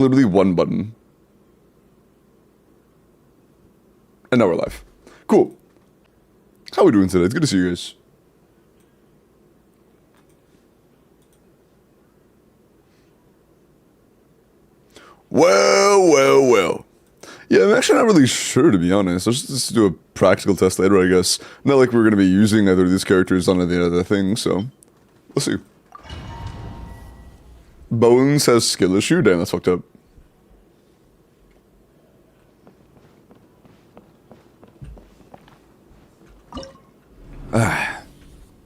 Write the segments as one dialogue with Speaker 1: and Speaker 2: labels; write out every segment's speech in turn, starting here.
Speaker 1: Literally one button. And now we're live. Cool. How are we doing today? It's good to see you guys. Well. Yeah, I'm actually not really sure, to be honest. Let's just do a practical test later, I guess. Not like we're going to be using either of these characters on the other thing, so... We'll see. Bones has skill issue? Damn, that's fucked up.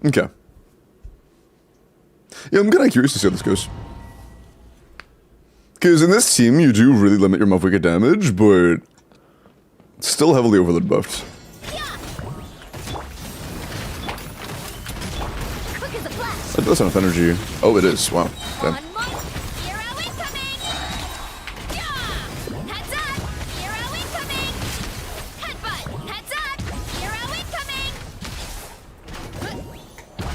Speaker 1: Okay. Yeah, I'm kind of curious to see how this goes. Because in this team, you do really limit your motherfucking damage, but still heavily overload buffed. That's enough energy. Oh, it is. Wow. Damn.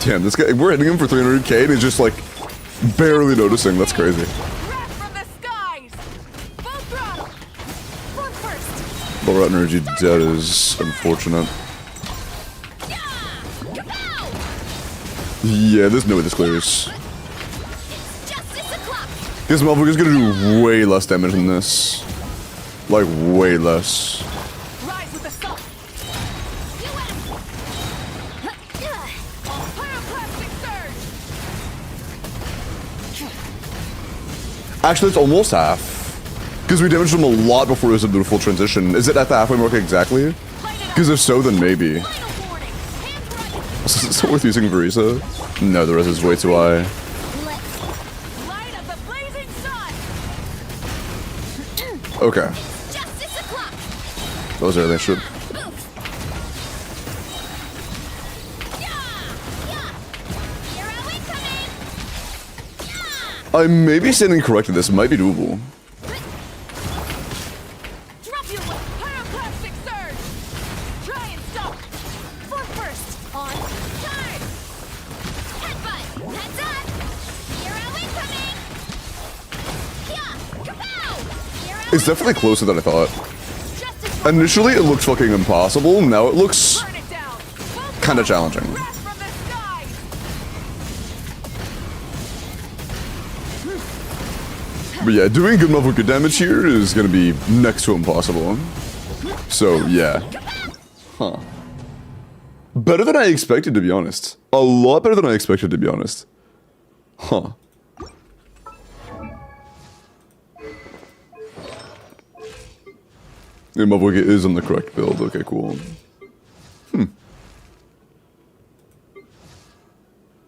Speaker 1: Damn, this guy, we're hitting him for 300k and he's just like barely noticing. That's crazy. Lower energy dead is unfortunate. Yeah, there's no way this clears. This motherfucker's gonna do way less damage than this. Like, way less. Actually, it's almost half. Because we damaged him a lot before he was able to do a full transition. Is it at the halfway mark exactly? Because if so, then maybe. Is it still worth using Verisa? No, the res is way too high. Okay. That was early, I should. I may be standing corrected. This might be doable. It's definitely closer than I thought. Initially, it looked fucking impossible. Now it looks kind of challenging. But yeah, doing good motherfucker damage here is gonna be next to impossible. So, yeah. Huh. Better than I expected, to be honest. A lot better than I expected, to be honest. Huh. Yeah, motherfucker is on the correct build. Okay, cool.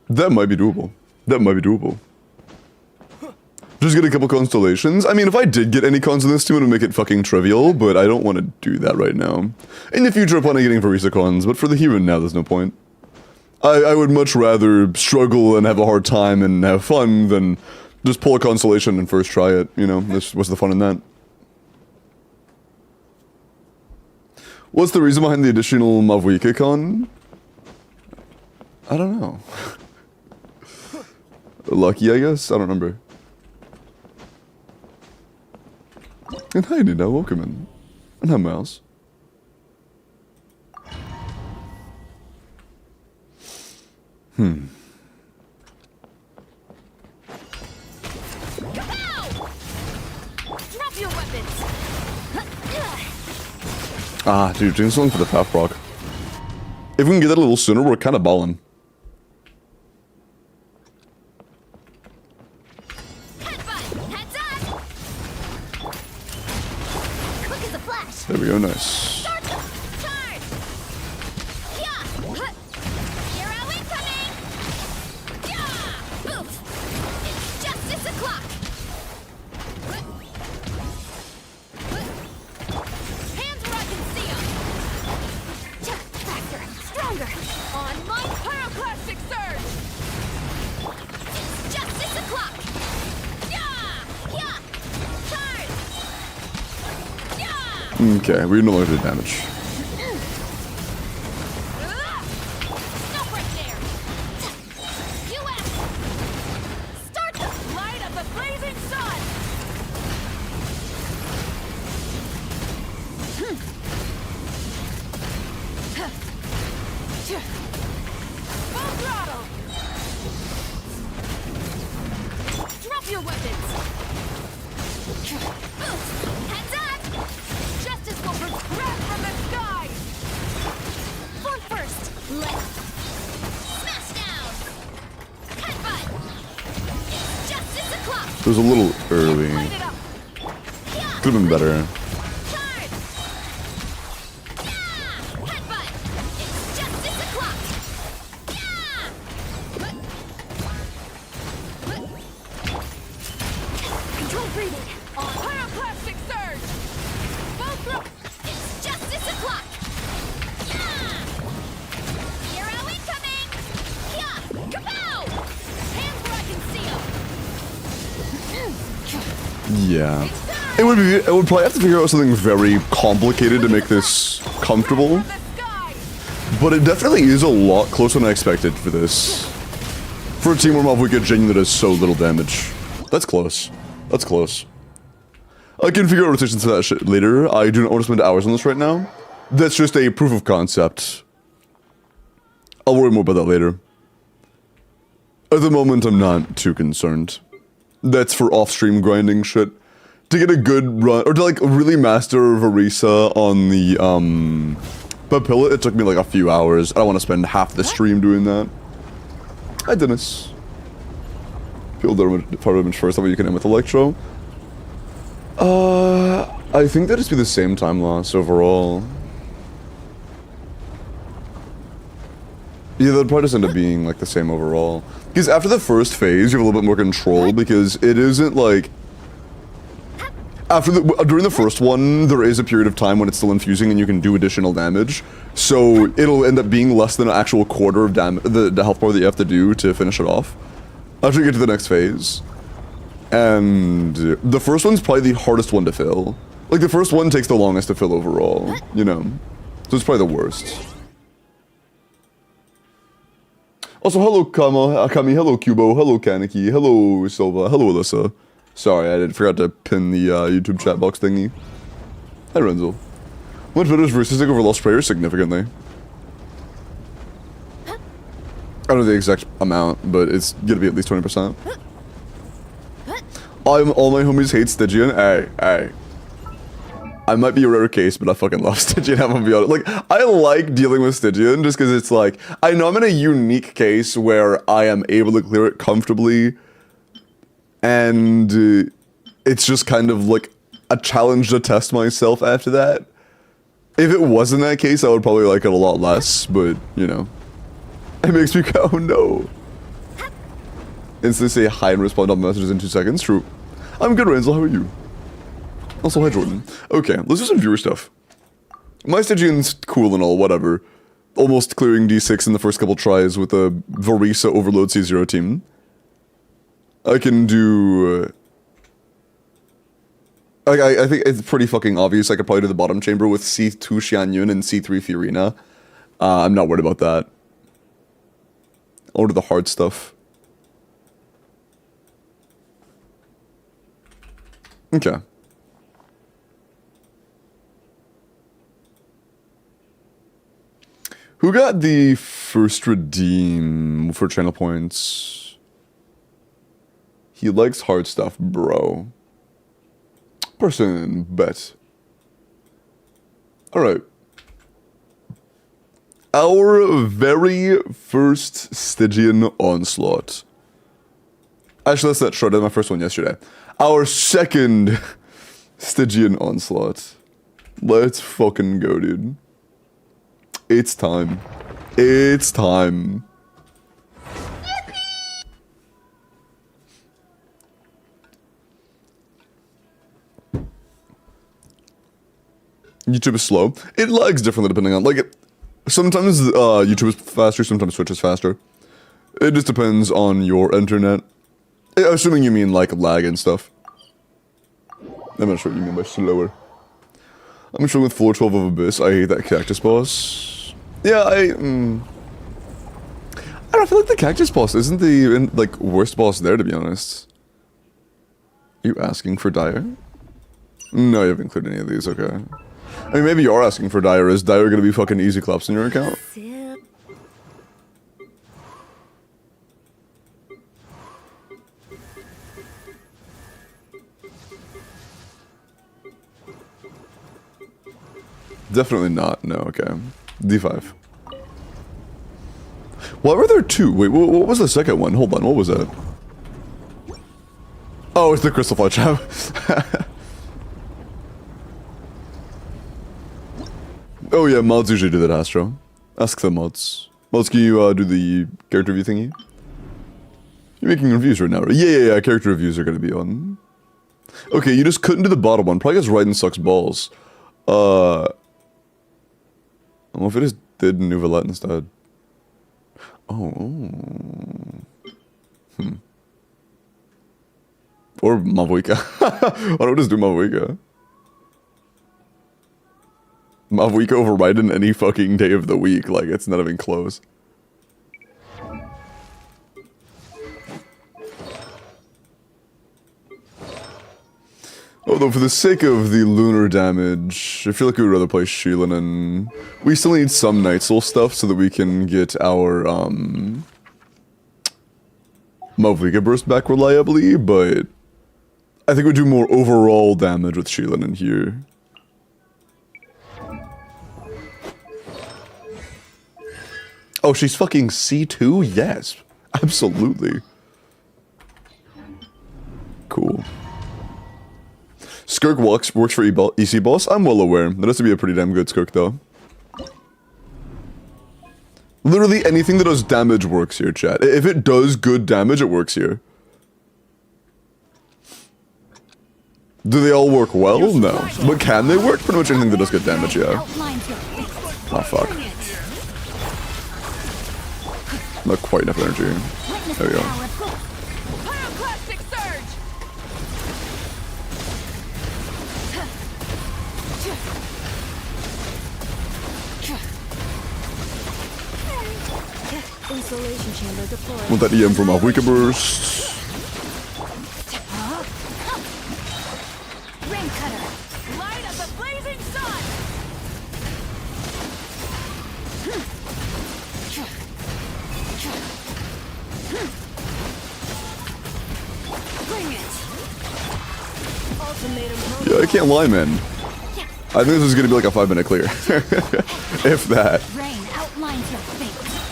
Speaker 1: That might be doable. That might be doable. Just get a couple constellations. I mean, if I did get any cons in this team, it would make it fucking trivial, but I don't want to do that right now. In the future, I plan on getting Verisa cons, but for the here and now, there's no point. I would much rather struggle and have a hard time and have fun than just pull a constellation and first try it, you know? What's the fun in that? What's the reason behind the additional Mavwika con? I don't know. Lucky, I guess? I don't remember. And hi, Nina, welcome in. And hi, Mouse. Ah, dude, doing something for the path proc. If we can get that a little sooner, we're kind of balling. There we go, nice. Okay, we no longer did damage. was a little early. Could have been better. Yeah. It would probably have to figure out something very complicated to make this comfortable. But it definitely is a lot closer than I expected for this. For a team warm-up, we get Gen that does so little damage. That's close. That's close. I can figure out rotations for that shit later. I do not want to spend hours on this right now. That's just a proof of concept. I'll worry more about that later. At the moment, I'm not too concerned. That's for off-stream grinding shit. To get a good run, or to like really master Varisa on the Papilla, it took me like a few hours. I don't want to spend half the stream doing that. Hi Dennis. People damage first, that way you can end with Electro. I think that'd just be the same time loss overall. Yeah, that'd probably just end up being like the same overall. Because after the first phase, you have a little bit more control because it isn't like... during the first one, there is a period of time when it's still infusing and you can do additional damage. So it'll end up being less than an actual quarter of the health bar that you have to do to finish it off. After you get to the next phase. And the first one's probably the hardest one to fill. Like the first one takes the longest to fill overall, you know. So it's probably the worst. Also, hello Kami, hello Kubo, hello Kaneki, hello Silva, hello Alyssa. Sorry, I forgot to pin the YouTube chat box thingy. Hi Renzel. Much better is versus over Lost Prayer significantly. I don't know the exact amount, but it's gonna be at least 20%. All my homies hate Stigian. Hey. I might be a rare case, but I fucking love Stigian, I'm gonna be honest. Like, I like dealing with Stigian just because it's like, I know I'm in a unique case where I am able to clear it comfortably. And it's just kind of like a challenge to test myself after that. If it wasn't that case, I would probably like it a lot less, but, you know. It makes me go, oh no. Instantly say hi and respond on messages in 2 seconds. True. I'm good, Renzel, how are you? Also, hi, Jordan. Okay, let's do some viewer stuff. My Stygian's cool and all, whatever. Almost clearing D6 in the first couple tries with a Varisa Overload C0 team. I can do... I think it's pretty fucking obvious I could probably do the bottom chamber with C2 Xianyun and C3 Fiorina. I'm not worried about that. I'll do the hard stuff. Okay. Who got the first redeem for channel points? He likes hard stuff, bro. Person, bet. Alright. Our very first Stygian onslaught. Actually, that's not true. I did my first one yesterday. Our second Stygian onslaught. Let's fucking go, dude. It's time. It's time. YouTube is slow. It lags differently depending on, like, sometimes YouTube is faster, sometimes Twitch is faster. It just depends on your internet. Assuming you mean, like, lag and stuff. I'm not sure what you mean by slower. I'm struggling with floor 12 of Abyss. I hate that cactus boss. Yeah, I don't know, I feel like the cactus boss isn't the, like, worst boss there, to be honest. Are you asking for Dire? No, you haven't included any of these, okay. I mean, maybe you're asking for Dire. Is Dire gonna be fucking easy claps in your account? Definitely not. No, okay. D5. Why were there two? Wait, what was the second one? Hold on, what was that? Oh, it's the Crystal Fly Trap. Oh yeah, mods usually do that, Astro. Ask the mods. Mods, can you do the character review thingy? You're making reviews right now, right? Yeah, character reviews are gonna be on. Okay, you just couldn't do the bottom one. Probably because Raiden sucks balls. I don't know if it just did Nouvellette instead. Oh. Or Mavuika. Why don't we just do Mavuika? Mavuika over Raiden any fucking day of the week. Like, it's not even close. Although, for the sake of the lunar damage, I feel like we would rather play Sheelan, and we still need some Night Soul stuff so that we can get our, Mavuika burst back reliably, but I think we do more overall damage with Sheelan in here. Oh, she's fucking C2? Yes. Absolutely. Cool. Skirk works for EC boss? I'm well aware. That has to be a pretty damn good Skirk, though. Literally anything that does damage works here, chat. If it does good damage, it works here. Do they all work well? No. But can they work? Pretty much anything that does good damage, yeah. Oh, fuck. Not quite enough energy. There we go. Want that EM from Mavuika burst. Yeah, I can't lie, man. I think this is gonna be like a 5-minute clear. If that.
Speaker 2: Rain outlines your fate.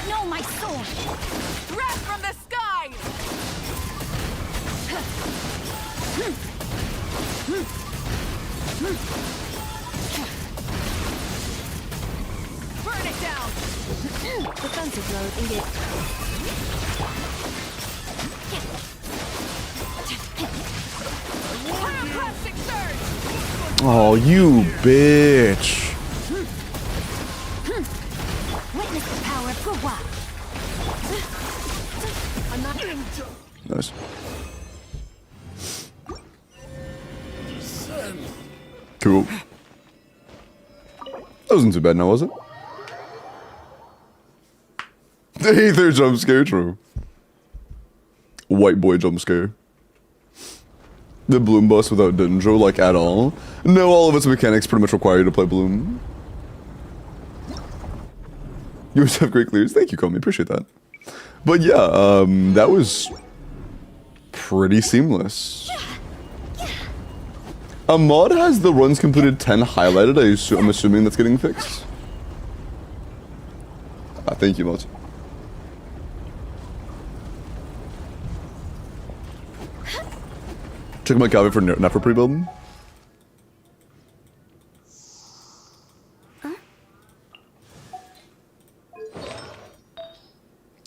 Speaker 2: Know my soul. Wrath from the skies. Burn it down. Defensive mode engaged.
Speaker 1: Oh, you bitch.
Speaker 2: Witness the power of Gua.
Speaker 1: Nice. Cool. That wasn't too bad now, was it? Hey, there, jump scare, true. White boy jump scare. The Bloom boss without Dendro, like, at all? No, all of its mechanics pretty much require you to play Bloom. You always have great clears. Thank you, Komi. Appreciate that. But yeah, that was pretty seamless. A mod has the runs completed 10 highlighted. I'm assuming that's getting fixed. Thank you, mod. Check my copy for Nefer pre-building.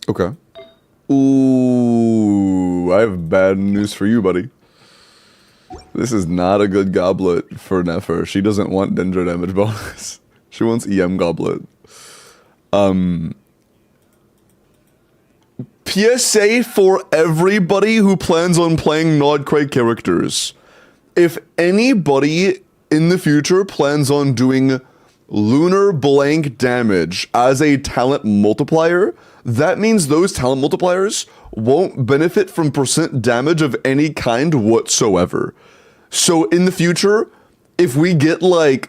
Speaker 1: Okay. Ooh, I have bad news for you, buddy. This is not a good goblet for Nefer. She doesn't want Dendro damage bonus. She wants EM goblet. PSA for everybody who plans on playing Nodcray characters. If anybody in the future plans on doing lunar blank damage as a talent multiplier, that means those talent multipliers won't benefit from percent damage of any kind whatsoever. So in the future, if we get like,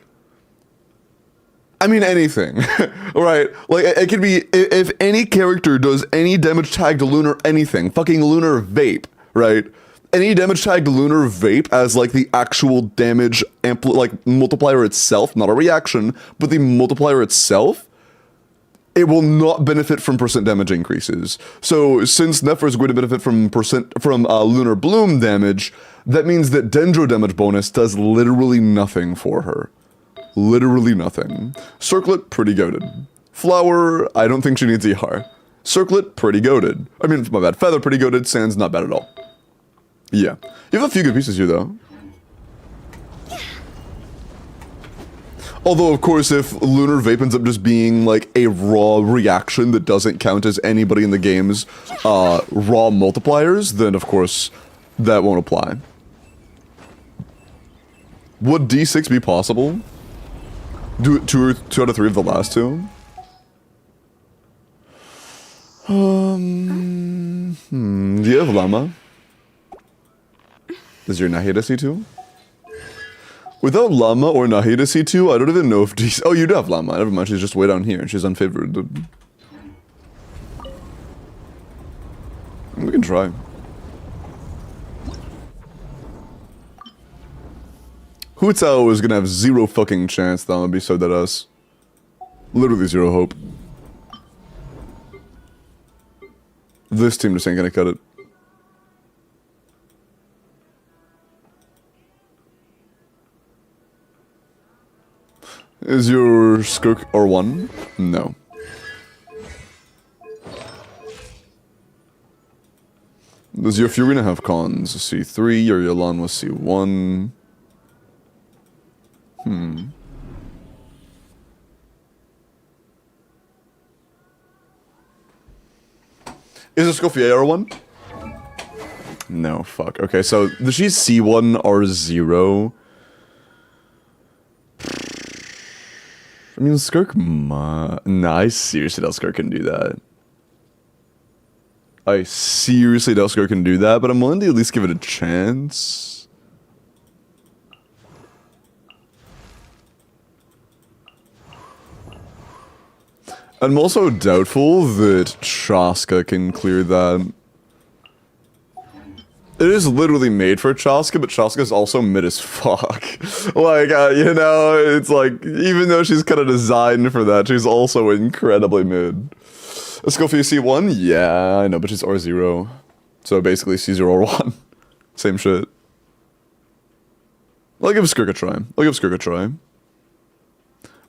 Speaker 1: I mean anything, right? Like it could be, if any character does any damage tagged lunar anything, fucking lunar vape, right? Any damage tagged lunar vape as like the actual damage like multiplier itself, not a reaction, but the multiplier itself, it will not benefit from percent damage increases. So since Nefer is going to benefit from lunar bloom damage, that means that Dendro damage bonus does literally nothing for her. Literally nothing. Circlet, pretty goated. Flower, I don't think she needs ER. Circlet, pretty goated. I mean, my bad. Feather, pretty goated. Sands, not bad at all. Yeah. You have a few good pieces here, though. Although, of course, if Lunar Vape ends up just being, like, a raw reaction that doesn't count as anybody in the game's raw multipliers, then, of course, that won't apply. Would D6 be possible? Do two out of 3 of the last two? Do you have Llama? Is your Nahida C2? Without Llama or Nahida C2, I don't even know if D... Oh, you do have Llama. Never mind, she's just way down here. She's unfavored. We can try. Huitao is gonna have 0 fucking chance that I'm gonna be so dead us. Literally 0 hope. This team just ain't gonna cut it. Is your Skirk R1? No. Does your Furina have cons? C3 or your Lan was C1? Is it Scofier R1? No, fuck. Okay, so she's C1 R0. I mean, Skirk nah, I seriously doubt Skirk can do that. I seriously doubt Skirk can do that, but I'm willing to at least give it a chance. I'm also doubtful that Chaska can clear that. It is literally made for Chaska, but Chaska's also mid as fuck. Like, you know, it's like, even though she's kind of designed for that, she's also incredibly mid. Let's go for C1? Yeah, I know, but she's R0. So basically C0 R1. Same shit. I'll give Skirk a try. I'll give Skirk a try.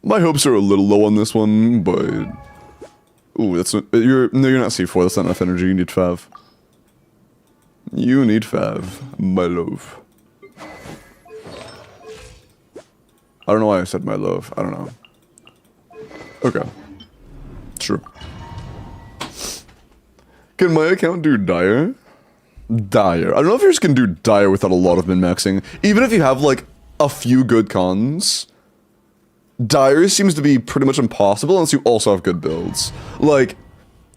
Speaker 1: My hopes are a little low on this one, but... Ooh, that's not... you're not C4, that's not enough energy, you need Fav. You need Fav, my love. I don't know why I said my love, I don't know. Okay. Sure. Can my account do Dire? Dire. I don't know if yours can do Dire without a lot of min-maxing. Even if you have, like, a few good cons, Dire seems to be pretty much impossible unless you also have good builds. Like,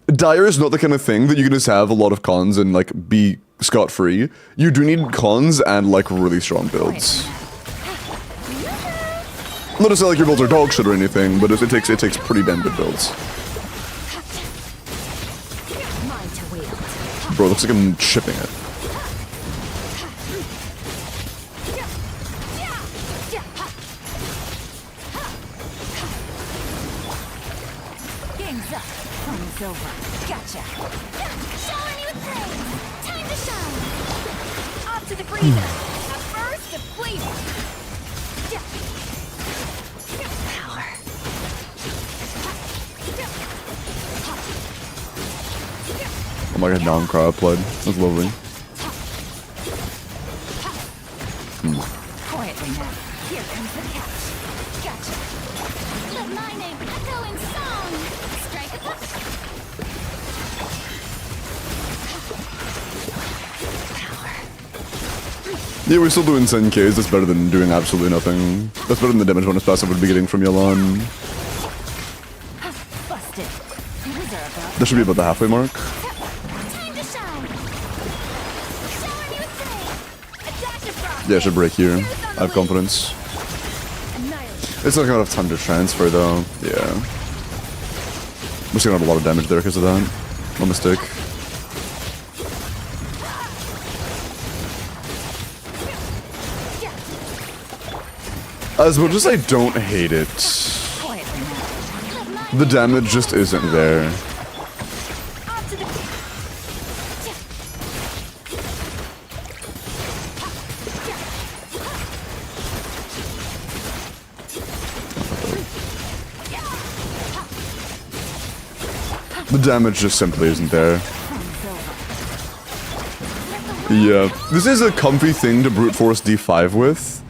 Speaker 1: Dire is not the kind of thing that you can just have a lot of cons and, like, be scot-free. You do need cons and, like, really strong builds. Not to say like your builds are dog shit or anything, but it takes pretty damn good builds. Bro, it looks like I'm shipping it.
Speaker 2: Game's up. Fun's over. Gotcha. Showing you things. Time to shine. Off to the freezer. A burst of flavor. Power.
Speaker 1: Oh my god, non-crowd played. That's lovely.
Speaker 2: Quietly now. Here comes the catch. Gotcha. Let my name echo in song. Strike a buck.
Speaker 1: Yeah, we're still doing 10Ks. That's better than doing absolutely nothing. That's better than the damage bonus passive would be getting from Yalan.
Speaker 2: Busted.
Speaker 1: That should be about the halfway mark.
Speaker 2: Time to shine. Showing you things. A dash of frost.
Speaker 1: Yeah, I should break here. I have confidence. It's not gonna have time to transfer though. Yeah. We're still gonna have a lot of damage there because of that. No mistake. As much as I don't hate it, the damage just isn't there. The damage just simply isn't there. Yeah, this is a comfy thing to brute force D5 with.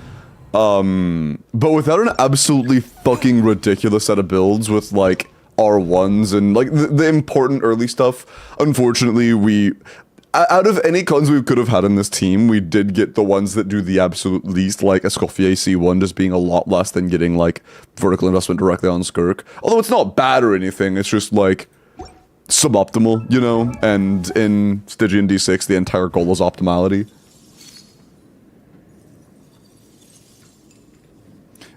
Speaker 1: But without an absolutely fucking ridiculous set of builds with like R1s and like the important early stuff, unfortunately we, out of any cons we could have had in this team, we did get the ones that do the absolute least, like Escoffier C1 just being a lot less than getting like vertical investment directly on Skirk. Although it's not bad or anything, it's just like suboptimal, you know? And in Stygian D6, the entire goal is optimality.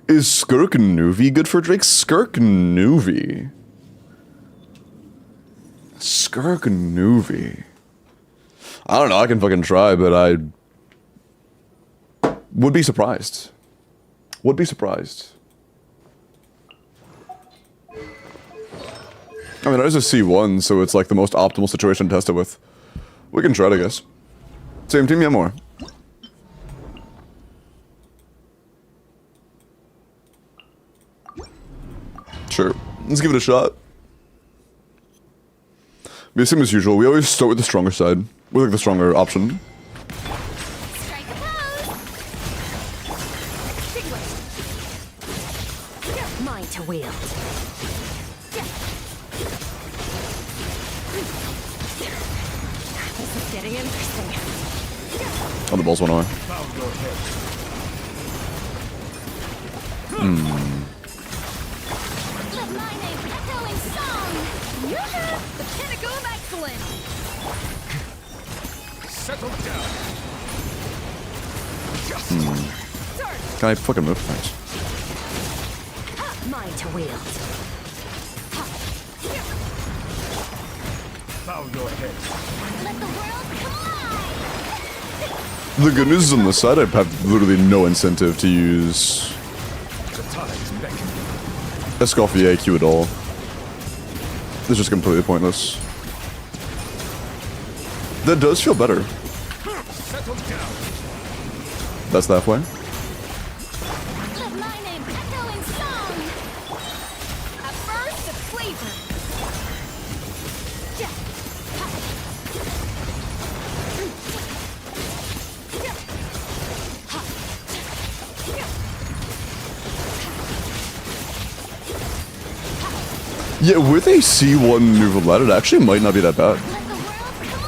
Speaker 1: Is Skirk Nuvi good for Drake? Skirk Nuvi. Skirk Nuvi. I don't know, I can fucking try, but I would be surprised. Would be surprised. I mean, it is a C1, so it's like the most optimal situation to test it with. We can try it, I guess. Same team, yeah, more. Sure, let's give it a shot. Be the same as usual, we always start with the stronger side. With like the stronger option.
Speaker 2: Strike a pose. Mine to wield. This is getting interesting.
Speaker 1: Oh, the balls went away.
Speaker 2: Let my name echo in song. The pinnacle of excellence.
Speaker 3: Settle down.
Speaker 1: Can I fucking move? Thanks.
Speaker 2: Mine to wield.
Speaker 3: Bow your head.
Speaker 2: Let the world collide.
Speaker 1: The good news is on the side, I have literally no incentive to use
Speaker 3: The tide's beckoning.
Speaker 1: Escoffier Q at all. It's just completely pointless. That does feel better.
Speaker 3: Settle down.
Speaker 1: That's that way.
Speaker 2: Let my name echo in song. A burst of flavor.
Speaker 1: Yeah, with a C1 Nouvelette, it actually might not be that bad.
Speaker 2: Let the world collide.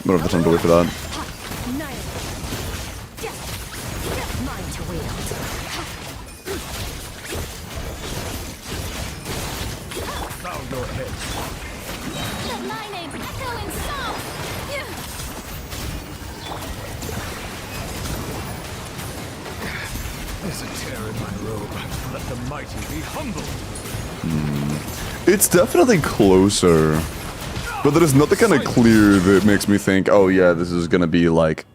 Speaker 1: I don't have the time to wait for that.
Speaker 2: Mine to wield.
Speaker 3: Bow your head.
Speaker 2: Let my name echo in song.
Speaker 3: There's a tear in my robe. Let the mighty be humbled.
Speaker 1: It's definitely closer. But there is nothing kind of clear that makes me think, oh yeah, this is gonna be like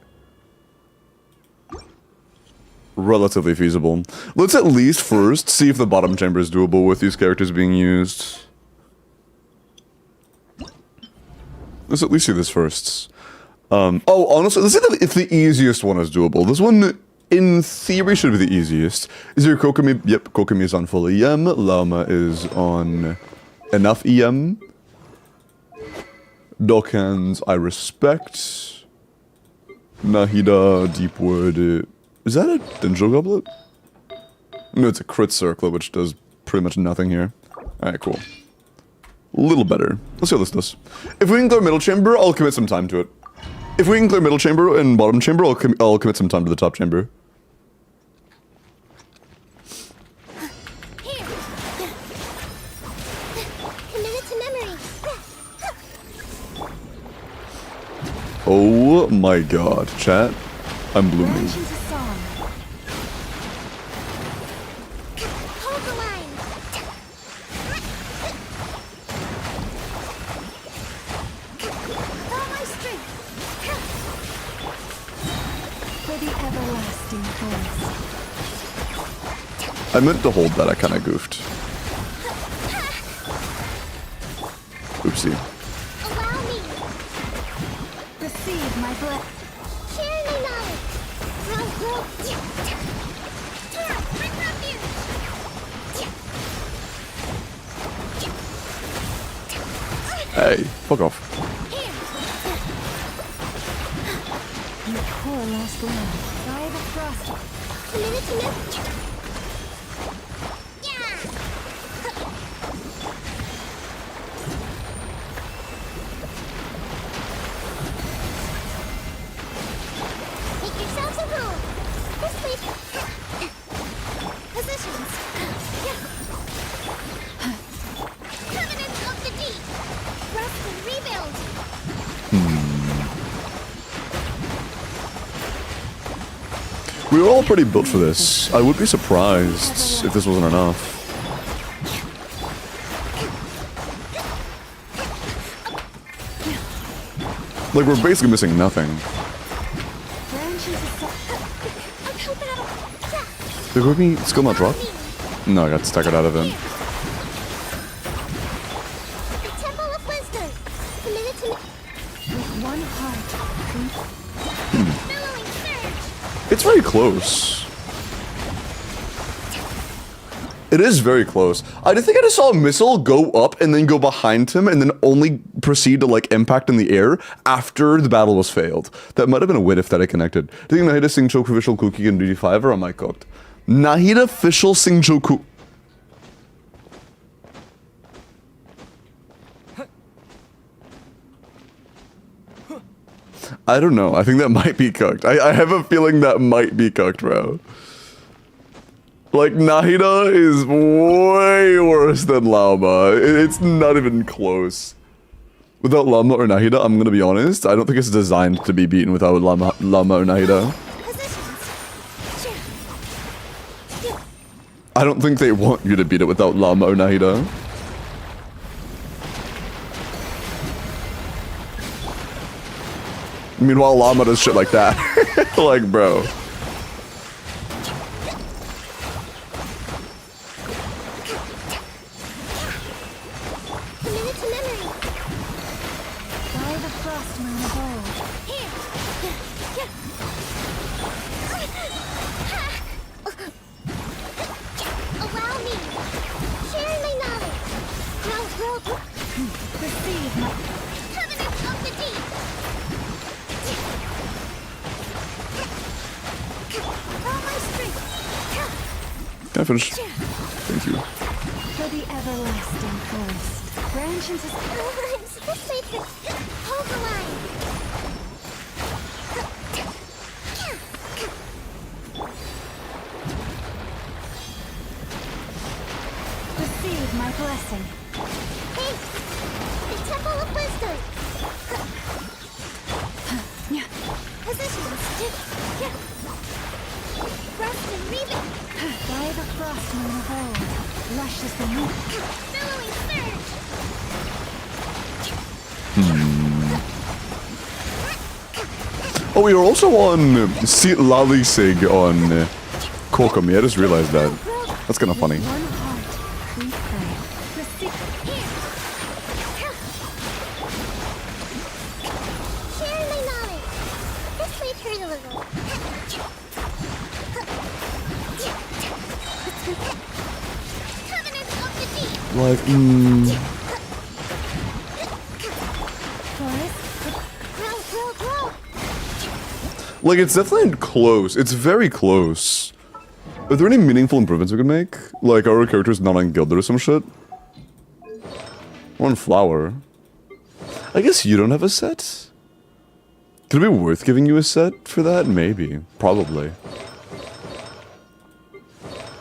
Speaker 1: relatively feasible. Let's at least first see if the bottom chamber is doable with these characters being used. Let's at least see this first. Oh, honestly, let's see if the easiest one is doable. This one, in theory, should be the easiest. Is your Kokomi? Yep, Kokomi is on full EM. Llama is on enough EM. Dockhands, I respect. Nahida, Deepwood. Is that a Denjo Goblet? No, it's a crit circlet, which does pretty much nothing here. Alright, cool. A little better. Let's see how this does. If we can clear middle chamber, I'll commit some time to it. If we can clear middle chamber and bottom chamber, I'll commit some time to the top chamber.
Speaker 2: Here. Commit it to memory.
Speaker 1: Oh my god, chat. I'm blooming.
Speaker 2: Mentions a song. Hold the line. All my strength. For the everlasting force.
Speaker 1: I meant to hold that, I kinda goofed. Oopsie.
Speaker 2: Allow me. Receive my blessing. Share my knowledge. Bring refuge.
Speaker 1: Hey, fuck off.
Speaker 2: Your poor last land. By the frost. A minute to live. Yeah. Make yourselves at home. This way. Positions. Covenants of the deep. Rest and rebuild.
Speaker 1: We were all pretty built for this. I would be surprised if this wasn't enough. Like, we're basically missing nothing. Did Ruby skill not drop? No, I got staggered out of it.
Speaker 2: The Temple of Wisdom. Committed to with one heart. Billowing surge.
Speaker 1: It's very close. It is very close. I think I just saw a missile go up and then go behind him and then only proceed to like impact in the air after the battle was failed. That might have been a wit if that had connected. Do you think Nahida Singchoku official Kuki in DD5 or am I cooked? Nahida official Singchoku. I don't know. I think that might be cooked. I have a feeling that might be cooked, bro. Like, Nahida is way worse than Llama. It's not even close. Without Llama or Nahida, I'm gonna be honest, I don't think it's designed to be beaten without Llama or Nahida. I don't think they want you to beat it without Llama or Nahida. Meanwhile, Llama does shit like that. Like, bro. Can I finish? Thank you.
Speaker 2: For the everlasting forest. Branches is this way to hold the line. Receive my blessing. Hey! The Temple of Wisdom! Positions! Rest and rebuild! By the frost moon of old, lush as the moon. Billowing surge!
Speaker 1: Oh, we are also on Lalisig on Kokomi. I just realized that. That's kind of funny.
Speaker 2: One heart, we pray. Share my knowledge. This way turn a little. Covenants of the deep.
Speaker 1: Like, Like, it's definitely close. It's very close. Are there any meaningful improvements we can make? Like, our character's not ungilded or some shit? One flower. I guess you don't have a set? Could it be worth giving you a set for that? Maybe. Probably.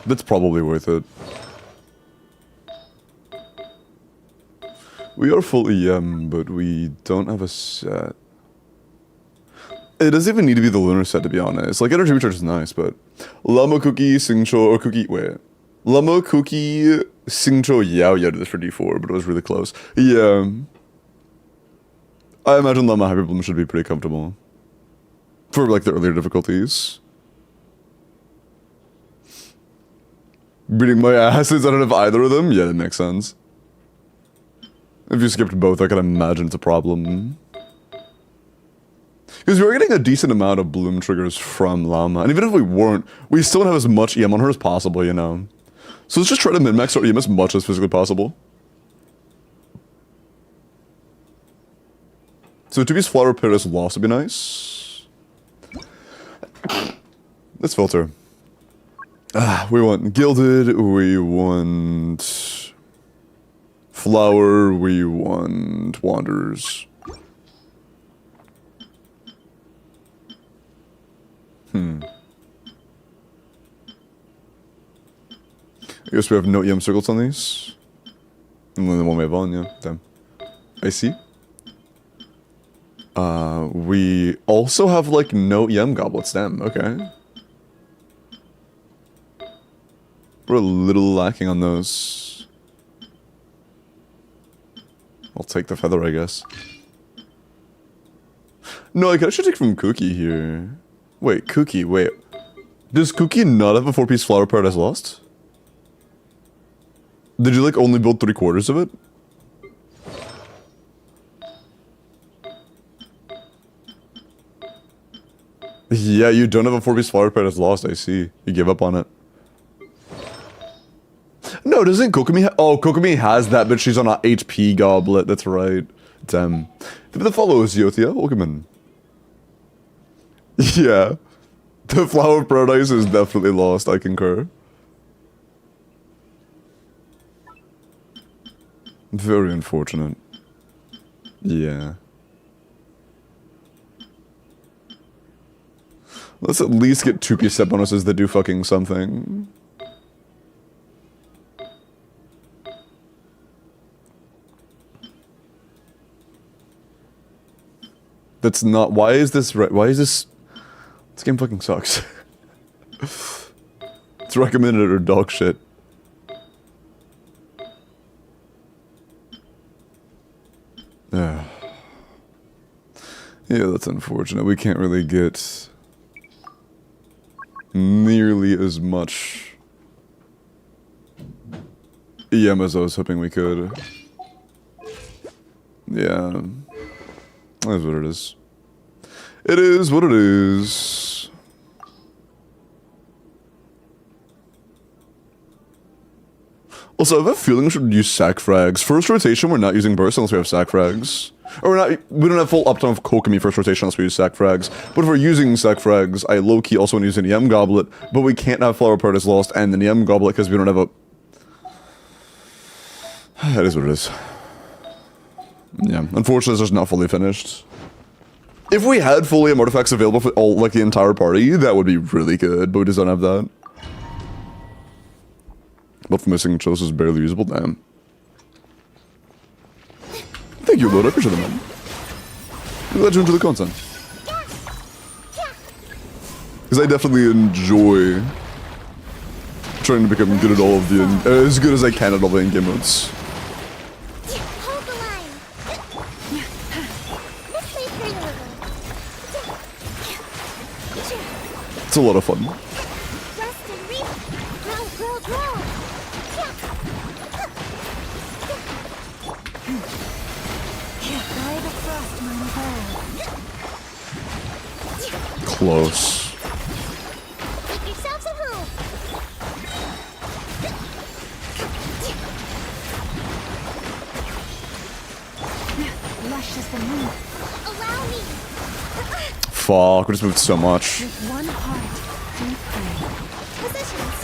Speaker 1: That's probably worth it. We are full EM, but we don't have a set. It doesn't even need to be the lunar set, to be honest. Like, energy recharge is nice, but... Llama Cookie, Singcho, or Cookie... Wait. Llama Cookie, Singcho, Yao Yao did this for D4, but it was really close. Yeah. I imagine Llama Hyperbloom should be pretty comfortable. For, like, the earlier difficulties. Beating my ass since I don't have either of them? Yeah, that makes sense. If you skipped both, I can imagine it's a problem. Because we were getting a decent amount of bloom triggers from Llama, and even if we weren't, we still don't have as much EM on her as possible, you know? So let's just try to min-max our EM as much as physically possible. So 2-piece flower Paradise Lost would be nice. Let's filter. We want Gilded, we want Flower, we want Wanderers. I guess we have no EM circles on these. And then the one we have on, yeah, damn. I see. We also have, like, no EM goblets, damn, okay. We're a little lacking on those. I'll take the feather, I guess. No, I should take from Cookie here. Wait, Cookie, wait. Does Cookie not have a 4-piece Flower Paradise Lost? Did you, like, only build 3/4 of it? Yeah, you don't have a 4-piece Flower Paradise Lost, I see. You give up on it. No, doesn't Kokomi oh, Kokomi has that, but she's on a HP goblet, that's right. Damn. The follows, Yothia, welcome in. Yeah. The Flower of Paradise is definitely lost, I concur. Very unfortunate. Yeah. Let's at least get 2-piece set bonuses that do fucking something. That's not. Why is this? Why is this? This game fucking sucks. It's recommended or dog shit. Yeah, that's unfortunate. We can't really get nearly as much EM as I was hoping we could. Yeah. That's what it is. It is what it is. Also, I have a feeling we should use sack frags. First rotation, we're not using burst unless we have sack frags. Or we don't have full uptime of Kokomi first rotation unless we use sack frags. But if we're using sack frags, I low-key also want to use an EM goblet, but we can't have Flower Paradise Lost and an EM goblet because we don't have a... That is what it is. Yeah, unfortunately it's just not fully finished. If we had fully EM artifacts available for all, like, the entire party, that would be really good, but we just don't have that. Both missing chose is barely usable, damn. Thank you, Lord, I appreciate it, man. I'm glad you enjoy the content. Because I definitely enjoy trying to become good at all of the, as good as I can at all the in-game modes. It's a lot of fun. Close.
Speaker 2: Make yourselves at home. Lush as the moon. Allow me.
Speaker 1: Fuck, we just moved so much.
Speaker 2: With one heart, we pray. Positions.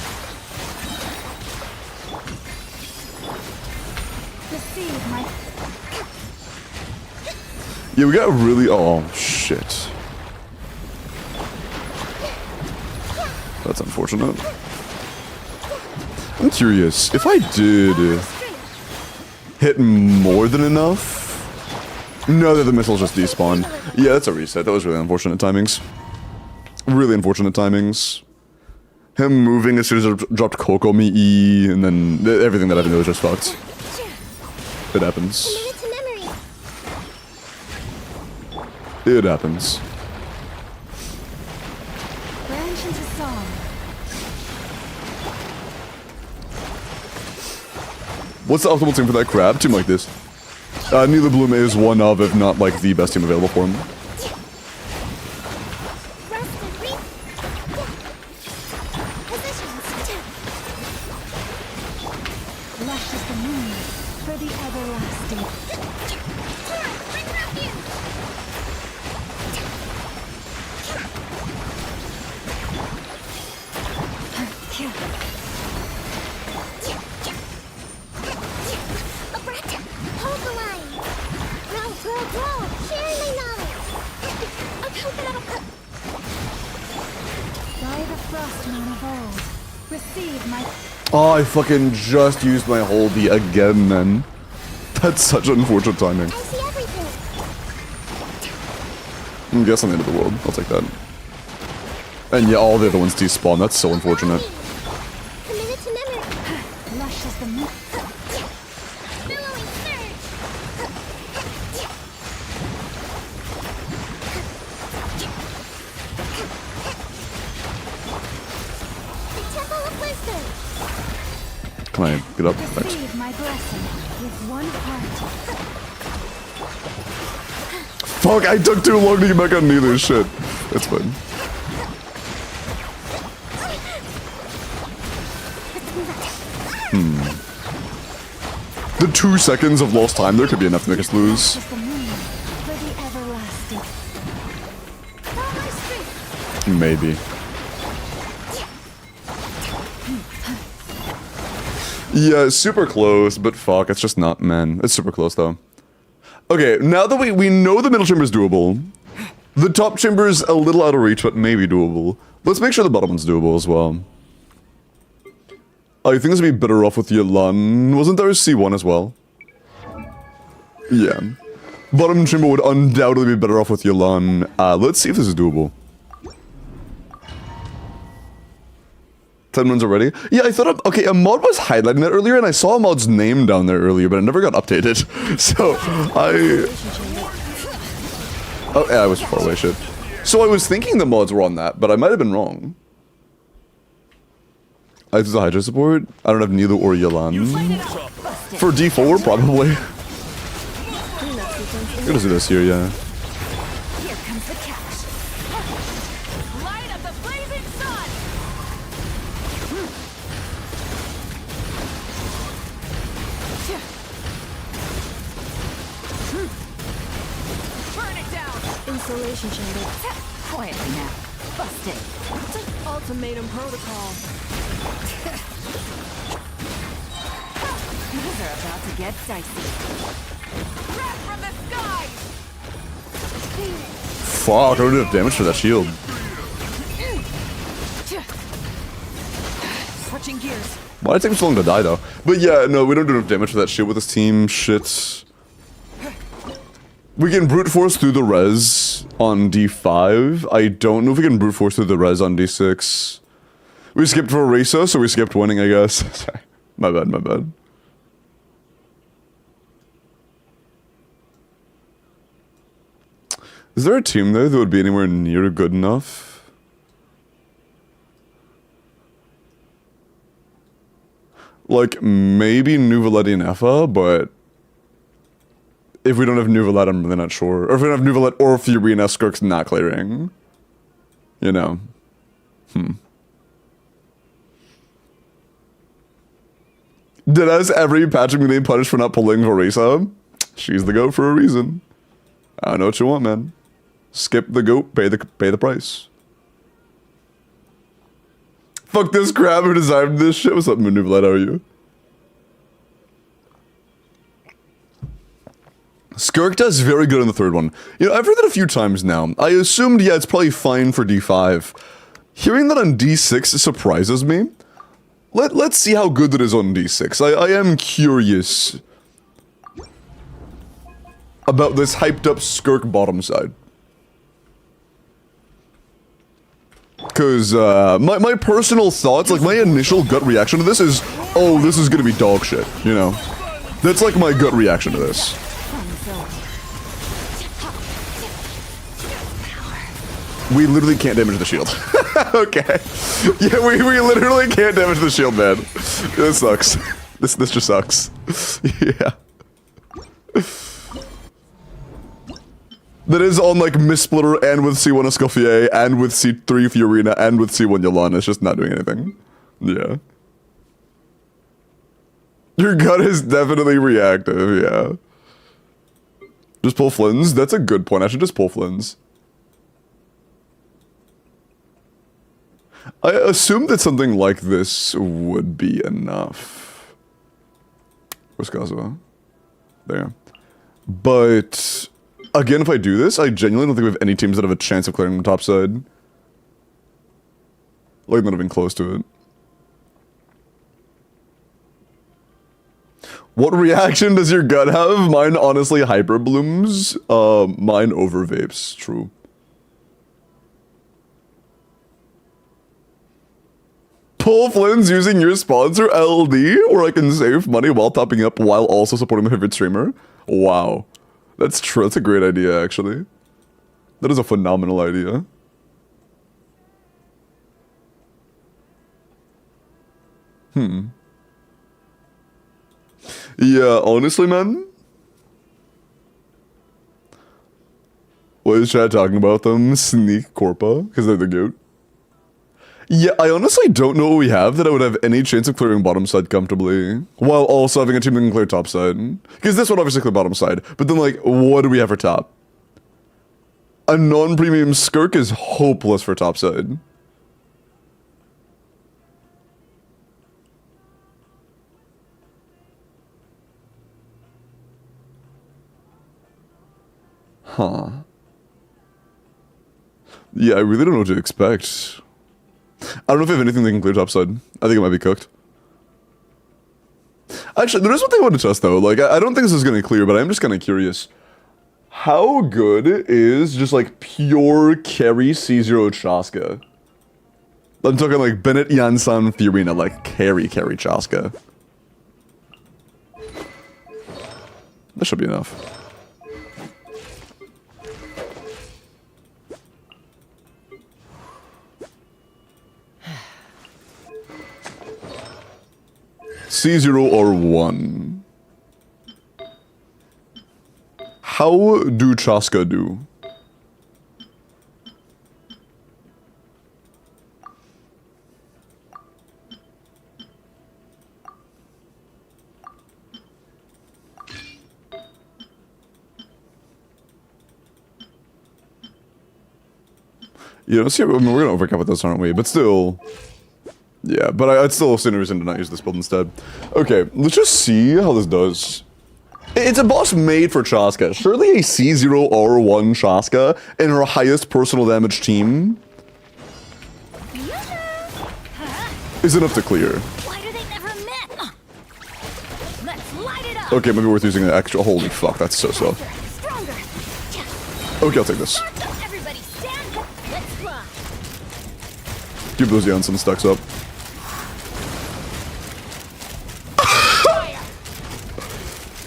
Speaker 2: Deceive my...
Speaker 1: Yeah, we got really... Oh, shit. That's unfortunate. I'm curious, if I did hit more than enough... No, the missiles just despawned. Yeah, that's a reset. That was really unfortunate timings. Really unfortunate timings. Him moving as soon as I dropped Kokomi E, and then everything that happened was just fucked. It happens. It happens.
Speaker 2: Branch into song.
Speaker 1: What's the optimal team for that crab? Team like this. Neither Bloom is one of, if not like the best team available for him.
Speaker 2: Lush as the moon for the everlasting. Hold the line. Grow. Share my knowledge. By the Frostmoon of old, receive my...
Speaker 1: Oh, I fucking just used my holdy again, then. That's such unfortunate timing.
Speaker 2: I see everything.
Speaker 1: I guess on the end of the world. I'll take that. And yeah, all the other ones despawn. That's so unfortunate.
Speaker 2: Committed to memory. Lush as the moon. Billowing surge. The Temple of Wisdom.
Speaker 1: Can I get up? Thanks.
Speaker 2: Receive my blessing with one heart.
Speaker 1: Fuck, I took too long to get back on neither shit. That's fine. The 2 seconds of lost time there could be enough to make us lose.
Speaker 2: As the moon for the everlasting. Follow my strength.
Speaker 1: Maybe. Yeah, it's super close, but fuck, it's just not, man. It's super close, though. Okay, now that we know the middle chamber is doable, the top chamber is a little out of reach, but maybe doable. Let's make sure the bottom one's doable as well. I think this would be better off with Yelan. Wasn't there a C1 as well? Yeah. Bottom chamber would undoubtedly be better off with Yelan. Let's see if this is doable. 10 runs already? Yeah, I thought, okay, a mod was highlighting that earlier, and I saw a mod's name down there earlier, but it never got updated. So, oh, yeah, I was far away, shit. So I was thinking the mods were on that, but I might have been wrong. I have the Hydra support. I don't have Nilo or Yelan. For D4, probably. I'm gonna do this here, yeah.
Speaker 2: Here comes the catch. Light up the blazing sun. Burn it down. Insulation chamber. Quietly now. Bust it. Ultimatum protocol. Things are about to get dicey. Wrath from the skies.
Speaker 1: Fuck, I don't do enough damage for that shield.
Speaker 2: Switching gears.
Speaker 1: Why did it take me so long to die, though? But yeah, no, we don't do enough damage for that shit with this team. Shit. We can brute force through the res on D5. I don't know if we can brute force through the res on D6. We skipped for Risa, so we skipped winning, I guess. Sorry. My bad, my bad. Is there a team there that would be anywhere near good enough? Like, maybe Nuvoleti and Effa, but if we don't have Nuvoleti, I'm really not sure. Or if we don't have Nuvoleti or Fiorina, Skirk's not clearing. You know. Did us every patch be punished for not pulling Varisa? She's the goat for a reason. I know what you want, man. Skip the goat, pay the price. Fuck this crab who designed this shit. What's up, Nuvoleti? How are you? Skirk does very good on the third one. You know, I've heard that a few times now. I assumed, yeah, it's probably fine for D5. Hearing that on D6 surprises me. Let's see how good it is on D6. I am curious about this hyped up Skirk bottom side. Because my personal thoughts, like my initial gut reaction to this is, oh, this is gonna be dog shit, you know? That's like my gut reaction to this. We literally can't damage the shield. Okay. Yeah, we literally can't damage the shield, man. This sucks. This just sucks. Yeah. That is on like Miss Splitter and with C1 Escoffier and with C3 Fiorina and with C1 Yelan. It's just not doing anything. Yeah. Your gut is definitely reactive, yeah. Just pull Flynn's? That's a good point. I should just pull Flynn's. I assume that something like this would be enough. Where's Kazuha? There. But, again, if I do this, I genuinely don't think we have any teams that have a chance of clearing the top side. Like, not even close to it. What reaction does your gut have? Mine, honestly, hyper blooms. Mine over vapes. True. Pull Flynn's using your sponsor LD, where I can save money while topping up while also supporting my favorite streamer. Wow. That's true. That's a great idea, actually. That is a phenomenal idea. Yeah, honestly, man. What is chat talking about them? Sneak Corpa? Because they're the goat. Yeah, I honestly don't know what we have that I would have any chance of clearing bottom side comfortably, while also having a team that can clear top side. Because this would obviously clear bottom side, but then, like, what do we have for top? A non-premium Skirk is hopeless for top side. Huh. Yeah, I really don't know what to expect. I don't know if we have anything that can clear topside. I think it might be cooked. Actually, there is one thing I want to test though. Like, I don't think this is going to clear, but I'm just kind of curious. How good is just like pure carry C0 Chaska? I'm talking like Bennett, Yansan, Fiorina, like carry Chaska. That should be enough. C0 or 1. How do Chaska do? Yeah, let's see. I mean, we're gonna overcome with this, aren't we? But still. Yeah, but I'd still see no reason to not use this build instead. Okay, let's just see how this does. It's a boss made for Chaska. Surely a C0R1 Chaska in her highest personal damage team is enough to clear.
Speaker 2: Why do they never met? Let's light it up.
Speaker 1: Okay, maybe worth using an extra. Holy fuck, that's so slow.
Speaker 2: Stronger.
Speaker 1: Okay, I'll take this.
Speaker 2: Everybody stand up. Let's fly.
Speaker 1: Keep those Janssen stacks up.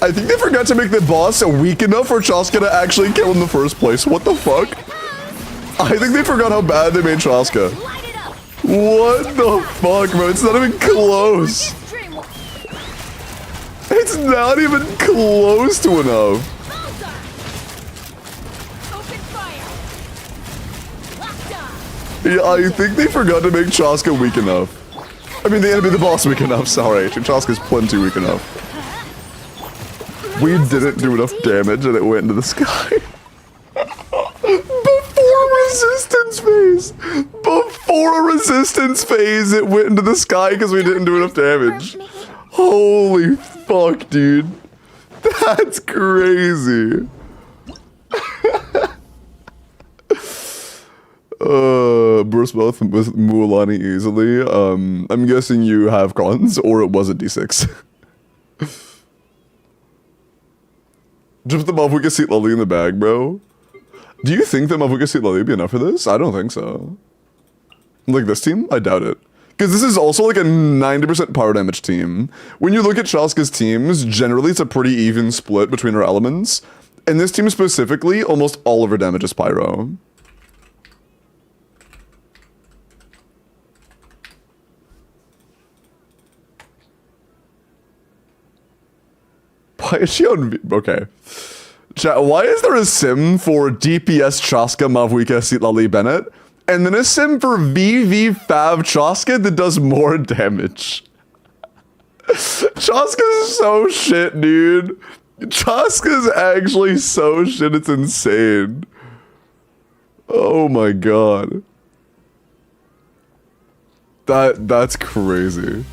Speaker 1: I think they forgot to make the boss weak enough for Chaska to actually kill in the first place. What the fuck? I think they forgot how bad they made Chaska. What the fuck, bro? It's not even close. It's not even close to enough. Yeah, I think they forgot to make Chaska weak enough. I mean, they had to be the boss weak enough. Sorry, Chaska's plenty weak enough. We didn't do enough damage and it went into the sky. Before resistance phase! Before a resistance phase, it went into the sky because we didn't do enough damage. Holy fuck, dude. That's crazy. Burst both with Mualani easily. I'm guessing you have cons, or it was a D6. Just the Mavuka Seat Lily in the bag, bro. Do you think that Mavuka Seat Lily would be enough for this? I don't think so. Like this team? I doubt it. Because this is also like a 90% power damage team. When you look at Chaska's teams, generally it's a pretty even split between her elements. And this team specifically, almost all of her damage is pyro. Why is she on... Okay. Chat, why is there a sim for DPS Chaska Mavuika Sitlali Bennett, and then a sim for VV Fav Chaska that does more damage? Chaska's so shit, dude. Chaska's actually so shit, it's insane. Oh my god. That's crazy.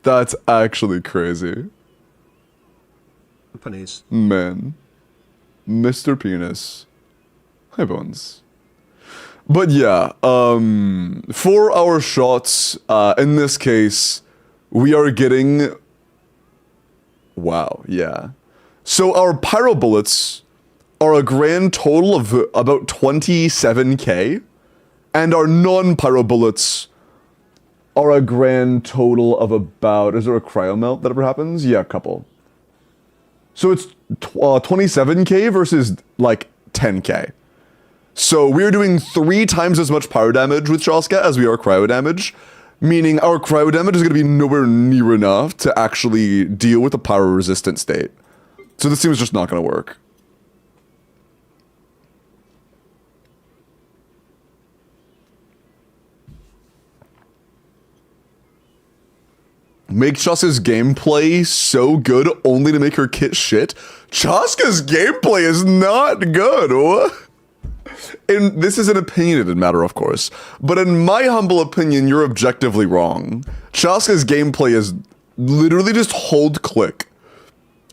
Speaker 1: That's actually crazy.
Speaker 3: Companies.
Speaker 1: Man. Mr. Penis. Hi, Bones. But yeah, for our shots, in this case, we are getting... Wow, yeah. So our pyro bullets are a grand total of about 27k, and our non-pyro bullets are a grand total of about... Is there a cryo melt that ever happens? Yeah, a couple. So it's 27k versus, like, 10k. So we're doing 3 times as much pyro damage with Chaska as we are cryo damage, meaning our cryo damage is going to be nowhere near enough to actually deal with the pyro-resistant state. So this seems just not going to work. Make Chaska's gameplay so good only to make her kit shit? Chaska's gameplay is not good, what? And this is an opinionated matter, of course, but in my humble opinion, you're objectively wrong. Chaska's gameplay is literally just hold click.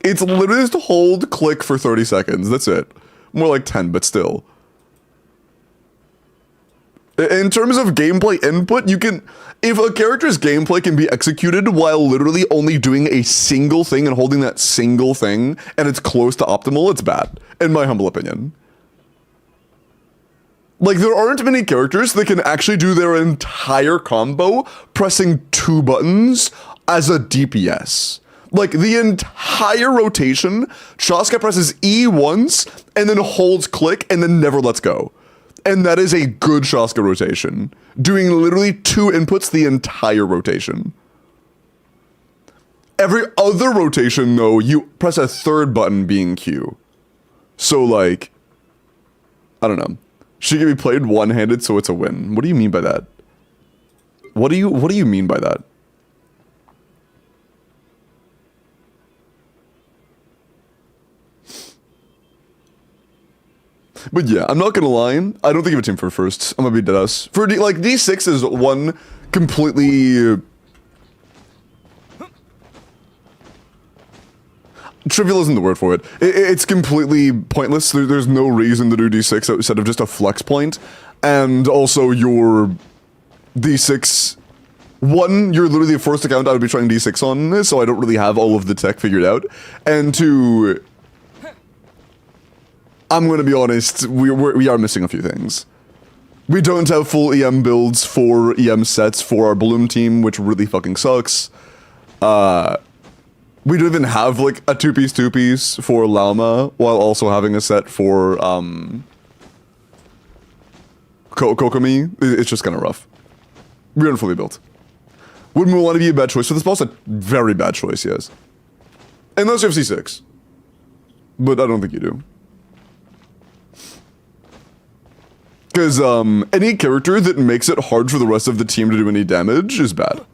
Speaker 1: It's literally just hold click for 30 seconds, that's it. More like 10, but still. In terms of gameplay input, you can... If a character's gameplay can be executed while literally only doing a single thing and holding that single thing, and it's close to optimal, it's bad, in my humble opinion. Like, there aren't many characters that can actually do their entire combo pressing 2 buttons as a DPS. Like, the entire rotation, Chaska presses E once, and then holds click, and then never lets go. And that is a good Chaska rotation. Doing literally 2 inputs the entire rotation. Every other rotation, though, you press a 3rd button being Q. So, like, I don't know. She can be played one-handed, so it's a win. What do you mean by that? What do you mean by that? But yeah, I'm not gonna lie. I don't think of a team for first. I'm gonna be deadass. For like D6 is one completely trivial isn't the word for it. It's completely pointless. There's no reason to do D6 outside of just a flex point. And also your D6, one, you're literally the first account I would be trying D6 on, so I don't really have all of the tech figured out. And two, I'm gonna be honest, we are missing a few things. We don't have full EM builds for EM sets for our Bloom team, which really fucking sucks. We don't even have like a two-piece for Llama, while also having a set for Kokomi. It's just kind of rough. We aren't fully built. Would Mulan be a bad choice for this boss? A very bad choice, yes. Unless you have C6. But I don't think you do. Because any character that makes it hard for the rest of the team to do any damage is bad.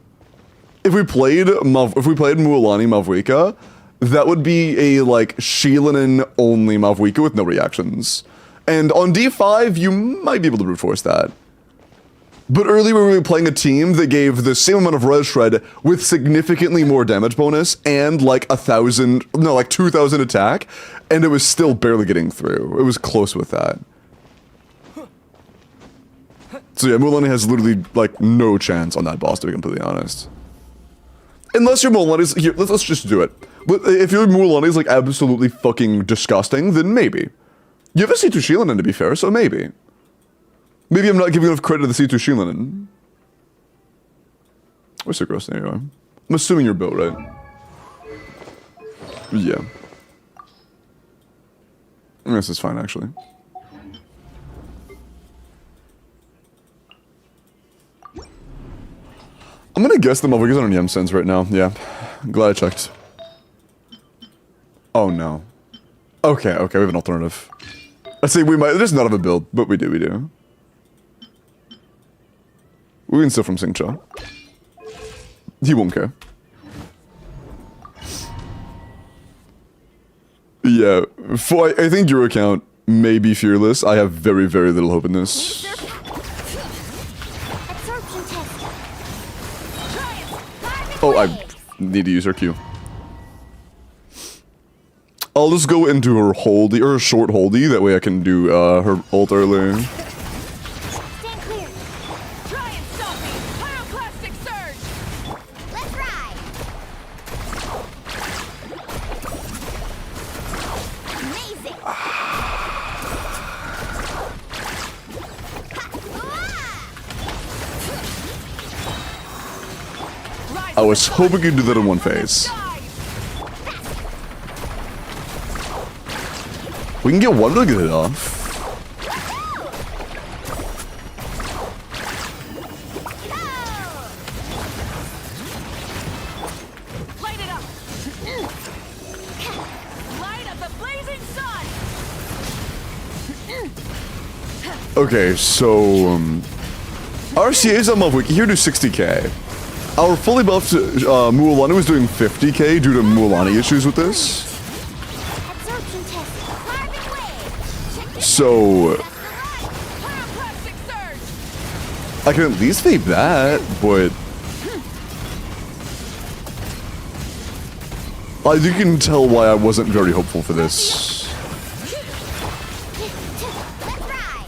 Speaker 1: If we played Mualani Mavwika, that would be a like Sheelanin only Mavwika with no reactions. And on D5, you might be able to brute force that. But earlier we were playing a team that gave the same amount of res shred with significantly more damage bonus and like 2,000 attack, and it was still barely getting through. It was close with that. So yeah, Mualani has literally like no chance on that boss, to be completely honest. Unless your Mualani's here, let's just do it. If your Mualani's like absolutely fucking disgusting, then maybe. You have a C2 Sheelanin to be fair, so maybe. Maybe I'm not giving enough credit to the C2 Sheelanin. Where's the gross? There you are. I'm assuming you're built, right? Yeah. This is fine, actually. I'm gonna guess the motherfuckers are on Yem Sense right now. Yeah. Glad I checked. Oh no. Okay, we have an alternative. I'd say we might, there's not of a build, but we do. We can steal from Singcha. He won't care. Yeah, I think your account may be fearless. I have very, very little hope in this.
Speaker 2: Absorption test.
Speaker 1: Oh, I need to use her Q. I'll just go into her holdy, or her short holdy, that way I can do her ult earlier.
Speaker 2: Stand clear.
Speaker 4: Try and stop me! Pyroclastic surge!
Speaker 2: Let's ride. Amazing.
Speaker 1: I was hoping you'd do that in one phase. We can get one to get it off.
Speaker 4: Light it up! Light up the blazing sun!
Speaker 1: Okay, so RCA's on Wiki here do 60k. Our fully buffed Mualani was doing 50k due to Mualani issues with this.
Speaker 2: Absorption test. Carving wave. Check this
Speaker 1: So
Speaker 4: Pyroclastic surge!
Speaker 1: I can at least vape that, but you can tell why I wasn't very hopeful for this.
Speaker 2: Let's ride.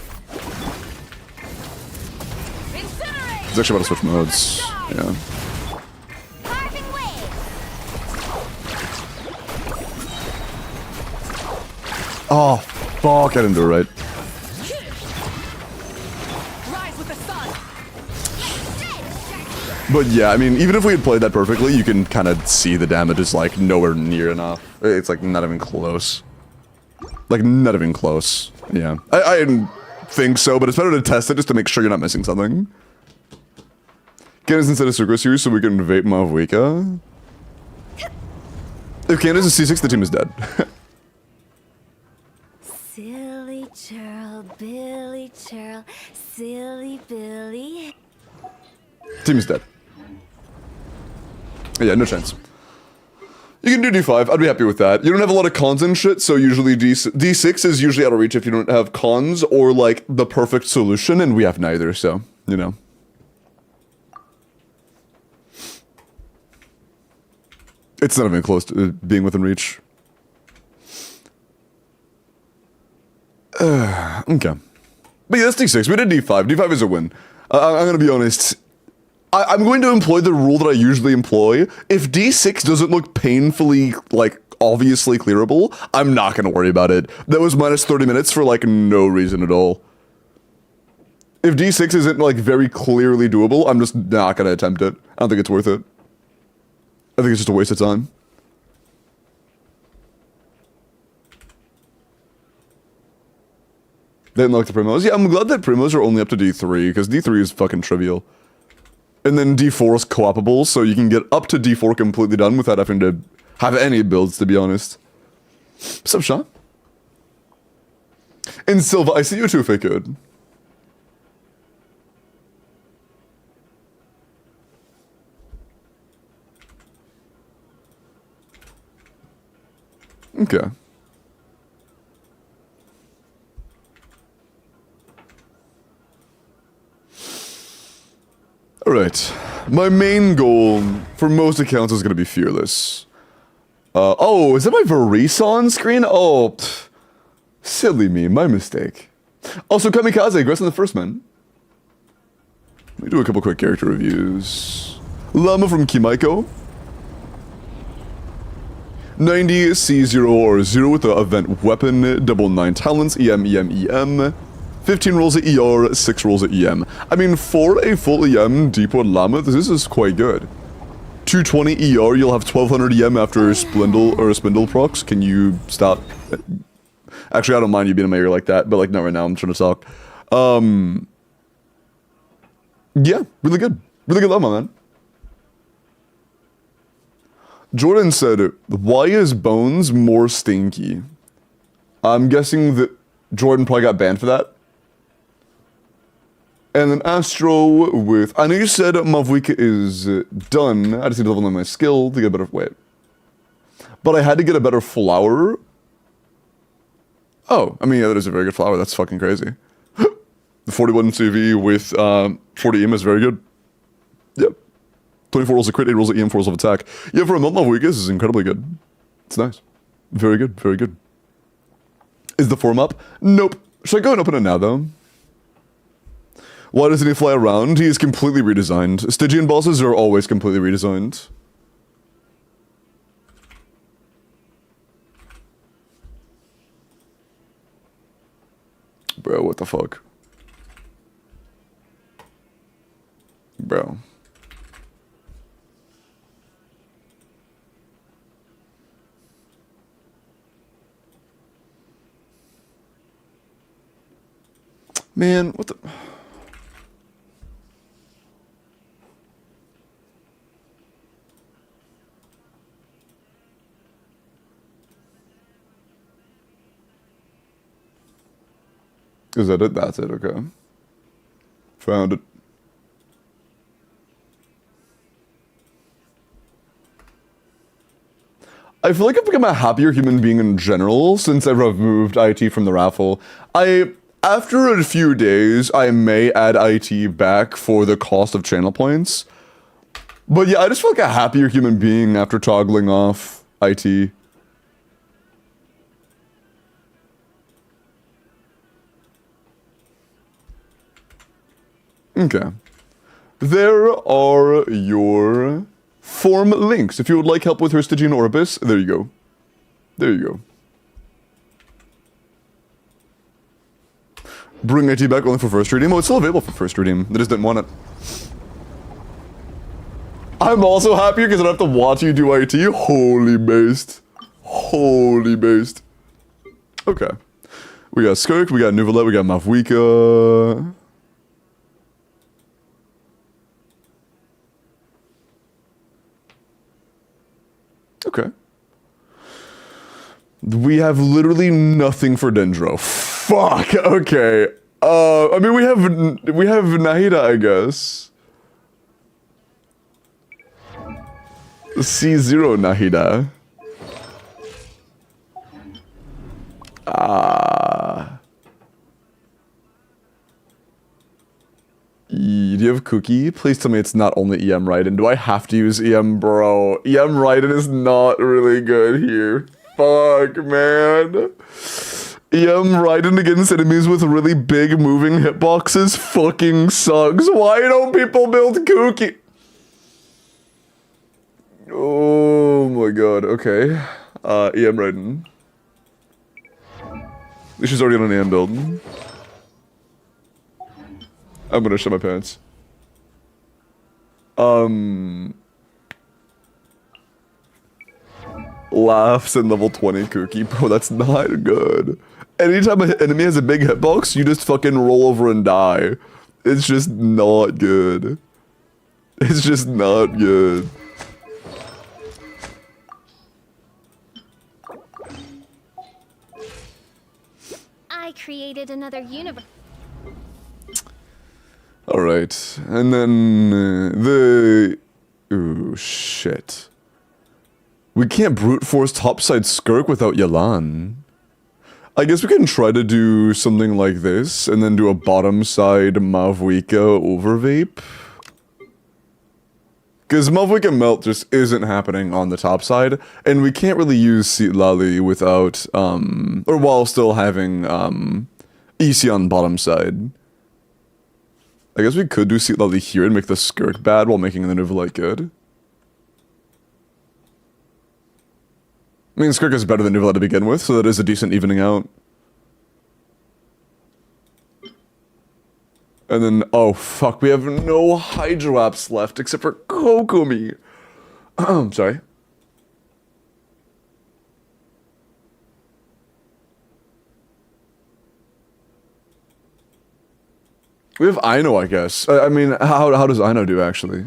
Speaker 4: Incinerate!
Speaker 1: It's actually about to switch modes. Yeah.
Speaker 2: Carving wave.
Speaker 1: Oh, fuck, I didn't do it right.
Speaker 4: Rise with the sun!
Speaker 1: But yeah, I mean, even if we had played that perfectly, you can kind of see the damage is like nowhere near enough. It's like not even close. Like not even close. Yeah. I didn't think so, but it's better to test it just to make sure you're not missing something. Candace instead of Circus Series so we can vape Mavwika. If Candace is C6, the team is dead.
Speaker 2: Silly churl, Billy churl, silly Billy.
Speaker 1: Team is dead. Yeah, no chance. You can do D5, I'd be happy with that. You don't have a lot of cons and shit, so usually D6 is usually out of reach if you don't have cons or like the perfect solution, and we have neither, so, you know. It's not even close to being within reach. Okay. But yeah, that's D6. We did D5. D5 is a win. I'm gonna be honest. I'm going to employ the rule that I usually employ. If D6 doesn't look painfully, like, obviously clearable, I'm not gonna worry about it. That was minus 30 minutes for, like, no reason at all. If D6 isn't, like, very clearly doable, I'm just not gonna attempt it. I don't think it's worth it. I think it's just a waste of time. They didn't like the primos. Yeah, I'm glad that primos are only up to D3, because D3 is fucking trivial. And then D4 is co-opable, so you can get up to D4 completely done without having to have any builds, to be honest. What's up, Sean? And Silva, I see you too, fake good. Okay. Alright. My main goal for most accounts is going to be fearless. Oh, is that my Varese on screen? Oh, silly me, my mistake. Also, Kamikaze, aggress on the first man. Let me do a couple quick character reviews. Llama from Kimaiko. 90 C0 or 0 with the event weapon, double 9 talents, EM. 15 rolls at ER, 6 rolls at EM. I mean, for a full EM Deepwood Llama, this is quite good. 220 ER, you'll have 1200 EM after Spindle procs. Can you stop? Actually, I don't mind you being in my ear like that, but like not right now, I'm trying to talk. Yeah, really good. Really good Llama, man. Jordan said, why is Bones more stinky? I'm guessing that Jordan probably got banned for that. And then Astro with, I know you said Mavwika is done. I just need to level up my skill to get a better, wait. But I had to get a better flower Oh, I mean, yeah, that is a very good flower. That's fucking crazy. The 41 CV with 40 EM is very good. Yep. 24 rolls of crit, 8 rolls of EM, 4 rolls of attack. Yeah, for a month of week, this is incredibly good. It's nice. Very good, very good. Is the form up? Nope. Should I go and open it now, though? Why doesn't he fly around? He is completely redesigned. Stygian bosses are always completely redesigned. Bro, what the fuck? Bro. Man, what the... Is that it? That's it, okay. Found it. I feel like I've become a happier human being in general since I've removed IT from the raffle. After a few days, I may add IT back for the cost of channel points. But yeah, I just feel like a happier human being after toggling off IT. Okay. There are your form links. If you would like help with her Stygian Orbis, there you go. There you go. Bring IT back only for first redeem. Oh, it's still available for first redeem. They just didn't want it. I'm also happier because I don't have to watch you do IT. Holy based. Holy based. Okay. We got Skirk, we got Nuvalet, we got Mavwika. Okay. We have literally nothing for Dendro. Fuck. Okay. I mean, we have Nahida, I guess. C0 Nahida. Do you have Cookie? Please tell me it's not only EM Raiden. Do I have to use EM, bro? EM Raiden is not really good here. Fuck, man. EM Raiden against enemies with really big moving hitboxes fucking sucks. Why don't people build Cookie? Oh my god, okay. EM Raiden. She's already on an EM build. I'm gonna shit my pants. Laughs in level 20 Cookie. Bro, that's not good. Anytime an enemy has a big hitbox, you just fucking roll over and die. It's just not good. It's just not good.
Speaker 2: I created another universe.
Speaker 1: Alright, and then ooh, shit. We can't brute force topside Skirk without Yalan. I guess we can try to do something like this, and then do a bottom side Mavwika overvape. Because Mavwika Melt just isn't happening on the top side, and we can't really use Seat Lali without, or while still having, EC on bottom side. I guess we could do Seat Lali here and make the Skirk bad while making the Nuvalite good. I mean, Skirk is better than Nuvalite to begin with, so that is a decent evening out. And then, oh fuck, we have no Hydro apps left except for Kokomi. Sorry. We have Aino, I guess. I mean, how does Aino do, actually?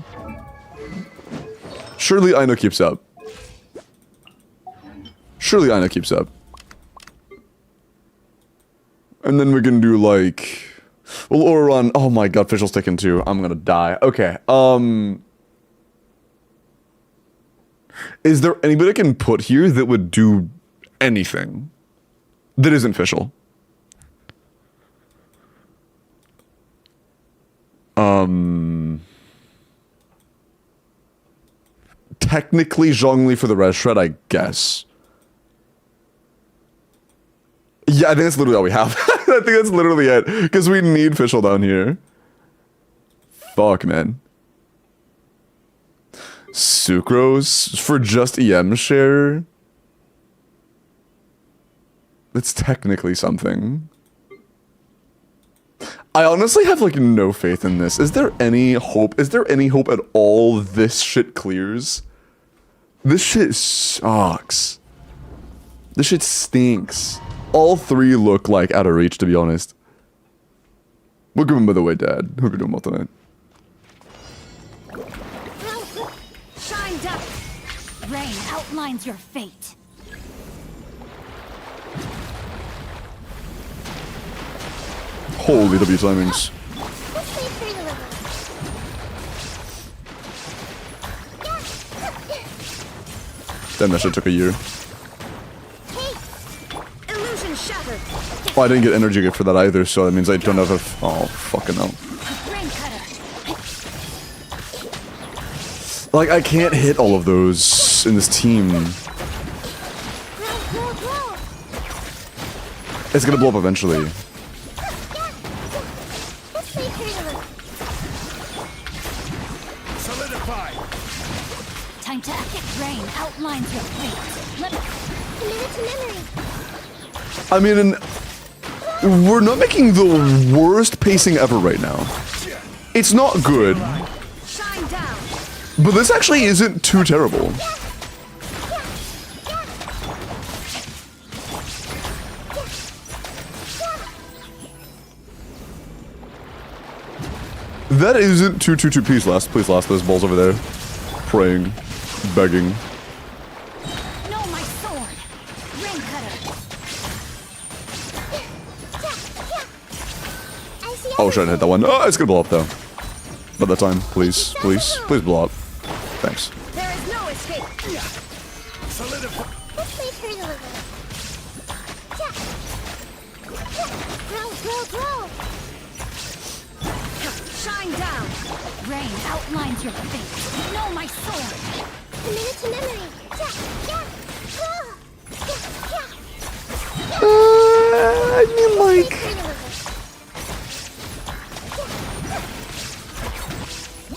Speaker 1: Surely Aino keeps up. Surely Aino keeps up. And then we can do, like... Well, or run... Oh my god, Fischl's taken too. I'm gonna die. Okay, Is there anybody I can put here that would do anything? That isn't official. Technically Zhongli for the red shred, I guess. Yeah, I think that's literally all we have. I think that's literally it. Because we need official down here. Fuck, man. Sucrose for just EM share? That's technically something. I honestly have like no faith in this. Is there any hope? Is there any hope at all this shit clears? This shit sucks. This shit stinks. All three look like out of reach, to be honest. Welcome, by the way, Dad. Hope you're doing well tonight.
Speaker 2: Shine down. Rain outlines your fate.
Speaker 1: Holy W timings. Damn, that shit took a year.
Speaker 2: Illusion shattered.
Speaker 1: Oh, I didn't get energy gift for that either, so that means I don't have a... Oh, fucking hell.
Speaker 2: Rain cutter.
Speaker 1: Like, I can't hit all of those in this team. It's gonna blow up eventually.
Speaker 3: Solidify.
Speaker 2: Time to act. Rain outlines your fate. Let me commit it to memory.
Speaker 1: I mean, we're not making the worst pacing ever right now. It's not good,
Speaker 2: Shine down.
Speaker 1: but this actually isn't too terrible. That isn't too please last those balls over there. Praying, begging.
Speaker 2: No, my sword. Rain cutter.
Speaker 1: Oh, shit, I hit that one. Oh, it's gonna blow up though. By that time, please blow up. Thanks.
Speaker 2: There is no escape.
Speaker 3: Solidify.
Speaker 2: Shine down. Rain outlines your fate. Know my sword. Commit it to memory.
Speaker 1: I mean, like,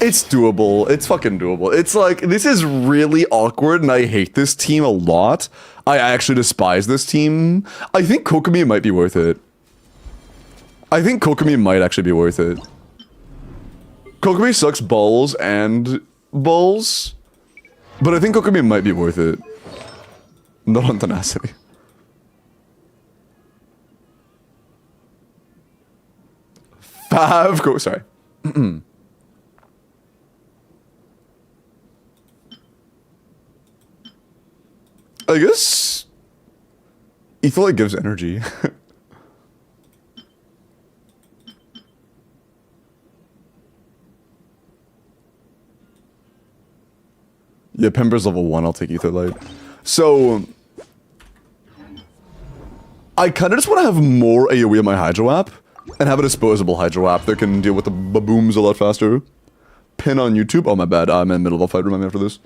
Speaker 1: it's doable. It's fucking doable. It's like, this is really awkward, and I hate this team a lot. I actually despise this team. I think Kokomi might be worth it. I think Kokomi might actually be worth it. Kokomi sucks balls and balls, but I think Kokomi might be worth it. Not on tenacity. Sorry. I guess Ethelite gives energy. Yeah, Pember's level 1, I'll take Etherlight. So, I kind of just want to have more AoE on my Hydro app, and have a disposable Hydro app that can deal with the babooms a lot faster. Pin on YouTube. Oh, my bad. I'm in the middle of a fight. Remind me after this.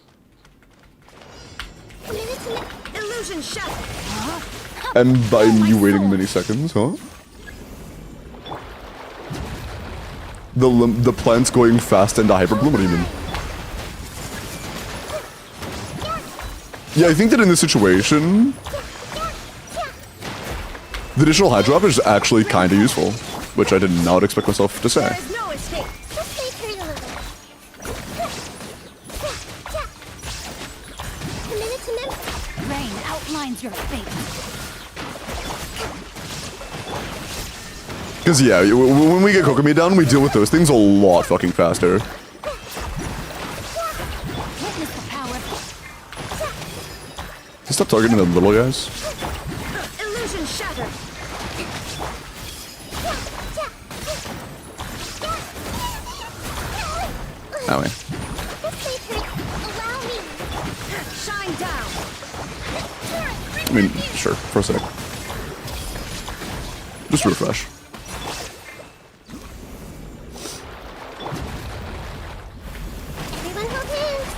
Speaker 2: Illusion shattered.
Speaker 1: And by you waiting many seconds, huh? The plant's going fast into Hyperbloom? What do you mean? Yeah, I think that in this situation, the additional Hydro app is actually kind of useful, which I did not expect myself to say.
Speaker 2: There is no escape. Rain outlines your fate.
Speaker 1: Because, yeah, when we get Kokomi down, we deal with those things a lot fucking faster.
Speaker 2: Witness the power.
Speaker 1: Just stop targeting the little guys.
Speaker 2: Illusion shattered.
Speaker 1: That way.
Speaker 2: Allow me. Shine down.
Speaker 1: I mean, sure, for a sec. Just refresh.
Speaker 2: Everyone hold hands.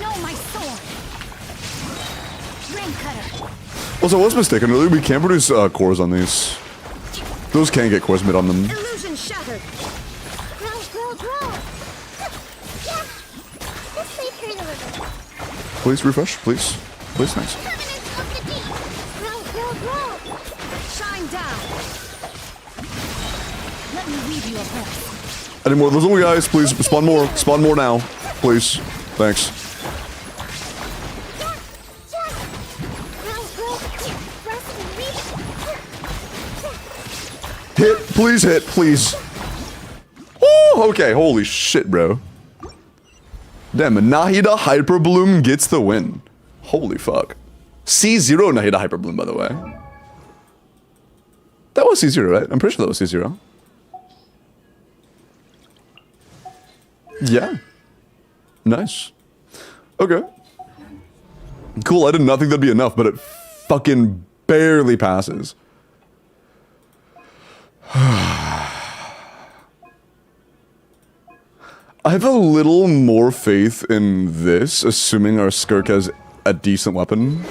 Speaker 2: No, my sword. Rain cutter.
Speaker 1: Also, I was mistaken earlier. We can't produce cores on these. Those can get cores made on them.
Speaker 2: Illusion shattered. Grow, grow, grow. Yeah. Let's leave her in the river.
Speaker 1: Please refresh, please. Please, thanks.
Speaker 2: Permanence of the deep. Grow, grow, grow. Shine down. Let me weave you a breath.
Speaker 1: Any more of those little guys, please. Spawn more. Spawn more now. Please. Thanks. Hit, please hit, please. Oh, okay, holy shit, bro. Damn, Nahida Hyperbloom gets the win. Holy fuck. C0 Nahida Hyperbloom, by the way. That was C0, right? I'm pretty sure that was C0. Yeah. Nice. Okay. Cool, I did not think that'd be enough, but it fucking barely passes. I have a little more faith in this, assuming our Skirk has a decent weapon.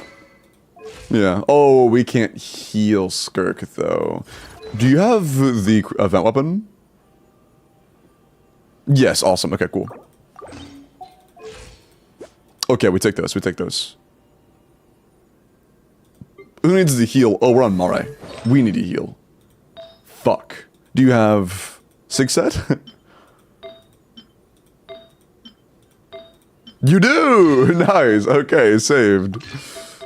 Speaker 1: Yeah. Oh, we can't heal Skirk, though. Do you have the event weapon? Yes, awesome. Okay, cool. Okay, we take those. We take those. Who needs to heal? Oh, we're on Mare. We need to heal. Fuck. Do you have Sig set? You do! Nice. Okay, saved.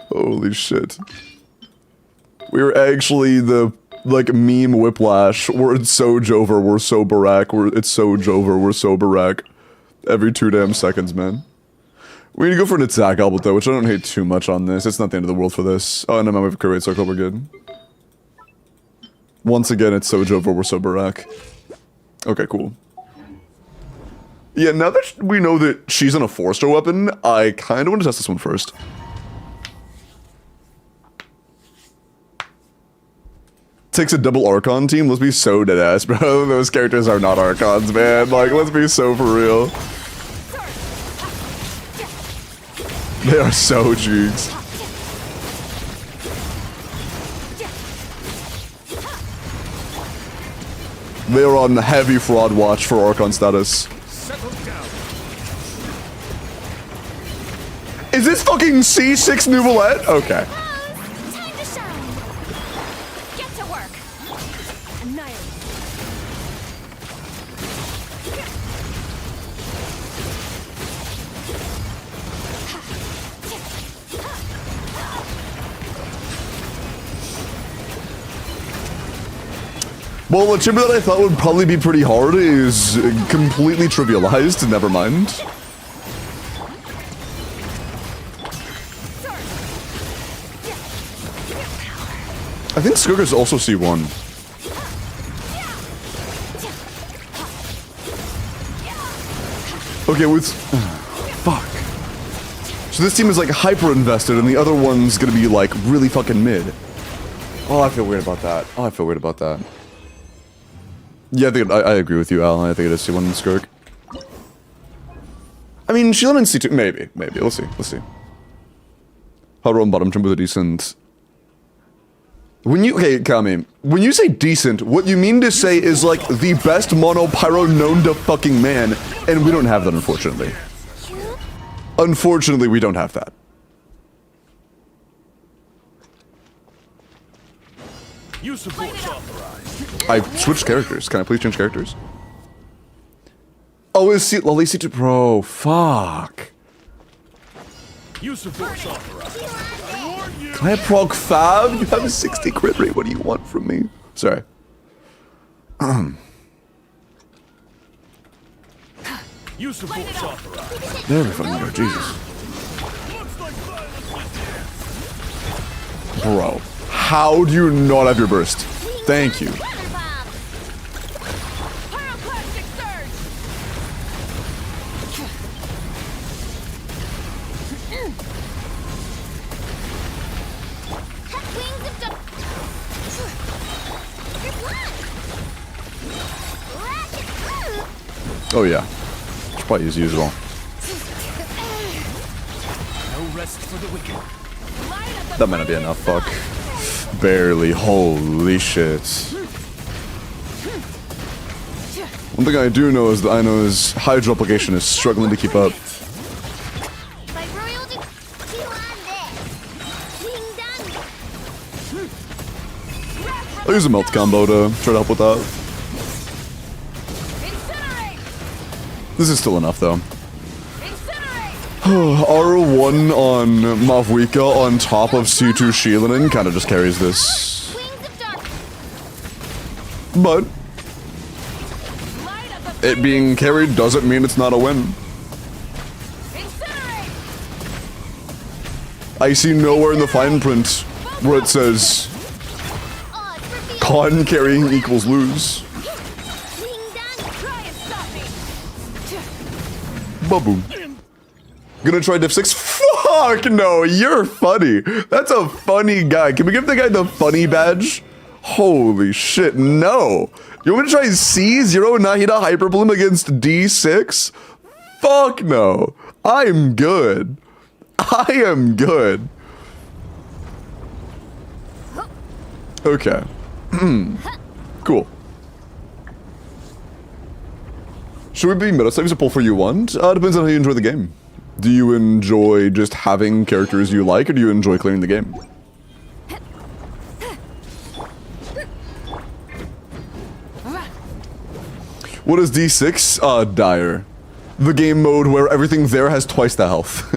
Speaker 1: Holy shit. We're actually the, like, meme Whiplash. We're so Jover, we're so Barack. It's so Jover, we're so Barack. Every 2 damn seconds, man. We need to go for an attack album, though, which I don't hate too much on this. It's not the end of the world for this. Oh, no, we have a create circle, we're good. Once again, it's so Jover, we're so Barack. Okay, cool. Yeah, now that we know that she's on a 4-star weapon, I kind of want to test this one first. Takes a double Archon team? Let's be so deadass, bro. Those characters are not Archons, man. Like, let's be so for real. They are so jukes. They are on heavy fraud watch for Archon status. Is this fucking C6 Nouvelette? Okay.
Speaker 2: Time to shine. Get to work. Annihilate.
Speaker 1: Well, a chamber that I thought would probably be pretty hard is completely trivialized. Never mind. I think Skirk is also C1. Okay, with... fuck. So this team is like hyper invested and the other one's gonna be like really fucking mid. Oh, I feel weird about that. Oh, I feel weird about that. Yeah, I agree with you, Al. I think it is C1 and Skirk. I mean, Sheila in C2. Maybe. We'll see. Hard roll and bottom trim with a decent... Okay, Kami, when you say decent, what you mean to say is like the best mono pyro known to fucking man, and we don't have that, unfortunately. Unfortunately, we don't have that.
Speaker 3: Use of force authorized.
Speaker 1: I switched characters. Can I please change characters? Oh, is Lolly C2 Pro? Fuck.
Speaker 3: Use of force authorized.
Speaker 1: Can I have prog fab? You have a 60 crit rate. What do you want from me? Sorry.
Speaker 3: Use of force authorized.
Speaker 1: There we fucking go. Jesus. Bro. How do you not have your burst? Thank you.
Speaker 4: Pyroclastic surge!
Speaker 1: Oh yeah. Should probably use you as well.
Speaker 3: No rest for the wicked.
Speaker 1: That might not be enough, fuck. Barely, holy shit. One thing I do know is that Hydra application is struggling to keep up.
Speaker 2: By royal
Speaker 1: I'll use a melt combo to try to help with that.
Speaker 4: Incinerate!
Speaker 1: This is still enough though.
Speaker 4: Incinerate!
Speaker 1: R1 on Mavwika on top of C2 Shielding kind of just carries this.
Speaker 2: Wings of darkness.
Speaker 1: But
Speaker 4: Light of the
Speaker 1: it being carried doesn't mean it's not a win.
Speaker 4: Incinerate!
Speaker 1: I see nowhere in the fine print where it says
Speaker 2: Odds revealed.
Speaker 1: con carrying equals lose.
Speaker 2: Wing done.
Speaker 4: Try and stop me!
Speaker 1: Baboom. Gonna try diff 6? Fuck no, you're funny. That's a funny guy. Can we give the guy the funny badge? Holy shit, no. You want me to try C0 Nahida Hyperbloom against D6? Fuck no. I'm good. I am good. Okay. Cool. Should we be meta saves or pull for you want? Depends on how you enjoy the game. Do you enjoy just having characters you like, or do you enjoy clearing the game? What is D6? Dire. The game mode where everything there has twice the health.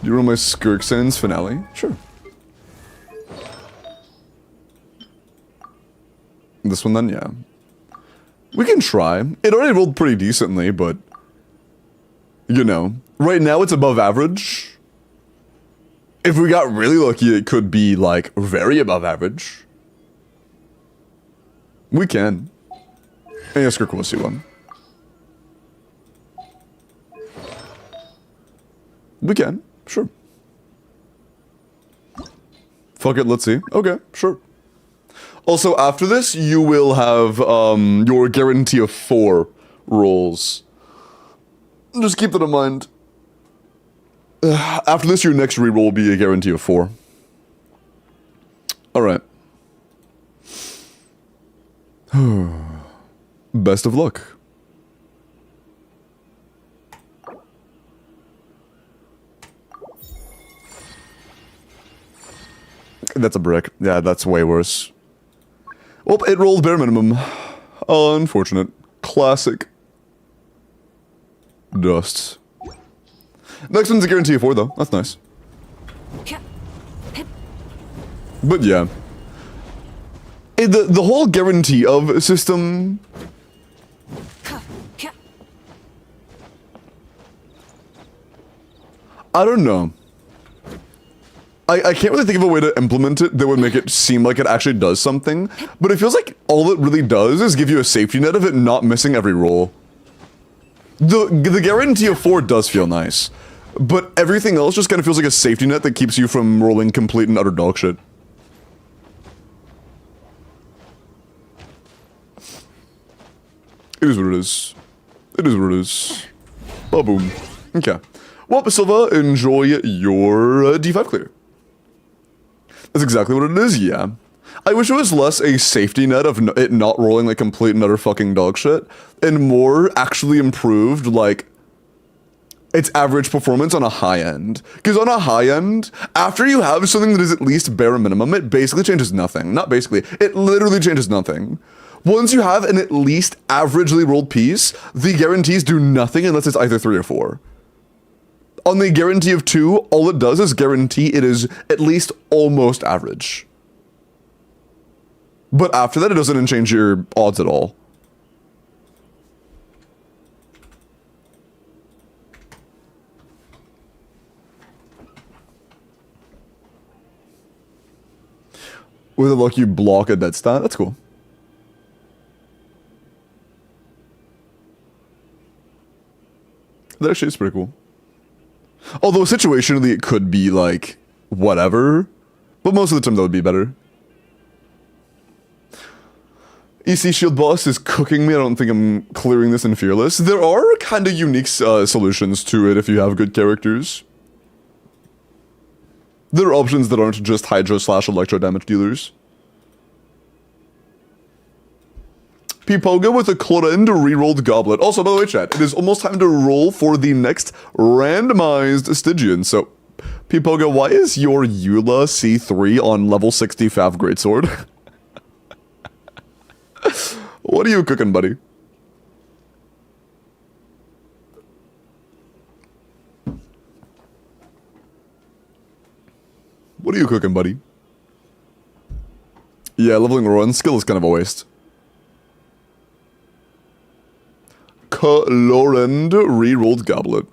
Speaker 1: Do you run my Skirk Sands finale? Sure. This one then, yeah. We can try. It already rolled pretty decently, but... You know. Right now it's above average. If we got really lucky, it could be, like, very above average. We can. And yeah, Skirk will see one. We can. Sure. Fuck it, let's see. Okay, sure. Also, after this, you will have your guarantee of 4 rolls. Just keep that in mind. After this, your next reroll will be a guarantee of 4. Alright. Best of luck. That's a brick. Yeah, that's way worse. Well, it rolled bare minimum. Unfortunate. Classic. Dust. Next one's a guarantee of 4, though. That's nice. But yeah. The whole guarantee of system... I don't know. I can't really think of a way to implement it that would make it seem like it actually does something, but it feels like all it really does is give you a safety net of it not missing every roll. The guarantee of 4 does feel nice, but everything else just kind of feels like a safety net that keeps you from rolling complete and utter dog shit. It is what it is. It is what it is. Oh, boom. Okay. Well, Silva, enjoy your D5 clear. That's exactly what it is, yeah. I wish it was less a safety net of it not rolling like complete and utter fucking dog shit, and more actually improved, like, its average performance on a high end. Because on a high end, after you have something that is at least bare minimum, it basically changes nothing. Not basically, it literally changes nothing. Once you have an at least averagely rolled piece, the guarantees do nothing unless it's either 3 or 4. On the guarantee of 2, all it does is guarantee it is at least almost average. But after that, it doesn't change your odds at all. With a luck, you block a dead stat. That's cool. That actually is pretty cool. Although situationally it could be like whatever, but most of the time that would be better. EC Shield Boss is cooking me. I don't think I'm clearing this in Fearless. There are kind of unique solutions to it if you have good characters. There are options that aren't just Hydro / Electro damage dealers. Pipoga with a Chlorend rerolled Goblet. Also, by the way, chat, it is almost time to roll for the next randomized Stygian. So, Pipoga, why is your Eula C3 on level 65 Greatsword? What are you cooking, buddy? What are you cooking, buddy? Yeah, leveling Rowan skill is kind of a waste. Chlorend rerolled Goblet.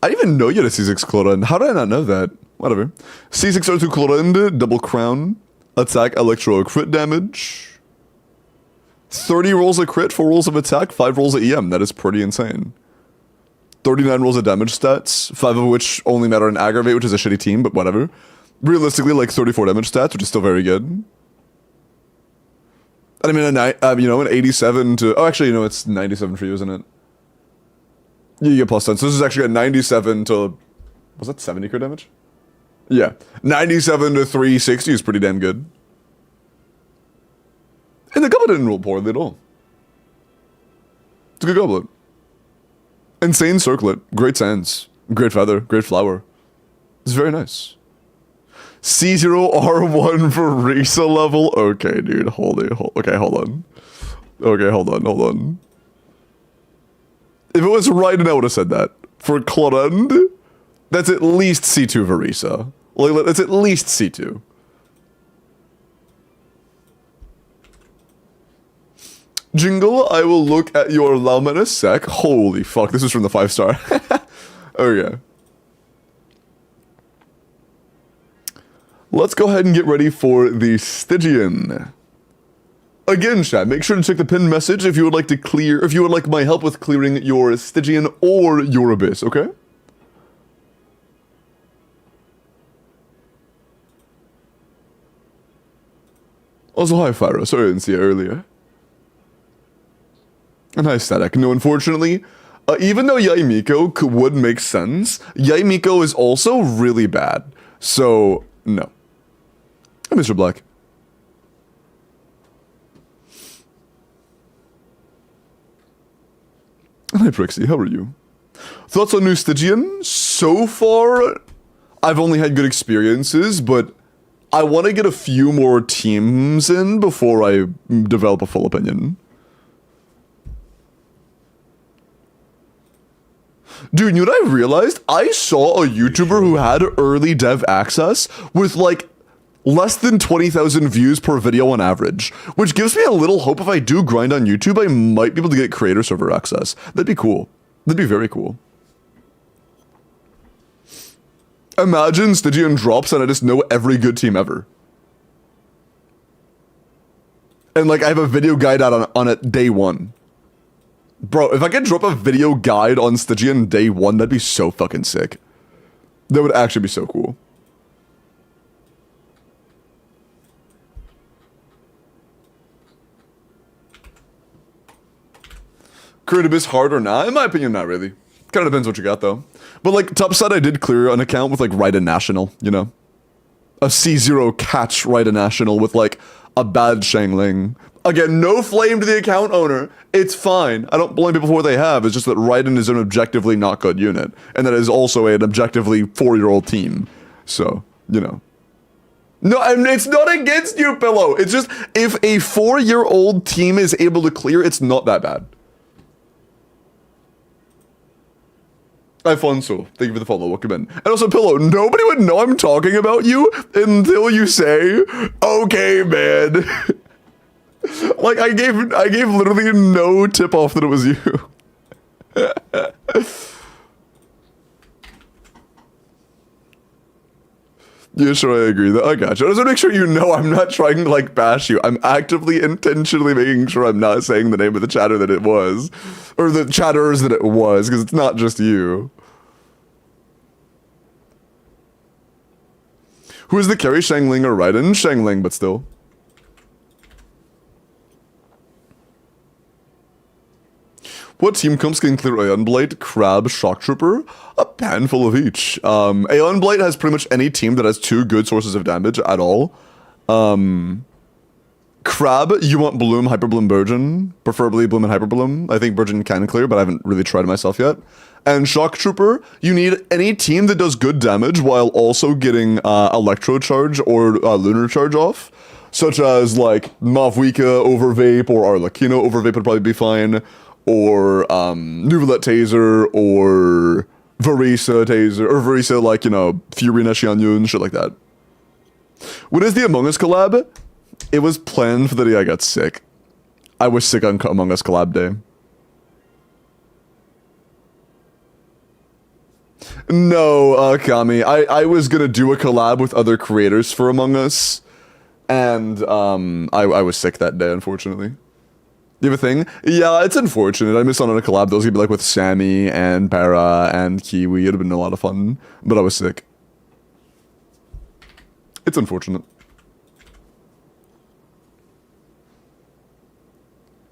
Speaker 1: I didn't even know you had a C6 Chlorend. How did I not know that? Whatever. C6 R2 Chlorend, double crown. Attack Electro crit damage. 30 rolls of crit, 4 rolls of attack, 5 rolls of EM. That is pretty insane. 39 rolls of damage stats, 5 of which only matter in Aggravate, which is a shitty team, but whatever. Realistically, like 34 damage stats, which is still very good. And I mean, you know, an 87 to... Oh, actually, you know, it's 97 for you, isn't it? You get plus 10. So this is actually a 97 to... Was that 70 crit damage? Yeah. 97 to 360 is pretty damn good. And the goblet didn't roll poorly at all. It's a good goblet. Insane circlet, great sands, great feather, great flower. It's very nice. C0R1 for Risa level? Okay, dude, okay, hold on. Okay, hold on. If it was right, I would have said that. For Chlorend, that's at least C2 for Risa. Like, that's at least C2. Jingle, I will look at your Lauma in a sec. Holy fuck, this is from the 5-star. Okay. Let's go ahead and get ready for the Stygian. Again, chat, make sure to check the pinned message if you would like to clear, if you would like my help with clearing your Stygian or your Abyss, okay? Also, hi, Fyro. Sorry I didn't see you earlier. And hi, Static. No, unfortunately, even though Yaimiko would make sense, Yaimiko is also really bad. So, no. Hi, Mr. Black. Hi, Prixie. How are you? Thoughts on new Stygian? So far, I've only had good experiences, but I want to get a few more teams in before I develop a full opinion. Dude, you know what I realized? I saw a YouTuber who had early dev access with like less than 20,000 views per video on average, which gives me a little hope if I do grind on YouTube, I might be able to get creator server access. That'd be cool. That'd be very cool. Imagine Stigian drops and I just know every good team ever. And like I have a video guide out on it day one. Bro, if I could drop a video guide on Stygian day one, that'd be so fucking sick. That would actually be so cool. Current Abyss hard or not? In my opinion, not really. Kind of depends what you got, though. But like, top side, I did clear an account with like Raida National, you know? A C0 catch Raida National with like a bad Shangling. Again, no flame to the account owner. It's fine. I don't blame people for what they have. It's just that Raiden is an objectively not good unit. And that is also an objectively 4-year-old team. So, you know. No, it's not against you, Pillow. It's just, if a 4-year-old team is able to clear, it's not that bad. Alfonso, thank you for the follow. Welcome in. And also, Pillow, nobody would know I'm talking about you until you say, okay, man. Like, I gave literally no tip off that it was you. Yeah, sure, I agree. I got you. I just want to make sure you know I'm not trying to, like, bash you. I'm actively, intentionally making sure I'm not saying the name of the chatter that it was. Or the chatters that it was, because it's not just you. Who is the carry, Shangling or Raiden? Shangling, but still. What team comps can clear Aeon Blight, Crab, Shock Trooper? A handful of each. Aeon Blight has pretty much any team that has 2 good sources of damage at all. Crab, you want Bloom, Hyper Bloom, Burgeon. Preferably Bloom and Hyper Bloom. I think Burgeon can clear, but I haven't really tried it myself yet. And Shock Trooper, you need any team that does good damage while also getting Electro Charge or Lunar Charge off. Such as, like, Mavwika over Vape or Arlecchino over Vape would probably be fine. Or, Nuvolet Taser or Verisa Taser. Or Verisa, like, you know, Fiorina Xianyun, shit like that. When is the Among Us collab? It was planned for the day I got sick. I was sick on Among Us collab day. No, Kami. I was gonna do a collab with other creators for Among Us. And, I was sick that day, unfortunately. You have a thing? Yeah, it's unfortunate. I missed out on a collab that was gonna be like with Sammy and Para and Kiwi. It'd have been a lot of fun. But I was sick. It's unfortunate.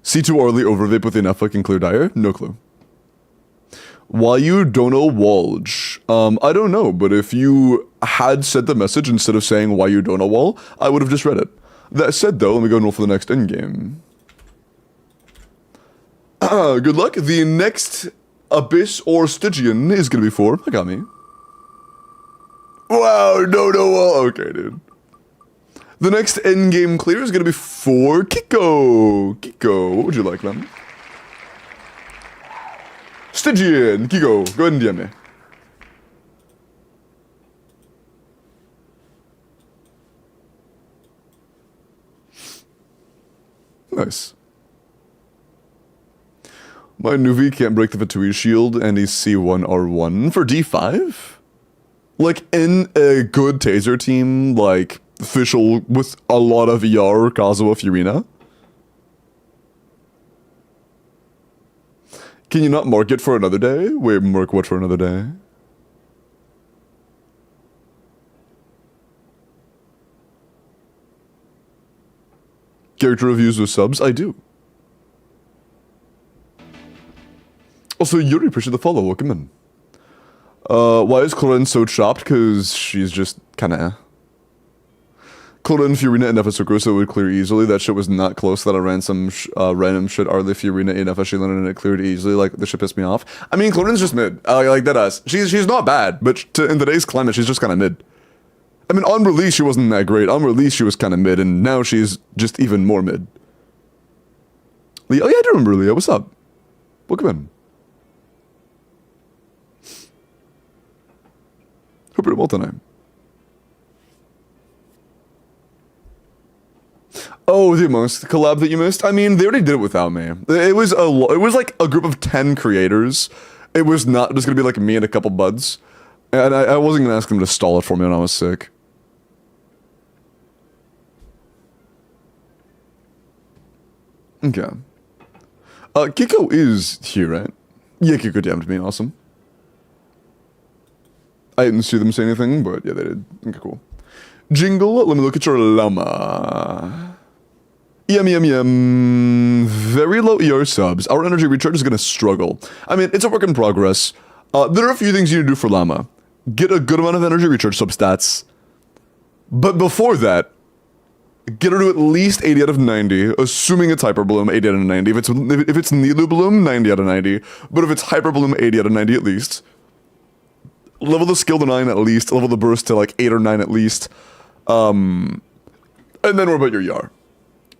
Speaker 1: C2 Orly over Vape with enough fucking clear dire? No clue. Why you don't know Walge? I don't know, but if you had said the message instead of saying why you don't know Wall, I would have just read it. That said though, let me go and roll for the next endgame. Good luck. The next Abyss or Stygian is gonna be 4. I got me. Wow, no Wall. Okay, dude. The next endgame clear is gonna be 4 Kiko. Kiko, what would you like, man? Stygian, Kiko, go ahead and DM me. Nice. My Nuvi can't break the Fatui shield and he's C1R1 for D5? Like, in a good taser team, like, official with a lot of ER, Kazuha, Fiorina? Can you not mark it for another day? Wait, mark what for another day? Character reviews with subs? I do. Also, Yuri, appreciate the follow. Welcome in. Why is Cloren so chopped? Because she's just kinda Cloren, Fiorina, and Nephasucro, so it would clear easily. That shit was not close. That I ran some random shit. Arlie, Fiorina, and Nephashilin, and it cleared easily. Like, the shit pissed me off. I mean, Cloren's just mid. Like, that ass. She's not bad, but in today's climate, she's just kind of mid. I mean, on release, she wasn't that great. On release, she was kind of mid, and now she's just even more mid. Oh yeah, I do remember Leah. What's up? Welcome in. Hope you're well tonight. Oh, the Among Us collab that you missed? I mean, they already did it without me. It was like a group of 10 creators. It was not just gonna be like me and a couple buds. And I wasn't gonna ask them to stall it for me when I was sick. Okay. Kiko is here, right? Yeah, Kiko DM'd me, awesome. I didn't see them say anything, but yeah, they did. Okay, cool. Jingle, let me look at your llama. Very low ER subs. Our energy recharge is gonna struggle. I mean, it's a work in progress. There are a few things you need to do for llama. Get a good amount of energy recharge substats. But before that, get her to at least 80 out of 90, assuming it's Hyper Bloom, 80 out of 90. If it's Nilu Bloom, 90 out of 90. But if it's Hyper Bloom, 80 out of 90 at least. Level the skill to 9 at least. Level the burst to like 8 or 9 at least. And then what about your Yar?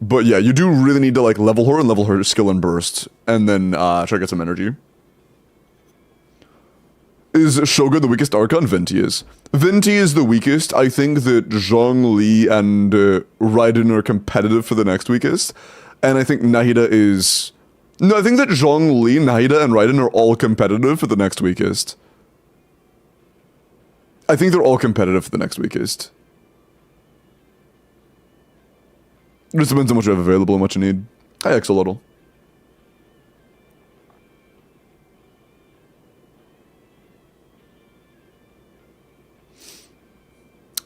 Speaker 1: But yeah, you do really need to like level her skill and burst. And then try to get some energy. Is Shogun the weakest Archon? Venti is. Venti is the weakest. I think that Zhongli and Raiden are competitive for the next weakest. And I think Nahida is... No, I think that Zhongli, Nahida, and Raiden are all competitive for the next weakest. I think they're all competitive for the next weakest. It just depends on what you have available and what you need. I Axolotl.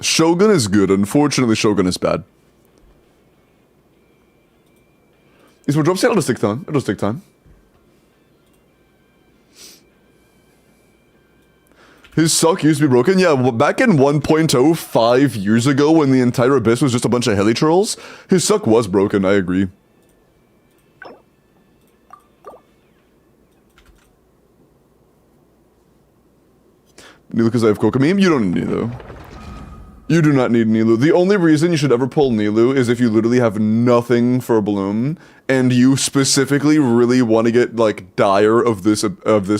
Speaker 1: Shogun is good. Unfortunately, Shogun is bad. Is more drop sale? It'll just take time. It'll just take time. His suck used to be broken? Yeah, well, back in 1.0 5 years ago when the entire abyss was just a bunch of heli trolls, his suck was broken, I agree. Nilu because I have Kokomeme? You don't need Nilu. You do not need Nilu. The only reason you should ever pull Nilu is if you literally have nothing for Bloom, and you specifically really want to get, like, dire of this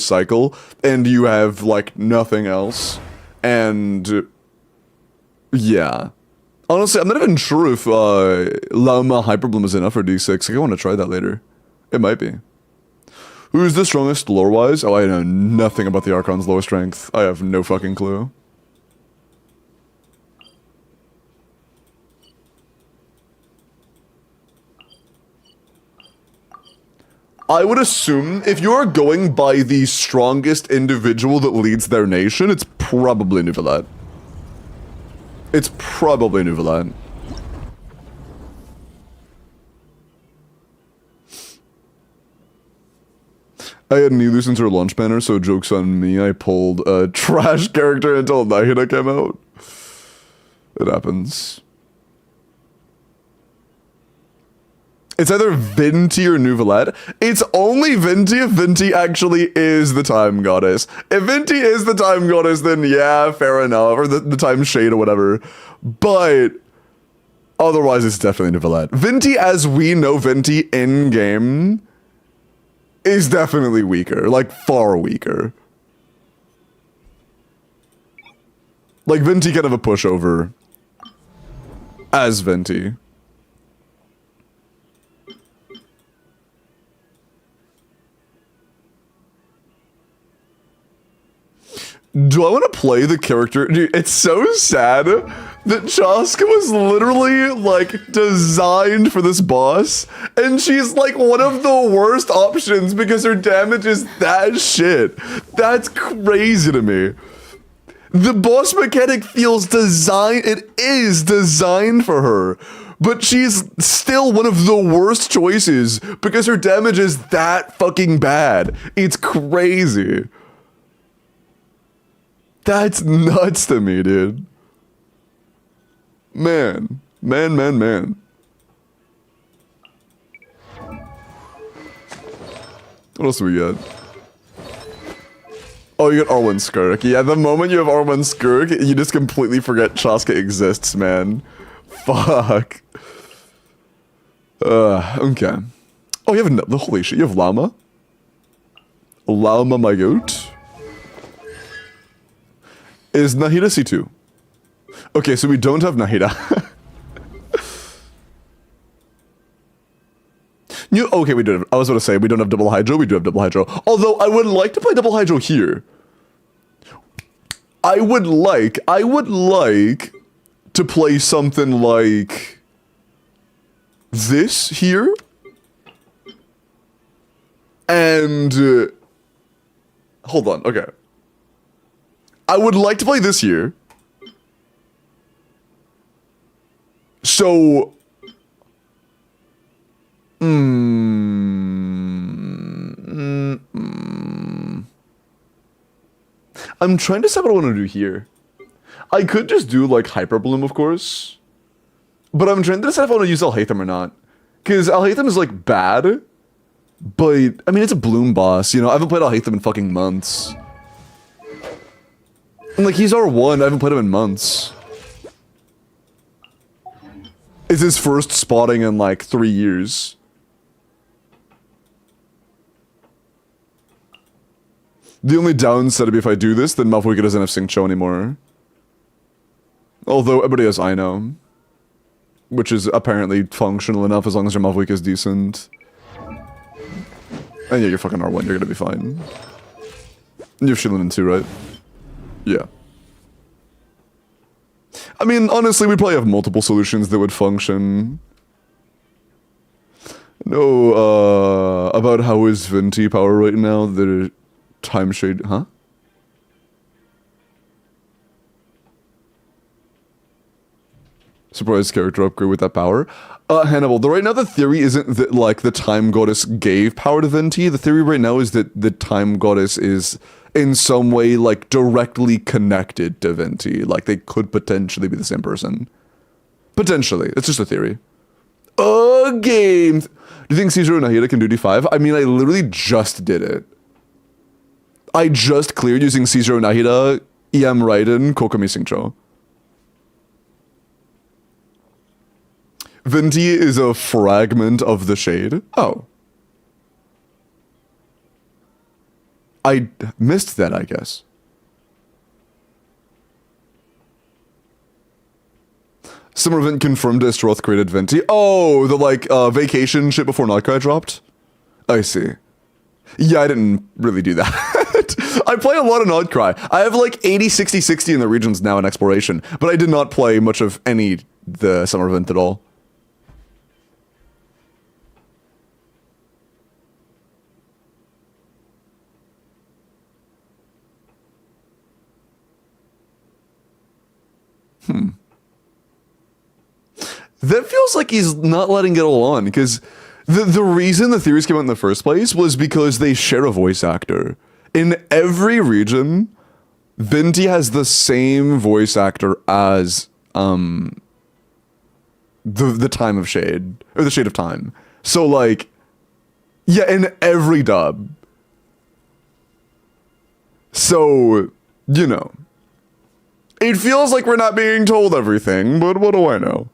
Speaker 1: cycle, and you have, like, nothing else. And... yeah. Honestly, I'm not even sure if Llama Hyperbloom is enough for D6. I want to try that later. It might be. Who is the strongest lore-wise? Oh, I know nothing about the Archon's lore strength. I have no fucking clue. I would assume if you're going by the strongest individual that leads their nation, it's probably Nuvalat. It's probably Nuvalat. I had Nilu since her launch banner, so joke's on me. I pulled a trash character until Nahida came out. It happens. It's either Vinti or Nuvalat. It's only Vinti if Vinti actually is the time goddess. If Vinti is the time goddess, then yeah, fair enough. Or the time shade or whatever. But otherwise, it's definitely Nuvalat. Vinti, as we know Vinti in-game, is definitely weaker. Like, far weaker. Like, Vinti kind of a pushover. As Vinti. Do I want to play the character? Dude, it's so sad that Chaska was literally, like, designed for this boss, and she's, like, one of the worst options because her damage is that shit. That's crazy to me. The boss mechanic feels designed, it is designed for her, but she's still one of the worst choices because her damage is that fucking bad. It's crazy. That's nuts to me, dude. Man. Man. What else do we got? Oh, you got Arwen Skirk. Yeah, the moment you have Arwen Skirk, you just completely forget Chaska exists, man. Fuck. Okay. Oh, you have holy shit, you have Llama? Llama, my goat? Is Nahida C2? Okay, so we don't have Nahida. Okay, we do have, I was about to say, we don't have double hydro, we do have double hydro. Although, I would like to play double hydro here. I would like to play something like this here. And, hold on, okay. I would like to play this here. So... I'm trying to decide what I want to do here. I could just do, like, Hyper Bloom, of course. But I'm trying to decide if I want to use Alhaitham or not. Because Alhaitham is, like, bad. But, I mean, it's a Bloom boss, you know? I haven't played Alhaitham in fucking months. And, like, he's R1, I haven't played him in months. It's his first spotting in, like, 3 years. The only downside would be if I do this, then Malfoy doesn't have Sing Cho anymore. Although everybody has Ino. Which is apparently functional enough as long as your Malfoy is decent. And yeah, you're fucking R1, you're gonna be fine. And you have Shilin too, right? Yeah. I mean, honestly, we probably have multiple solutions that would function. No, about how is Venti power right now? The time shade, huh? Surprise character upgrade with that power. Hannibal, right now the theory isn't that, like, the Time Goddess gave power to Venti. The theory right now is that the Time Goddess is, in some way, like, directly connected to Venti. Like, they could potentially be the same person. Potentially. It's just a theory. Games! Do you think Caesar Nahida can do D5? I mean, I literally just did it. I just cleared using Caesar Nahida, EM Raiden, Kokami Singcho. Venti is a fragment of the shade. Oh. I missed that, I guess. Summer event confirmed Estroth created Venti. Oh, the, like, vacation shit before Nightcry dropped? I see. Yeah, I didn't really do that. I play a lot of Nightcry. I have, like, 80, 60, 60 in the regions now in exploration, but I did not play much of the summer event at all. That feels like he's not letting it all on, because the reason the theories came out in the first place was because they share a voice actor. In every region, Venti has the same voice actor as the Time of Shade, or the Shade of Time. So, like, yeah, in every dub. So, you know. It feels like we're not being told everything, but what do I know?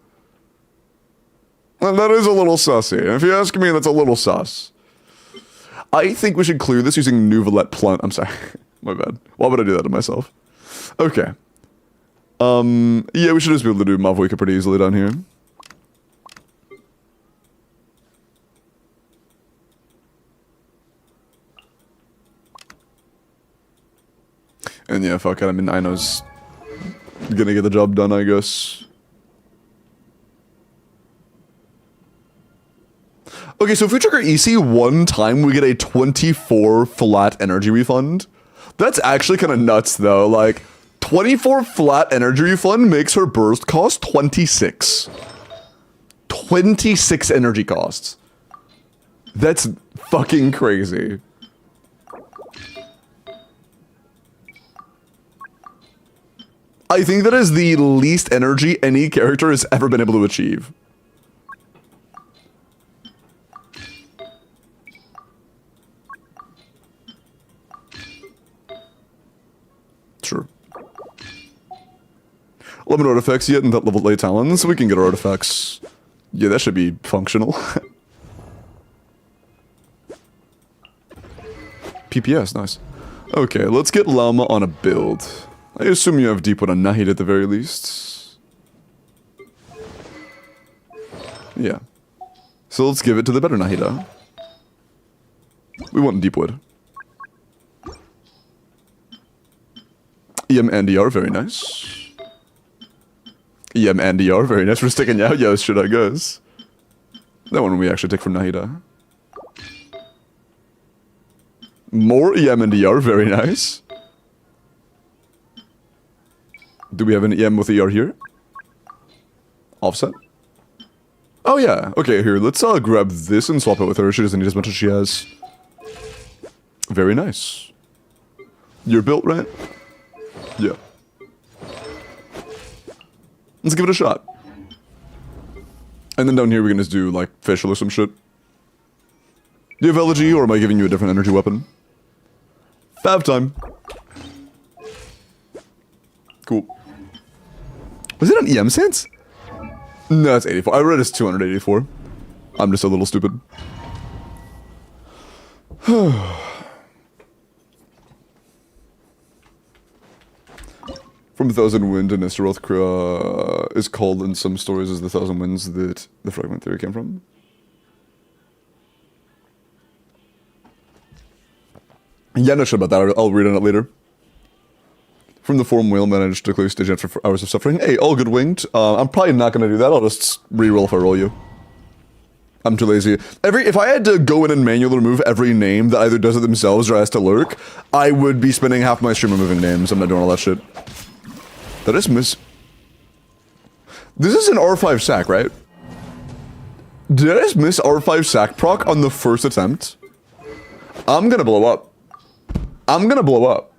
Speaker 1: And that is a little sussy. If you ask me, that's a little sus. I think we should clear this using Nouvelette Plunt. I'm sorry. My bad. Why would I do that to myself? Okay. Yeah, we should just be able to do Mavwika pretty easily down here. And yeah, fuck it. I mean, Ino's gonna get the job done, I guess. Okay, so if we trigger EC one time, we get a 24 flat energy refund. That's actually kind of nuts, though. Like, 24 flat energy refund makes her burst cost 26. 26 energy costs. That's fucking crazy. I think that is the least energy any character has ever been able to achieve. Sure. Lemon artifacts yet in that level late talons, so we can get our artifacts. Yeah, that should be functional. PPS, nice. Okay, let's get Llama on a build. I assume you have Deepwood on Nahid at the very least. Yeah. So let's give it to the better Nahida. We want Deepwood. EM and DR, very nice. EM and DR, very nice. We're sticking Yao-Yao's shit, I guess. That one we actually take from Nahida. More EM and DR, very nice. Do we have an EM with ER here? Offset? Oh yeah, okay, here, let's grab this and swap it with her. She doesn't need as much as she has. Very nice. You're built, right? Yeah. Let's give it a shot. And then down here we can just do, like, facial or some shit. Do you have elegy, or am I giving you a different energy weapon? Fab time. Cool. Was it an EM sense? No, it's 84. I read it's 284. I'm just a little stupid. From Thousand Wind and Esteroth is called in some stories as the Thousand Winds that the fragment theory came from. Yeah, not sure about that. I'll read on it later. From the form whale managed to clear Stigian for hours of suffering. Hey, all good winged. I'm probably not going to do that. I'll just reroll if I roll you. I'm too lazy. If I had to go in and manually remove every name that either does it themselves or has to lurk, I would be spending half my stream removing names. I'm not doing all that shit. That is This is an R5 sack, right? Did I just miss R5 sack proc on the first attempt? I'm gonna blow up. I'm gonna blow up.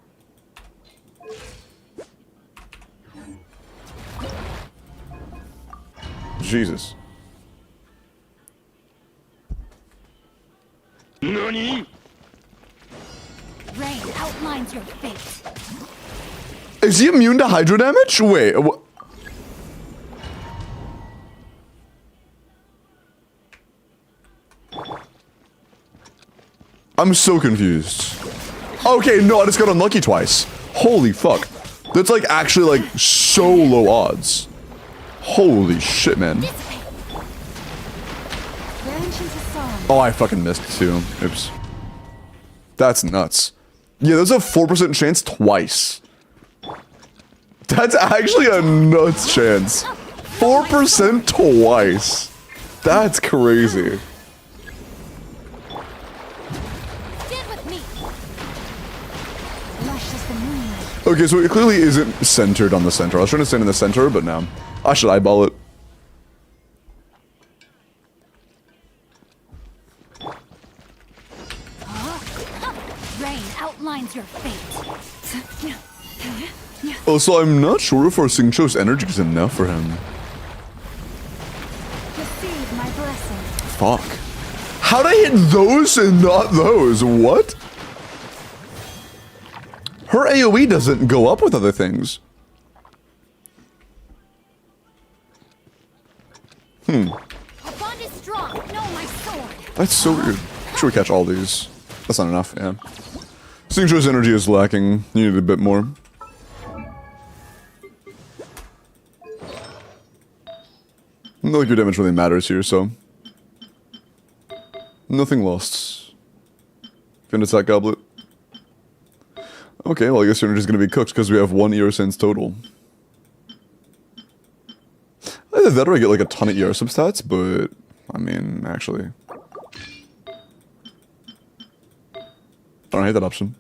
Speaker 1: Jesus.
Speaker 2: Rain outlines your fate.
Speaker 1: Is he immune to hydro damage? Wait. I'm so confused. Okay, no, I just got unlucky twice. Holy fuck. That's like actually like so low odds. Holy shit, man. Oh, I fucking missed too. Oops. That's nuts. Yeah, there's a 4% chance twice. That's actually a nuts chance. 4% twice. That's crazy. Okay, so it clearly isn't centered on the center. I was trying to stand in the center, but no. I should eyeball it.
Speaker 2: Rain outlines your fate.
Speaker 1: Also, I'm not sure if our Xingqiu's energy is enough for him.
Speaker 2: Receive my blessing.
Speaker 1: Fuck. How'd I hit those and not those? What? Her AoE doesn't go up with other things.
Speaker 2: Our bond is strong. No, my sword.
Speaker 1: That's so weird. Should we catch all these? That's not enough, yeah. Xingqiu's energy is lacking. You need a bit more. Not like your damage really matters here, so. Nothing lost. Fin attack goblet. Okay, well I guess your energy's gonna be cooked because we have 1 ER sense total. Either that or I get like a ton of ER substats, but I mean, actually. I don't hate that option.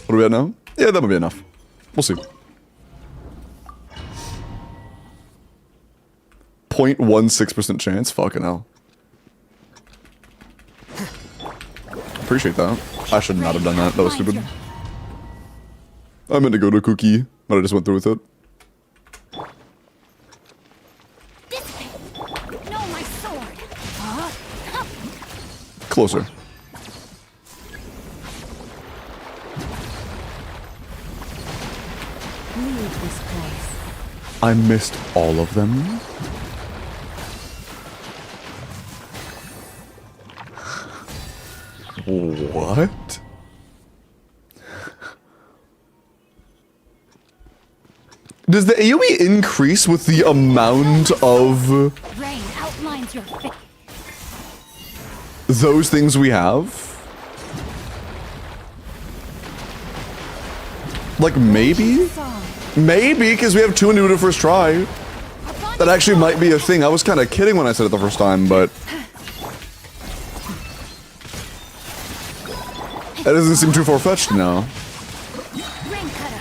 Speaker 1: What are we at now? Yeah, that might be enough. We'll see. 0.16% chance? Fucking hell. Appreciate that. I should not have done that. That was stupid. I meant to go to Cookie, but I just went through with it.
Speaker 2: No, my sword.
Speaker 1: Closer.
Speaker 2: Leave this place.
Speaker 1: I missed all of them. What? Does the AoE increase with the amount of
Speaker 2: Rain outlines your fate.
Speaker 1: those things we have? Like maybe? Maybe, because we have 2 into the first try. That actually might be a thing. I was kind of kidding when I said it the first time, but that doesn't seem too far-fetched now.
Speaker 2: Rain cutter.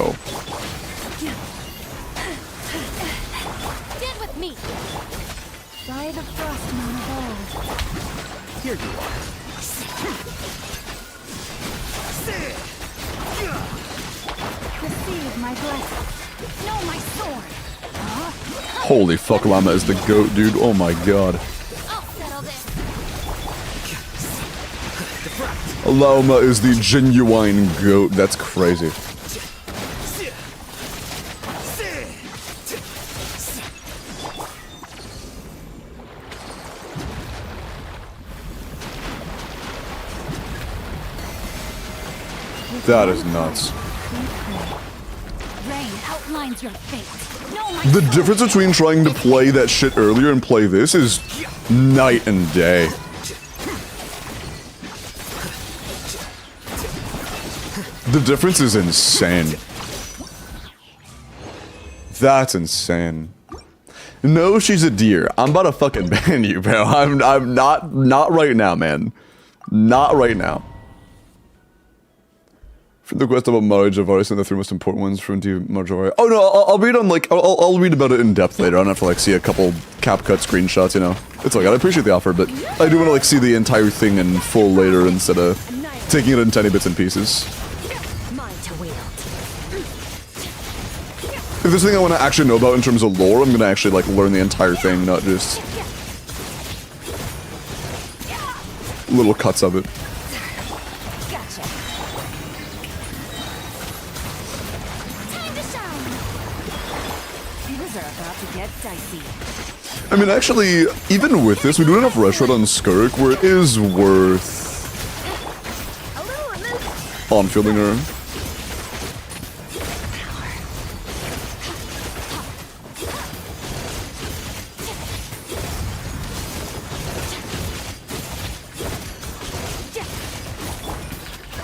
Speaker 1: Oh.
Speaker 2: Stand with me. By the frost moon of old.
Speaker 3: Here you are.
Speaker 2: Receive my blessing. No, my sword.
Speaker 1: Holy fuck, Llama is the goat, dude. Oh my god.
Speaker 2: I'll settle this.
Speaker 1: Llama is the genuine goat. That's crazy. That is nuts.
Speaker 2: Rain outlines your fate. No, my
Speaker 1: The
Speaker 2: sword.
Speaker 1: difference between trying to play that shit earlier and play this is night and day. The difference is insane. That's insane. No, she's a deer. I'm about to fucking ban you, bro. I'm not right now, man. Not right now. From the quest about Marijavari, and the three most important ones from the Marijavari. Oh no, I'll read on like I'll read about it in depth later. I don't have to like see a couple CapCut screenshots, you know. It's like I appreciate the offer, but I do want to like see the entire thing in full later instead of taking it in tiny bits and pieces.
Speaker 2: Mine to wield.
Speaker 1: If there's something I want to actually know about in terms of lore, I'm gonna actually like learn the entire thing, not just little cuts of it.
Speaker 2: Gotcha. Time to shine. Things are about to get dicey.
Speaker 1: I mean, actually, even with this, we do enough rush red on Skirk where it is worth
Speaker 2: A little remove.
Speaker 1: on-fielding her.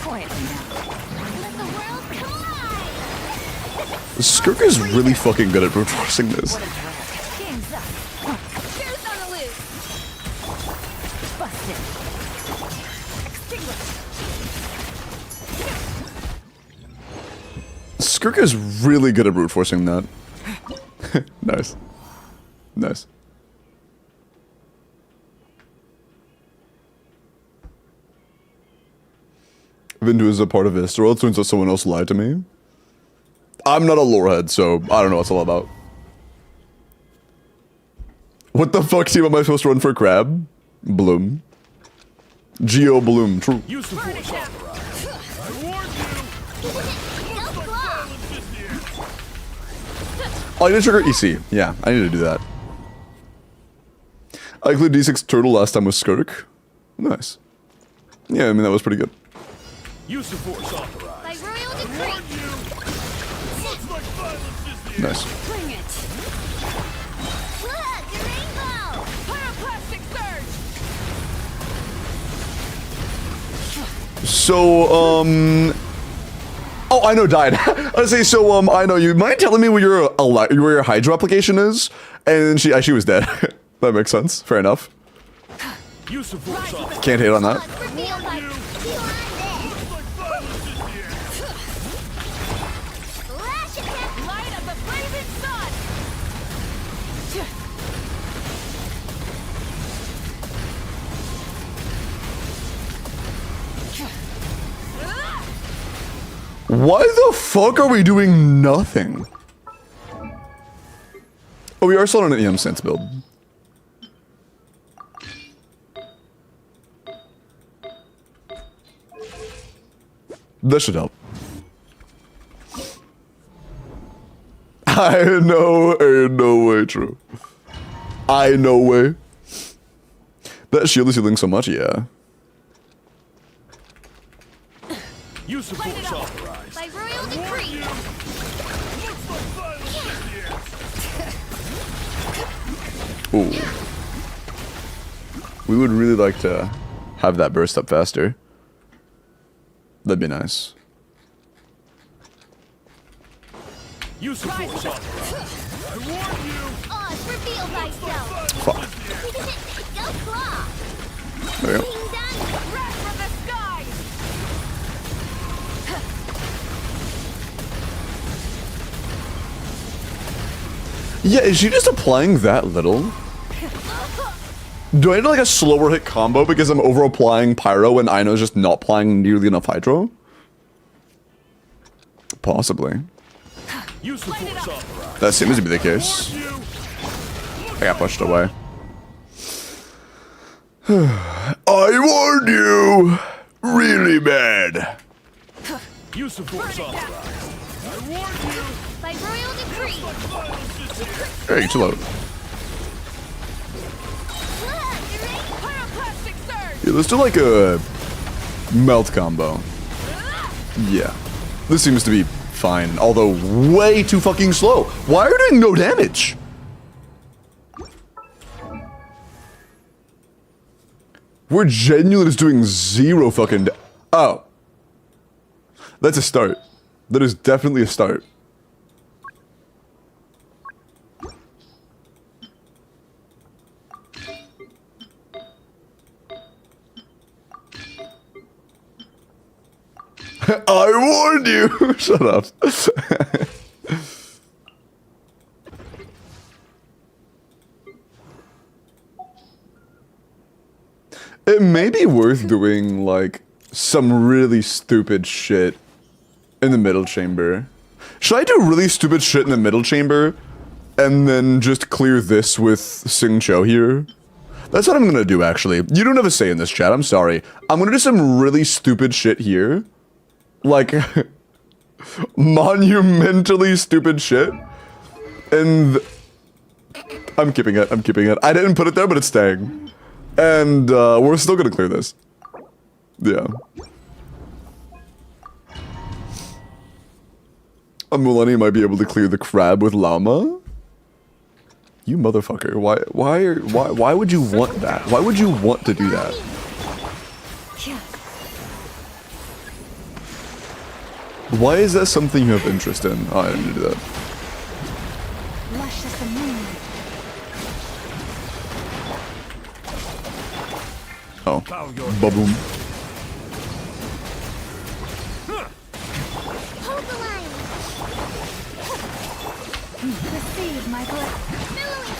Speaker 2: Quietly now. Let the world collide.
Speaker 1: Skirk is really fucking good at brute forcing this.
Speaker 2: Game's up. Here's on the loose. Busted. Extinguished.
Speaker 1: Skirk is really good at brute forcing that. Nice. Nice. Vindu is a part of Visceral. It turns out someone else lied to me. I'm not a lorehead, so I don't know what it's all about. What the fuck team am I supposed to run for Crab? Bloom. Geo Bloom, true.
Speaker 3: Use the force authorized. I warned you.
Speaker 2: No claw.
Speaker 1: Oh, I need to trigger EC. Yeah, I need to do that. I included D6 turtle last time with Skirk. Nice. Yeah, I mean, that was pretty good.
Speaker 3: Use the force authorized.
Speaker 2: By royal
Speaker 3: I
Speaker 2: decree.
Speaker 3: warned you. Looks like violence is the
Speaker 1: Nice.
Speaker 2: Bring it. Look, a rainbow.
Speaker 4: Pyroclastic surge.
Speaker 1: So, oh, I know, died. I was say, so, I know. You mind telling me where your Hydro application is? And she was dead. That makes sense. Fair enough.
Speaker 3: Use the force authorized.
Speaker 1: Can't hate on that.
Speaker 2: Look, reveal by feel on this.
Speaker 3: Looks like violence is the
Speaker 2: Lash attack.
Speaker 4: Light of the blazing sun.
Speaker 1: Why the fuck are we doing nothing? Oh, we are still on an EM sense build. That should help. I know, ain't no way true. I know way. That shield is healing so much, yeah.
Speaker 3: Use the
Speaker 4: Light it
Speaker 3: force
Speaker 4: up.
Speaker 3: authorized.
Speaker 2: By royal decree.
Speaker 3: Looks like violence is the
Speaker 1: Ooh. We would really like to have that burst up faster. That'd be nice.
Speaker 3: Use the force authorized. I warned you.
Speaker 2: Oz, reveal thyself.
Speaker 1: Fuck.
Speaker 2: Go claw.
Speaker 1: There we go.
Speaker 2: Ding dong.
Speaker 4: Wrath from the skies.
Speaker 1: Yeah, is she just applying that little? Do I need like a slower hit combo because I'm over applying Pyro and Aino's just not applying nearly enough Hydro? Possibly.
Speaker 3: Use the force authorized.
Speaker 1: That seems to be the case.
Speaker 3: You.
Speaker 1: I got pushed away. I warned you! Really bad.
Speaker 3: Use the force authorized. I warned you.
Speaker 2: By royal decree.
Speaker 3: Violence is here.
Speaker 1: Hey, chill out.
Speaker 2: Look,
Speaker 4: Pyroclastic surge.
Speaker 1: Yeah, let's do like a melt combo. Yeah. This seems to be fine, although way too fucking slow. Why are you doing no damage? We're genuinely just doing zero fucking oh. That's a start. That is definitely a start. I warned you! Shut up. It may be worth doing, like, some really stupid shit in the middle chamber. Should I do really stupid shit in the middle chamber and then just clear this with Sing Cho here? That's what I'm gonna do, actually. You don't have a say in this, chat. I'm sorry. I'm gonna do some really stupid shit here. Like, monumentally stupid shit. And I'm keeping it. I'm keeping it. I didn't put it there, but it's staying. And we're still gonna clear this. Yeah. A Mulaney might be able to clear the crab with llama. You motherfucker! Why would you want that? Why would you want to do that? Why is that something you have interest in? Oh, I didn't do that.
Speaker 2: Lush as the moon.
Speaker 1: Oh, ba-boom.
Speaker 2: Hold the line. Receive my blood. Billowing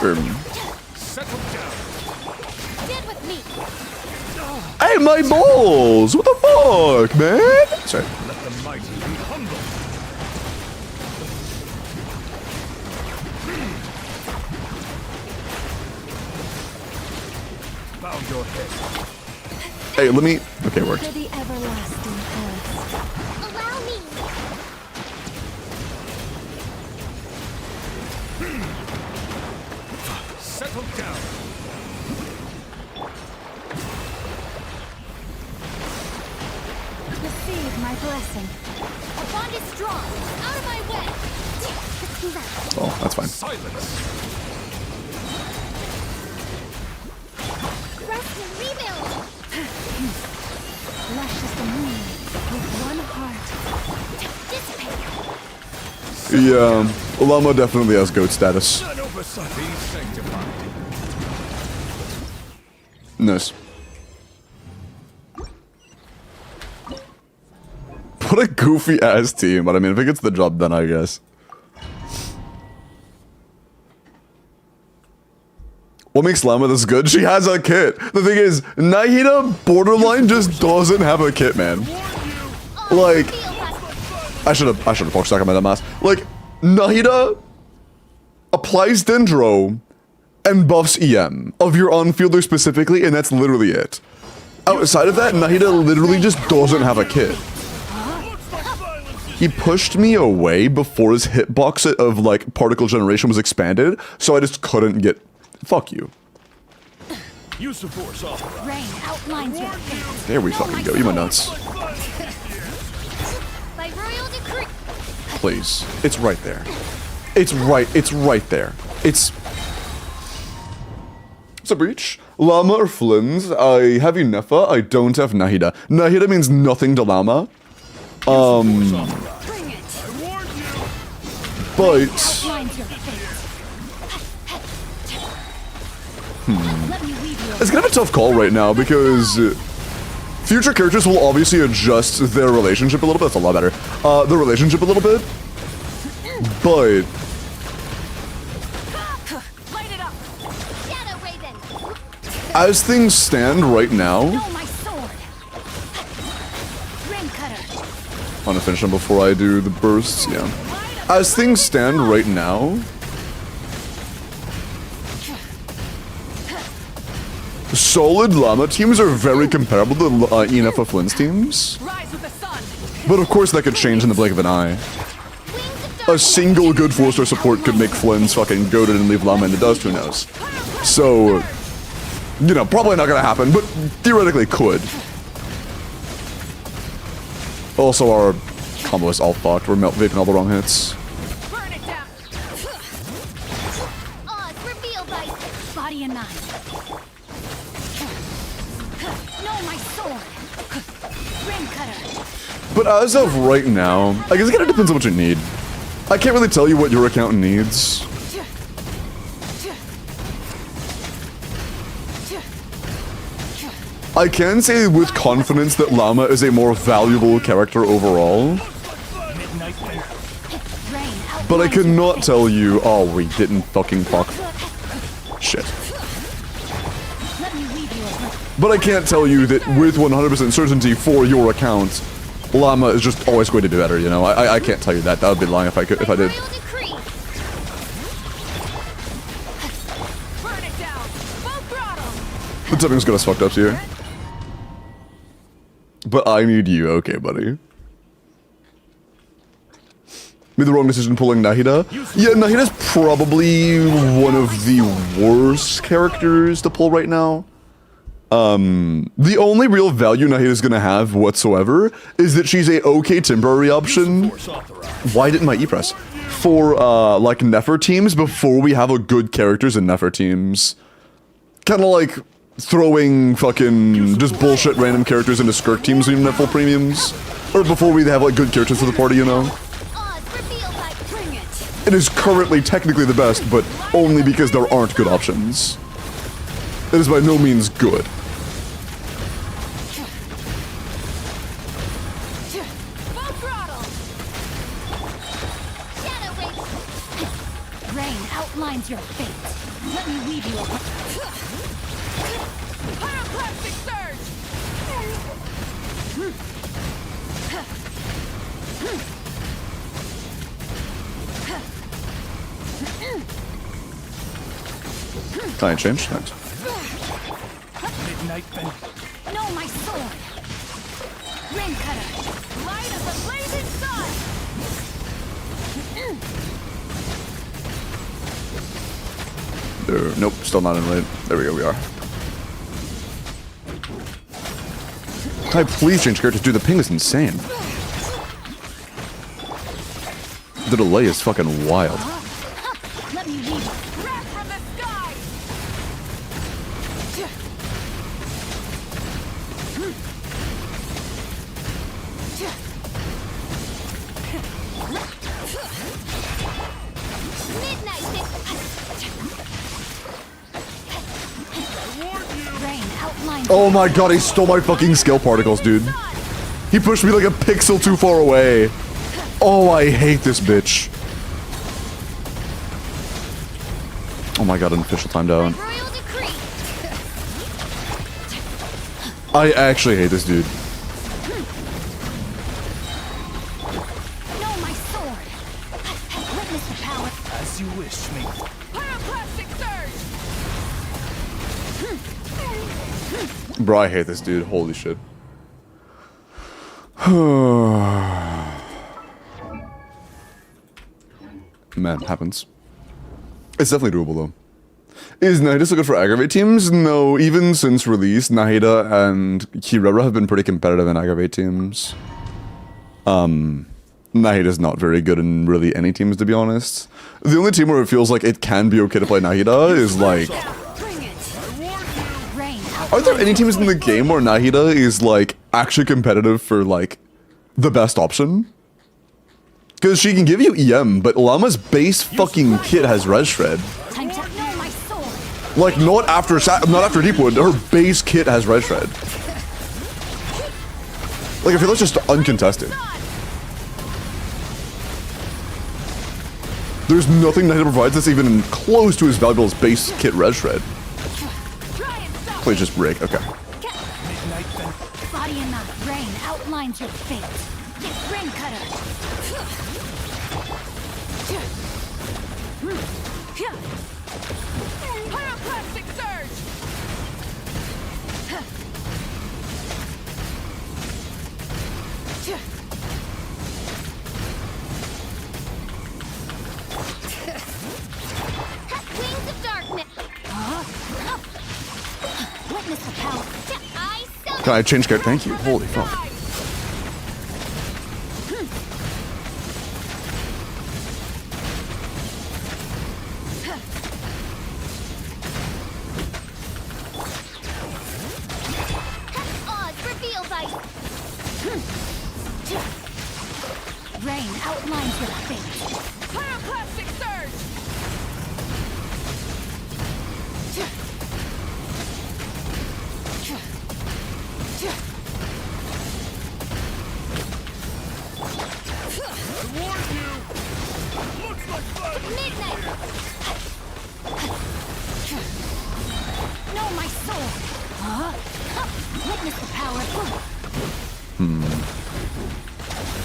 Speaker 2: surge.
Speaker 3: Settle down.
Speaker 2: Get with me.
Speaker 1: Hey, my balls! What the fuck, man? Sorry.
Speaker 3: Let the mighty be humble. Bow your head.
Speaker 1: Hey, let me. Okay, it worked.
Speaker 2: To the everlasting forest. Allow me.
Speaker 3: Settle down.
Speaker 2: Receive my blessing. A bond is strong. Out of my way. Let's move out.
Speaker 1: Oh, that's fine.
Speaker 3: Silence.
Speaker 2: Rest and rebuild. Lush as the moon. With one heart. Dissipate.
Speaker 1: Yeah, llama definitely has goat status.
Speaker 3: An oversight. Be sanctified.
Speaker 1: Nice. What a goofy ass team, but I mean, if it gets the job done, I guess. What makes Llama this good? She has a kit. The thing is, Nahida borderline just doesn't have a kit, man. Like, I should have poke stuck on my dumbass. Like, Nahida applies Dendro and buffs EM of your on-fielder specifically, and that's literally it. Outside of that, Nahida literally just doesn't have a kit. He pushed me away before his hitbox of, like, particle generation was expanded, so I just couldn't get... Fuck you.
Speaker 3: Use of force authorized.
Speaker 2: Rain outlines your fate.
Speaker 1: There we fucking go. You my nuts.
Speaker 2: By royal decree.
Speaker 1: Please. It's right there. It's right there. It's a breach. Llama or Flynn's? I have Unefa, I don't have Nahida. Nahida means nothing to Llama.
Speaker 2: Bring it.
Speaker 3: I warned you.
Speaker 1: But
Speaker 2: Outlines your fate. Let me weave you.
Speaker 1: it's kind of a tough call right now because future characters will obviously adjust their relationship a little bit. That's a lot better. Their relationship a little bit. But
Speaker 2: Light it up. Shadow Raven.
Speaker 1: as things stand right now,
Speaker 2: No, my sword. Rim cutter.
Speaker 1: I want to finish them before I do the bursts, yeah. As things stand right now, solid Llama teams are very comparable to ENF Flynn's teams.
Speaker 4: Rise with the sun.
Speaker 1: But of course that could change in the blink of an eye. A single good 4-star support could make Flynn's fucking goated and leave Llama in the dust, who knows. So, you know, probably not gonna happen, but theoretically could. Also, our combo is all fucked. We're vaping all the wrong hits.
Speaker 4: Burn it down.
Speaker 2: Oz reveal by body and knife. No, my sword. Rim cutter.
Speaker 1: But as of right now, I guess it kind of depends on what you need. I can't really tell you what your account needs. I can say with confidence that Llama is a more valuable character overall,
Speaker 3: Midnight Bear.
Speaker 2: Rain outlines
Speaker 1: but I
Speaker 2: your
Speaker 1: cannot
Speaker 2: fate.
Speaker 1: tell you. Oh, we didn't fucking fuck. Shit.
Speaker 2: Let me weave you a web.
Speaker 1: But I can't tell you that with 100% certainty for your account, Llama is just always going to do better. You know, I can't tell you that. That would be lying if I could, if I did.
Speaker 2: Royal decree.
Speaker 4: Burn it down. Full throttle.
Speaker 1: The timing's got us fucked up here. But I need you, okay, buddy. Made the wrong decision pulling Nahida. Yeah, Nahida's probably one of the worst characters to pull right now. The only real value Nahida's gonna have whatsoever is that she's a okay temporary option.
Speaker 3: Force authorized.
Speaker 1: Why didn't my E-press? For, like, Nefer teams before we have a good characters in Nefer teams. Kinda like throwing fucking just bullshit random characters into Skirk teams when you have full premiums. Or before we have, like, good characters for the party, you know?
Speaker 2: Odds revealed by bring it.
Speaker 1: It is currently technically the best, but only because there aren't good options. It is by no means good.
Speaker 4: Full throttle.
Speaker 2: Shadow wave. Rain outlines your fate. Let me weave you a web.
Speaker 4: Pyroclastic surge.
Speaker 1: Can I change? Thanks.
Speaker 3: Midnight Bear.
Speaker 2: No, my sword. Rain cutter.
Speaker 4: Light of the blazing sun.
Speaker 1: There, nope, still not in late. There we go, we are. Can I please change characters? Dude, the ping is insane. The delay is fucking wild.
Speaker 2: Let me weave you.
Speaker 4: Wrath from the sky.
Speaker 2: Midnight. Rain outlines.
Speaker 1: Oh my god, he stole my fucking skill particles, dude. He pushed me like a pixel too far away. Oh, I hate this bitch. Oh my god, an official timed out.
Speaker 2: Royal decree.
Speaker 1: I actually hate this dude.
Speaker 2: No, my sword. Witness the power.
Speaker 3: As you wish, me.
Speaker 4: Pyroclastic surge.
Speaker 1: Bro, I hate this dude. Holy shit. Man, happens. It's definitely doable though. Is Nahida so good for aggravate teams? No, even since release, Nahida and Kirara have been pretty competitive in aggravate teams. Nahida's not very good in really any teams, to be honest. The only team where it feels like it can be okay to play Nahida is like...
Speaker 2: Bring it. Rain
Speaker 1: Are there any teams in the game where Nahida is like actually competitive for like the best option? Because she can give you EM, but Llama's base fucking kit has res shred.
Speaker 2: time to know my sword.
Speaker 1: Like not after Deepwood, her base kit has res shred. Like I feel that's just uncontested. There's nothing Nahida provides that's even close to as valuable as base kit res shred.
Speaker 4: Try and stop.
Speaker 1: Please just break. Okay.
Speaker 3: Midnight Bear.
Speaker 2: Body and mind. Rain outlines your fate. Rain cutter.
Speaker 4: Pyroclastic surge.
Speaker 2: Wings of darkness. Witness the power. I summon.
Speaker 1: Can I change character? Thank you. Holy fuck.
Speaker 2: Odds revealed by. Rain outlines your fate.
Speaker 4: Pyroclastic surge.
Speaker 2: Midnight. No, my soul. Witness the power.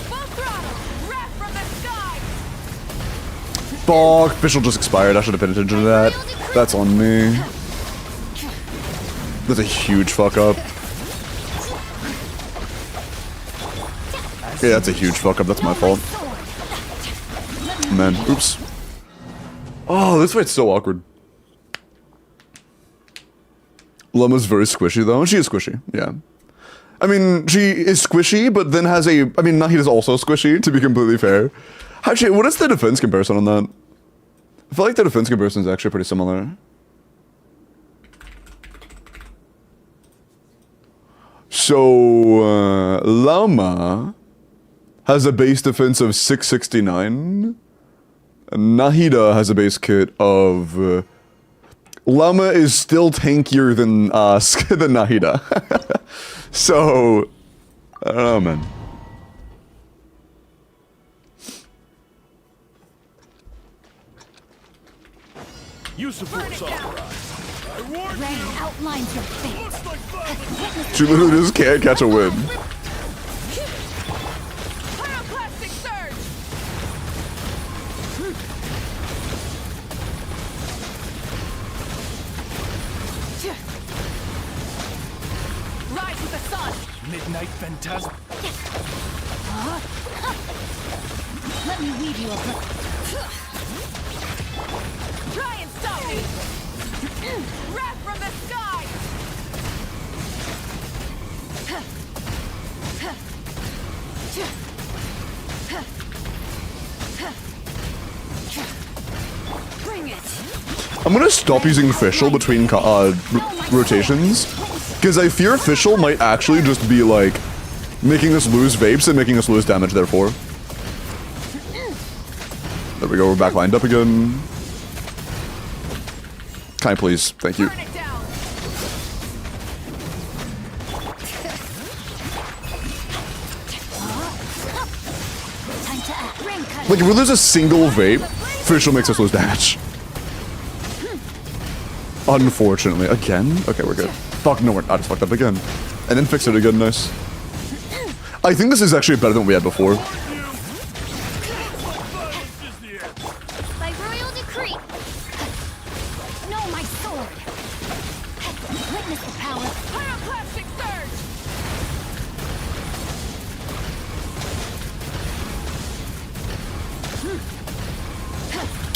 Speaker 4: Full throttle! Wrath from the sky!
Speaker 1: Fuck, Fischl just expired. I should have paid attention to that. That's on me. That's a huge fuck up. Yeah, that's a huge fuck up. That's my fault. Man, oops. Oh, this fight's so awkward. Llama's very squishy though. She is squishy, yeah. I mean, she is squishy, but then has a... I mean, Nahida's also squishy, to be completely fair. Actually, what is the defense comparison on that? I feel like the defense comparison is actually pretty similar. So, Llama has a base defense of 669. Nahida has a base kit of... Llama is still tankier than than Nahida. So, I don't know, man.
Speaker 3: Use of force authorized. I warn
Speaker 2: Rain
Speaker 3: you.
Speaker 2: outlines your fate.
Speaker 3: Looks like violence.
Speaker 1: She literally just can't catch a win.
Speaker 4: Pyroclastic surge! Rise with the sun!
Speaker 3: Midnight phantasm.
Speaker 2: Let me weave you a book.
Speaker 4: Try and stop me! Wrath from the sky!
Speaker 2: Bring it.
Speaker 1: I'm gonna stop using Fischl between rotations, because I fear Fischl might actually just be like making us lose vapes and making us lose damage. Therefore, there we go. We're back lined up again. Can I please? Thank you.
Speaker 4: Burn it down!
Speaker 2: Time to act. Rain cut.
Speaker 1: Like if we lose a single vape, Fischl makes us lose damage. Unfortunately, again. Okay, we're good. Fuck no, I just fucked up again, and then fix it again. Nice. I think this is actually better than what we had before.
Speaker 3: Looks like violence is the answer.
Speaker 2: By royal decree. No, my sword. Witness the power.
Speaker 4: Pyroclastic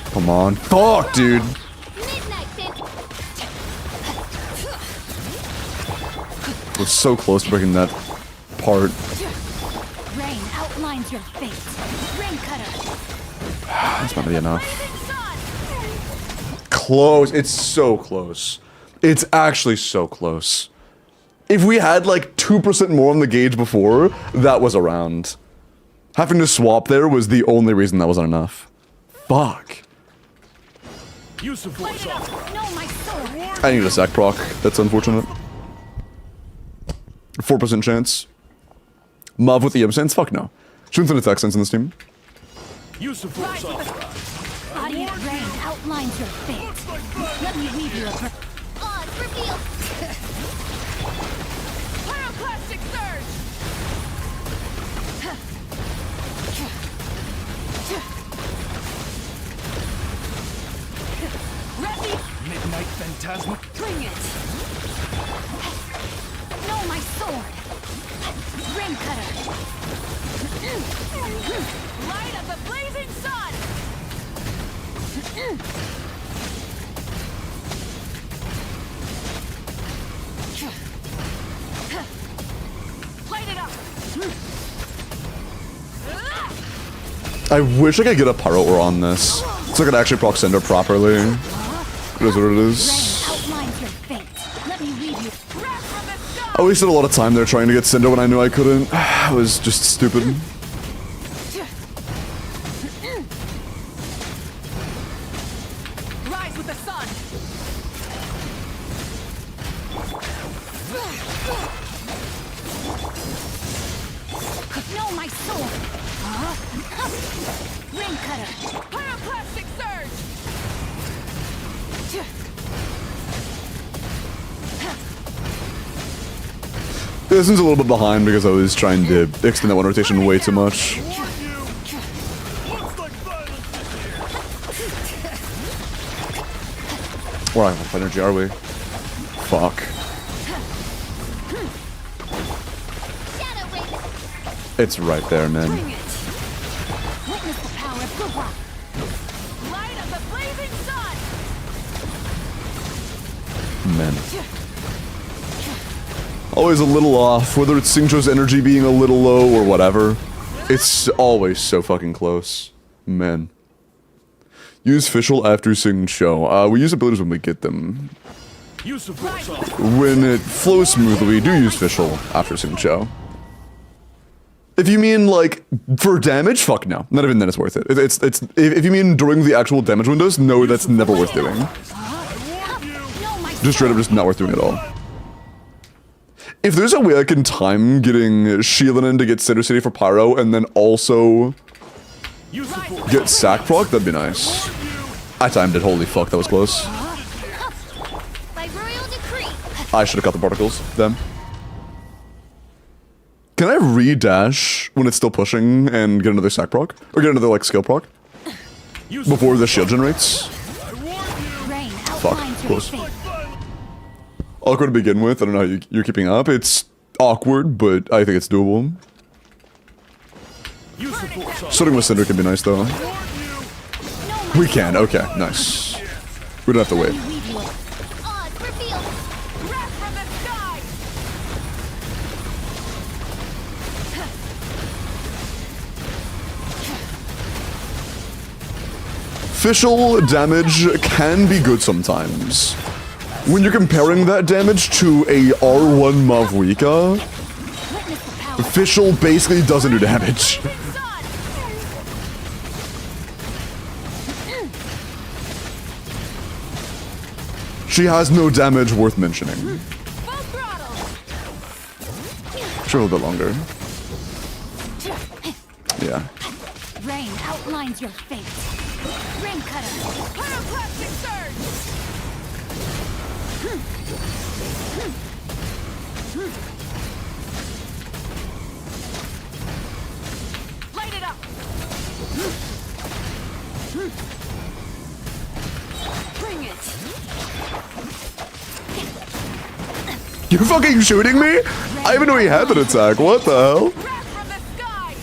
Speaker 4: surge!
Speaker 1: Come on. Fuck, dude.
Speaker 2: Midnight then.
Speaker 1: We're so close to breaking that part.
Speaker 2: Rain outlines your fate. Rain cutter.
Speaker 1: That's not gonna be enough.
Speaker 4: Blazing sun!
Speaker 1: Close. It's so close. It's actually so close. If we had like 2% more on the gauge before, that was around. Having to swap there was the only reason that wasn't enough. Fuck.
Speaker 3: Use of force authorized.
Speaker 2: No, my sword.
Speaker 1: I need a sack proc. That's unfortunate. 4% chance. Mav with the EM sense? Fuck no. Shouldn't an attack sense in this team.
Speaker 3: Use of force authorized.
Speaker 2: Body of rain outlines your fate.
Speaker 3: Looks like violence.
Speaker 2: Let me weave you a odds reveal.
Speaker 4: Pyroclastic surge! Ready?
Speaker 3: Midnight phantasm.
Speaker 2: Bring it. No, my sword. Rain cutter.
Speaker 4: Light of the blazing sun! Light it up!
Speaker 1: I wish I could get a pyro ore on this, so I could actually proc Cinder properly. It is what it is.
Speaker 2: Rain outlines your fate. Let me weave you.
Speaker 4: Wrath from the sky!
Speaker 1: I wasted a lot of time there trying to get Cinder when I knew I couldn't. It was just stupid.
Speaker 4: Rise with the sun!
Speaker 2: No, my sword. Rain cutter.
Speaker 4: Pyroclastic surge!
Speaker 1: This one's a little bit behind because I was trying to extend that one rotation way too much.
Speaker 3: Warn you. Looks like violence is here.
Speaker 1: We're out of energy, are we? Fuck.
Speaker 2: Shadow wave.
Speaker 1: It's right there, man.
Speaker 4: Bring it. Witness the power of Gubba. Light of the blazing sun.
Speaker 1: Man. Always a little off, whether it's Xingqiu's energy being a little low or whatever. It's always so fucking close. Man. Use Fischl after Xingqiu. We use abilities when we get them.
Speaker 3: Use the force officer.
Speaker 1: When it flows smoothly, we do use Fischl after Xingqiu. If you mean, like, for damage, fuck no. Not even then it's worth it. If you mean during the actual damage windows, no, that's never worth doing.
Speaker 2: No, my
Speaker 1: Just straight up just not worth doing at all. If there's a way I can time getting Sheelan in to get Cinder City for Pyro and then also
Speaker 3: Use the force.
Speaker 1: get Sack proc, that'd be nice. I timed it, holy fuck, that was close.
Speaker 2: by royal decree.
Speaker 1: I should have cut the particles, then. Can I re-dash when it's still pushing and get another Sack proc? Or get another, like, skill proc?
Speaker 3: Use
Speaker 1: Before the shield generates?
Speaker 3: I warn you.
Speaker 2: Rain outlines your
Speaker 1: close.
Speaker 2: fate.
Speaker 1: Awkward to begin with, I don't know how you're keeping up. It's awkward, but I think it's doable.
Speaker 3: Use the force officer.
Speaker 1: Starting with Cinder can be nice, though.
Speaker 3: Warn you.
Speaker 2: No, my
Speaker 1: We can, okay, nice. We don't have to wait.
Speaker 2: weave you. Odds revealed.
Speaker 4: Wrath from the sky.
Speaker 1: Fischl damage can be good sometimes. When you're comparing that damage to a R1 Mavrika,
Speaker 2: Witness the power.
Speaker 1: Fischl basically doesn't do damage.
Speaker 4: Sun.
Speaker 1: She has no damage worth mentioning.
Speaker 4: Full throttle.
Speaker 1: Sure, a little bit longer. Yeah.
Speaker 2: Rain outlines your fate. Rain cutter.
Speaker 4: Pyroclastic surge. Light it up. Bring it.
Speaker 1: You're fucking shooting me? I even know he had that attack. What the hell?
Speaker 4: Wrath from the sky.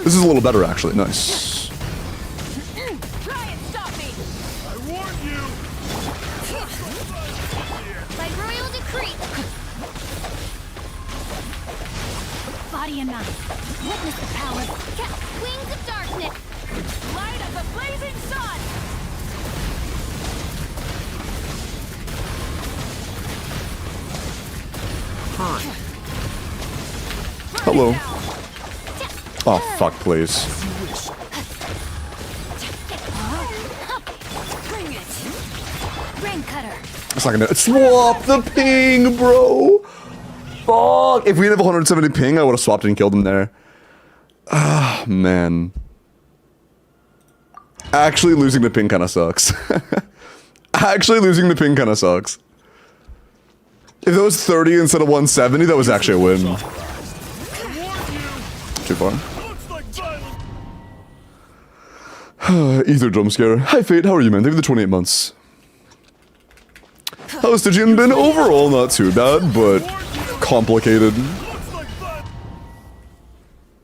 Speaker 1: This is a little better, actually. Nice.
Speaker 4: Try and stop me.
Speaker 3: I warn you.
Speaker 2: By royal decree. Body and mind. Witness the power. Wings of darkness.
Speaker 4: Light of the blazing sun.
Speaker 1: Hello. Oh, fuck, please.
Speaker 4: Bring it.
Speaker 2: Rain cutter.
Speaker 1: It's not gonna swap the ping, bro. Fuck. If we didn't have 170 ping, I would have swapped and killed him there. Ah, man. Actually, losing the ping kind of sucks. Actually, losing the ping kind of sucks. If it was 30 instead of 170, that was actually a win. Too far.
Speaker 3: Looks like violence.
Speaker 1: Ether drum scare. Hi, Fate. How are you, man? Thank you for the 28 months. How's Stigian been? Overall, not too bad, but complicated.
Speaker 3: Looks like violence.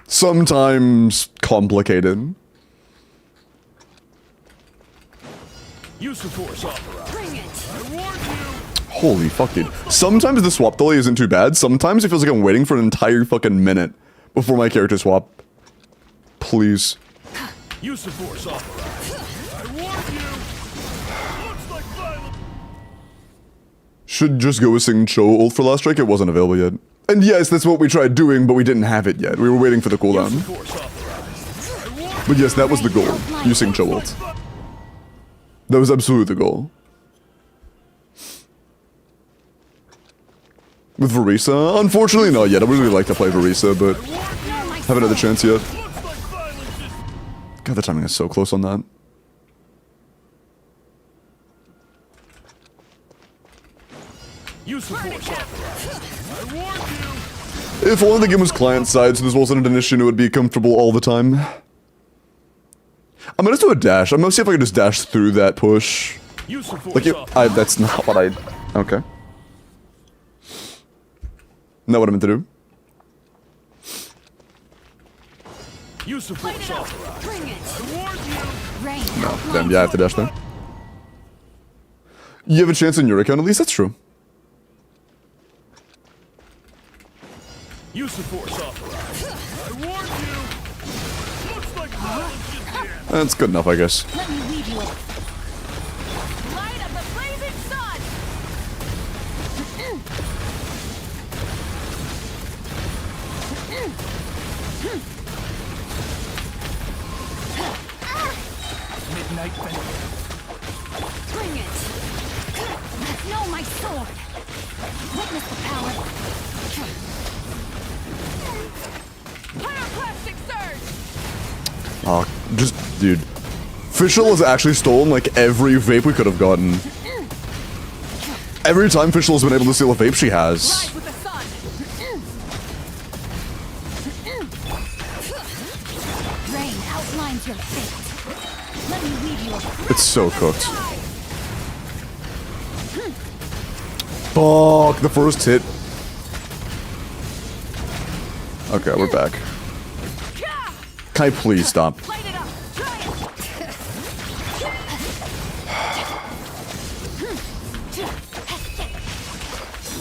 Speaker 1: Sometimes complicated.
Speaker 3: Use the force authorized.
Speaker 4: Bring it.
Speaker 3: I warn you.
Speaker 1: Holy fuck, dude. Sometimes the swap delay isn't too bad. Sometimes it feels like I'm waiting for an entire fucking minute before my character swap. Please.
Speaker 3: Use the force authorized. I warn you. Looks like violence.
Speaker 1: Should just go with Xingqiu ult for last strike. It wasn't available yet. And yes, that's what we tried doing, but we didn't have it yet. We were waiting for the
Speaker 3: Use the
Speaker 1: cooldown.
Speaker 3: force authorized. I warn
Speaker 1: But yes, that was the goal. Using Xingqiu ult. That was absolutely the goal. With Verisa? Unfortunately, not yet. I would really like to play Verisa, but haven't had the chance yet.
Speaker 3: Looks like violence is.
Speaker 1: God, the timing is so close on that.
Speaker 3: Use of force authorized. I warned you.
Speaker 1: If only the game was client-side, so this wasn't an issue, it would be comfortable all the time. I'm gonna do a dash. I'm gonna see if I can just dash through that push.
Speaker 3: Use of force
Speaker 1: Like,
Speaker 3: authorized.
Speaker 1: that's not what I... Okay. Not what I meant to do.
Speaker 3: Use of
Speaker 4: Light
Speaker 3: force
Speaker 4: it up.
Speaker 3: authorized.
Speaker 4: Bring it.
Speaker 3: I warned you.
Speaker 4: Rain.
Speaker 1: No, then yeah, I have to dash there. You have a chance in your account, at least? That's true.
Speaker 3: Use of force authorized. I warned you. Looks like violence is the end.
Speaker 1: That's good enough, I guess.
Speaker 4: Let me lead you. Light of the blazing sun.
Speaker 3: Midnight Bend.
Speaker 4: Bring it. Know my sword. Witness the power. Pyroclastic surge.
Speaker 1: Oh, just, dude. Fischl has actually stolen, like, every vape we could have gotten. Every time Fischl has been able to steal a vape, she has.
Speaker 4: Rise with the sun. Rain outlines your fate. Let me lead you.
Speaker 1: It's so cooked. Fuck, the first hit. Okay, we're back. Can I please stop?
Speaker 4: Light it up. Try it.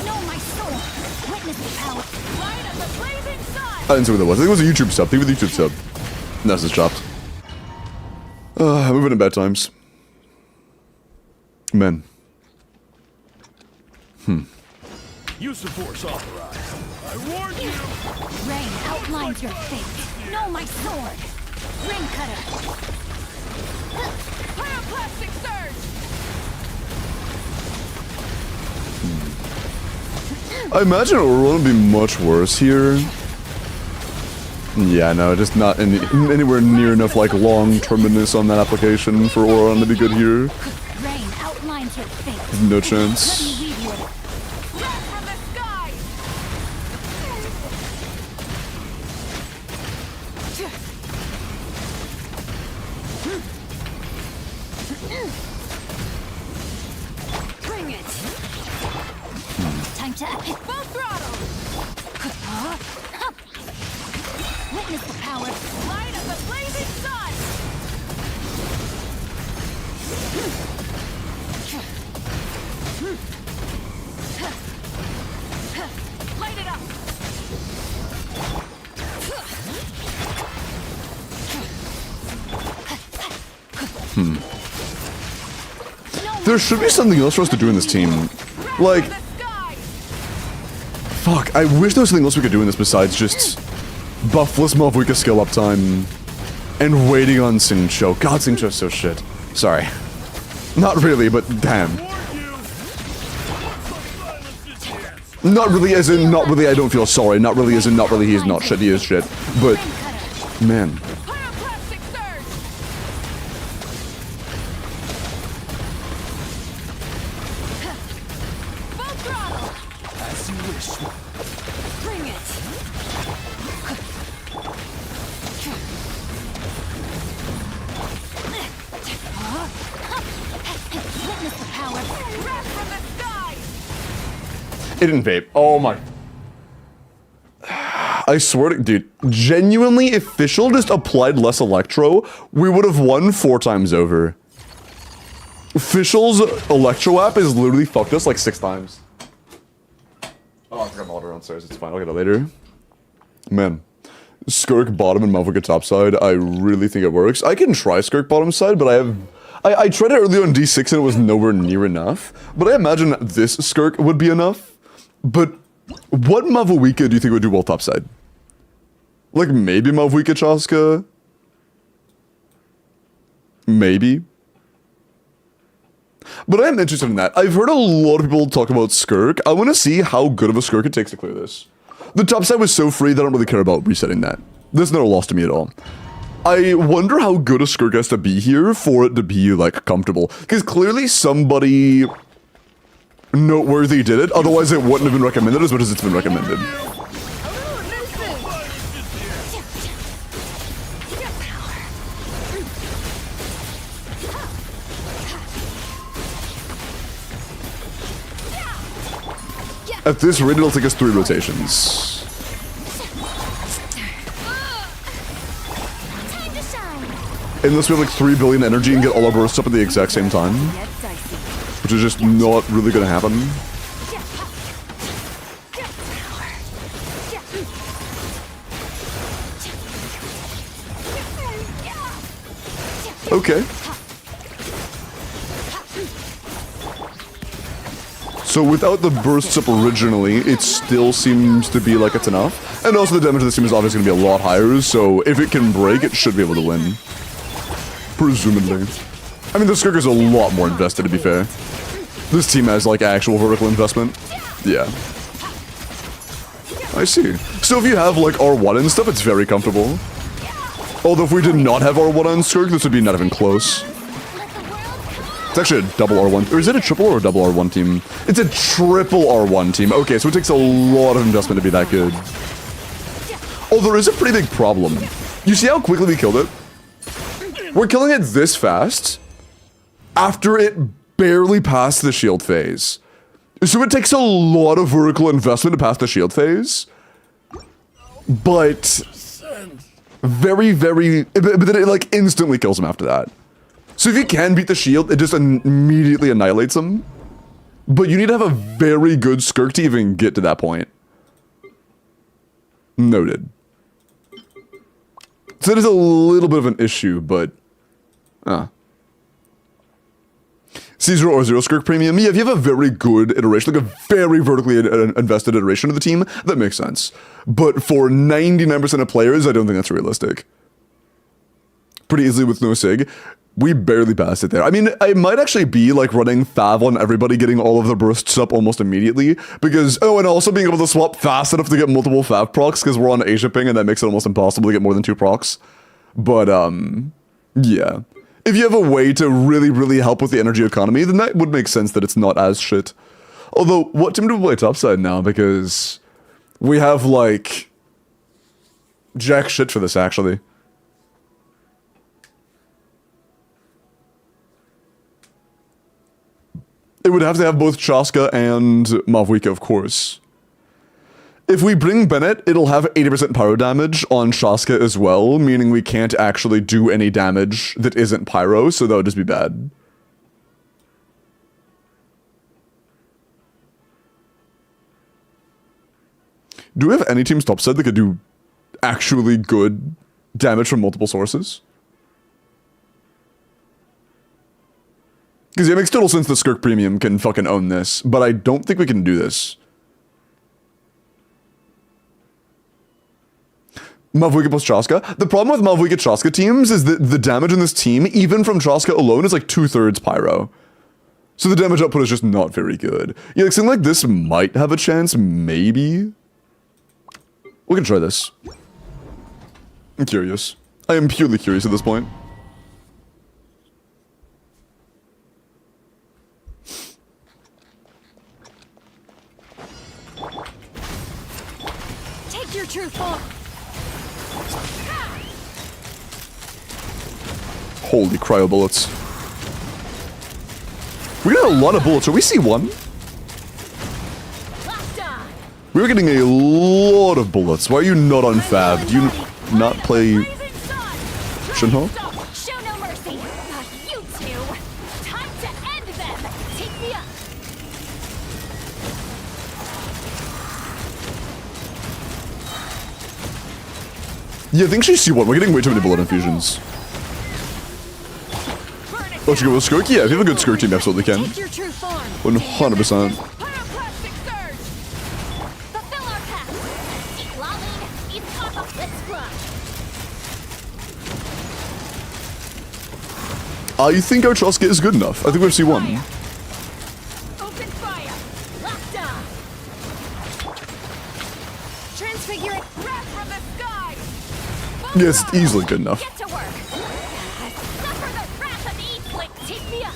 Speaker 4: Know my sword. Witness the power. Light of the blazing sun.
Speaker 1: I didn't see what that was. I think it was a YouTube sub. I think it was a YouTube sub. That's just chopped. Moving in bad times. Men.
Speaker 3: Use of force authorized. I warned you.
Speaker 4: Rain outlines your fate. Know my sword. Ring cutter. Pyroclastic surge.
Speaker 1: I imagine Aurora would be much worse here. Yeah, no, just not anywhere near enough, like, long-termness on that application for Auron to be good here.
Speaker 4: Rain outlines your fate.
Speaker 1: No
Speaker 4: Let
Speaker 1: chance.
Speaker 4: me lead you. Wrath from the sky. Bring it. Time to epic full throttle. Witness the power. Light of the blazing sun. Light it up.
Speaker 1: There should be something else for us to do in this team. Like,
Speaker 4: The sky.
Speaker 1: fuck, I wish there was something else we could do in this besides just buffless Malvuika skill up time and waiting on Sincho. God, Sincho's so shit. Sorry. Not really, but damn.
Speaker 3: Warned you. Looks like violence is the end.
Speaker 1: Not really as in, not really I don't feel sorry. Not really as in, not really he's not shit, he is shit. But,
Speaker 4: Ring cutter.
Speaker 1: man.
Speaker 4: Pyroclastic surge. Full throttle.
Speaker 3: As you wish.
Speaker 4: Bring it. Witness the power. Wrath from the sky.
Speaker 1: It didn't vape. Oh my. I swear to, dude, genuinely, if Fischl just applied less Electro, we would have won 4 times over. Fischl's Electro app has literally fucked us like 6 times. Oh, I forgot my order downstairs. It's fine. I'll get it later. Man. Skirk bottom and Malvuika top side, I really think it works. I can try Skirk bottom side, but I tried it earlier on D6 and it was nowhere near enough. But I imagine this Skirk would be enough. But what Malvuika do you think would do well top side? Like maybe Malvuika Chaska? Maybe. But I am interested in that. I've heard a lot of people talk about Skirk. I want to see how good of a Skirk it takes to clear this. The top side was so free that I don't really care about resetting that. There's no loss to me at all. I wonder how good a Skirk has to be here for it to be, like, comfortable. Because clearly somebody noteworthy did it. Otherwise, it wouldn't have been recommended as much as it's been recommended. At this rate, it'll take us 3 rotations.
Speaker 2: Time to shine.
Speaker 1: Unless we have like 3 billion energy and get all our bursts up at the exact same time.
Speaker 2: Get dicey.
Speaker 1: Which is just not really gonna happen. Okay. So without the bursts up originally, it still seems to be like it's enough. And also the damage of this team is obviously going to be a lot higher, so if it can break, it should be able to win. Presumably. I mean, the Skirk is a lot more invested, to be fair. This team has, like, actual vertical investment. Yeah. I see. So if you have, like, R1 and stuff, it's very comfortable. Although if we did not have R1 on Skirk, this would be not even close. It's actually a double R1, or is it a triple or a double R1 team? It's a triple R1 team. Okay, so it takes a lot of investment to be that good. Oh, there is a pretty big problem. You see how quickly we killed it? We're killing it this fast after it barely passed the shield phase. So it takes a lot of vertical investment to pass the shield phase. But very, but then it like instantly kills him after that. So if you can beat the shield, it just immediately annihilates him. But you need to have a very good Skirk to even get to that point. Noted. So that is a little bit of an issue, but... C0 or 0 Skirk premium? Yeah, if you have a very good iteration, like a very vertically invested iteration of the team, that makes sense. But for 99% of players, I don't think that's realistic. Pretty easily with no Sig. We barely passed it there. I mean, I might actually be like running Fav on everybody, getting all of the bursts up almost immediately. Because, oh, and also being able to swap fast enough to get multiple Fav procs, because we're on Asia ping and that makes it almost impossible to get more than 2 procs. But, yeah. If you have a way to really, really help with the energy economy, then that would make sense that it's not as shit. Although, what team do we play topside now? Because we have, like, jack shit for this, actually. It would have to have both Chaska and Mavwika, of course. If we bring Bennett, it'll have 80% pyro damage on Chaska as well, meaning we can't actually do any damage that isn't pyro, so that would just be bad. Do we have any teams topside that could do actually good damage from multiple sources? Because it makes total sense that Skirk Premium can fucking own this, but I don't think we can do this. Mavwika plus Chaska. The problem with Mavwika Chaska teams is that the damage in this team, even from Chaska alone, is like 2/3 pyro. So the damage output is just not very good. Yeah, like something like this might have a chance, maybe? We can try this. I'm curious. I am purely curious at this point.
Speaker 2: Take your true form.
Speaker 1: Holy cryo bullets. We got a lot of bullets. Are we C1? We were getting a lot of bullets. Why are you not on Fab? Do you not play Shinho?
Speaker 2: Show no mercy. Not you two. Time to end them. Take me up.
Speaker 1: Yeah, I think she's C1. We're getting way too many bullet infusions. Oh, she go with Skirk? Yeah, if you have a good Skirk team, you absolutely can.
Speaker 2: Take your true form.
Speaker 1: 100%.
Speaker 4: Pyroclastic surge!
Speaker 2: Fulfill our path. Seek longing. Eat top of blitzcrank.
Speaker 1: I think our Chaska is good enough. I think we're C1.
Speaker 4: Open fire! Lockdown!
Speaker 2: Transfigure it.
Speaker 4: Wrath from the sky!
Speaker 1: Yeah, it's easily good enough.
Speaker 2: Get to work. Suffer the wrath of the Eatflick. Take me up.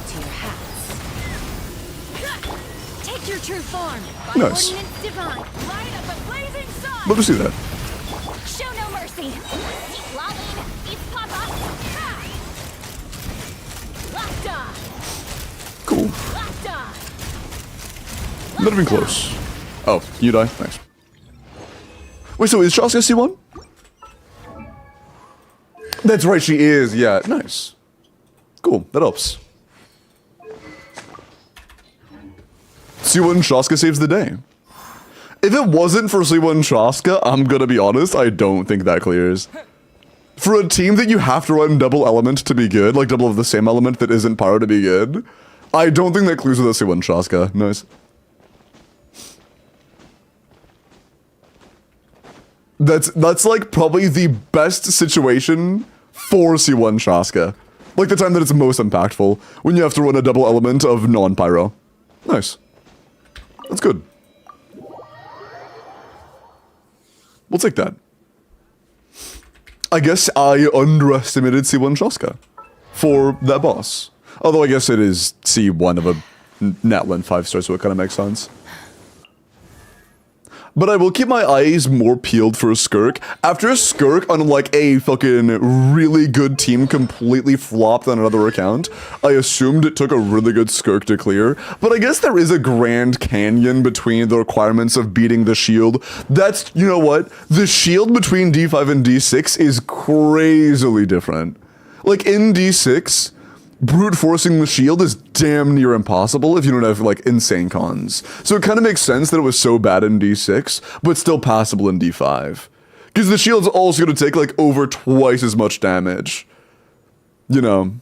Speaker 2: to your hats. Take your true form.
Speaker 1: Nice.
Speaker 2: Ordinance divine.
Speaker 4: Light of the blazing sun!
Speaker 1: Love to see that.
Speaker 2: Show no mercy. Keep lolling. Eat papa. Ha!
Speaker 4: Locked on!
Speaker 1: Cool.
Speaker 4: Locked on!
Speaker 1: Not even close. Oh, you die? Nice. Wait, so is Shaska C1? That's right, she is. Yeah, nice. Cool, that helps. C1 Shaska saves the day. If it wasn't for C1 Shaska, I'm gonna be honest, I don't think that clears. For a team that you have to run double element to be good, like double of the same element that isn't pyro to be good, I don't think that clears with a C1 Shaska. Nice. That's like probably the best situation for C1 Shaska. Like the time that it's most impactful, when you have to run a double element of non-pyro. Nice. That's good. We'll take that. I guess I underestimated C1 Shaska for that boss. Although I guess it is C1 of a Natlin 5-star, so it kind of makes sense. But I will keep my eyes more peeled for Skirk. After Skirk on like a fucking really good team completely flopped on another account, I assumed it took a really good Skirk to clear. But I guess there is a grand canyon between the requirements of beating the shield. That's, you know what? The shield between D5 and D6 is crazily different. Like in D6, brute forcing the shield is damn near impossible if you don't have like insane cons. So it kind of makes sense that it was so bad in D6, but still passable in D5. Because the shield's also going to take like over twice as much damage. You know.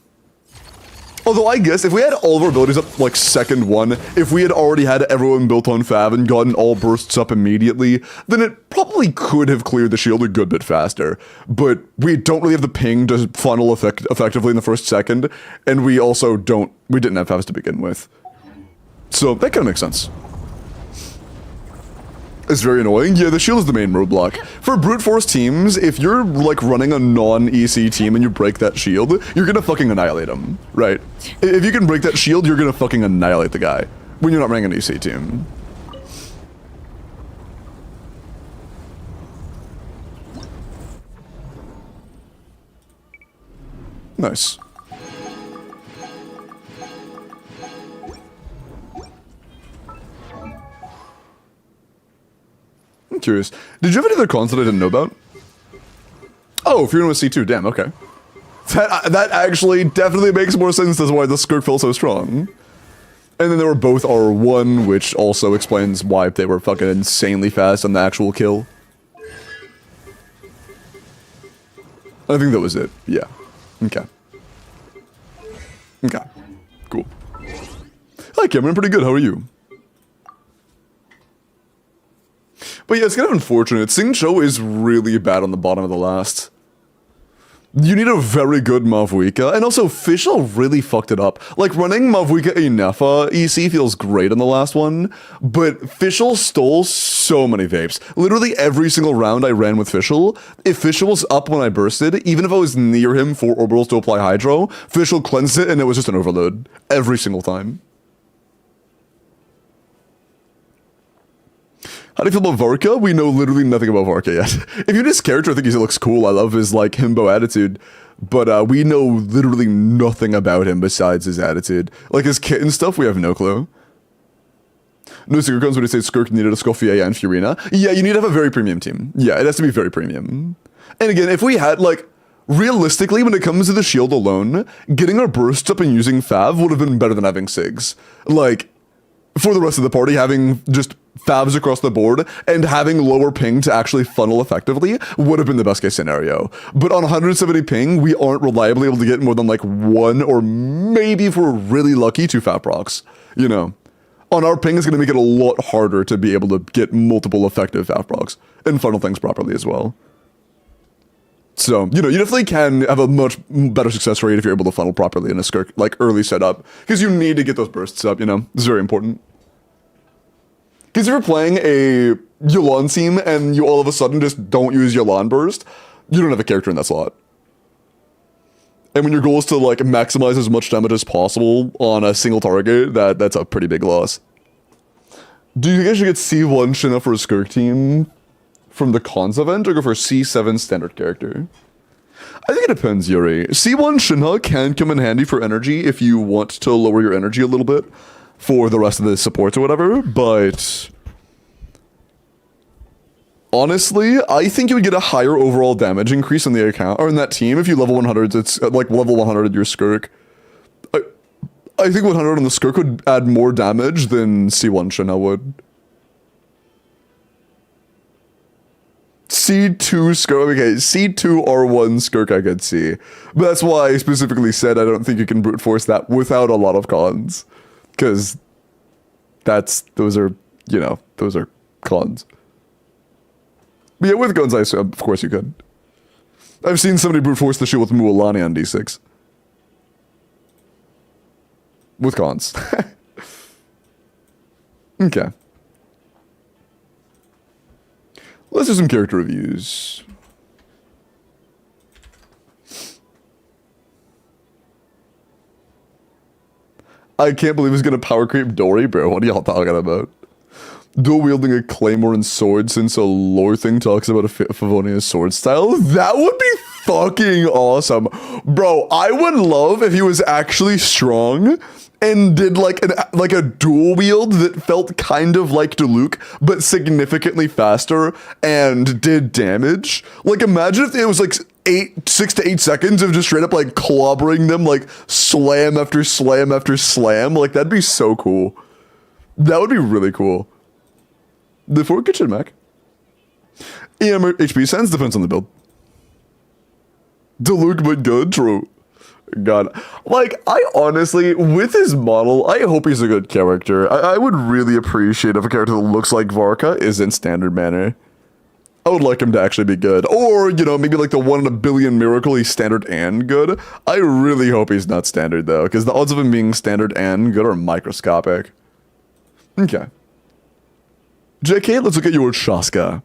Speaker 1: Although I guess if we had all of our abilities up like second one, if we had already had everyone built on Fav and gotten all bursts up immediately, then it probably could have cleared the shield a good bit faster. But we don't really have the ping to funnel effectively in the first second, and we also we didn't have Favs to begin with. So that kind of makes sense. It's very annoying. Yeah, the shield is the main roadblock. For brute force teams, if you're like running a non-EC team and you break that shield, you're gonna fucking annihilate him, right? If you can break that shield, you're gonna fucking annihilate the guy when you're not running an EC team. Nice. I'm curious. Did you have any other cons that I didn't know about? Oh, if you're in with C2, damn, okay. That actually definitely makes more sense as to why the Skirk felt so strong. And then they were both R1, which also explains why they were fucking insanely fast on the actual kill. I think that was it, yeah. Okay. Okay, cool. Hi Cameron, pretty good, how are you? But yeah, it's kind of unfortunate. Xingqiu is really bad on the bottom of the last. You need a very good Mavuika, and also Fischl really fucked it up. Like, running Mavuika Inefa EC feels great on the last one, but Fischl stole so many vapes. Literally every single round I ran with Fischl, if Fischl was up when I bursted, even if I was near him for orbitals to apply Hydro, Fischl cleansed it and it was just an overload. Every single time. How do you feel about Varka? We know literally nothing about Varka yet. If you his character, I think he looks cool. I love his, like, himbo attitude. But we know literally nothing about him besides his attitude. Like, his kit and stuff, we have no clue. No secret comes when he says Skirk needed a Scofier and Furina. Yeah, you need to have a very premium team. Yeah, it has to be very premium. And again, if we had, like, realistically, when it comes to the shield alone, getting our bursts up and using Fav would have been better than having Sigs. Like, for the rest of the party, having just Favs across the board and having lower ping to actually funnel effectively would have been the best case scenario. But on 170 ping, we aren't reliably able to get more than like one or maybe if we're really lucky, 2 Fav procs. You know, on our ping is going to make it a lot harder to be able to get multiple effective Fav procs and funnel things properly as well. So, you know, you definitely can have a much better success rate if you're able to funnel properly in a Skirk, like, early setup. Because you need to get those bursts up, you know? It's very important. Because if you're playing a Yu'lon team and you all of a sudden just don't use Yu'lon burst, you don't have a character in that slot. And when your goal is to like maximize as much damage as possible on a single target, that's a pretty big loss. Do you think I should get C1 Shinna for a Skirk team from the cons event, or go for C7 standard character? I think it depends, Yuri. C1 Shinna can come in handy for energy if you want to lower your energy a little bit for the rest of the supports or whatever, but honestly, I think you would get a higher overall damage increase on the account, or in that team, if you level 100, it's like level 100 your Skirk. I think 100 on the Skirk would add more damage than C1 Shinna would. C2 Skirk, okay, C2 R1 Skirk I could see. But that's why I specifically said I don't think you can brute force that without a lot of cons. Because those are cons. But yeah, with guns, I assume, of course you could. I've seen somebody brute force the shit with Mualani on D6. With cons. Okay. Let's do some character reviews. I can't believe he's gonna power creep Dory, bro. What are y'all talking about? Dual wielding a claymore and sword, since a lore thing talks about a Favonia's sword style. That would be fucking awesome. Bro, I would love if he was actually strong and did like a dual wield that felt kind of like Diluc, but significantly faster and did damage. Like, imagine if it was like 6 to 8 seconds of just straight up like clobbering them, like slam after slam after slam. Like, that'd be so cool. That would be really cool. The forward kitchen mech. EM or HP sense depends on the build. Diluc but good, true. God, like, I honestly, with his model, I hope he's a good character. I would really appreciate if a character that looks like Varka is in standard manner. I would like him to actually be good. Or, you know, maybe like the 1 in a billion miracle, he's standard and good. I really hope he's not standard, though, because the odds of him being standard and good are microscopic. Okay. JK, let's look at your Shaska.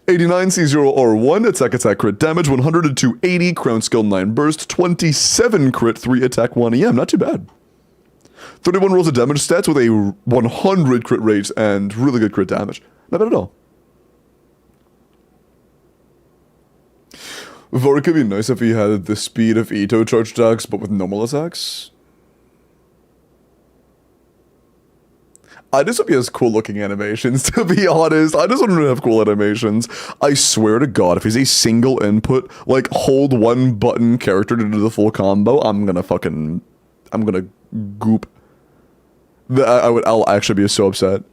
Speaker 1: 89 C0 R1, attack crit damage, 100 to 280, crown skill 9 burst, 27 crit, 3 attack 1 EM, not too bad. 31 rolls of damage stats with a 100 crit rate and really good crit damage. Not bad at all. Varka would be nice if he had the speed of Ito charge attacks, but with normal attacks. I just hope he has cool looking animations, to be honest. I just want him to have cool animations. I swear to God, if he's a single input, like hold one button character to do the full combo, I'm gonna goop. I'll actually be so upset.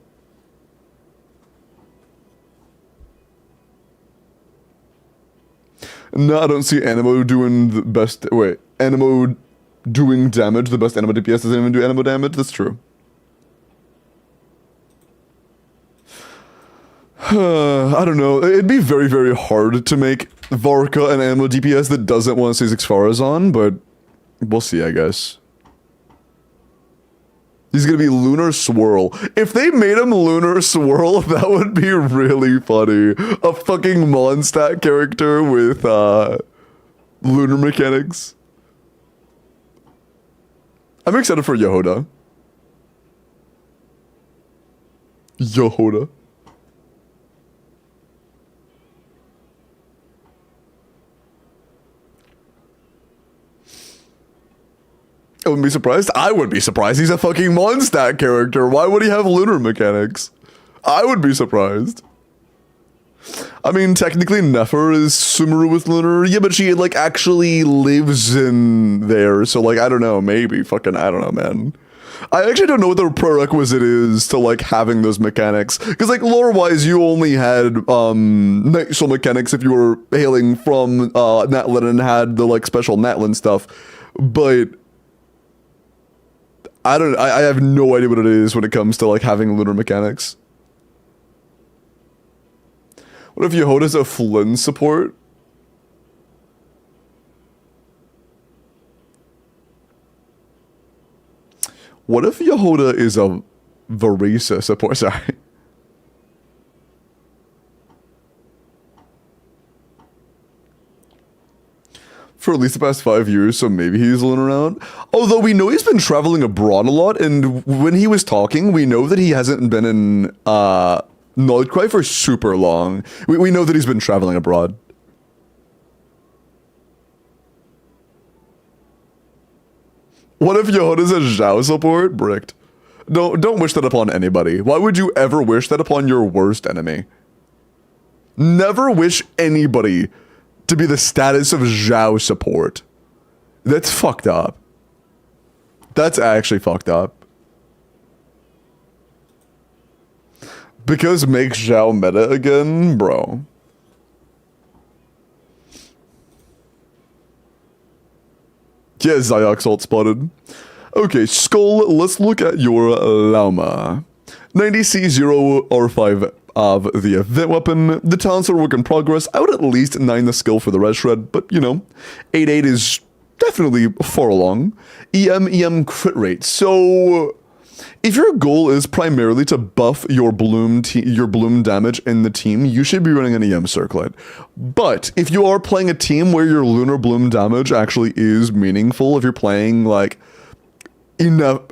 Speaker 1: No, I don't see Anemo doing the best, wait, Anemo doing damage, the best Anemo DPS doesn't even do Anemo damage, that's true. I don't know. It'd be very, very hard to make Varka an ammo DPS that doesn't want to see Farazan, but we'll see, I guess. He's gonna be Lunar Swirl. If they made him Lunar Swirl, that would be really funny. A fucking Mondstadt character with lunar mechanics. I'm excited for Yehoda. Yehoda. I wouldn't be surprised. I would be surprised. He's a fucking Mondstadt character. Why would he have lunar mechanics? I would be surprised. I mean, technically Nefer is Sumeru with lunar. Yeah, but she, like, actually lives in there. So, like, I don't know. Maybe. Fucking, I don't know, man. I actually don't know what the prerequisite is to, like, having those mechanics. Because, like, lore-wise, you only had, Night Soul mechanics if you were hailing from, Natlin and had the, like, special Natlin stuff. But I have no idea what it is when it comes to, like, having lunar mechanics. What if Yehoda's a Flynn support? What if Yehoda is a Varisa support? Sorry. for at least the past 5 years, so maybe he's looking around. Although we know he's been traveling abroad a lot, and when he was talking, we know that he hasn't been in Nordcry for super long. We know that he's been traveling abroad. What if Yoda is a Zhao support? Bricked. Don't wish that upon anybody. Why would you ever wish that upon your worst enemy? Never wish anybody to be the status of Zhao support. That's fucked up. That's actually fucked up. Because make Zhao meta again, bro. Yeah, Ziox ult spotted. Okay, Skull, let's look at your Llama. 90C0R5 of the event weapon. The talents are work in progress. I would at least 9 the skill for the res shred, but you know, 8-8 is definitely far along. EM crit rate. So if your goal is primarily to buff your bloom damage in the team, you should be running an EM circlet. But if you are playing a team where your lunar bloom damage actually is meaningful, if you're playing like Inefel,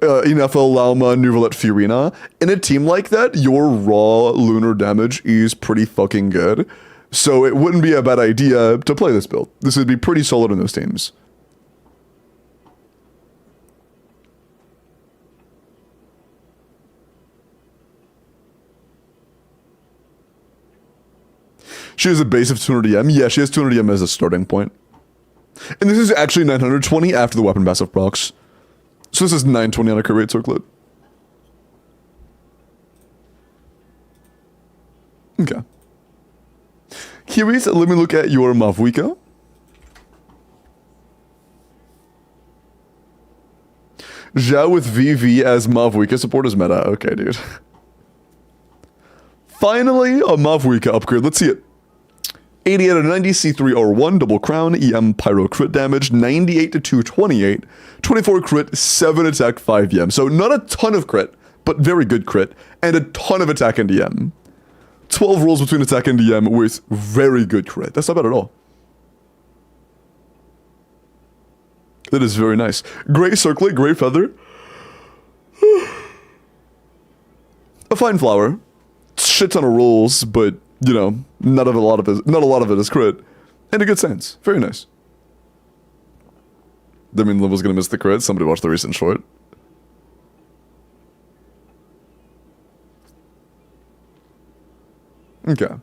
Speaker 1: Lauma, Nuvalet, Furina, in a team like that, your raw lunar damage is pretty fucking good. So it wouldn't be a bad idea to play this build. This would be pretty solid in those teams. She has a base of 200 EM. Yeah, she has 200 EM as a starting point. And this is actually 920 after the weapon passive procs. So this is 920 on a crit rate circlet. Okay. Kiwis, let me look at your Mavuika. Zhao with VV as Mavuika support is meta. Okay, dude. Finally, a Mavuika upgrade. Let's see it. 80 out of 90, C3R1, double crown, EM pyro crit damage, 98 to 228, 24 crit, 7 attack, 5 EM. So not a ton of crit, but very good crit, and a ton of attack and EM. 12 rolls between attack and EM with very good crit. That's not bad at all. That is very nice. Great circlet, great feather. A fine flower. Shit ton of rolls, but you know, not a lot of it is crit. And a good sense. Very nice. I mean, Liv was gonna miss the crit. Somebody watched the recent short. Okay.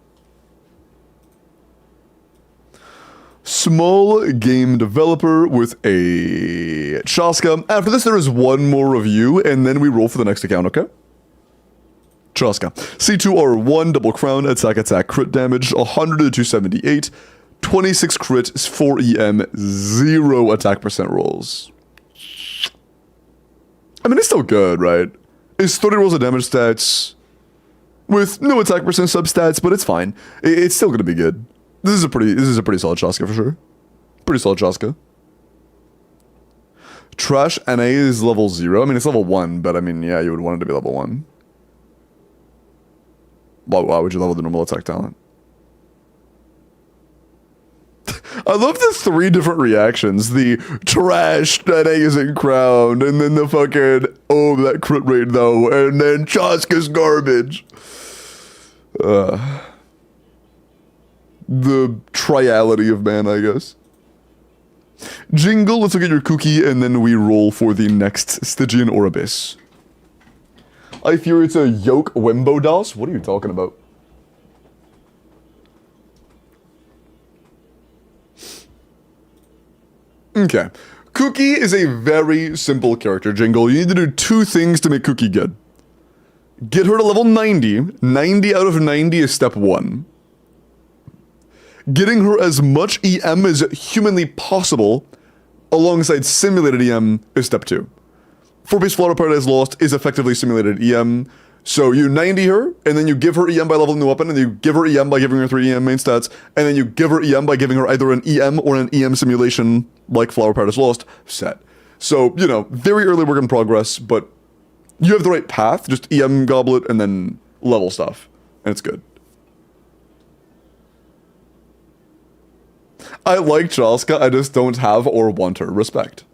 Speaker 1: Small game developer with a Chaska. After this, there is one more review, and then we roll for the next account, okay? Chaska. C2R1, double crown, attack, crit damage, 100 to 278, 26 crit, 4 EM, 0 attack percent rolls. I mean, it's still good, right? It's 30 rolls of damage stats with no attack percent substats, but it's fine. It's still gonna be good. This is a pretty solid Chaska for sure. Pretty solid Chaska. Trash NA is level 0. I mean, it's level 1, but I mean, yeah, you would want it to be level 1. Why would you level the normal attack talent? I love the 3 different reactions. The trash, that A isn't crowned, and then the fucking, oh, that crit rate though, and then Chaska's garbage. The triality of man, I guess. Jingle, let's look at your cookie, and then we roll for the next Stygian or Abyss. I fear it's a yoke Wimbo DOS? What are you talking about? Okay. Cookie is a very simple character, Jingle. You need to do 2 things to make Cookie good. Get her to level 90. 90 out of 90 is step 1. Getting her as much EM as humanly possible alongside simulated EM is step 2. 4-piece Flower Paradise Lost is effectively simulated EM. So you 90 her, and then you give her EM by leveling the weapon, and you give her EM by giving her 3 EM main stats, and then you give her EM by giving her either an EM or an EM simulation like Flower Paradise Lost set. So, you know, very early work in progress, but you have the right path, just EM Goblet and then level stuff, and it's good. I like Chalska, I just don't have or want her. Respect.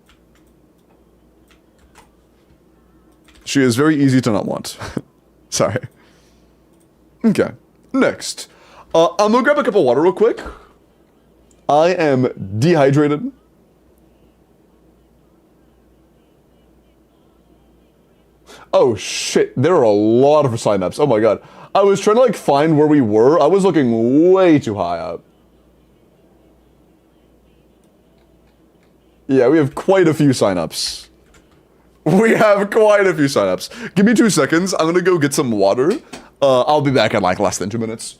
Speaker 1: She is very easy to not want. Sorry. Okay. Next. I'm gonna grab a cup of water real quick. I am dehydrated. Oh shit, there are a lot of signups. Oh my god. I was trying to like find where we were. I was looking way too high up. Yeah, we have quite a few signups. We have quite a few signups. Give me 2 seconds. I'm gonna go get some water. I'll be back in like less than 2 minutes.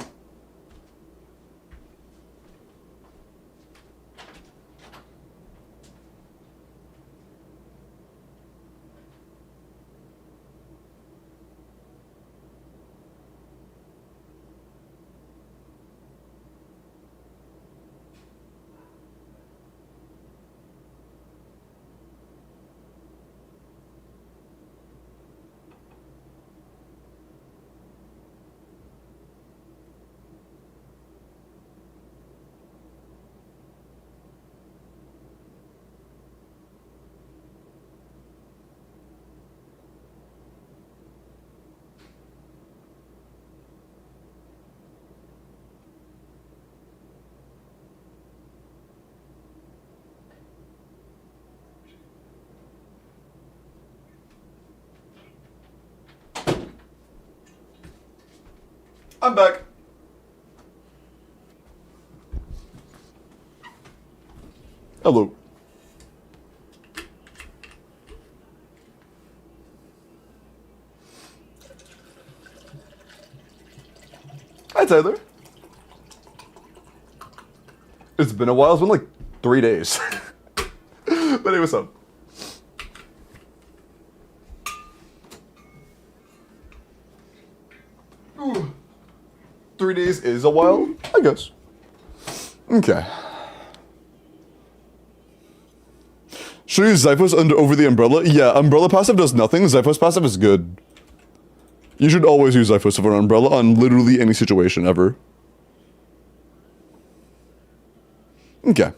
Speaker 1: I'm back. Hello. Hi, Tyler. It's been a while. It's been like 3 days. But hey, what's up? Ooh. 3 days is a while, I guess. Okay. Should I use Zyphos over the Umbrella? Yeah, Umbrella passive does nothing. Zyphos passive is good. You should always use Zyphos over an Umbrella on literally any situation ever. Okay.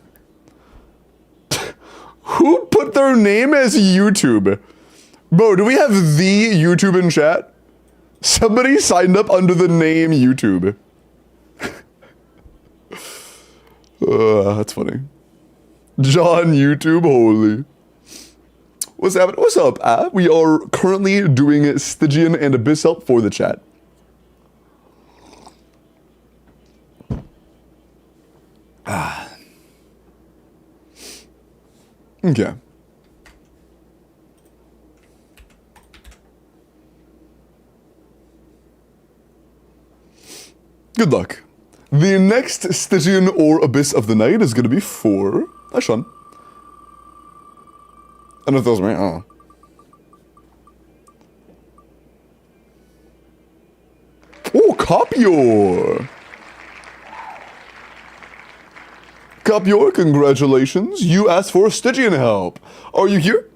Speaker 1: Who put their name as YouTube? Bro, do we have the YouTube in chat? Somebody signed up under the name YouTube. That's funny. John YouTube, holy. What's happening? What's up? We are currently doing Stigian and Abyss help for the chat. Okay. Good luck. The next Stigian or Abyss of the Night is going to be for... Hi, Sean. I don't know if that was me. Oh. Oh, Copior! Copior, congratulations. You asked for Stigian help. Are you here?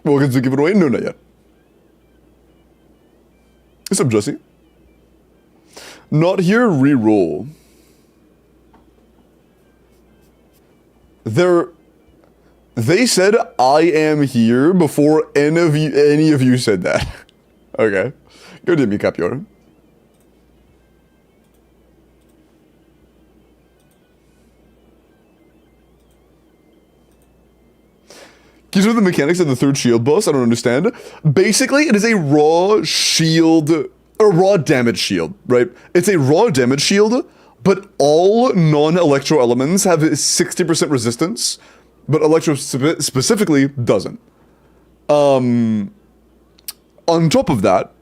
Speaker 1: Welcome to the giveaway? No, not yet. What's up, Jesse? Not here, reroll. They said I am here before any of you said that. Okay. Go to me, Capior. These are the mechanics of the third shield boss. I don't understand. Basically, it is a raw shield, or raw damage shield, right? It's a raw damage shield, but all non-electro elements have 60% resistance, but electro specifically doesn't. On top of that,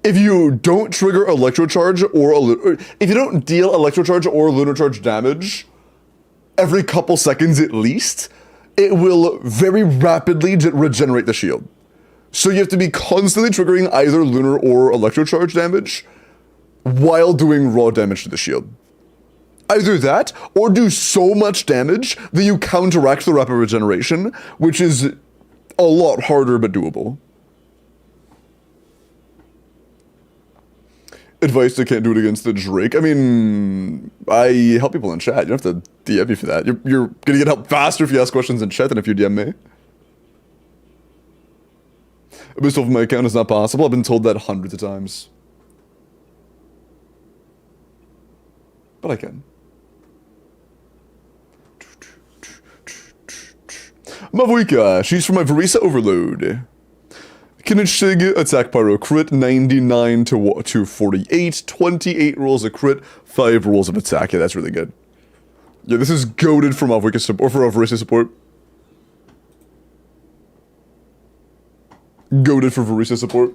Speaker 1: if you don't trigger electro charge or if you don't deal electro charge or lunar charge damage every couple seconds at least, it will very rapidly regenerate the shield. So you have to be constantly triggering either lunar or electro charge damage while doing raw damage to the shield. Either that, or do so much damage that you counteract the rapid regeneration, which is a lot harder but doable. Advice, I can't do it against the Drake. I mean, I help people in chat. You don't have to DM me for that. You're gonna get help faster if you ask questions in chat than if you DM me. Boost off my account is not possible. I've been told that hundreds of times. But I can. Mavuika, she's from my Verisa Overload. Kinishig, attack pyro crit, 99 to 48, 28 rolls of crit, 5 rolls of attack. Yeah, that's really good. Yeah, this is goated for Mavuika support, or for Verisa support. Goated for Verisa support.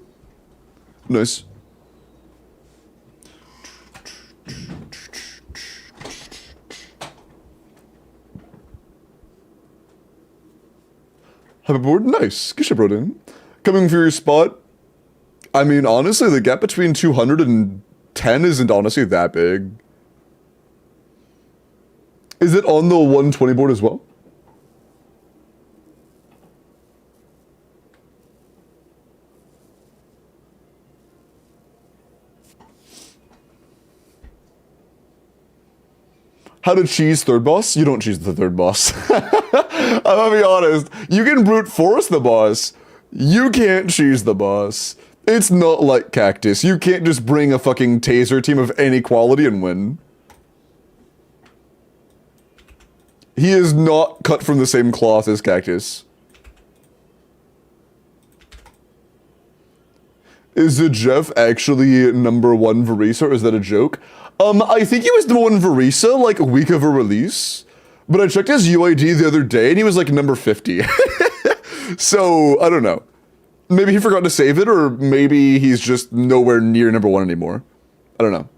Speaker 1: Nice. Happy board? Nice. Good shit, bro, in. Coming for your spot. I mean, honestly, the gap between 200 and 10 isn't honestly that big. Is it on the 120 board as well? How to cheese third boss? You don't cheese the third boss. I'm gonna be honest. You can brute force the boss. You can't cheese the boss. It's not like Cactus. You can't just bring a fucking taser team of any quality and win. He is not cut from the same cloth as Cactus. Is the Jeff actually #1 Verisa, or is that a joke? I think he was #1 Verisa, like a week of a release. But I checked his UID the other day and he was like number 50. So, I don't know. Maybe he forgot to save it, or maybe he's just nowhere near #1 anymore. I don't know.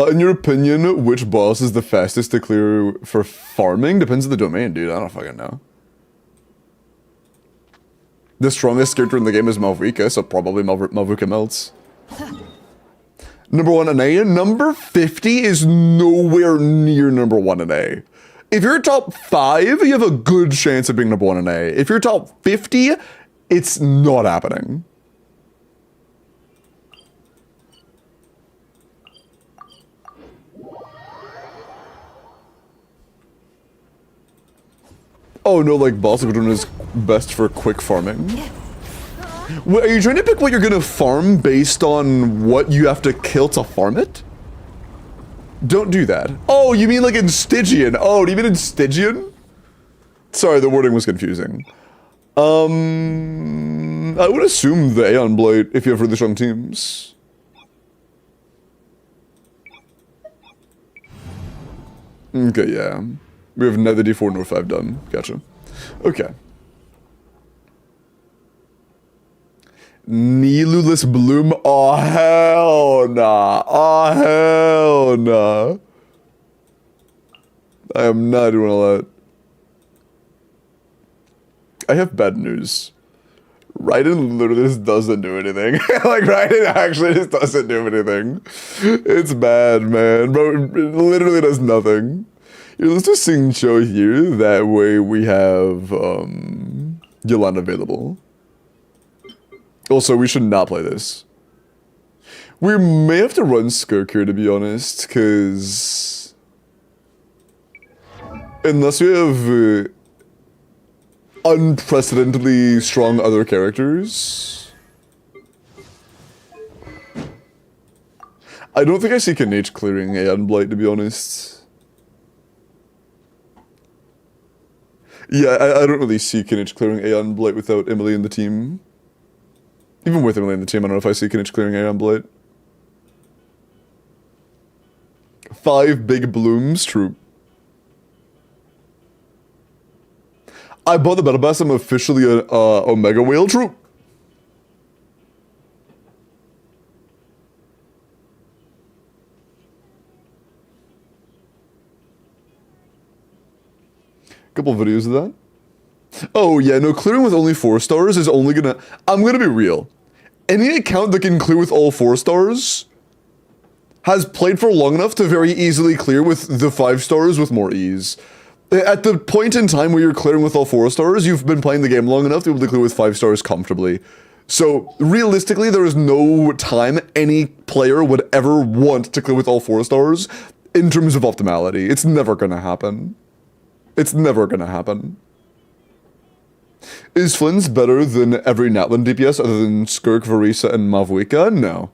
Speaker 1: In your opinion, which boss is the fastest to clear for farming? Depends on the domain, dude. I don't fucking know. The strongest character in the game is Mavuika, so probably Mavuika melts. #1 in A. Number 50 is nowhere near #1 in A. If you're top 5, you have a good chance of being #1 in A. If you're top 50, it's not happening. Oh no, like boss Gudrun is best for quick farming. Wait, are you trying to pick what you're gonna farm based on what you have to kill to farm it? Don't do that. Oh, you mean like in Stigian? Oh, do you mean in Stigian? Sorry, the wording was confusing. I would assume the Aeon Blight if you have really strong teams. Okay, yeah. We have neither D4 nor 5 done. Gotcha. Okay. Nilulus Bloom. Oh, hell nah. Oh, hell nah. I am not doing all that. I have bad news. Raiden literally just doesn't do anything. Like, Raiden actually just doesn't do anything. It's bad, man. Bro, it literally does nothing. Here, let's just sing show here. That way we have Yolanda available. Also, we should not play this. We may have to run Skirk here, to be honest, because unless we have unprecedentedly strong other characters, I don't think I see Kanech clearing Aeon Blight, to be honest. Yeah, I don't really see Kinich clearing Aeon Blight without Emily in the team. Even with Emily in the team, I don't know if I see Kinich clearing Aeon Blight. 5 big blooms, true. I bought the Battle Pass, I'm officially an Omega Whale, true. Couple videos of that. Oh yeah, no, clearing with only 4 stars is only gonna... I'm gonna be real. Any account that can clear with all 4 stars has played for long enough to very easily clear with the 5 stars with more ease. At the point in time where you're clearing with all 4 stars, you've been playing the game long enough to be able to clear with 5 stars comfortably. So, realistically, there is no time any player would ever want to clear with all 4 stars in terms of optimality. It's never gonna happen. It's never gonna happen. Is Flynn's better than every Natlan DPS other than Skirk, Varisa, and Mavuika? No.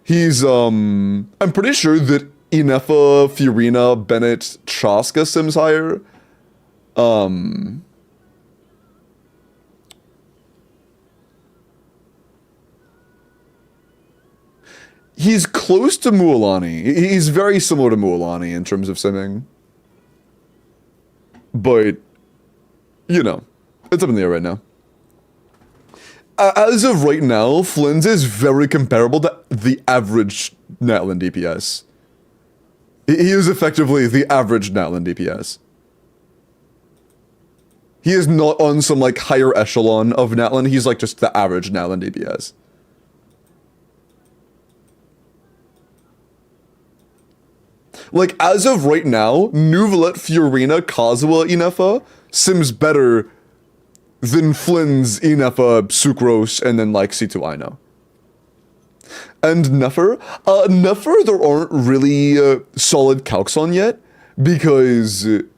Speaker 1: He's, I'm pretty sure that Inefa, Fiorina, Bennett, Chaska sims higher. He's close to Mualani. He's very similar to Mualani in terms of simming. But, you know, it's up in the air right now. As of right now, Flynn's is very comparable to the average Natlan DPS. He is effectively the average Natlan DPS. He is not on some, like, higher echelon of Natlan, he's, like, just the average Natlan DPS. Like, as of right now, Nuvalet, Fiorina, Kazuha, Inefa sims better than Flynn's, Inefa, Sucrose, and then, like, C2 Aino. And Nefer? Nefer, there aren't really solid calcs on yet, because it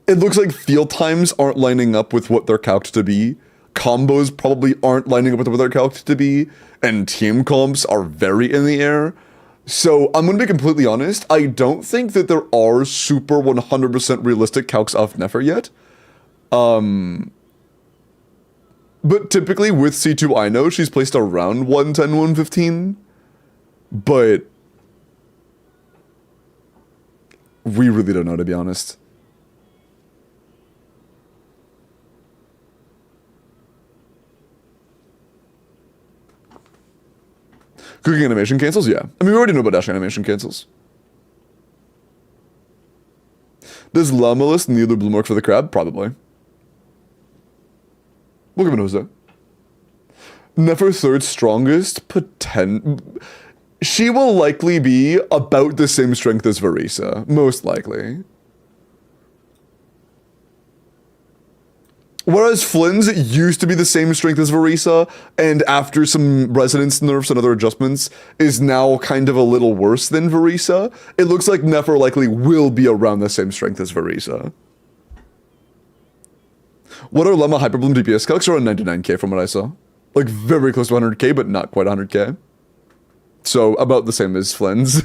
Speaker 1: looks like field times aren't lining up with what they're calced to be, combos probably aren't lining up with what they're calced to be, and team comps are very in the air. So, I'm gonna be completely honest, I don't think that there are super 100% realistic calcs of Nefer yet. But typically with C2 Aino, she's placed around 110, 115. But we really don't know, to be honest. Cooking animation cancels? Yeah. I mean, we already know about dash animation cancels. Does Lamelus need the Bloomwork for the crab? Probably. We'll give it a Jose. Nefer third strongest, she will likely be about the same strength as Varisa, most likely. Whereas Flynn's used to be the same strength as Varisa, and after some resonance nerfs and other adjustments, is now kind of a little worse than Varisa. It looks like Nefer likely will be around the same strength as Varisa. What are Lemma Hyperbloom DPS calcs? Around 99k from what I saw. Like, very close to 100k, but not quite 100k. So, about the same as Flynn's.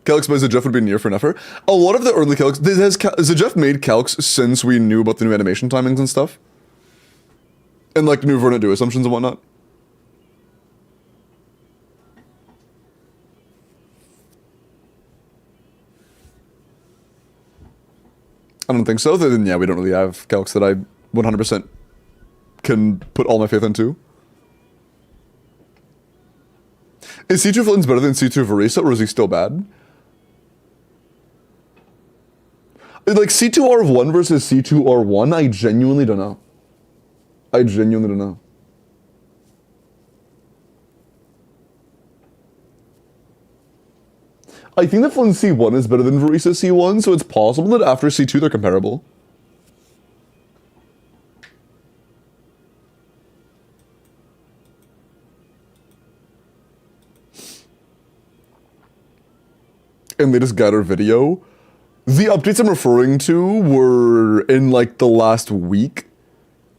Speaker 1: Calcs by Zajef would be near for Nefer. A lot of the early calcs... Has Zajef made calcs since we knew about the new animation timings and stuff? And, like, new Vernet do assumptions and whatnot? I don't think so. Then, yeah, we don't really have calcs that I 100% can put all my faith into. Is C2 Flynn's better than C2 Varisa, or is he still bad? Like, C2R1 versus C2R1, I genuinely don't know. I genuinely don't know. I think that Flynn C1 is better than Varisa C1, so it's possible that after C2 they're comparable. And latest Gator video, the updates I'm referring to were in like the last week.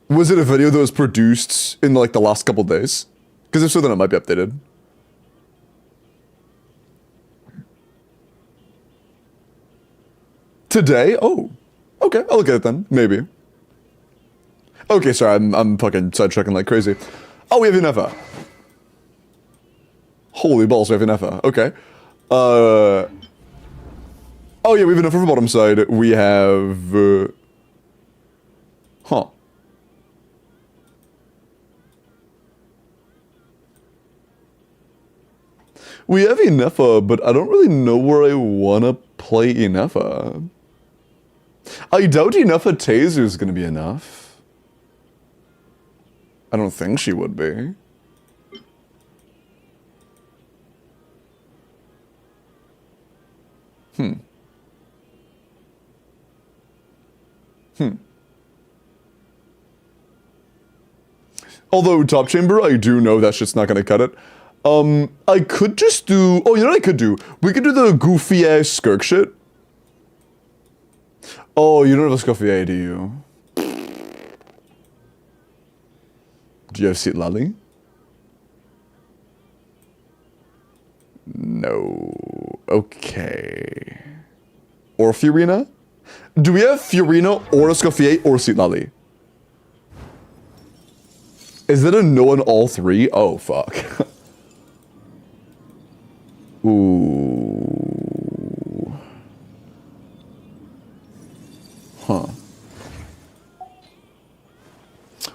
Speaker 1: Was it a video that was produced in like the last couple days? Because if so, then it might be updated. Today? Oh. Okay, I'll look at it then. Maybe. Okay, sorry, I'm fucking sidetracking like crazy. Oh, we have Inefa. Holy balls, we have Inefa. Okay. Oh yeah, we have Inefa for bottom side. We have... huh. We have Inefa, but I don't really know where I want to play Inefa. I doubt Inefa Taser is going to be enough. I don't think she would be. Although top chamber, I do know that shit's not gonna cut it. I could just do. Oh, you know what I could do? We could do the goofy ass skirk shit. Oh, you don't have a Scuffier, do you? Do you have Seat Lally? No. Okay. Or Fiorina? Do we have Fiorina or a Scuffier or Seat Lally? Is it a no on all three? Oh, fuck. Ooh. Huh.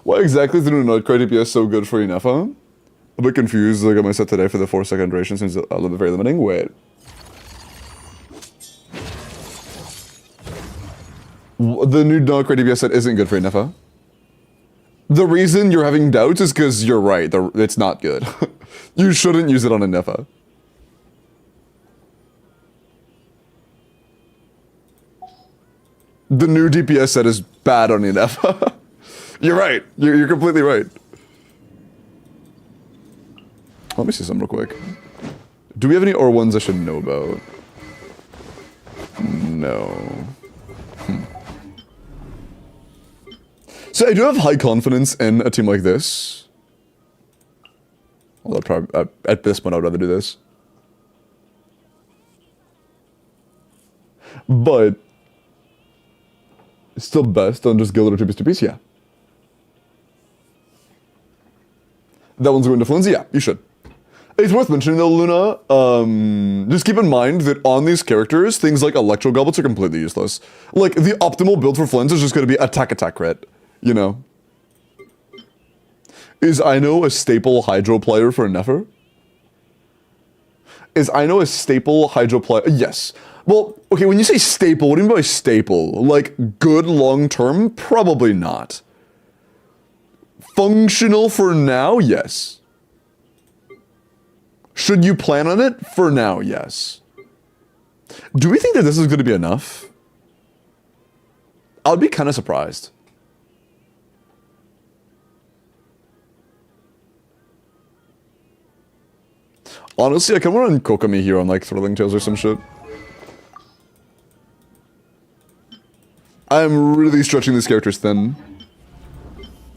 Speaker 1: Why exactly is the new Nightcry DPS so good for Inefa? I'm a bit confused. I got my set today for the 4-second duration since it's very limiting. Wait. The new Nightcry DPS set isn't good for Inefa. The reason you're having doubts is because you're right. It's not good. You shouldn't use it on Inefa. The new DPS set is bad on Inefa. You're right. You're completely right. Let me see some real quick. Do we have any ones I should know about? No. So I do have high confidence in a team like this. Although probably, at this point I would rather do this. But it's still best on just Guild or 2-piece, yeah. That one's going to Flinzy? Yeah, you should. It's worth mentioning though, Luna, just keep in mind that on these characters, things like Electro Goblets are completely useless. Like, the optimal build for Flins is just going to be attack crit, you know? Is Ino a staple Hydro player for Nefer? Is Ino a staple Hydro player? Yes. Well, okay, when you say staple, what do you mean by staple? Like, good long-term? Probably not. Functional for now? Yes. Should you plan on it? For now, yes. Do we think that this is going to be enough? I'd be kind of surprised. Honestly, I kind of want to run Kokomi here on like Thrilling Tales or some shit. I am really stretching this character's thin.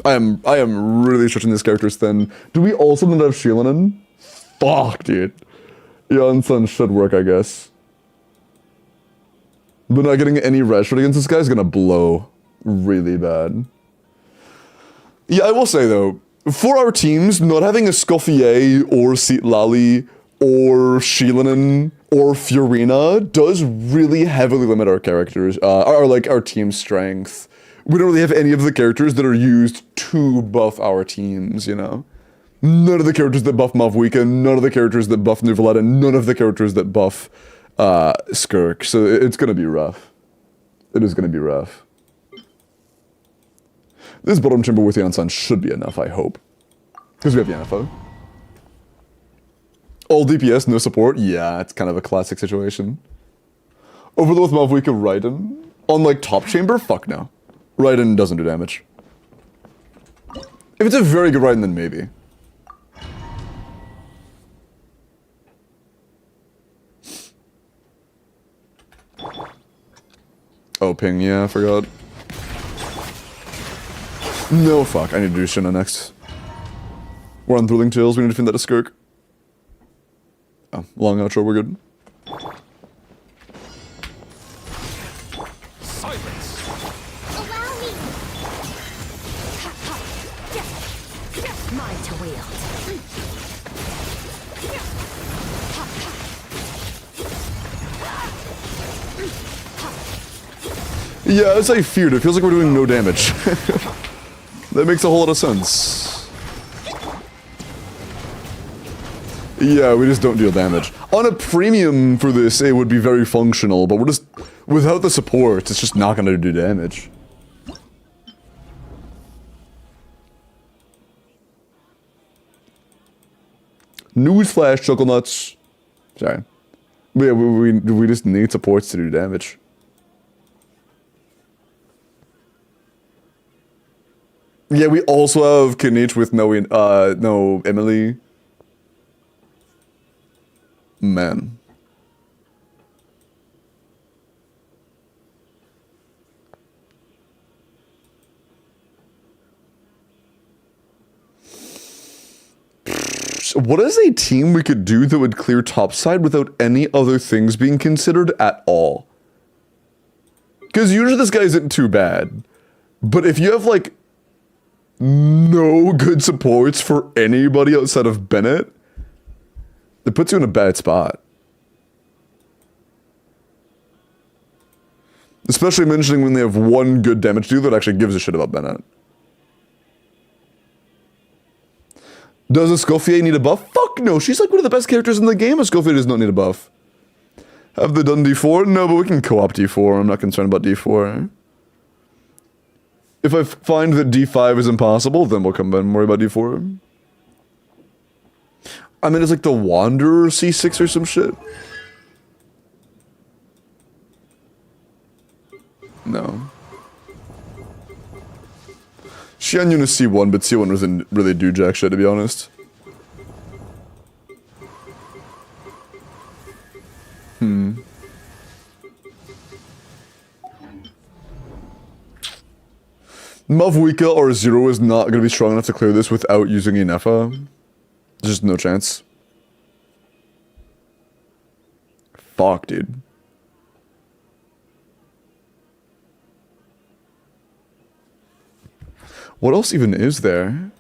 Speaker 1: I am really stretching this character's thin. Do we also not have Shielanen? Fuck, dude. Yon Sun should work, I guess. But not getting any Rashford against this guy is gonna blow really bad. Yeah, I will say though, for our teams, not having a Scoffier or Seat Lally or Shielanen or Fiorina does really heavily limit our characters, our team strength. We don't really have any of the characters that are used to buff our teams, you know? None of the characters that buff Mavwika, none of the characters that buff Nuvolad, and none of the characters that buff Skirk. So it's gonna be rough. It is gonna be rough. This bottom chamber with Yansan should be enough, I hope. Because we have Yanifo. All DPS, no support? Yeah, it's kind of a classic situation. Overload with Mavwika Raiden? On like top chamber? Fuck no. Raiden doesn't do damage. If it's a very good Raiden, then maybe. Oh, ping, yeah, I forgot. No, fuck, I need to do Shinna next. We're on Thrilling Tales, we need to defend that to Skirk. Oh, long outro, we're good.
Speaker 3: Silence!
Speaker 2: Allow me.
Speaker 4: Mine to wield.
Speaker 1: Yeah, as I feared, it feels like we're doing no damage. That makes a whole lot of sense. Yeah, we just don't deal damage. On a premium for this, it would be very functional, but we're just... Without the support, it's just not gonna do damage. Newsflash, Chuckle Nuts. Sorry. Yeah, we just need supports to do damage. Yeah, we also have Kinich with no Emily. Man. What is a team we could do that would clear topside without any other things being considered at all? Because usually this guy isn't too bad. But if you have, like, no good supports for anybody outside of Bennett, it puts you in a bad spot. Especially mentioning when they have one good damage dealer that actually gives a shit about Bennett. Does Escoffier need a buff? Fuck no, she's like one of the best characters in the game. Escoffier does not need a buff. Have they done D4? No, but we can co-op D4. I'm not concerned about D4. If I find that D5 is impossible, then we'll come back and worry about D4. I mean, it's like the Wanderer C6 or some shit. No. Xian Yun is C1, but C1 doesn't really do jack shit, to be honest. Mavwika or Zero is not going to be strong enough to clear this without using Inefa. There's just no chance. Fuck, dude. What else even is there?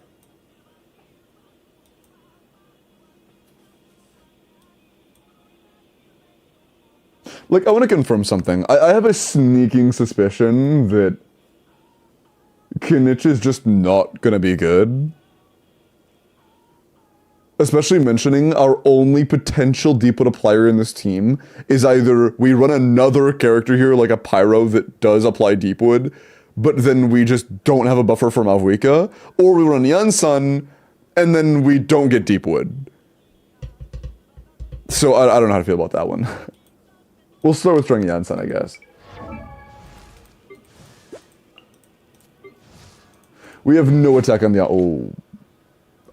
Speaker 1: Like, I want to confirm something. I have a sneaking suspicion that Kinich is just not gonna be good. Especially mentioning our only potential deep-wood applier in this team is either we run another character here, like a Pyro that does apply deepwood, but then we just don't have a buffer for Mavwika, or we run Yansun, and then we don't get deepwood. So I don't know how to feel about that one. We'll start with trying Yansun, I guess. We have no attack on the... Oh.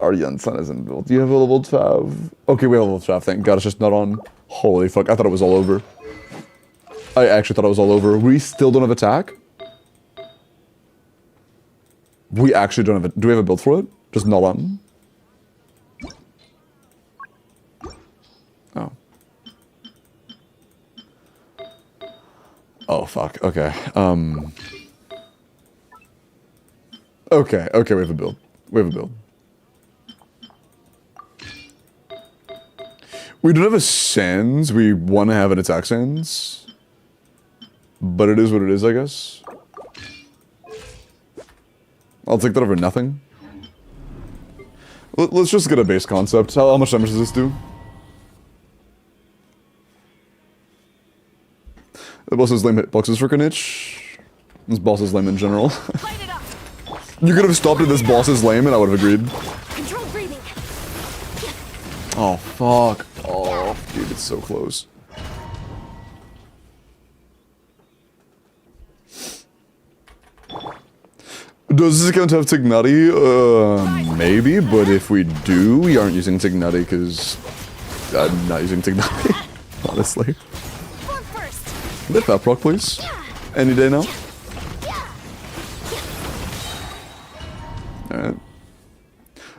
Speaker 1: Our Yansun isn't built. Do you have a level 12? Okay, we have a level 12, thank God it's just not on. Holy fuck, I thought it was all over. I actually thought it was all over. We still don't have attack? We actually don't have it. Do we have a build for it? Just not on? Oh. Oh, fuck. Okay. Okay, we have a build. We have a build. We don't have a Sands. We want to have an attack Sands. But it is what it is, I guess. I'll take that over nothing. Let's just get a base concept. How much damage does this do? The boss is lame hitboxes for Kinich. This boss is lame in general. You could have stopped at this boss is lame and I would have agreed.
Speaker 2: Control breathing.
Speaker 1: Oh, fuck. Oh, dude, it's so close. Does this account have Tignati? Maybe, but if we do, we aren't using Tignati because I'm not using Tignati, honestly. Let that proc, please. Any day now. Alright.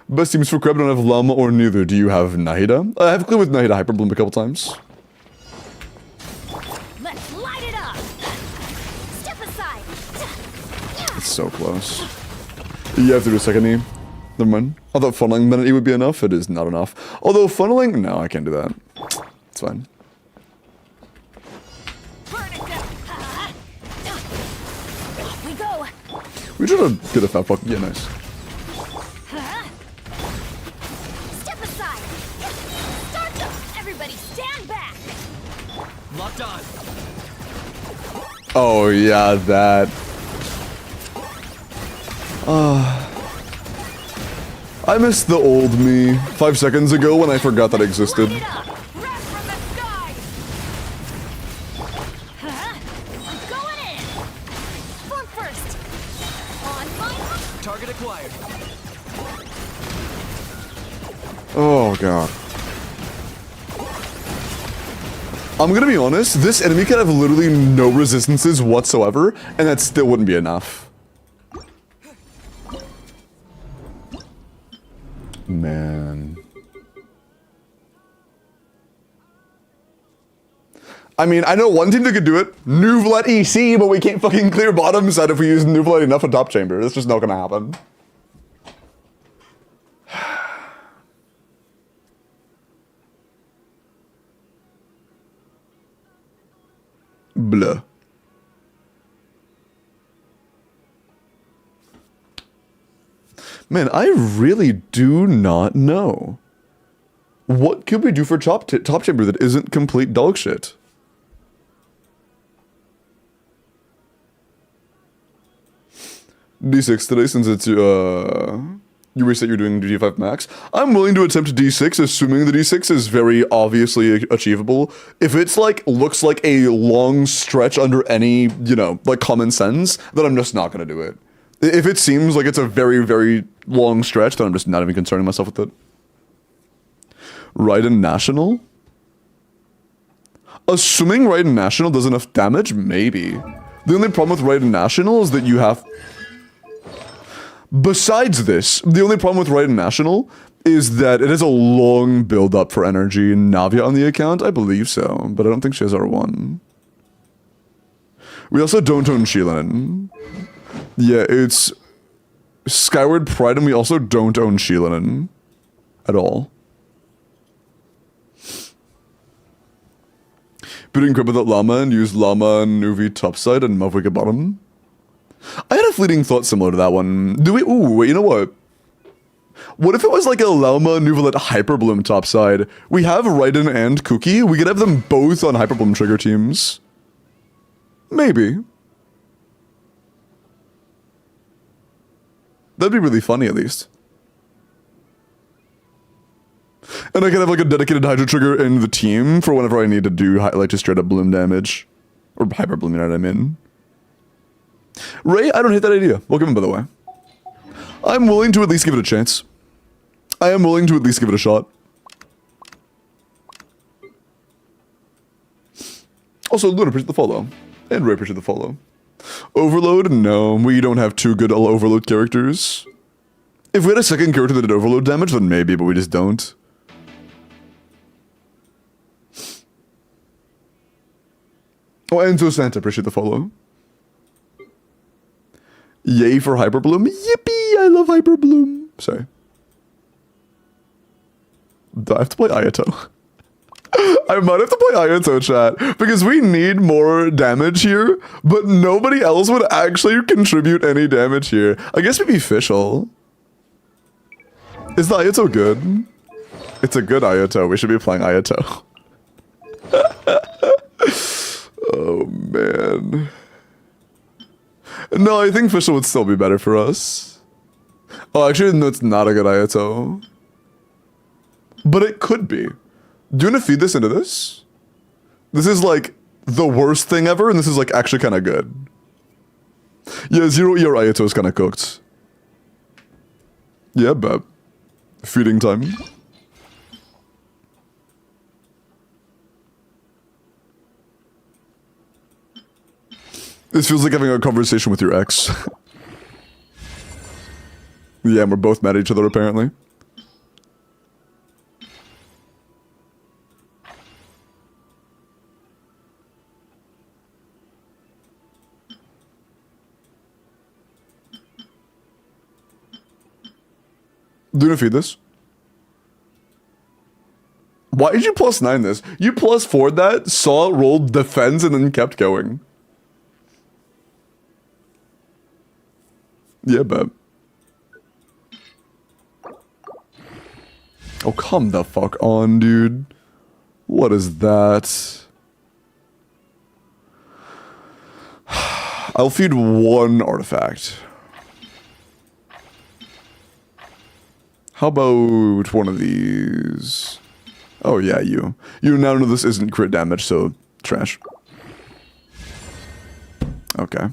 Speaker 1: Best teams for Crab don't have Lum or neither. Do you have Nahida? I have cleared with Nahida Hyperbloom a couple times.
Speaker 2: Let's light it up. Step aside.
Speaker 1: It's so close. You have to do a second E. Never mind. I thought funneling minute E would be enough. It is not enough. Although funneling, no, I can't do that. It's fine.
Speaker 2: We go.
Speaker 1: We try to get a fat fuck. Yeah, nice.
Speaker 2: Step aside.
Speaker 3: Locked on.
Speaker 1: Oh yeah, that. I missed the old me 5 seconds ago when I forgot that existed.
Speaker 4: Light it up! Wrap from the sky! Huh? I'm going in!
Speaker 2: Form first. On my
Speaker 3: Target acquired.
Speaker 1: Oh god. I'm gonna be honest, this enemy could have literally no resistances whatsoever, and that still wouldn't be enough. Man. I mean, I know one team that could do it. Nuvelet EC, but we can't fucking clear bottom side if we use Nuvelet enough on top chamber. That's just not gonna happen. Blah. Man, I really do not know. What could we do for top chamber that isn't complete dog shit? D6 today since it's you reset you're doing D5 max. I'm willing to attempt D6 assuming the D6 is very obviously achievable. If it's like looks like a long stretch under any, you know, like common sense, then I'm just not gonna do it. If it seems like it's a very, very long stretch, then I'm just not even concerning myself with it. Raiden National? Assuming Raiden National does enough damage? Maybe. The only problem with Raiden National is that you have... Besides this, the only problem with Raiden National is that it has a long build-up for energy. Navia on the account? I believe so, but I don't think she has R1. We also don't own Shilin. Yeah, it's Skyward Pride, and we also don't own Shilin at all. Beating Crib without Llama and use Llama and Nuvi topside and Mavwika bottom. I had a fleeting thought similar to that one. Do we? Ooh, wait, you know what? What if it was like a Llama Nuvalet Hyperbloom topside? We have Raiden and Cookie. We could have them both on Hyperbloom trigger teams. Maybe. That'd be really funny, at least. And I could have like a dedicated Hydro trigger in the team for whenever I need to do like just straight up bloom damage. Or Hyper Bloom, you know what I mean? Ray, I don't hate that idea. Welcome in, by the way. I'm willing to at least give it a chance. I am willing to at least give it a shot. Also, Luna, appreciate the follow. And Ray, appreciate the follow. Overload? No, we don't have two good Overload characters. If we had a second character that did Overload damage, then maybe, but we just don't. Oh, Enzo Santa, appreciate the follow. Yay for Hyperbloom. Yippee, I love Hyperbloom. Sorry. Do I have to play Ayato? I might have to play Ayato, chat, because we need more damage here, but nobody else would actually contribute any damage here. I guess maybe Fischl. Is the Ayato good? It's a good Ayato. We should be playing Ayato. Oh, man. No, I think Fischl would still be better for us. Oh, actually, no, it's not a good Ayato. But it could be. Do you want to feed this into this? This is like the worst thing ever, and this is like actually kind of good. Yeah, 0 ER Ayato is kind of cooked. Yeah, but feeding time. This feels like having a conversation with your ex. Yeah, and we're both mad at each other apparently. Do you want to feed this? Why did you +9 this? You +4'd that, saw it, rolled, defends, and then kept going. Yeah, bet. Oh, come the fuck on, dude. What is that? I'll feed one artifact. How about one of these? Oh yeah, you. You now know this isn't crit damage, so trash. Okay.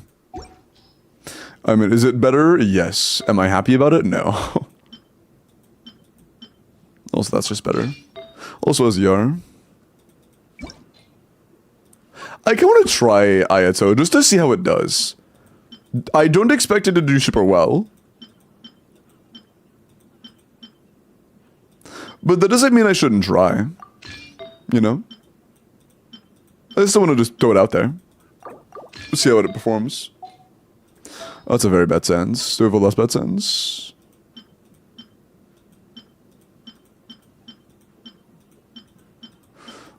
Speaker 1: I mean, is it better? Yes. Am I happy about it? No. Also, that's just better. Also, as Yar. I kind of want to try Ayato just to see how it does. I don't expect it to do super well. But that doesn't mean I shouldn't try. You know? I just want to just throw it out there. See how it performs. Oh, that's a very bad sense. Do we have a less bad sense?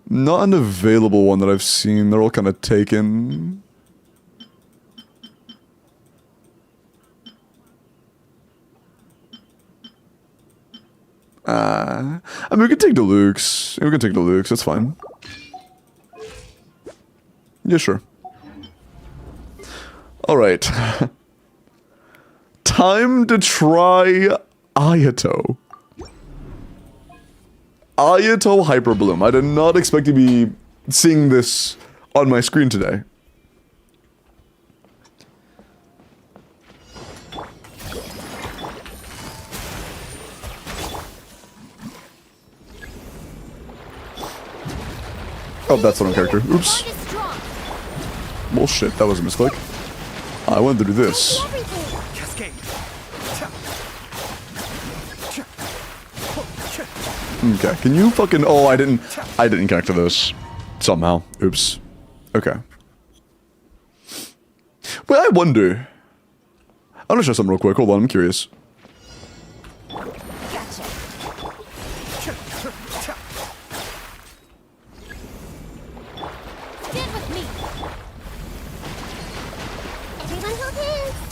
Speaker 1: Not an available one that I've seen. They're all kind of taken. I mean, we can take Deluxe. We can take Deluxe. That's fine. Yeah, sure. All right. Time to try Ayato. Ayato Hyper Bloom. I did not expect to be seeing this on my screen today. Oh, that's the wrong character. Oops. Well, shit, that was a misclick. I wanted to do this.
Speaker 3: Cascade.
Speaker 1: Okay, can you fucking... Oh, I didn't connect to this. Somehow. Oops. Okay. Wait, I wonder... I'm gonna show something real quick. Hold on, I'm curious.
Speaker 2: Gotcha.
Speaker 4: Stand with me.
Speaker 2: Everyone hold hands.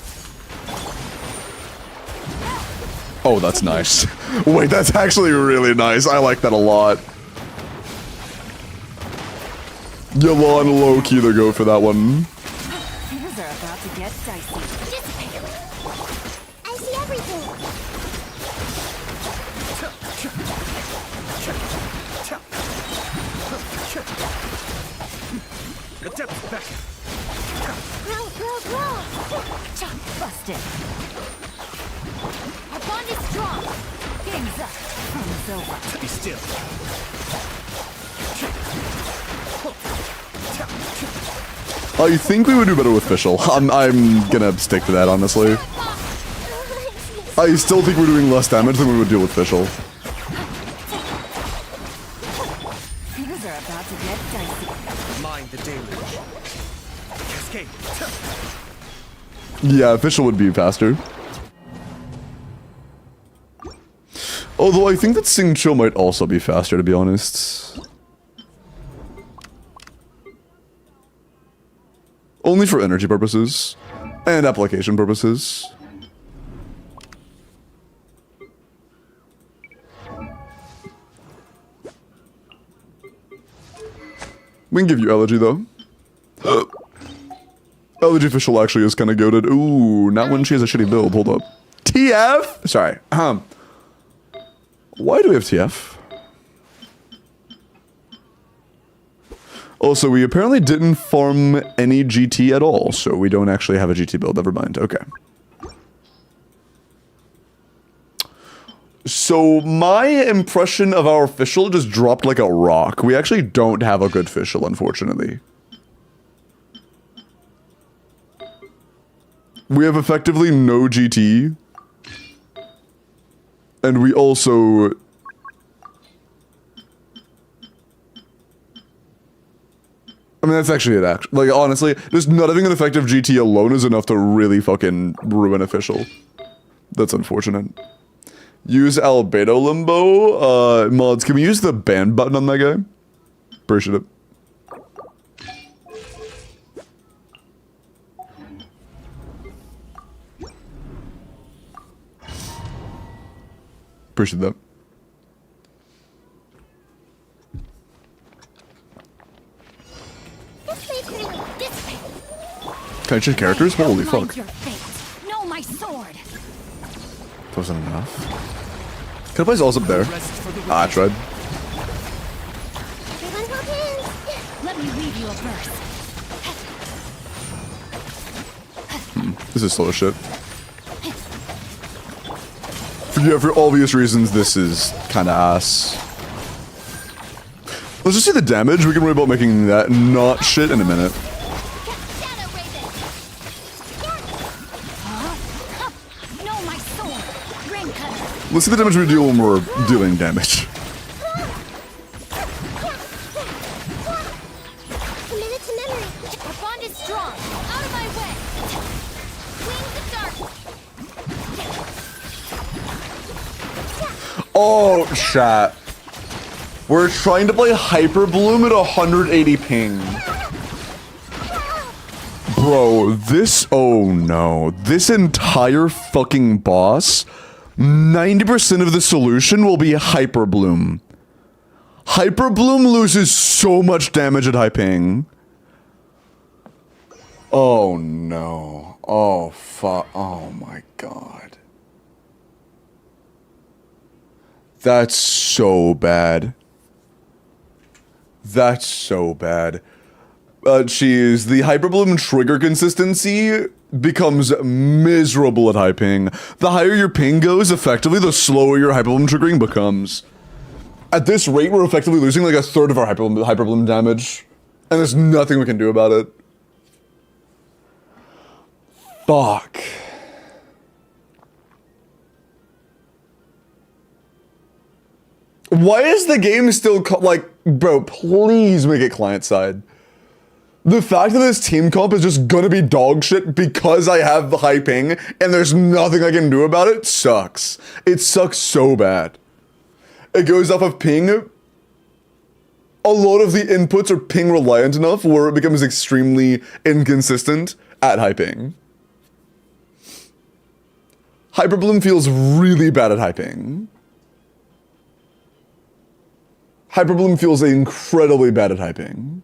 Speaker 1: Oh, that's nice. Wait, that's actually really nice. I like that a lot. Yolon low-key to go for that one.
Speaker 4: Things are about to get dicey.
Speaker 2: Dissipate. I see everything.
Speaker 3: The depth's back.
Speaker 2: Grow.
Speaker 4: Busted. Our bond is strong. Game's up. Game's over.
Speaker 3: Be still.
Speaker 1: I think we would do better with Fischl. I'm gonna stick to that, honestly. I still think we're doing less damage than we would deal with Fischl.
Speaker 4: Things are about to get dicey.
Speaker 3: Mind the deluge. Cascade.
Speaker 1: Yeah, Fischl would be faster. Although I think that Sing Chill might also be faster, to be honest. Only for energy purposes. And application purposes. We can give you Elegy, though. Elegy Fischl actually is kind of goated. Ooh, not when she has a shitty build. Hold up. TF? Sorry. Why do we have TF? Also, we apparently didn't farm any GT at all, so we don't actually have a GT build. Never mind. Okay. So, my impression of our Fischl just dropped like a rock. We actually don't have a good Fischl, unfortunately. We have effectively no GT. And we also... I mean, that's actually it, like, honestly, just not having an effective GT alone is enough to really fucking ruin a Fischl. That's unfortunate. Use Albedo Limbo. Mods, can we use the ban button on that guy? Appreciate it. Appreciate that. Can I change characters? Holy
Speaker 4: Outline
Speaker 1: fuck.
Speaker 4: your fate. Know my sword.
Speaker 1: That wasn't enough. Can I place Ulls up there? Ah, I tried.
Speaker 2: Everyone focus.
Speaker 4: Let me read you a verse.
Speaker 1: This is slow as shit. Yeah, for obvious reasons, this is kinda ass. Let's just see the damage. We can worry about making that not shit in a minute.
Speaker 2: Shadow Raven.
Speaker 4: Know my sword. Ring cutter.
Speaker 1: Let's see the damage we deal when we're dealing damage.
Speaker 2: Committed to memory.
Speaker 4: Our bond is strong. Out of my way.
Speaker 2: Wings of dark.
Speaker 1: Oh, chat. We're trying to play Hyper Bloom at 180 ping. Bro, this... Oh no. This entire fucking boss, 90% of the solution will be Hyper Bloom. Hyper Bloom loses so much damage at high ping. Oh no. Oh fuck. Oh my god. That's so bad. That's so bad. Cheese. The Hyperbloom trigger consistency becomes miserable at high ping. The higher your ping goes, effectively, the slower your Hyperbloom triggering becomes. At this rate, we're effectively losing like a third of our Hyperbloom damage. And there's nothing we can do about it. Fuck. Why is the game still like, bro, please make it client side. The fact that this team comp is just gonna be dog shit because I have the high ping and there's nothing I can do about it sucks. It sucks so bad. It goes off of ping. A lot of the inputs are ping reliant enough where it becomes extremely inconsistent at high ping. Hyperbloom feels really bad at high ping. Hyperbloom feels incredibly bad at high ping.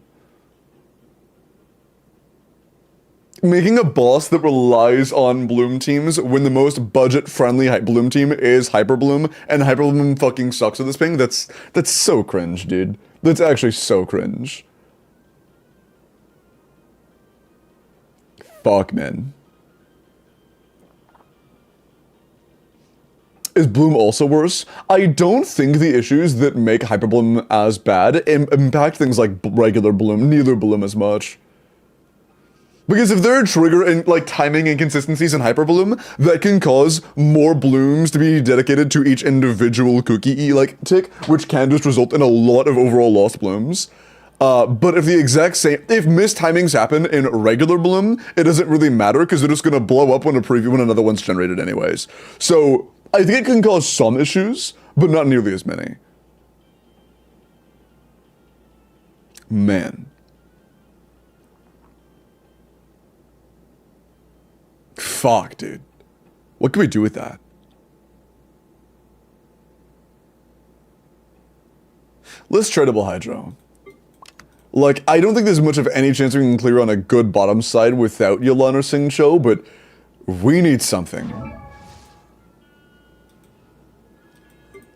Speaker 1: Making a boss that relies on Bloom teams when the most budget-friendly Bloom team is Hyperbloom, and Hyperbloom fucking sucks at this ping, that's so cringe, dude. That's actually so cringe. Fuck, man. Is Bloom also worse? I don't think the issues that make Hyperbloom as bad impact things like regular Bloom, neither Bloom as much. Because if there are trigger and like timing inconsistencies in Hyperbloom, that can cause more blooms to be dedicated to each individual cookie like tick, which can just result in a lot of overall lost blooms. But if the exact same, if mistimings happen in regular Bloom, it doesn't really matter because they're just gonna blow up when another one's generated anyways. So I think it can cause some issues, but not nearly as many. Man. Fuck, dude. What can we do with that? Let's try double Hydro. Like, I don't think there's much of any chance we can clear on a good bottom side without Yelan or Sing Cho, but we need something.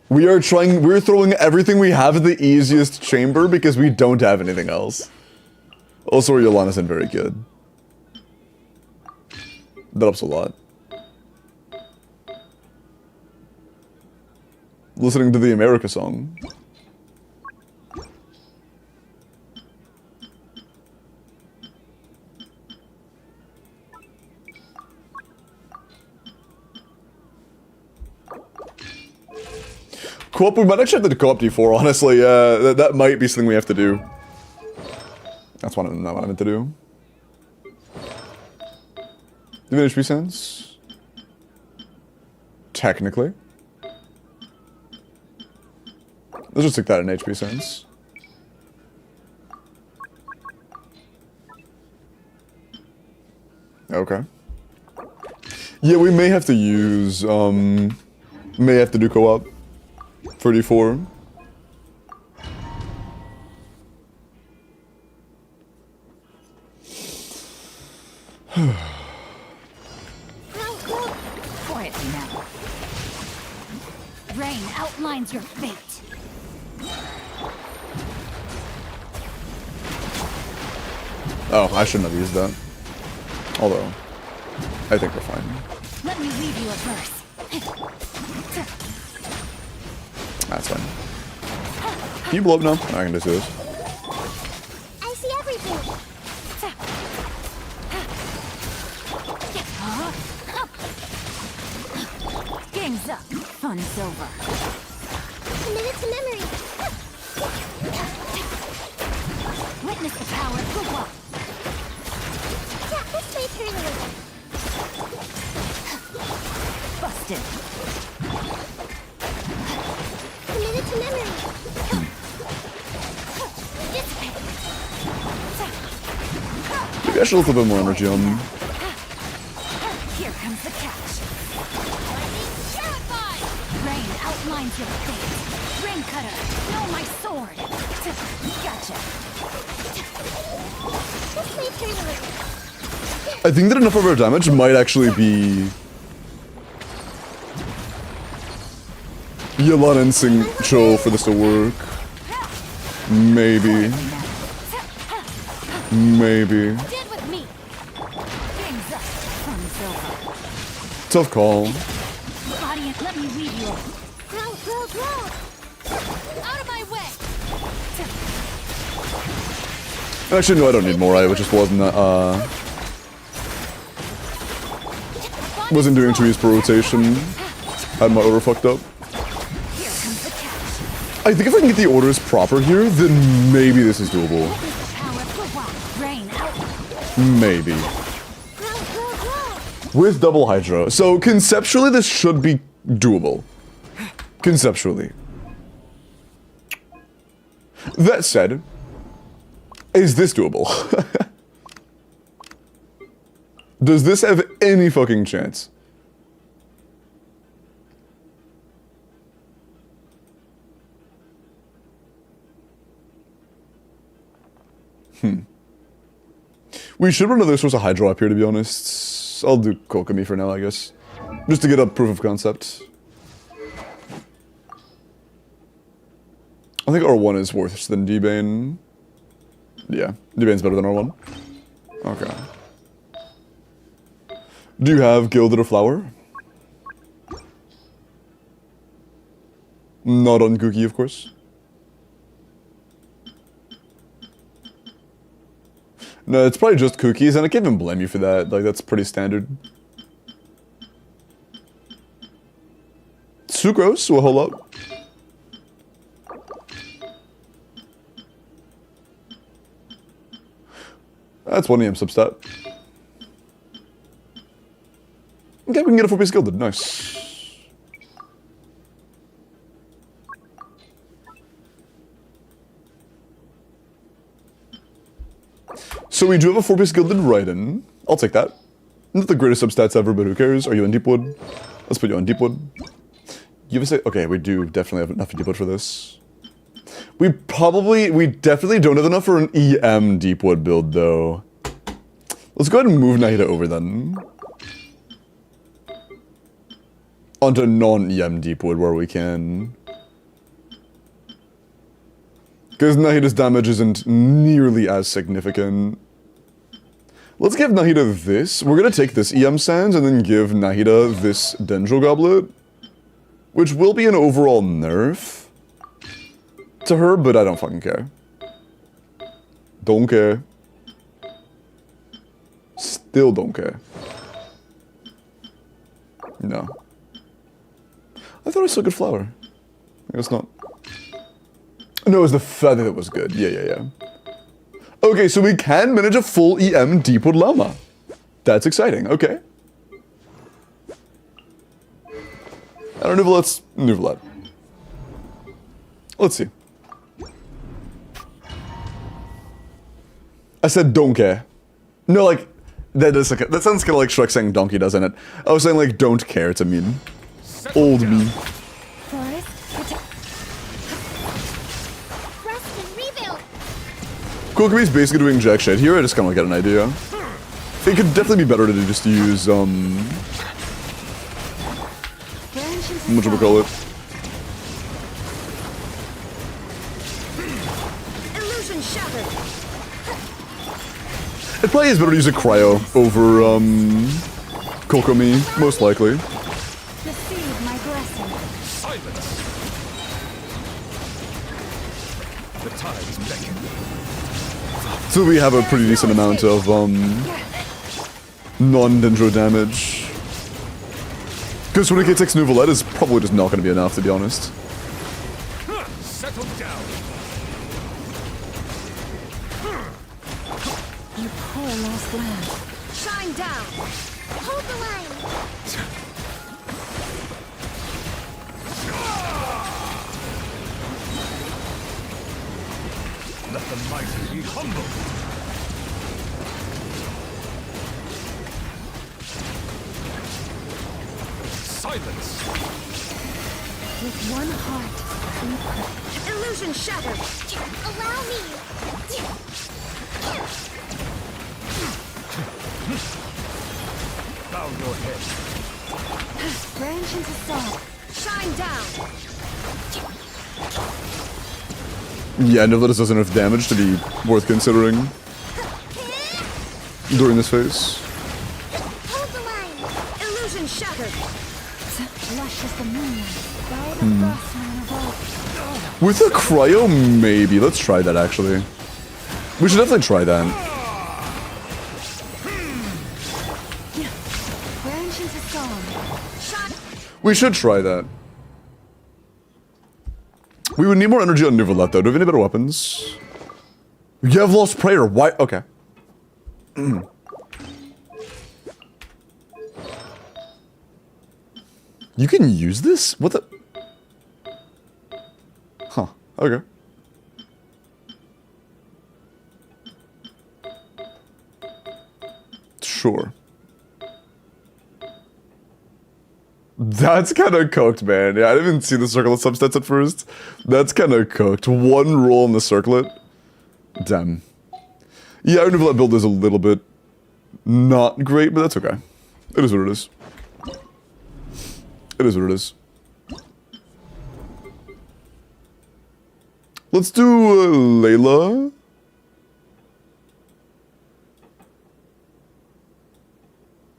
Speaker 1: We're throwing everything we have at the easiest chamber because we don't have anything else. Also, our Yelan isn't very good. That helps a lot. Listening to the America song. Co-op, we might actually have to co-op D4, honestly. That might be something we have to do. That's not what I meant to do. Do you have HP sense? Technically. Let's just stick that in HP sense. Okay. Yeah, we may have to use, may have to do co-op for D4.
Speaker 4: Quietly now. Rain outlines your fate.
Speaker 1: Oh, I shouldn't have used that. Although, I think we're fine.
Speaker 4: Let me leave you a verse.
Speaker 1: That's fine. Can you blow up now? I can just do this.
Speaker 2: I see everything.
Speaker 4: Game's up. Fun's over.
Speaker 2: Committed to memory.
Speaker 4: Witness the power of Gubwa.
Speaker 2: Yeah, this may turn a little.
Speaker 4: Busted.
Speaker 2: Committed to memory.
Speaker 1: Maybe I should look a little bit more energy on.
Speaker 4: Here comes the catch. Rain outlines your fate. Ring cutter, know my sword. Gotcha.
Speaker 2: This may turn a little.
Speaker 1: I think that enough of our damage might actually be Yelan and Cho for this to work. Maybe. Maybe.
Speaker 4: Dead with me. Game's up. Fun's over.
Speaker 1: Tough call.
Speaker 4: Audience, let me lead you.
Speaker 2: Grow, grow, grow.
Speaker 4: Out of my way.
Speaker 1: Actually, no, I don't need more. I just wasn't doing 2 E's per rotation. Had my order fucked up.
Speaker 4: Here comes the catch.
Speaker 1: I think if I can get the orders proper here, then maybe this is doable.
Speaker 4: Power of Gubwa. Rain out.
Speaker 1: Maybe.
Speaker 2: Grow, grow, grow.
Speaker 1: With double Hydra. So conceptually, this should be doable. Conceptually. That said, is this doable? Does this have any fucking chance? We should run another source of Hydra up here, to be honest. I'll do Kokomi for now, I guess. Just to get a proof of concept. I think R1 is worse than D-Bane. Yeah, D-Bane's better than R1. Okay. Do you have Gilded or Flower? Not on Cookie, of course. No, it's probably just cookies, and I can't even blame you for that. Like, that's pretty standard. Sucrose will hold up. That's 1 EM substat. Okay, we can get a 4-piece Gilded. Nice. So we do have a 4-piece Gilded Raiden. I'll take that. Not the greatest substats ever, but who cares? Are you in Deepwood? Let's put you on Deepwood. You have a say? Okay, we do definitely have enough Deepwood for this. We definitely don't have enough for an EM Deepwood build, though. Let's go ahead and move Nahida over then. Onto non-EM Deepwood where we can. Because Nahida's damage isn't nearly as significant. Let's give Nahida this. We're gonna take this EM Sands and then give Nahida this Dendro Goblet. Which will be an overall nerf to her, but I don't fucking care. Don't care. Still don't care. No. I thought I saw a good flower. I guess not. No, it was the feather that was good. Yeah. Okay, so we can manage a full EM Deepwood Llama. That's exciting. Okay. I don't know, let's Nuvolat. Let's see. I said don't care. No, like, that sounds kind of like Shrek saying donkey, doesn't it? I was saying, like, don't care to mean. Old me.
Speaker 2: Rest and rebuild.
Speaker 1: Kokomi's basically doing jack shit here, I just kind of get an idea. It could definitely be better to just use, whatchamacallit.
Speaker 2: Illusion shattered.
Speaker 1: It probably is better to use a cryo over, Kokomi, most likely.
Speaker 4: Receive my blessing.
Speaker 3: Silence! The tides beckon.
Speaker 1: So we have a pretty decent amount of, non-dendro damage. Because when it takes Nouvelette is probably just not going to be enough, to be honest.
Speaker 3: Settle down.
Speaker 4: You poor lost land.
Speaker 2: Shine down. Hold the line.
Speaker 3: Let the mighty be humble. Silence.
Speaker 4: With one heart, we pray.
Speaker 2: Illusion shattered. Allow me.
Speaker 3: Bow your head.
Speaker 4: Branch into song.
Speaker 2: Shine down.
Speaker 1: Yeah, Nouvelette does enough damage to be worth considering during this phase.
Speaker 2: Hold the line. Illusion shattered.
Speaker 4: Lush as the moonlight. Guide the frostman of old.
Speaker 1: With a cryo, maybe. Let's try that, actually. We should definitely try that.
Speaker 4: Branch into song.
Speaker 2: Shot.
Speaker 1: We should try that. We would need more energy on Nouvelette, though. Do we have any better weapons? You have Lost Prayer. Why? Okay. You can use this? What the? Huh. Okay. Sure. That's kind of cooked, man. Yeah, I didn't even see the circlet substats at first. That's kind of cooked. One roll in the circlet. Damn. Yeah, our Nouvelette build is a little bit not great, but that's okay. It is what it is. It is what it is. Let's do Layla.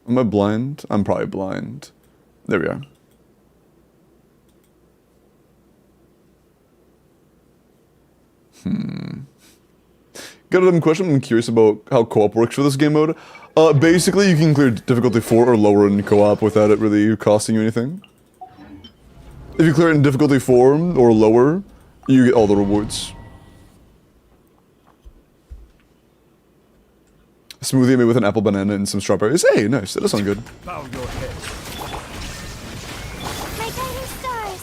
Speaker 1: Am I blind? I'm probably blind. There we are. Got a dumb question. I'm curious about how co-op works for this game mode. Basically, you can clear difficulty 4 or lower in co-op without it really costing you anything. If you clear it in difficulty 4 or lower, you get all the rewards. Smoothie made with an apple banana and some strawberries. Hey, nice. That does sound good.
Speaker 3: Bow your head.
Speaker 2: My guiding stars.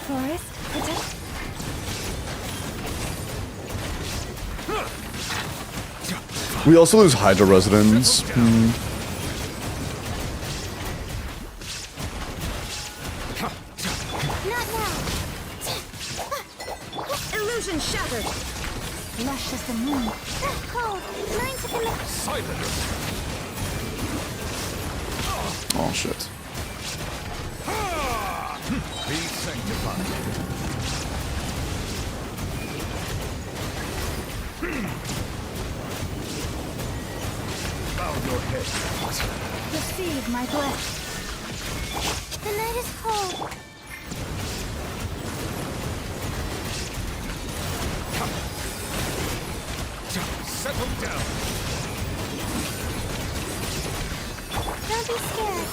Speaker 4: Forest, protect.
Speaker 1: We also lose Hydra residents.
Speaker 2: Not now. Illusion shattered.
Speaker 4: Lush as the moon.
Speaker 2: Cold. Mine to the
Speaker 3: Silence.
Speaker 1: Oh shit.
Speaker 3: Be sanctified. Bow your head.
Speaker 4: Receive my blessing.
Speaker 2: The night is cold.
Speaker 3: Settle down.
Speaker 2: Don't be scared.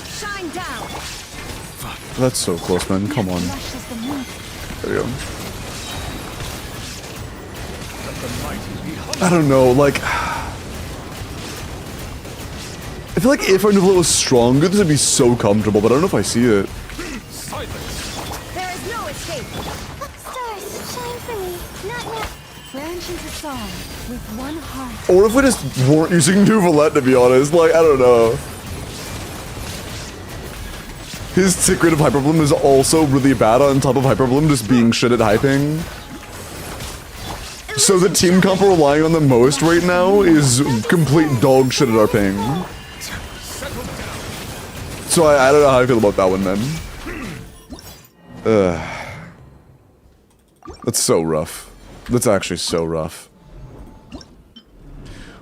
Speaker 2: Shine down.
Speaker 1: That's so close, man. Come on.
Speaker 4: Lush as the moon.
Speaker 1: There you go.
Speaker 3: Let the mighty be humble.
Speaker 1: I don't know, like... I feel like if our Nouvelette was stronger, this would be so comfortable, but I don't know if I see it.
Speaker 3: Silence.
Speaker 2: There is no escape. Stars, shine for me. Not now.
Speaker 4: Branch into song. With one heart.
Speaker 1: Or if we just weren't using Nouvelette, to be honest. Like, I don't know. His tick rate of Hyperbloom is also really bad on top of Hyperbloom just being shit at hyping. So the team comp we're relying on the most right now is complete dog shit at our ping. So I don't know how I feel about that one, man. That's so rough. That's actually so rough.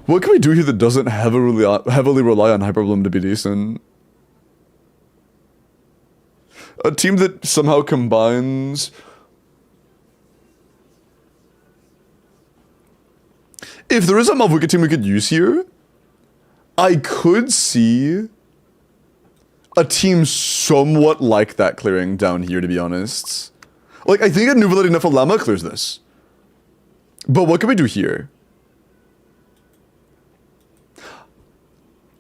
Speaker 1: What can we do here that doesn't heavily rely on Hyperbloom to be decent? A team that somehow combines... If there is a Malvuka team we could use here, I could see a team somewhat like that clearing down here, to be honest. Like, I think a Nuvolid Nephalama clears this. But what can we do here?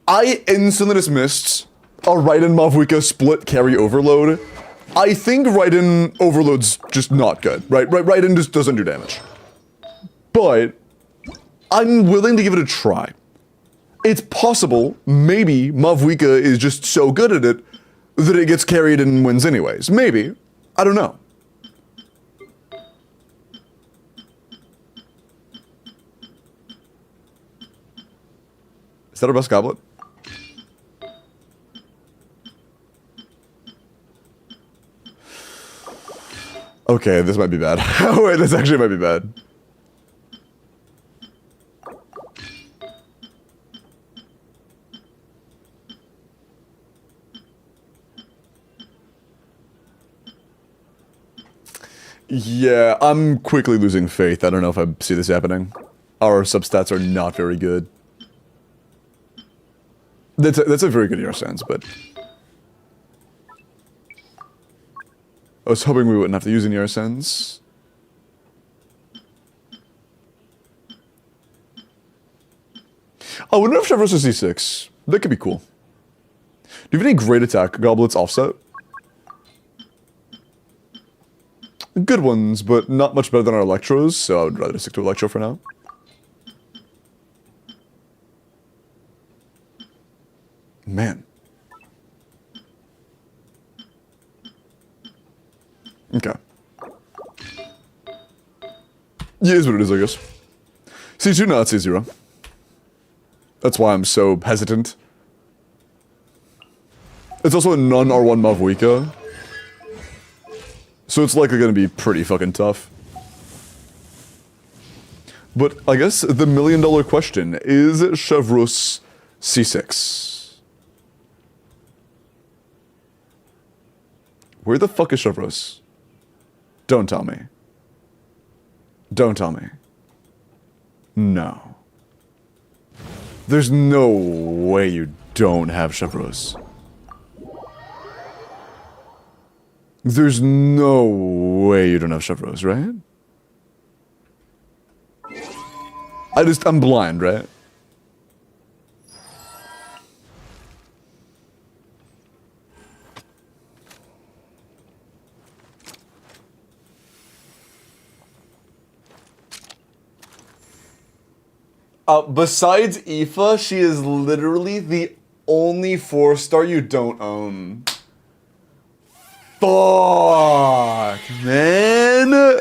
Speaker 1: I instantly dismissed a Raiden Malvuka split carry overload. I think Raiden overload's just not good, right? Raiden just doesn't do damage. But I'm willing to give it a try. It's possible, maybe, Malvuka is just so good at it that it gets carried and wins anyways. Maybe. I don't know. Is that our best goblet? Okay, this might be bad. Oh wait, this actually might be bad. Yeah, I'm quickly losing faith. I don't know if I see this happening. Our substats are not very good. That's a very good ER sense, but... I was hoping we wouldn't have to use any ER sense. I wonder if Chevros is C6. That could be cool. Do you have any great attack goblets offset? Good ones, but not much better than our Electros, so I would rather stick to Electro for now. Man. Okay. Yeah, it is what it is, I guess. C2, not C0. That's why I'm so hesitant. It's also a non-R1 Malvuka. So it's likely gonna be pretty fucking tough. But I guess the million-dollar question is Chevros C6. Where the fuck is Chevros? Don't tell me. Don't tell me. No. There's no way you don't have Chevros. There's no way you don't have Chevros, right? I'm blind, right? Besides Aoife, she is literally the only 4-star you don't own. Fuck, man.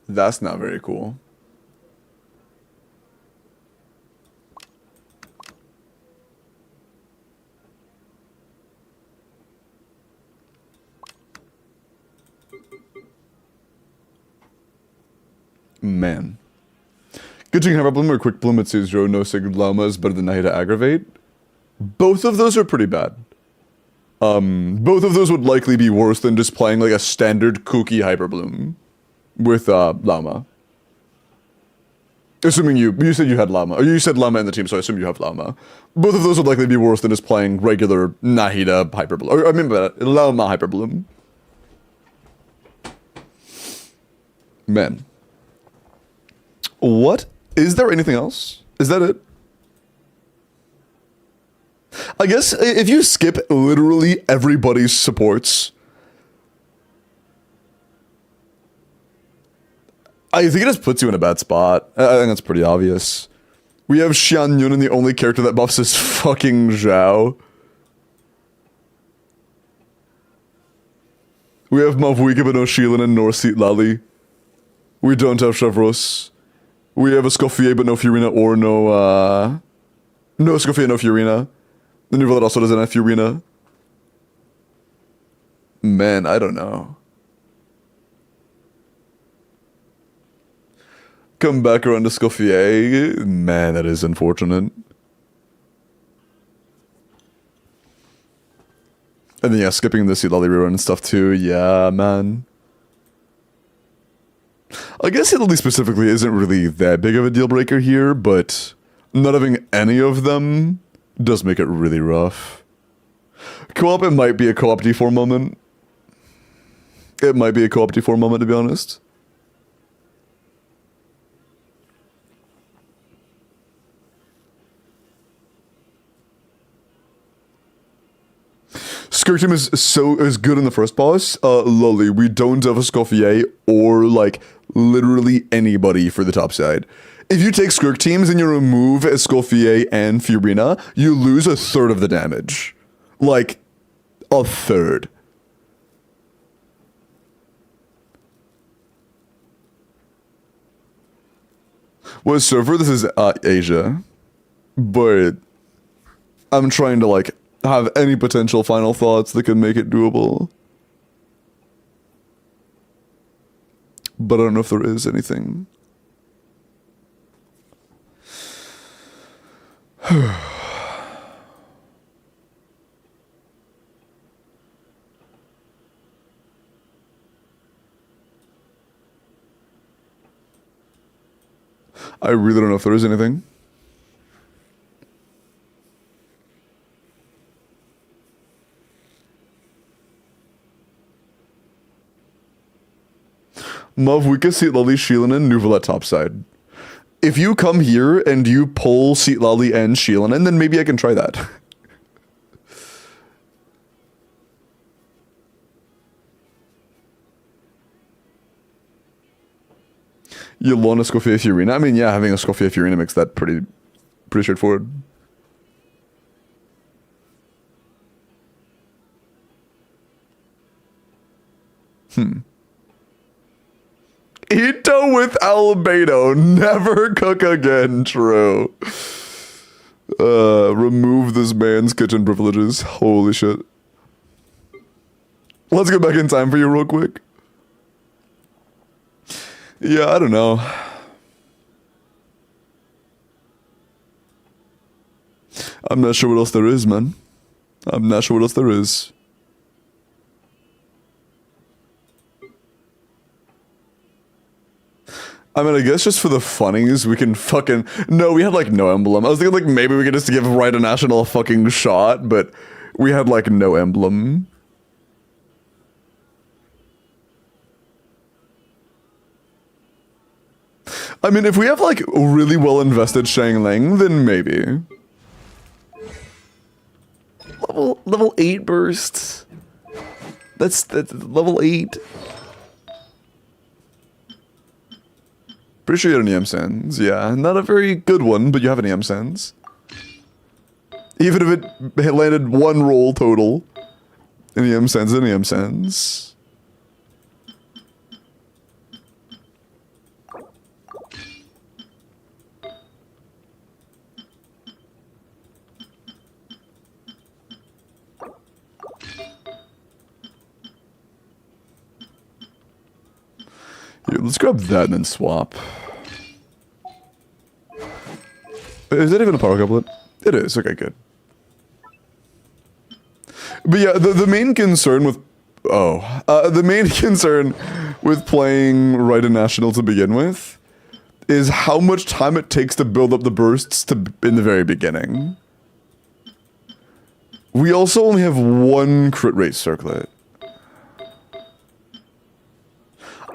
Speaker 1: That's not very cool. Man. Good thing Hyper Bloom or Quick Bloom at C0, no Sig Lama is better than Nahida Aggravate. Both of those are pretty bad. Both of those would likely be worse than just playing like a standard kooky Hyper Bloom with Llama. Assuming you said you had Llama, or you said Llama in the team, so I assume you have Llama. Both of those would likely be worse than just playing regular Nahida Hyper Bloom, or I mean Llama Hyper Bloom. Man. What? Is there anything else? Is that it? I guess if you skip literally everybody's supports, I think it just puts you in a bad spot. I think that's pretty obvious. We have Xian Yun, and the only character that buffs is fucking Zhao. We have Mavwika but no Shielan and nor Seat Lally. We don't have Chevros. We have a Scoffier but no Fiorina or no Scoffier, no Fiorina. The new that also doesn't have Fiorina. Man, I don't know. Come back around to Scoffier. Man, that is unfortunate. And then yeah, skipping the Seat Lally rerun and stuff too. Yeah, man. I guess Seat Lally specifically isn't really that big of a deal breaker here, but not having any of them does make it really rough. Co-op, it might be a co-op D4 moment. It might be a co-op D4 moment, to be honest. Skirtim is good in the first boss. Lully, we don't have a Scoffier or like literally anybody for the top side. If you take Skirk teams and you remove Escoffier and Fiorina, you lose a third of the damage. Like, a third. What server? This is Asia. But I'm trying to like have any potential final thoughts that could make it doable. But I don't know if there is anything. I really don't know if there is anything. Mav, we can see Lally, Shielan, and Nuval at topside. If you come here and you pull Seat Lally and Shielan, then maybe I can try that. Yolona, Scoffier, Fiorina. I mean, yeah, having a Scoffier Fiorina makes that pretty straightforward. Ito with Albedo. Never cook again. True. Remove this man's kitchen privileges. Holy shit. Let's get back in time for you real quick. Yeah, I don't know. I'm not sure what else there is, man. I'm not sure what else there is. I mean, I guess just for the funnies, we can fucking... No, we had, like, no emblem. I was thinking, like, maybe we could just give Rotational a fucking shot, but we had, like, no emblem. I mean, if we have, like, really well-invested Shangling, then maybe. Level 8 bursts. That's level 8. Pretty sure you had an EM Sands. Yeah, not a very good one, but you have an EM Sands. Even if it landed one roll total. An EM Sands and EM Sands. Here, let's grab that and then swap. Is that even a power couplet? It is. Okay, good. But yeah, the main concern with... the main concern with playing Rotational to begin with is how much time it takes to build up the bursts in the very beginning. We also only have one crit rate circlet.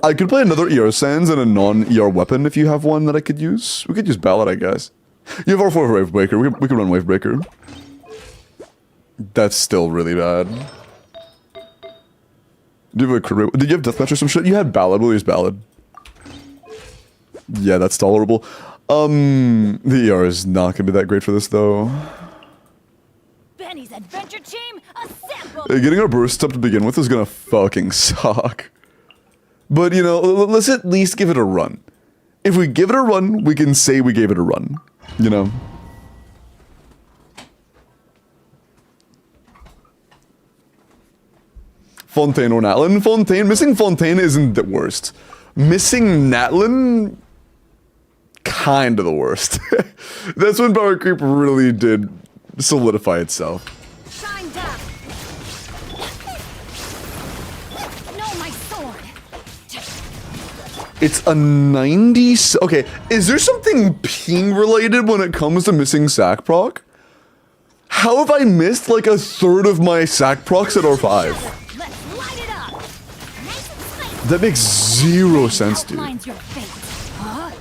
Speaker 1: I could play another ER Sands and a non-ER weapon if you have one that I could use. We could use Ballad, I guess. You have R4 Wavebreaker. We could run Wavebreaker. That's still really bad. Did you have a career? Did you have deathmatch or some shit? You had ballad. We'll use ballad. Yeah, that's tolerable. The ER is not gonna be that great for this though.
Speaker 4: Benny's adventure team, assemble!
Speaker 1: Getting our burst up to begin with is gonna fucking suck. But you know, let's at least give it a run. If we give it a run, we can say we gave it a run. You know? Fontaine or Natlin? Fontaine, missing Fontaine isn't the worst. Missing Natlin, kind of the worst. That's when power creep really did solidify itself.
Speaker 2: Shine down. No, my sword.
Speaker 1: It's a 90. Okay, is there something ping related when it comes to missing sack proc? How have I missed like a third of my sack procs at R5?
Speaker 4: Let's light it up!
Speaker 2: Nice and spicy.
Speaker 1: That makes zero sense, dude.
Speaker 4: Outlines your fate. Huh?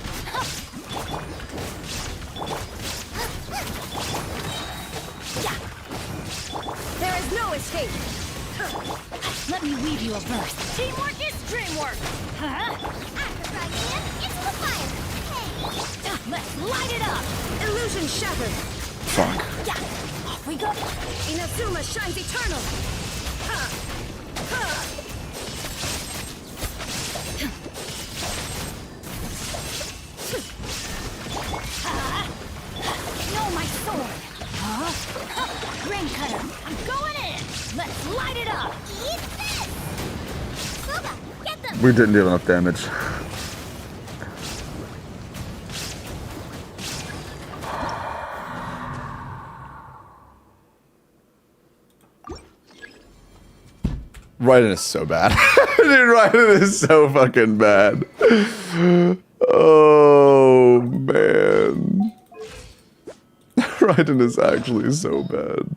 Speaker 2: There is no escape.
Speaker 4: Let me weave you a verse. Teamwork is dreamwork! Huh?
Speaker 2: After Stigian, it's the fire. Hey.
Speaker 4: Let's light it up!
Speaker 2: Illusion shattered.
Speaker 1: Fuck.
Speaker 4: Yeah! Off we go!
Speaker 2: Inazuma shines eternal. Ha. Ha.
Speaker 4: No, my sword! Huh? Rain cutter! I'm going in! Let's light it up!
Speaker 2: Eat this. Suga, get them.
Speaker 1: We didn't do enough damage. Raiden is so bad. Dude, Raiden is so fucking bad. Oh, man. Raiden is actually so bad.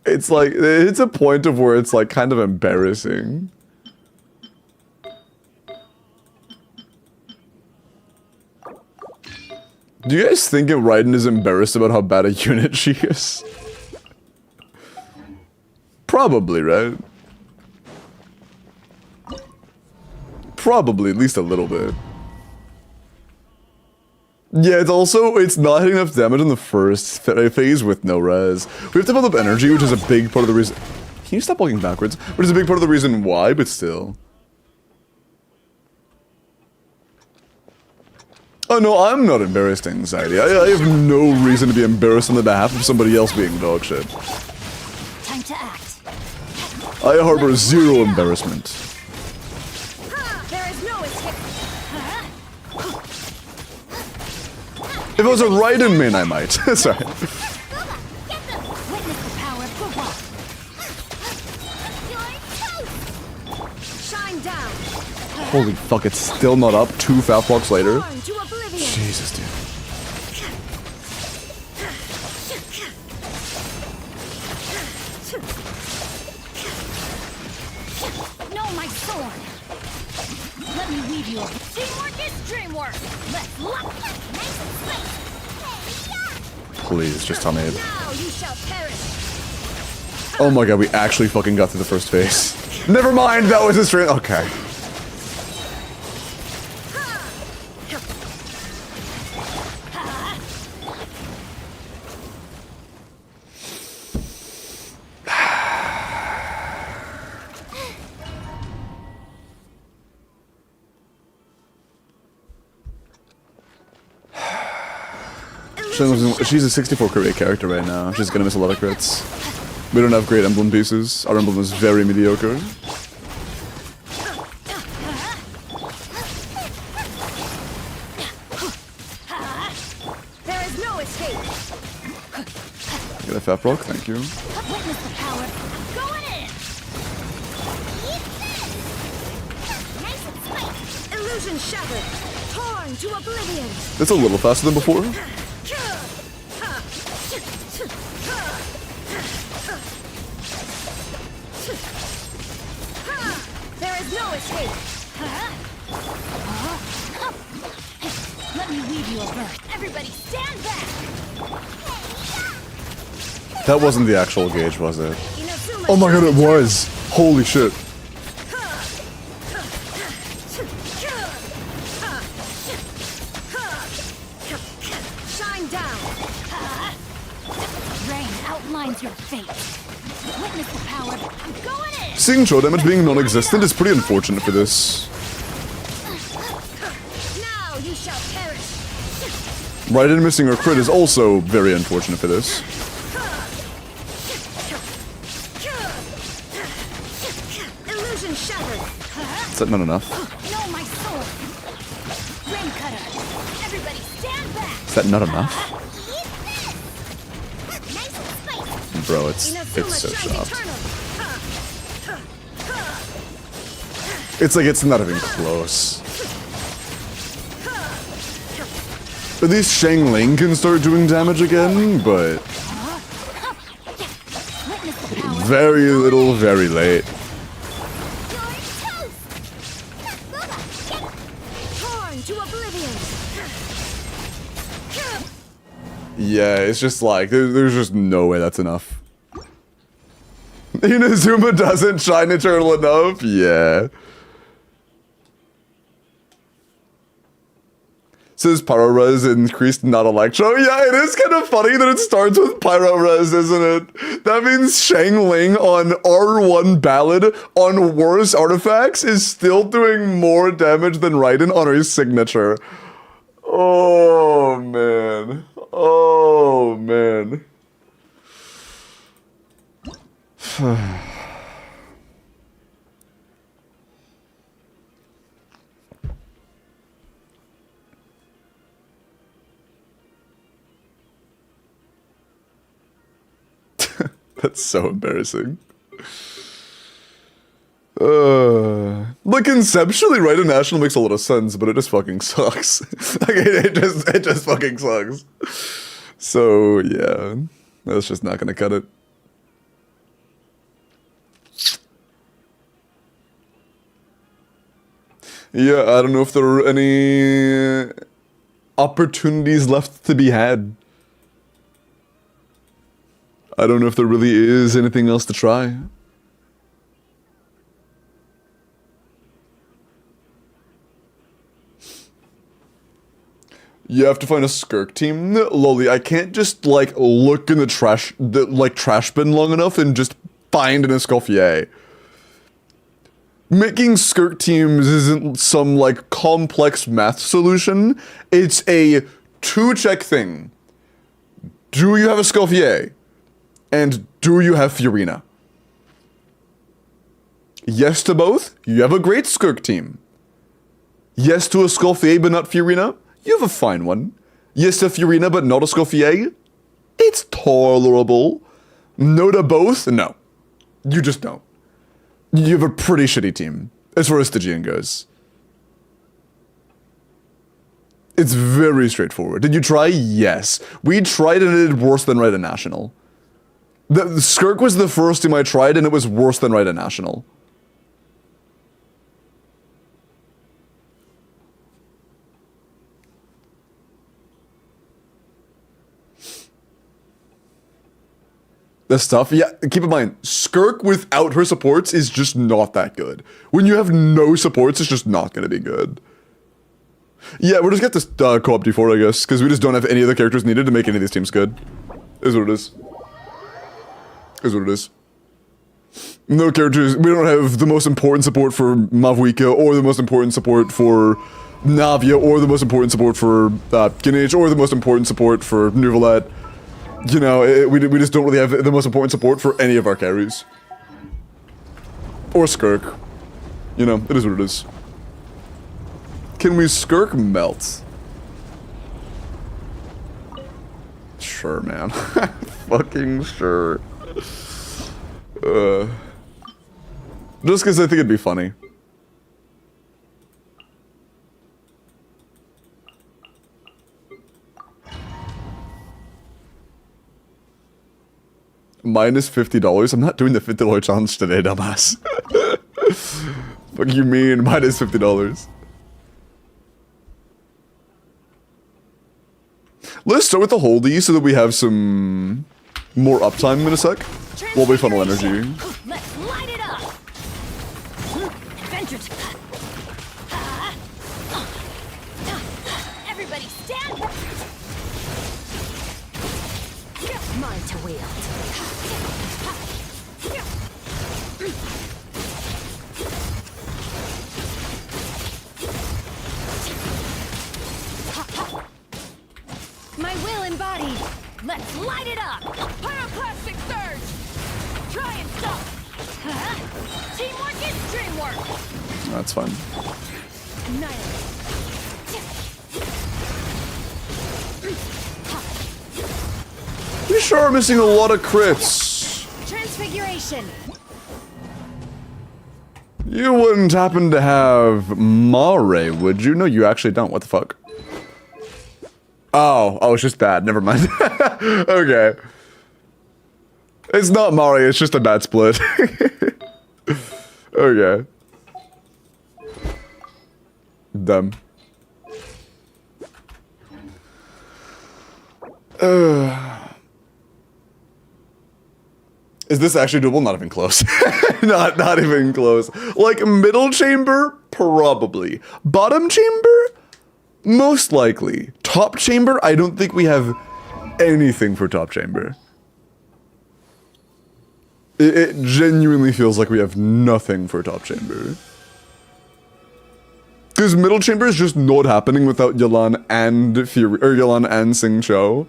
Speaker 1: It's like, it's a point of where it's like kind of embarrassing. Do you guys think if Raiden is embarrassed about how bad a unit she is? Probably, right? Probably, at least a little bit. Yeah, it's not hitting enough damage in the first phase with no res. We have to build up energy, which is a big part of the reason. Can you stop walking backwards? Which is a big part of the reason why, but still. Oh no, I'm not embarrassed, Anxiety. I have no reason to be embarrassed on the behalf of somebody else being dog shit.
Speaker 4: Time to act.
Speaker 1: I harbor zero embarrassment.
Speaker 2: There is no escape.
Speaker 1: If it was a Raiden main, I might. Sorry.
Speaker 2: Suga, get them.
Speaker 4: Witness the power of Gubba.
Speaker 2: You're toast. Shine down.
Speaker 1: Holy fuck, it's still not up 2 foul blocks later.
Speaker 2: Torn to oblivion.
Speaker 1: Jesus, dude.
Speaker 4: No, my sword! Let me weave you a... Teamwork is dreamwork! Let's lock it!
Speaker 2: Nice and spicy. Hey, yeah.
Speaker 1: Please, just tell me.
Speaker 2: Now you shall perish.
Speaker 1: Oh my god, we actually fucking got through the first phase. Never mind, that was a straight. Okay. She's a 64 crit rate character right now. She's gonna miss a lot of crits. We don't have great emblem pieces. Our emblem is very mediocre.
Speaker 2: There is no escape.
Speaker 1: Get a fat block, thank you.
Speaker 4: Witness the power. I'm going in!
Speaker 2: Eat this. Nice and spicy. Illusion shattered. Torn to oblivion.
Speaker 1: That's a little faster than before.
Speaker 2: There is no escape.
Speaker 4: Let me weave you a verse. Everybody stand back!
Speaker 1: That wasn't the actual gauge, was it?
Speaker 2: Inazuma
Speaker 1: Oh my god, it
Speaker 2: shall
Speaker 1: was! Holy shit.
Speaker 2: shine down.
Speaker 4: Rain outlines your fate. Witness the power. I'm going in.
Speaker 1: Seeing throw damage being non-existent is pretty unfortunate for this.
Speaker 2: Now you shall perish.
Speaker 1: Raiden missing her crit is also very unfortunate for this.
Speaker 2: Illusion shattered.
Speaker 1: Is that not enough?
Speaker 4: No, my sword. Rain cutter. Everybody stand back.
Speaker 1: Is that not enough?
Speaker 2: Nice and spicy.
Speaker 1: Bro, it's
Speaker 2: Inazuma
Speaker 1: so
Speaker 2: shines
Speaker 1: soft.
Speaker 2: eternal.
Speaker 1: It's like it's not even close. At least Shang Ling can start doing damage again, but
Speaker 4: Witness the power.
Speaker 1: very little, very late.
Speaker 2: You're toast. Torn to oblivion.
Speaker 1: Yeah, it's just like, there's just no way that's enough. Inazuma doesn't shine eternal enough? Yeah. Says Pyro Res increased, not Electro. Yeah, it is kind of funny that it starts with Pyro Res, isn't it? That means Shang Ling on R1 Ballad on worse artifacts is still doing more damage than Raiden on her signature. Oh, man. Oh, man. That's so embarrassing. Like conceptually, right, National makes a lot of sense, but it just fucking sucks. Like it just fucking sucks. So yeah, that's just not gonna cut it. Yeah, I don't know if there are any opportunities left to be had. I don't know if there really is anything else to try. You have to find a Skirk team. Loli, I can't just like look in the trash bin long enough and just find an Escoffier. Making Skirk teams isn't some like complex math solution. It's a two-check thing. Do you have a Escoffier? And do you have Fiorina? Yes to both, you have a great Skirk team. Yes to a Escoffier but not Fiorina, you have a fine one. Yes to Fiorina but not a Escoffier, it's tolerable. No to both, no. You just don't. You have a pretty shitty team, as far as Stigian goes. It's very straightforward. Did you try? Yes. We tried and it did worse than Right at National. The Skirk was the first team I tried, and it was worse than Right at National. The stuff, yeah, keep in mind, Skirk without her supports is just not that good. When you have no supports, it's just not going to be good. Yeah, we'll just get this co-op D4, I guess, because we just don't have any of the characters needed to make any of these teams good. Is what it is. Is what it is. No characters, we don't have the most important support for Mavuika, or the most important support for Navia, or the most important support for Genshin, or the most important support for Nuvalat. You know, we just don't really have the most important support for any of our carries. Or Skirk. You know, it is what it is. Can we Skirk melt? Sure, man. Fucking sure. Just because I think it'd be funny. Minus $50? I'm not doing the $50 challenge today, dumbass. What do you mean, minus $50? Let's start with the holdy so that we have some more uptime in a sec while we funnel energy.
Speaker 4: Let's light it up. Adventure. Everybody stand.
Speaker 2: Mine to wield.
Speaker 4: My will embodied. Let's light it up. Pyroclastic surge. Try and stop. Teamwork is dreamwork.
Speaker 1: That's fine.
Speaker 4: Annihilate.
Speaker 1: You sure are missing a lot of crits.
Speaker 4: Transfiguration.
Speaker 1: You wouldn't happen to have Mare, would you? No, you actually don't. What the fuck? Oh, it's just bad. Never mind. Okay. It's not Mare, it's just a bad split. Okay. Dumb. Is this actually doable? Not even close. not even close. Like, middle chamber? Probably. Bottom chamber? Most likely. Top chamber? I don't think we have anything for top chamber. It genuinely feels like we have nothing for top chamber. Because middle chamber is just not happening without Yelan and Fury, or Yelan and Sing Cho.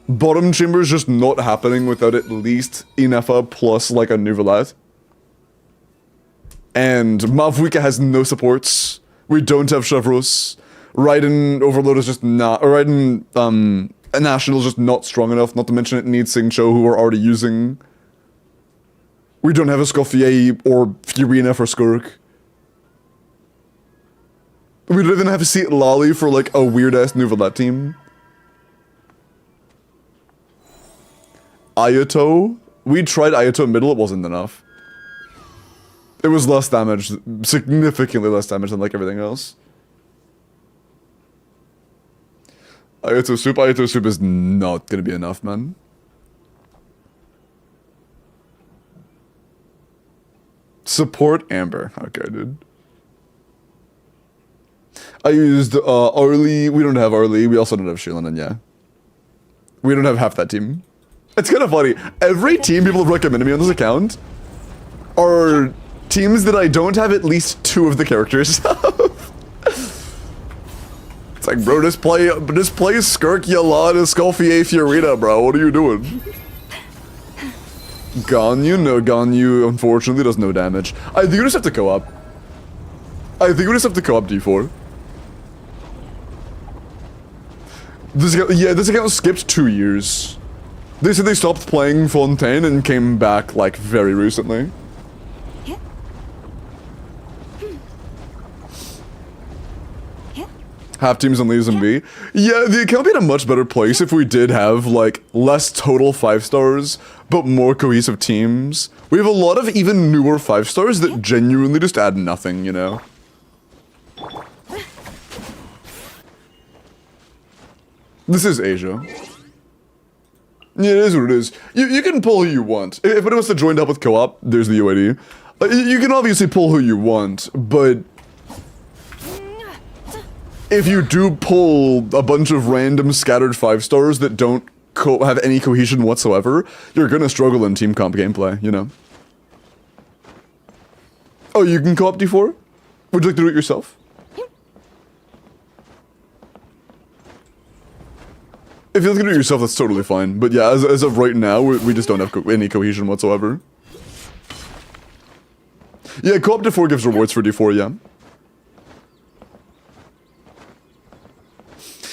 Speaker 1: Bottom chamber is just not happening without at least Inefa plus like a Nuvalat. And Mavwika has no supports. We don't have Chevros. Raiden Overload is just not, or Raiden National is just not strong enough, not to mention it needs Sing Cho, who we're already using. We don't have a Scoffier or Furina for Skirk. We don't even have a Seat Lolly for like a weird ass Nuvalat team. Ayato? We tried Ayato middle, it wasn't enough. It was less damage, significantly less damage than like everything else. Ayato soup is not gonna be enough, man. Support Amber. Okay, dude. I used Arlie. We don't have Arlie. We also don't have Shilin, and yeah. We don't have half that team. It's kind of funny. Every team people have recommended me on this account are teams that I don't have at least 2 of the characters of. It's like, bro, just play Skirk, Yelan, and Scoffier Fiorina, bro. What are you doing? Ganyu? No, Ganyu, unfortunately, does no damage. I think we just have to co-op. I think we just have to co-op D4. This account skipped 2 years. They said they stopped playing Fontaine and came back, like, very recently. Half teams on Leaves and B. Yeah, the account would be in a much better place if we did have, like, less total 5-stars, but more cohesive teams. We have a lot of even newer 5-stars that genuinely just add nothing, you know? This is Asia. Yeah, it is what it is. You can pull who you want. If anyone wants to join up with co-op, there's the UID. You can obviously pull who you want, but if you do pull a bunch of random scattered 5-stars that don't have any cohesion whatsoever, you're gonna struggle in team comp gameplay, you know? Oh, you can co-op D4? Would you like to do it yourself? If you like to do it yourself, that's totally fine. But yeah, as of right now, we just don't have any cohesion whatsoever. Yeah, co-op D4 gives rewards for D4, yeah.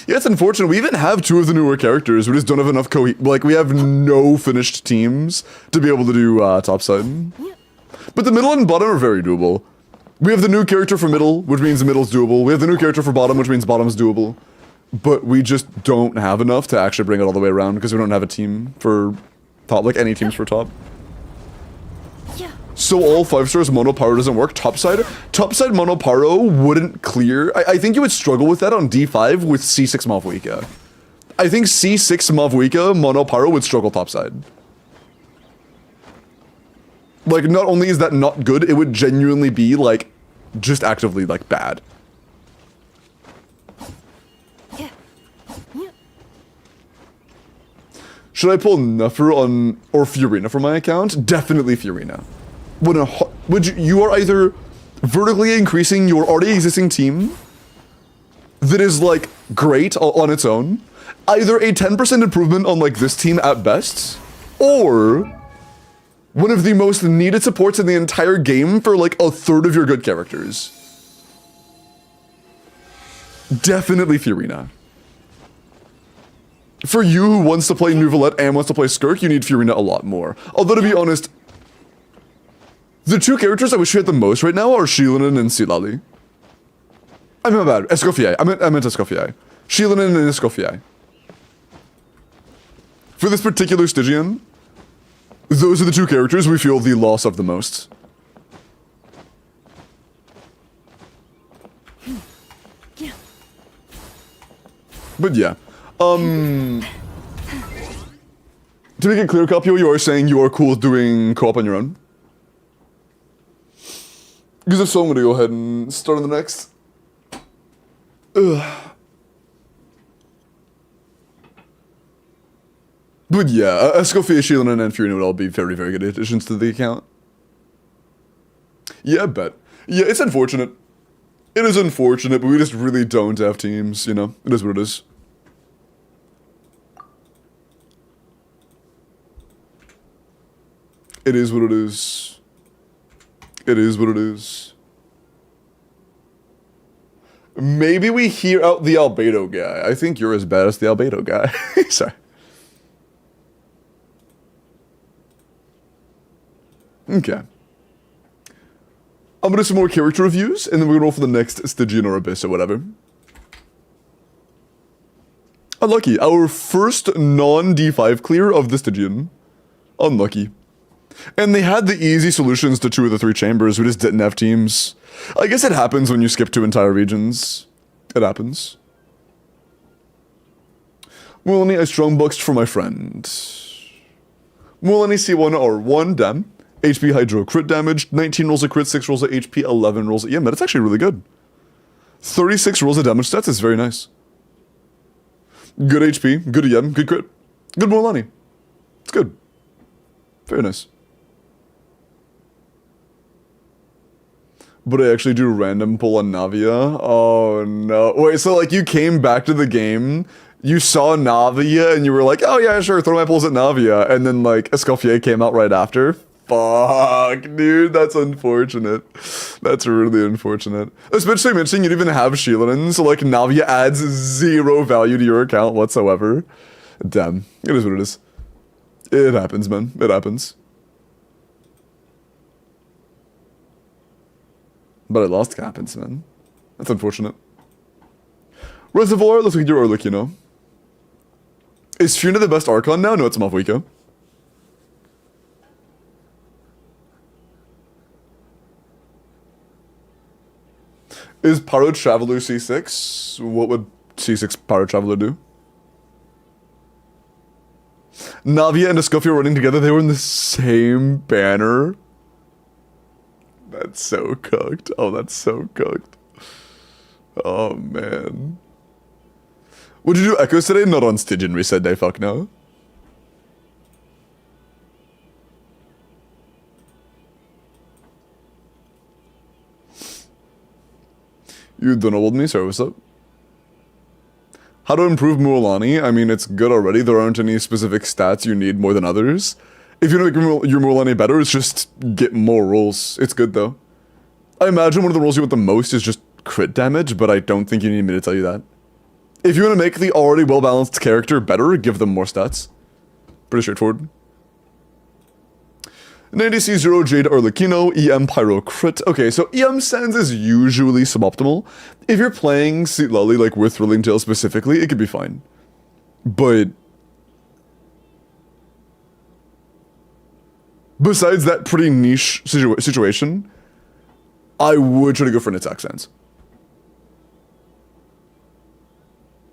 Speaker 1: Yeah, it's unfortunate. We even have 2 of the newer characters. We just don't have enough like, we have no finished teams to be able to do topside. But the middle and bottom are very doable. We have the new character for middle, which means the middle's doable. We have the new character for bottom, which means bottom's doable. But we just don't have enough to actually bring it all the way around because we don't have a team for top, like any teams for top. So all 5-stars mono pyro doesn't work. Topside mono pyro wouldn't clear. I think you would struggle with that on D5 with C6 Malvoika. I think C6 Mavwika Mono Pyro would struggle topside. Like, not only is that not good, it would genuinely be, like, just actively, like, bad. Should I pull Nefer on, or Furina for my account? Definitely Furina. You are either vertically increasing your already existing team that is, like, great on its own, either a 10% improvement on, like, this team at best, or one of the most needed supports in the entire game for, like, a third of your good characters. Definitely Furina. For you who wants to play Nouvelette and wants to play Skirk, you need Furina a lot more. Although, to be honest, the two characters I wish you had the most right now are Shilinen and Silali. I mean, my bad. Escoffier. I meant Escoffier. Shilinen and Escoffier. For this particular Stygian, those are the two characters we feel the loss of the most. But yeah. To make it clear, Capio, you are saying you are cool with doing co-op on your own? Because if so, I'm gonna go ahead and start on the next. Ugh. But yeah, Escoffier, Shilinen, and Furina would all be very, very good additions to the account. Yeah, I bet. Yeah, it's unfortunate. It is unfortunate, but we just really don't have teams, you know? It is what it is. It is what it is. It is what it is. Maybe we hear out the Albedo guy. I think you're as bad as the Albedo guy. Sorry. Okay. I'm gonna do some more character reviews, and then we're gonna roll for the next Stygian or Abyss or whatever. Unlucky. Our first non-D5 clear of the Stygian. Unlucky. And they had the easy solutions to 2 of the 3 chambers. We just didn't have teams. I guess it happens when you skip 2 entire regions. It happens. Mulani, I strongboxed for my friend. Mulani C1 or 1 Dem. HP Hydro crit damage. 19 rolls of crit, 6 rolls of HP, 11 rolls of EM. That's actually really good. 36 rolls of damage stats is very nice. Good HP, good EM, good crit. Good Mulani. It's good. Very nice. But I actually do random pull on Navia? Oh no. Wait, so like you came back to the game, you saw Navia, and you were like, oh yeah, sure, throw my pulls at Navia, and then like Escoffier came out right after? Fuck, dude, that's unfortunate. That's really unfortunate. Especially mentioning you didn't even have Shilinen, so like Navia adds 0 value to your account whatsoever. Damn, it is what it is. It happens, man. It happens. But I lost Captains, man. That's unfortunate. Reservoir, let's look at your Orlick, you know. Is Furina the best Archon now? No, it's Mavwika. Is Pyro Traveler C6? What would C6 Pyro Traveler do? Navia and Escoffier running together, they were in the same banner. That's so cooked. Oh, that's so cooked. Oh, man. Would you do Echoes today? Not on Stygian reset day, fuck no. You donabled me, sorry, what's up? How to improve Mualani? I mean, it's good already. There aren't any specific stats you need more than others. If you want to make your Mualani better, it's just get more rolls. It's good, though. I imagine one of the rolls you want the most is just crit damage, but I don't think you need me to tell you that. If you want to make the already well-balanced character better, give them more stats. Pretty straightforward. 90C0 Jade Arlecchino, EM Pyro Crit. Okay, so EM Sands is usually suboptimal. If you're playing Seat Lolly, like with Thrilling Tale specifically, it could be fine. But besides that pretty niche situation, I would try to go for an attack sense.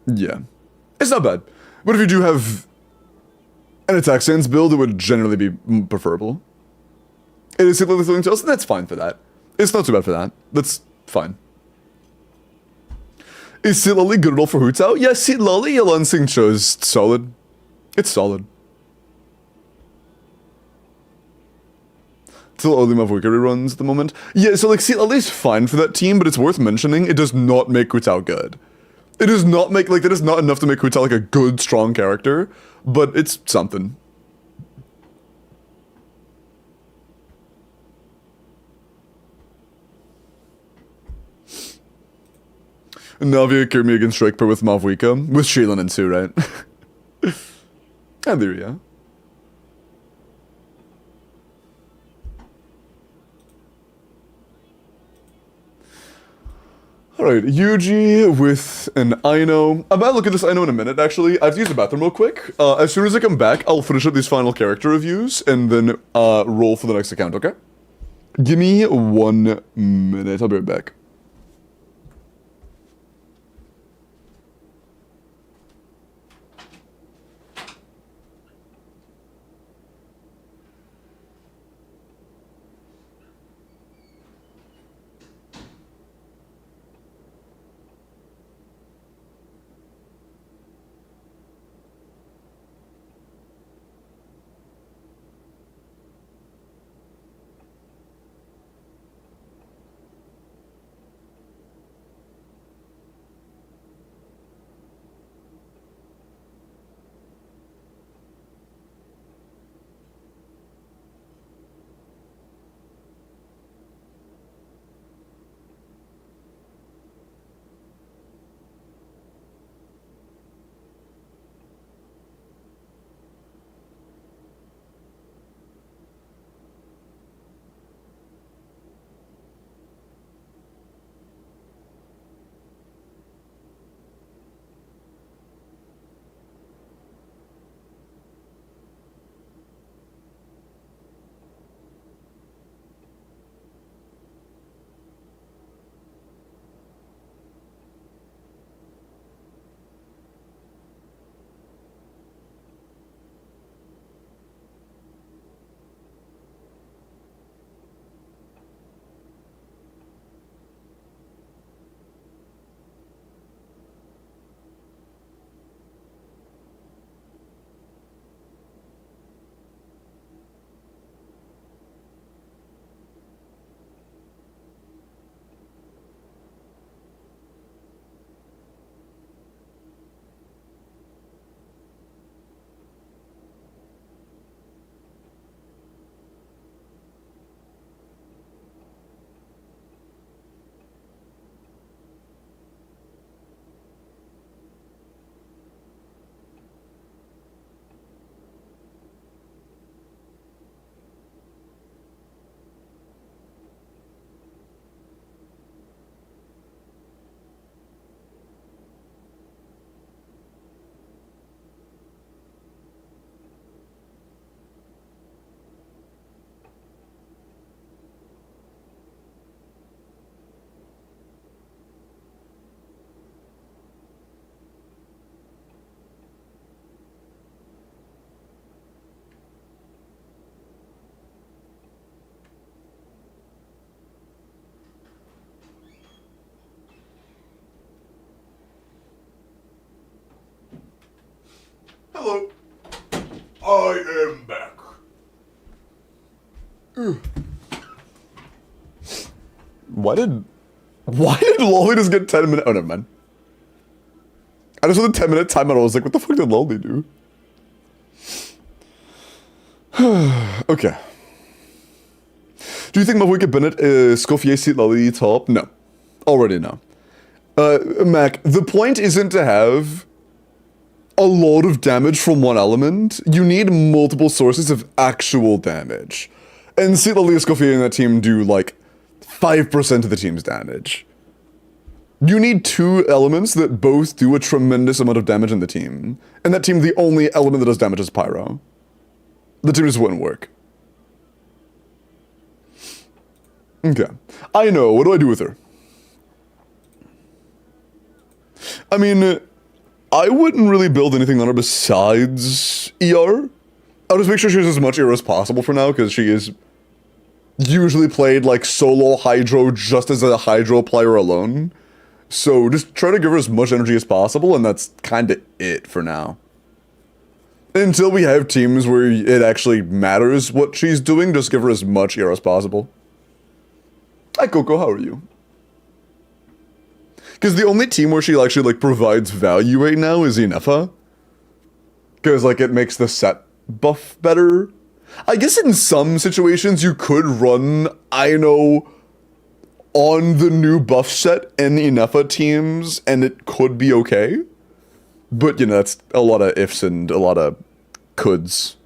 Speaker 1: Yeah. It's not bad. But if you do have an attack stance build, it would generally be preferable. It is simply throwing tails, and that's fine for that. It's not too bad for that. That's fine. Is Seat Lolly good at all for Hu Tao? Yeah, Seat Lolly, Lansing Cho is solid. It's solid. Still only Mavwika reruns at the moment. Yeah, so like Seat Lolly's fine for that team, but it's worth mentioning, it does not make Hu Tao good. It does not make, like, that is not enough to make Hu Tao like a good, strong character, but it's something. Navia Kirmi against Strike Pair with Mavwika. With Sheelan and Sue, right? And there, yeah. Alright, Yuji with an Aino. I might look at this Aino in a minute, actually. I have to use the bathroom real quick. As soon as I come back, I'll finish up these final character reviews and then roll for the next account, okay? Give me 1 minute. I'll be right back.
Speaker 3: Hello. I am back.
Speaker 1: Why did Lolly just get 10 minutes? Oh, never mind. I just want a 10-minute timer. I was like, what the fuck did Lolly do? Okay. Do you think Mavwika Bennett is Scoffier Seat Lolly top? No. Already no. Mac, the point isn't to have a lot of damage from one element. You need multiple sources of actual damage. And Seat Lolly and Scoffier and that team do like 5% of the team's damage. You need two elements that both do a tremendous amount of damage in the team. And that team, the only element that does damage is Pyro. The team just wouldn't work. Okay. I know, what do I do with her? I mean, I wouldn't really build anything on her besides ER. I'll just make sure she has as much ER as possible for now, because she is usually played like solo Hydro just as a Hydro player alone. So just try to give her as much energy as possible, and that's kind of it for now. Until we have teams where it actually matters what she's doing, just give her as much ER as possible. Hi Coco, how are you? Because the only team where she actually like provides value right now is Inefa. Because like it makes the set buff better. I guess in some situations you could run Ino on the new buff set in Inefa teams and it could be okay. But you know, that's a lot of ifs and a lot of coulds.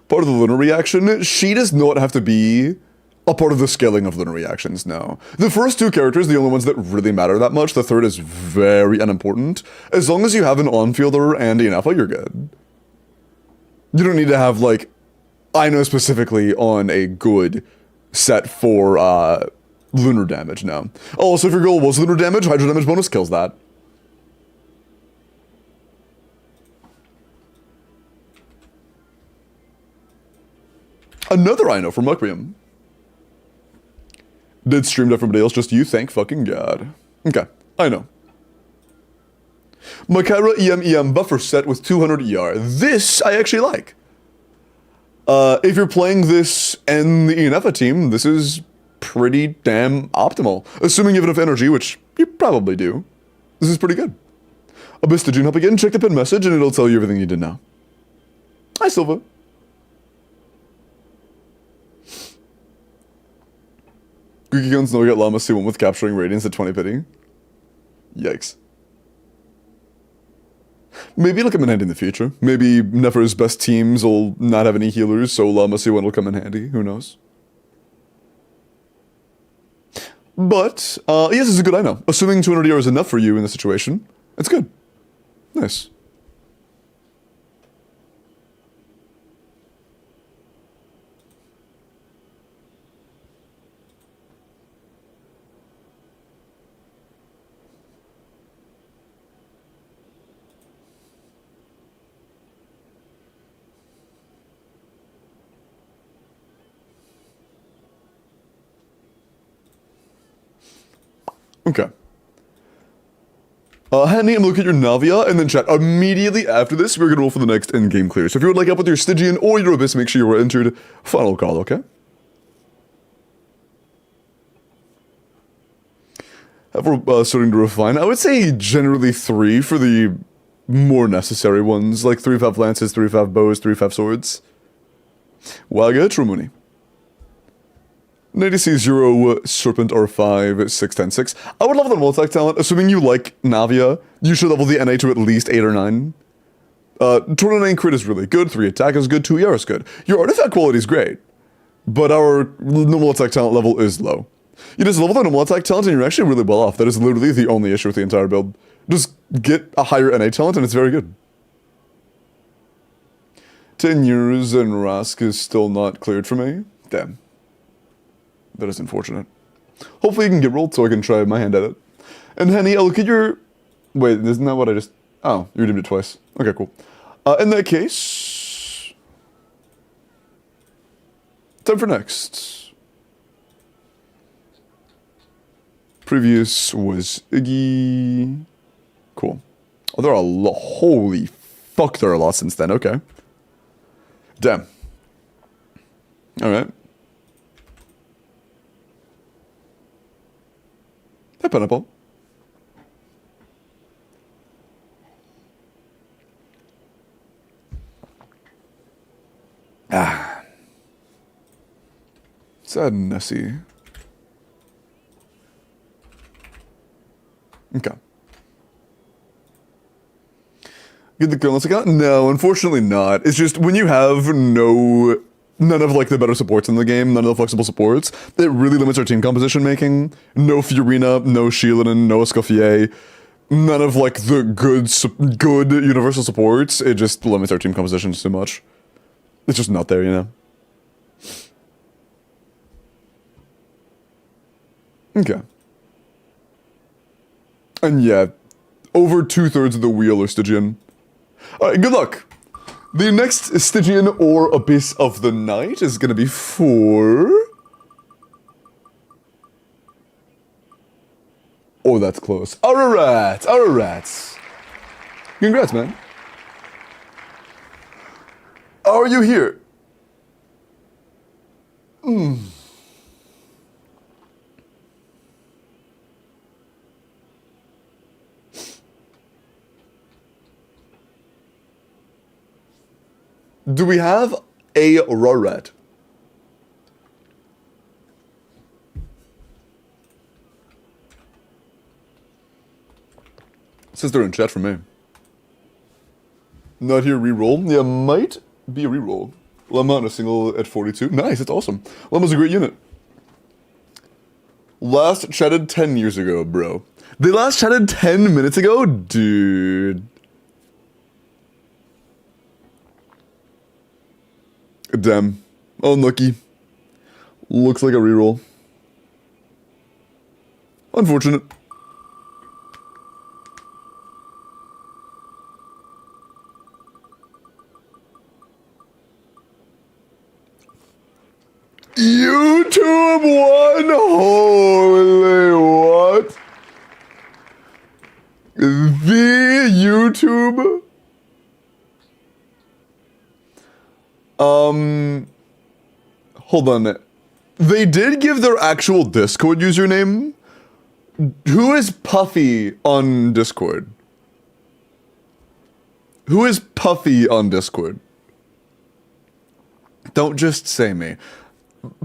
Speaker 1: Part of the lunar reaction, she does not have to be a part of the scaling of lunar reactions, no. The first two characters, the only ones that really matter that much, the third is very unimportant. As long as you have an on-fielder and an alpha, you're good. You don't need to have, like, I know specifically on a good set for lunar damage, no. Also, if your goal was lunar damage, hydro damage bonus kills that. Another I know from Requiem. Did streamed everybody else, just you, thank fucking God. Okay, I know. Makara EM buffer set with 200 ER. This I actually like. If you're playing this in the ENFA team, this is pretty damn optimal. Assuming you have enough energy, which you probably do. This is pretty good. Abyss, did you hop again? Check the pin message and it'll tell you everything you need to know. Hi, Silva. Gookie Guns no get Llama C1 with capturing radiance at 20 pity. Yikes. Maybe it'll come in handy in the future. Maybe Nefer's best teams will not have any healers, so Llama C1 will come in handy. Who knows? But, yes, it's a good I know. Assuming 200 ER is enough for you in this situation, it's good. Nice. Okay. Henny, I'm looking at your Navia, and then chat. Immediately after this, we're gonna roll for the next endgame clear. So if you would like help with your Stigian or your Abyss, make sure you are entered. Final call, okay? We're starting to refine. I would say generally 3 for the more necessary ones, like 3-5 lances, 3-5 bows, 3-5 swords. Waga Trumuni. 90C0 Serpent R5 610-6. I would level the multi talent, assuming you like Navia. You should level the NA to at least 8 or 9. 29 crit is really good, 3 attack is good, 2 ER is good. Your artifact quality is great, but our normal attack talent level is low. You just level the normal attack talent and you're actually really well off. That is literally the only issue with the entire build. Just get a higher NA talent and it's very good. 10 years and Rask is still not cleared for me. Damn. That is unfortunate. Hopefully you can get rolled so I can try my hand at it. And Henny, I'll look at your... Wait, isn't that what I just... Oh, you redeemed it twice. Okay, cool. In that case... Time for next. Previous was Iggy... Cool. Oh, there are a lot... Holy fuck, there are a lot since then. Okay. Damn. Alright. Hi, Pineapple. Ah. Sad and Nessie. Okay. Get the Colonel's account? No, unfortunately not. It's just when you have none of like the better supports in the game, none of the flexible supports, it really limits our team composition making. No Fiorina, no Sheelan, no Escoffier, none of like the good universal supports. It just limits our team composition too much. It's just not there, you know? Okay. And yeah, over 2/3 of the wheel are Stigian. Alright, good luck. The next Stigian or Abyss of the Night is gonna be for... Oh, that's close. Ararat! Ararat! Congrats, man. Are you here? Do we have a Rarat? Says they're in chat for me. Not here reroll. Yeah, might be a reroll. Lemma on a single at 42. Nice, that's awesome. Lemma's a great unit. Last chatted 10 years ago, bro. They last chatted 10 minutes ago? Dude. Damn. Unlucky. Looks like a reroll. Unfortunate. YouTube won? Holy what? The YouTube? Hold on. They did give their actual Discord username. Who is Puffy on Discord? Who is Puffy on Discord? Don't just say me.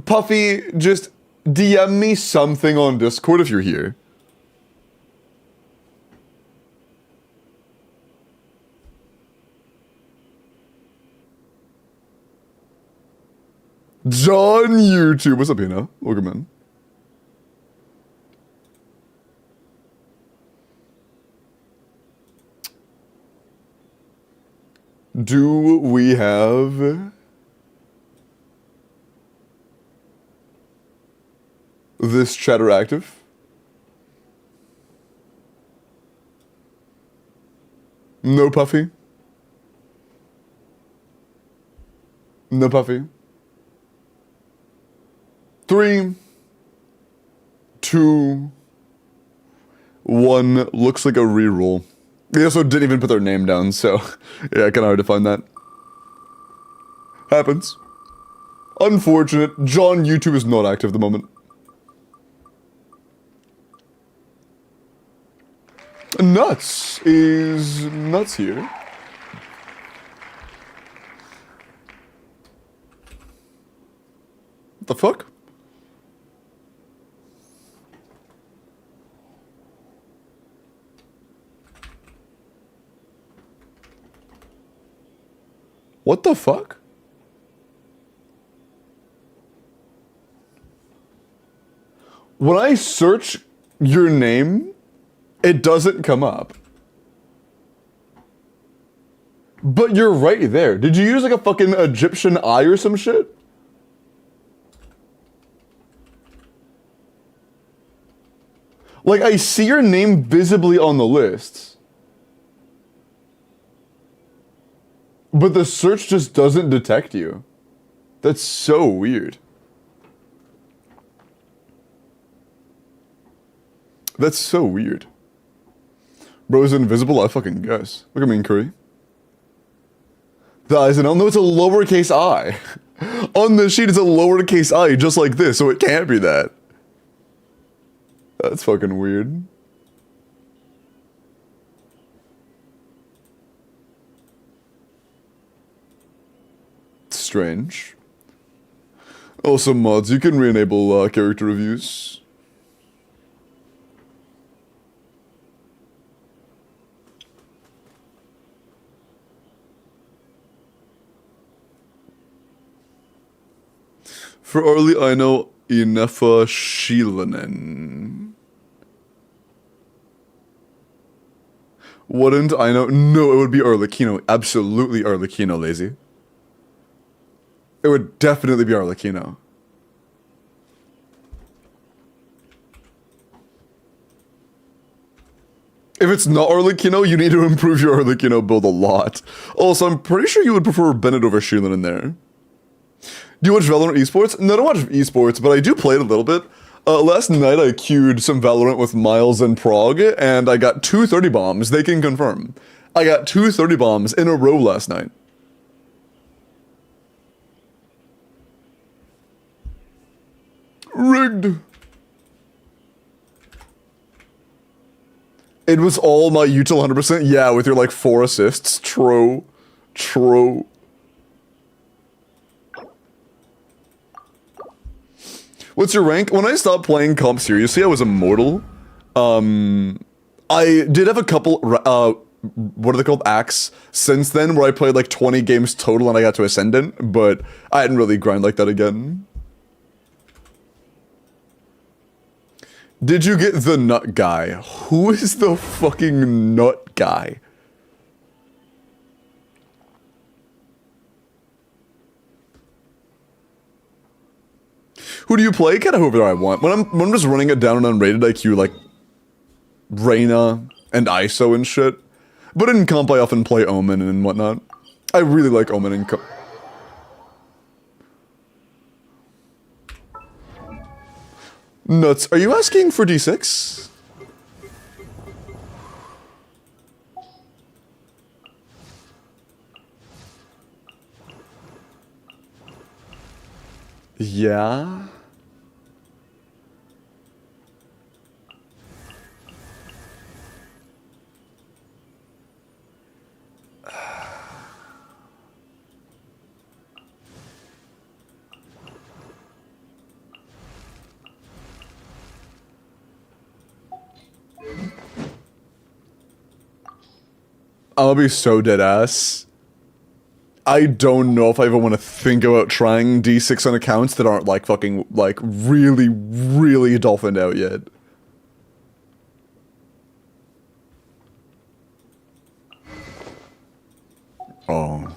Speaker 1: Puffy, just DM me something on Discord if you're here. John YouTube. What's up, Hina? Welcome in. Do we have this chatter active? No Puffy? No Puffy? 3, 2, 1. Looks like a reroll. They also didn't even put their name down, so yeah, kind of hard to find that. Happens. Unfortunate. John YouTube is not active at the moment. Nuts is nuts here. What the fuck? What the fuck? When I search your name, it doesn't come up. But you're right there. Did you use like a fucking Egyptian eye or some shit? Like, I see your name visibly on the lists. But the search just doesn't detect you. That's so weird. That's so weird. Bro, is it invisible? I fucking guess. Look at me, Curry. The eyes and no, it's a lowercase I. On the sheet, it's a lowercase I, just like this, so it can't be that. That's fucking weird. Strange. Also, mods, you can re-enable character reviews. For early, I know Inefa Shilanen. Wouldn't I know? No, it would be Arlecchino. Absolutely Arlecchino, lazy. It would definitely be Arlecchino. If it's not Arlecchino, you need to improve your Arlecchino build a lot. Also, I'm pretty sure you would prefer Bennett over Sheelan in there. Do you watch Valorant esports? No, I don't watch esports, but I do play it a little bit. Last night I queued some Valorant with Miles and Prague, and I got 2 30 bombs. They can confirm. I got 2 30 bombs in a row last night. Rigged. It was all my util 100%. Yeah, with your like 4 assists. True. True. What's your rank? When I stopped playing comp seriously, I was immortal. I did have a couple, what are they called? Acts since then, where I played like 20 games total and I got to Ascendant, but I didn't really grind like that again. Did you get the nut guy? Who is the fucking nut guy? Who do you play? Kind of whoever I want. When I'm just running it down on unrated, I queue like Reyna and ISO and shit. But in comp, I often play Omen and whatnot. I really like Omen in comp. Nuts. Are you asking for D6? Yeah. I'll be so dead ass. I don't know if I even want to think about trying D6 on accounts that aren't like fucking like really, really dolphined out yet. Oh.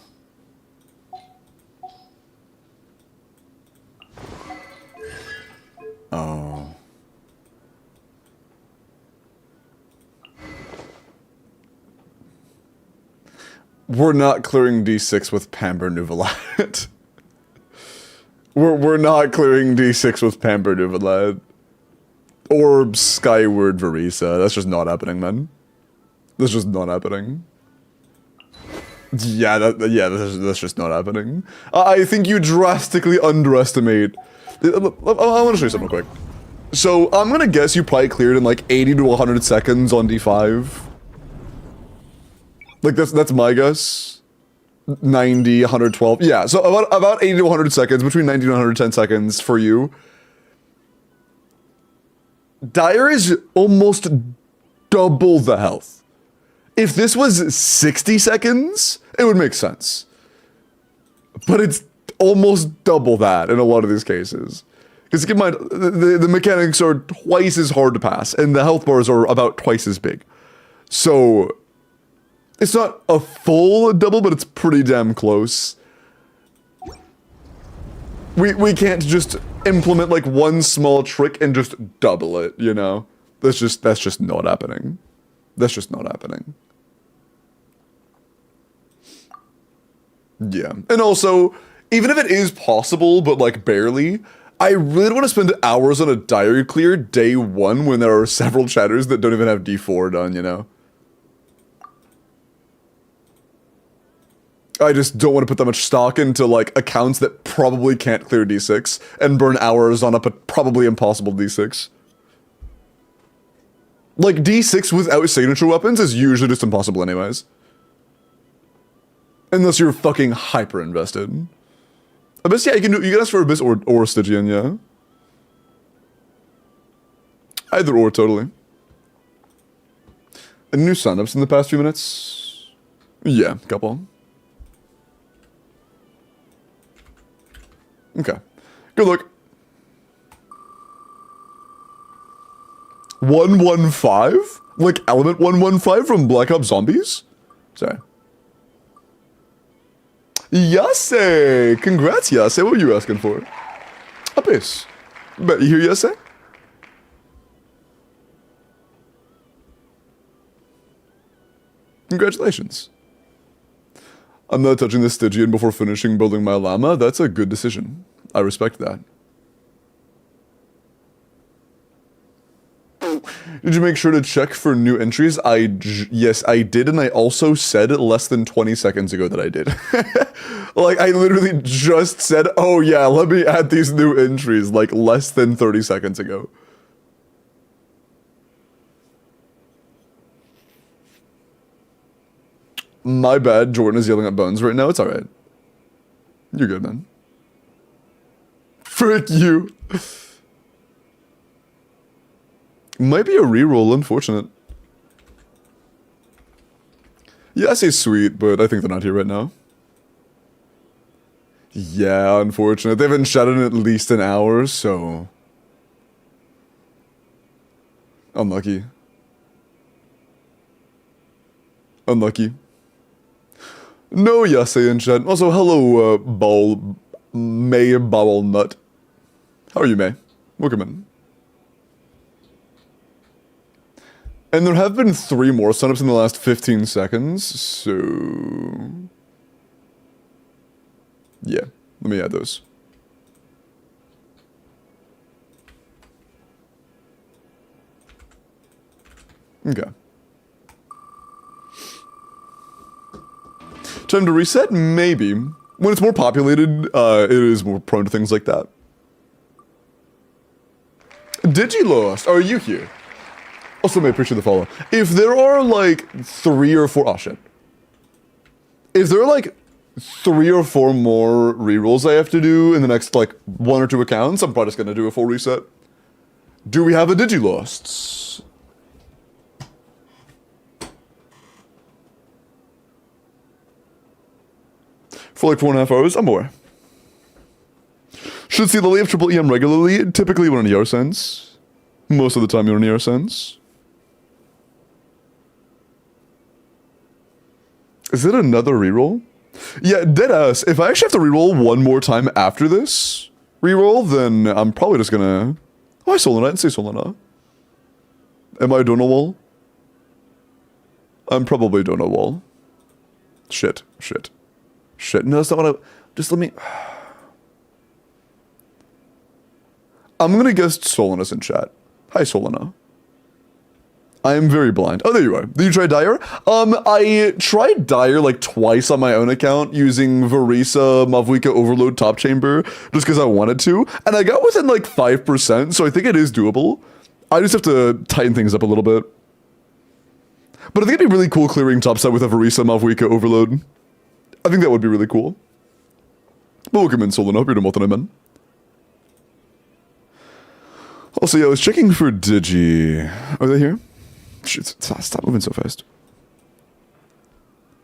Speaker 1: Oh. We're not clearing D6 with Pamper Nouvelat. we're not clearing D6 with Pamper Nouvelat. Or Skyward Verisa. That's just not happening, man. That's just not happening. Yeah, that's just not happening. I think you drastically underestimate. I want to show you something real quick. So, I'm gonna guess you probably cleared in like 80 to 100 seconds on D5. Like, that's my guess. 90, 112. Yeah, so about 80 to 100 seconds, between 90 and 110 seconds for you. Dire is almost double the health. If this was 60 seconds, it would make sense. But it's almost double that in a lot of these cases. Because keep in mind, the mechanics are twice as hard to pass, and the health bars are about twice as big. So it's not a full double, but it's pretty damn close. We can't just implement like one small trick and just double it, you know? That's just not happening. That's just not happening. Yeah. And also, even if it is possible, but like barely, I really want to spend hours on a diary clear day 1 when there are several chatters that don't even have D4 done, you know? I just don't want to put that much stock into, like, accounts that probably can't clear D6 and burn hours on a probably impossible D6. Like, D6 without signature weapons is usually just impossible anyways. Unless you're fucking hyper invested. Abyss, yeah, you can ask for Abyss or Stygian, yeah. Either or, totally. Any new signups in the past few minutes? Yeah, couple. Okay. Good luck. 115? Like Element 115 from Black Ops Zombies? Sorry. Yase! Congrats, Yase. What were you asking for? Abyss. Bet you hear Yase? Congratulations. I'm not touching the Stygian before finishing building my llama. That's a good decision. I respect that. Did you make sure to check for new entries? Yes, I did, and I also said less than 20 seconds ago that I did. Like, I literally just said, oh yeah, let me add these new entries, like, less than 30 seconds ago. My bad, Jordan is yelling at Bones right now. It's alright. You're good, man. Frick you. Might be a reroll, unfortunate. Yeah, I say sweet, but I think they're not here right now. Yeah, unfortunate. They haven't shot in at least an hour, so... Unlucky. Unlucky. No Yase in chat. Also, hello, May Bowel Nut. How are you, May? Welcome in. And there have been 3 more signups in the last 15 seconds, so... Yeah, let me add those. Okay. Time to reset? Maybe. When it's more populated, it is more prone to things like that. Digilost, are you here? Also, may appreciate the follow. If there are like 3 or 4, oh shit. Is there like 3 or 4 more rerolls I have to do in the next like 1 or 2 accounts? I'm probably just gonna do a full reset. Do we have a Digilost? For like 4.5 hours? I'm aware. Should see the leave triple EM regularly, typically when an ER sends. Most of the time you're an ER sends. Is it another reroll? Yeah, deadass. If I actually have to reroll 1 more time after this reroll, then I'm probably just gonna... Oh, I Solana. I didn't say Solana. Am I Donawall? I'm probably Donawall. Shit. Shit. Shit. No, that's not what I... Just let me... I'm gonna guess Solana's in chat. Hi, Solana. I am very blind. Oh, there you are. Did you try Dyer? I tried Dyer like twice on my own account using Verisa Mavwika Overload Top Chamber just because I wanted to, and I got within like 5%, so I think it is doable. I just have to tighten things up a little bit. But I think it'd be really cool clearing topside with a Verisa Mavwika Overload. I think that would be really cool. But welcome in, Solana. Hope you're doing well tonight, man. Also, yeah, I was checking for Digi. Are they here? Shit, stop moving so fast.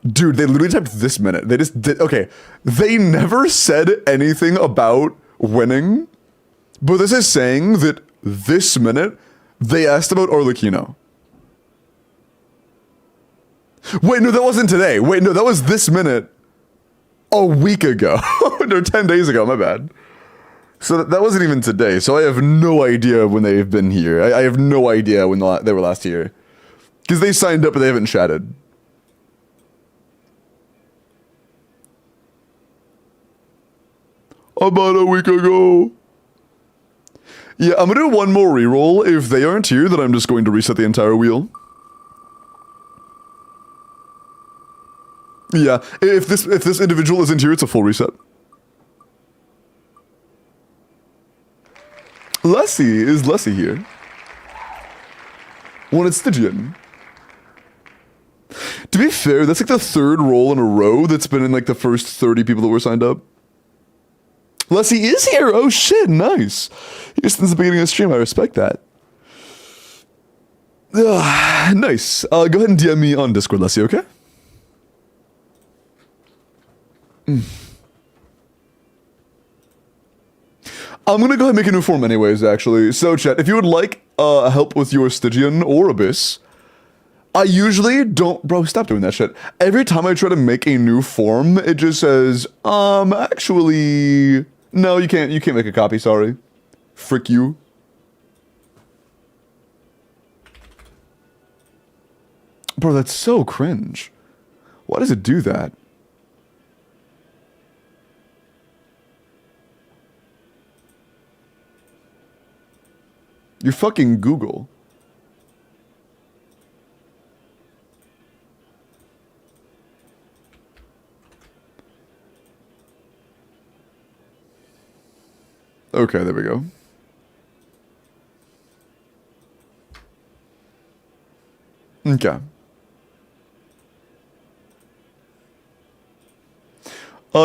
Speaker 1: Dude, they literally typed this minute. They just did, okay. They never said anything about winning, but this is saying that this minute, they asked about Arlecchino. Wait, no, that wasn't today. Wait, no, that was this minute a week ago. No, 10 days ago, my bad. So that wasn't even today, so I have no idea when they've been here. I have no idea when they were last here. Because they signed up but they haven't chatted. About a week ago. Yeah, I'm gonna do 1 more reroll. If they aren't here, then I'm just going to reset the entire wheel. Yeah, if this individual isn't here, it's a full reset. Lessie, is Lessie here? When it's Stigian. To be fair, that's like the 3rd roll in a row that's been in like the first 30 people that were signed up. Lessie is here! Oh shit, nice. Here since the beginning of the stream, I respect that. Nice. Go ahead and DM me on Discord, Lessie, okay? I'm gonna go ahead and make a new form anyways, actually. So, chat, if you would like help with your Stygian or Abyss, I usually don't... Bro, stop doing that shit. Every time I try to make a new form, it just says, actually... No, you can't make a copy, sorry. Frick you. Bro, that's so cringe. Why does it do that? You fucking Google. Okay, there we go. Okay.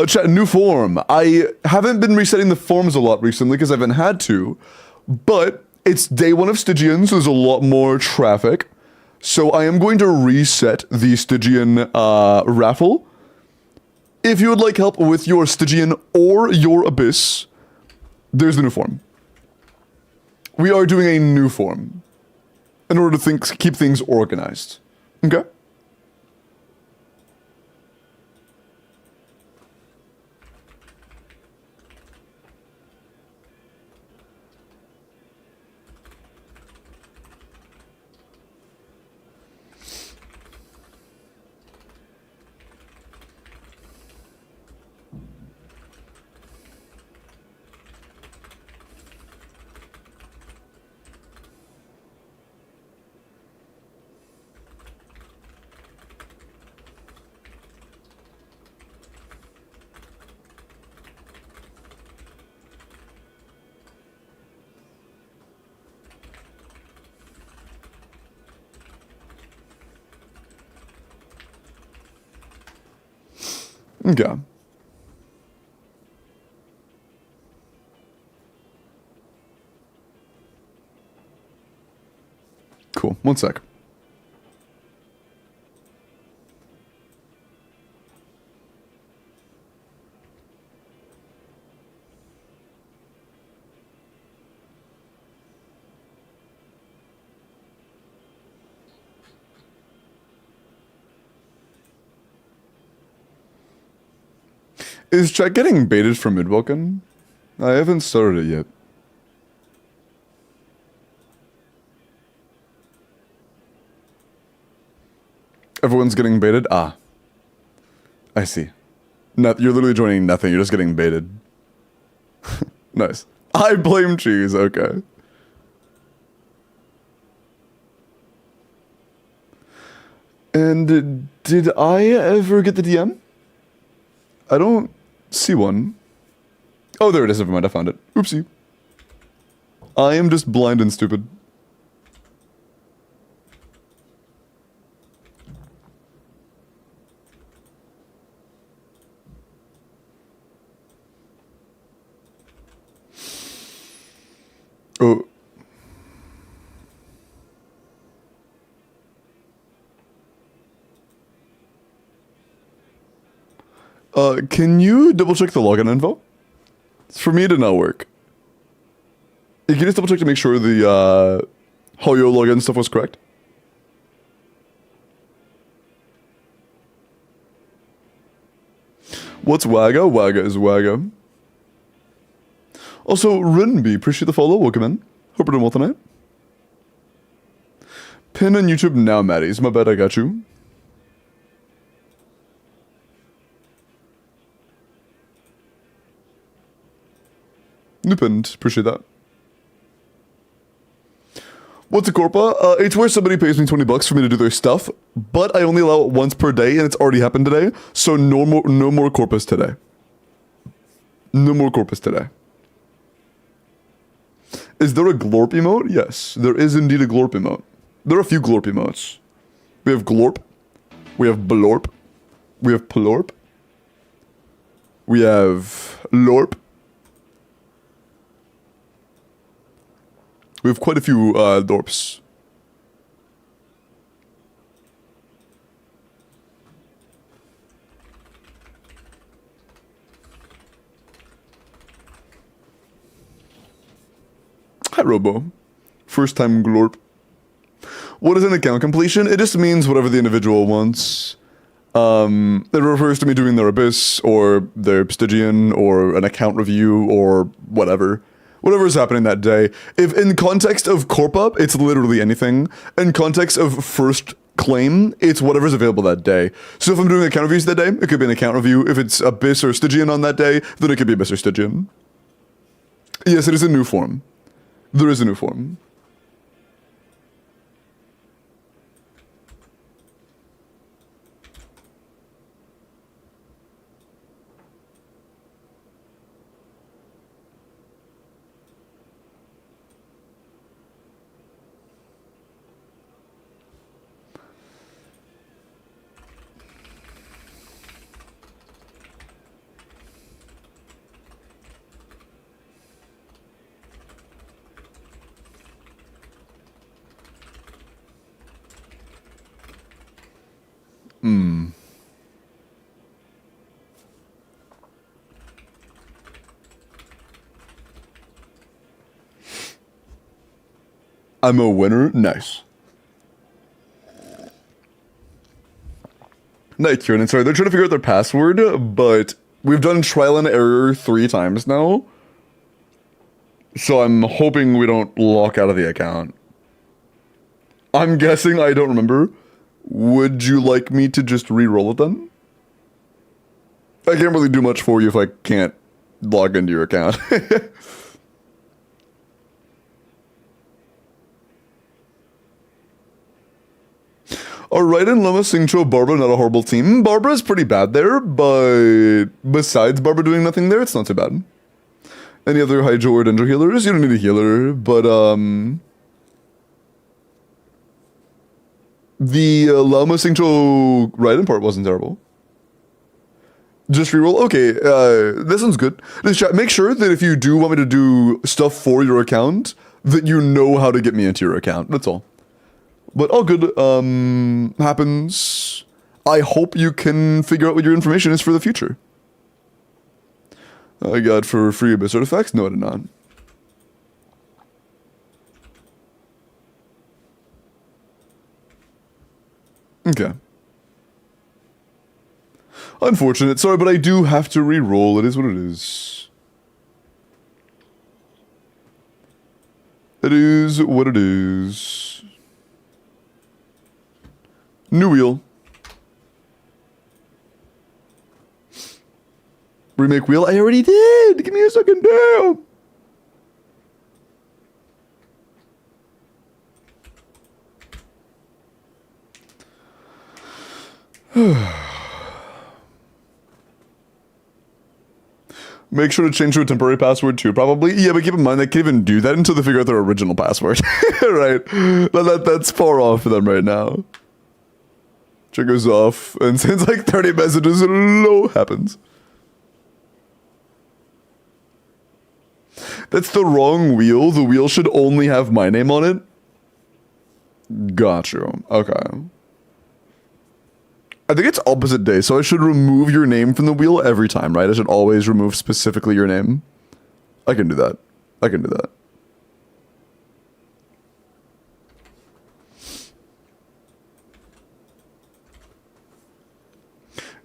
Speaker 1: Chat, new form. I haven't been resetting the forms a lot recently because I haven't had to, but it's day one of Stigian, so there's a lot more traffic. So I am going to reset the Stigian raffle. If you would like help with your Stigian or your Abyss, there's the new form. We are doing a new form in order to keep things organized. Okay? Okay. Cool. One sec. Is chat getting baited from mid-welkin? I haven't started it yet. Everyone's getting baited? Ah. I see. No, you're literally joining nothing, you're just getting baited. Nice. I blame cheese, okay. And did I ever get the DM? I don't see one. Oh, there it is. Never mind. I found it. Oopsie. I am just blind and stupid. Oh. Can you double check the login info? For me, it did not work. Can you just double check to make sure the Hoyo login stuff was correct? What's Wagga? Wagga is Wagga. Also, Rinby, appreciate the follow. Welcome in. Hope you're doing well tonight. Pin on YouTube now, Maddie's. My bad, I got you. New pinned. Appreciate that. What's a Corpa? It's where somebody pays me 20 bucks for me to do their stuff, but I only allow it once per day, and it's already happened today, so no more Corpus today. No more Corpus today. Is there a glorp emote? Yes, there is indeed a glorp emote. There are a few glorp emotes. We have glorp. We have blorp. We have plorp. We have lorp. We have quite a few dorps. Hi, Robo. First time glorp. What is an account completion? It just means whatever the individual wants. It refers to me doing their Abyss, or their Stigian, or an account review, or whatever. Whatever is happening that day. If in context of corp up, it's literally anything. In context of first claim, it's whatever's available that day. So if I'm doing account reviews that day, it could be an account review. If it's Abyss or Stygian on that day, then it could be Abyss or Stygian. Yes, it is a new form. There is a new form. I'm a winner. Nice. Night, Kieran. Sorry, they're trying to figure out their password, but we've done trial and error 3 times now. So I'm hoping we don't lock out of the account. I'm guessing I don't remember. Would you like me to just re-roll it then? I can't really do much for you if I can't log into your account. Alright, and Loma Singcho, Barbara, not a horrible team. Barbara's pretty bad there, but besides Barbara doing nothing there, it's not too bad. Any other Hydro or Dendro healers? You don't need a healer, but the Loma Singcho Raiden part wasn't terrible. Just reroll? Okay, this one's good. Just chat. Make sure that if you do want me to do stuff for your account, that you know how to get me into your account. That's all. But all good happens. I hope you can figure out what your information is for the future. I got for free Abyss artifacts? No, I did not. Okay. Unfortunate. Sorry, but I do have to re-roll. It is what it is. It is what it is. New wheel. Remake wheel? I already did! Give me a second, damn! Make sure to change to a temporary password too, probably. Yeah, but keep in mind, they can't even do that until they figure out their original password. Right? That's far off for them right now. Check goes off and sends like 30 messages and no happens. That's the wrong wheel. The wheel should only have my name on it. Got you. Okay. I think it's opposite day, so I should remove your name from the wheel every time, right? I should always remove specifically your name. I can do that. I can do that.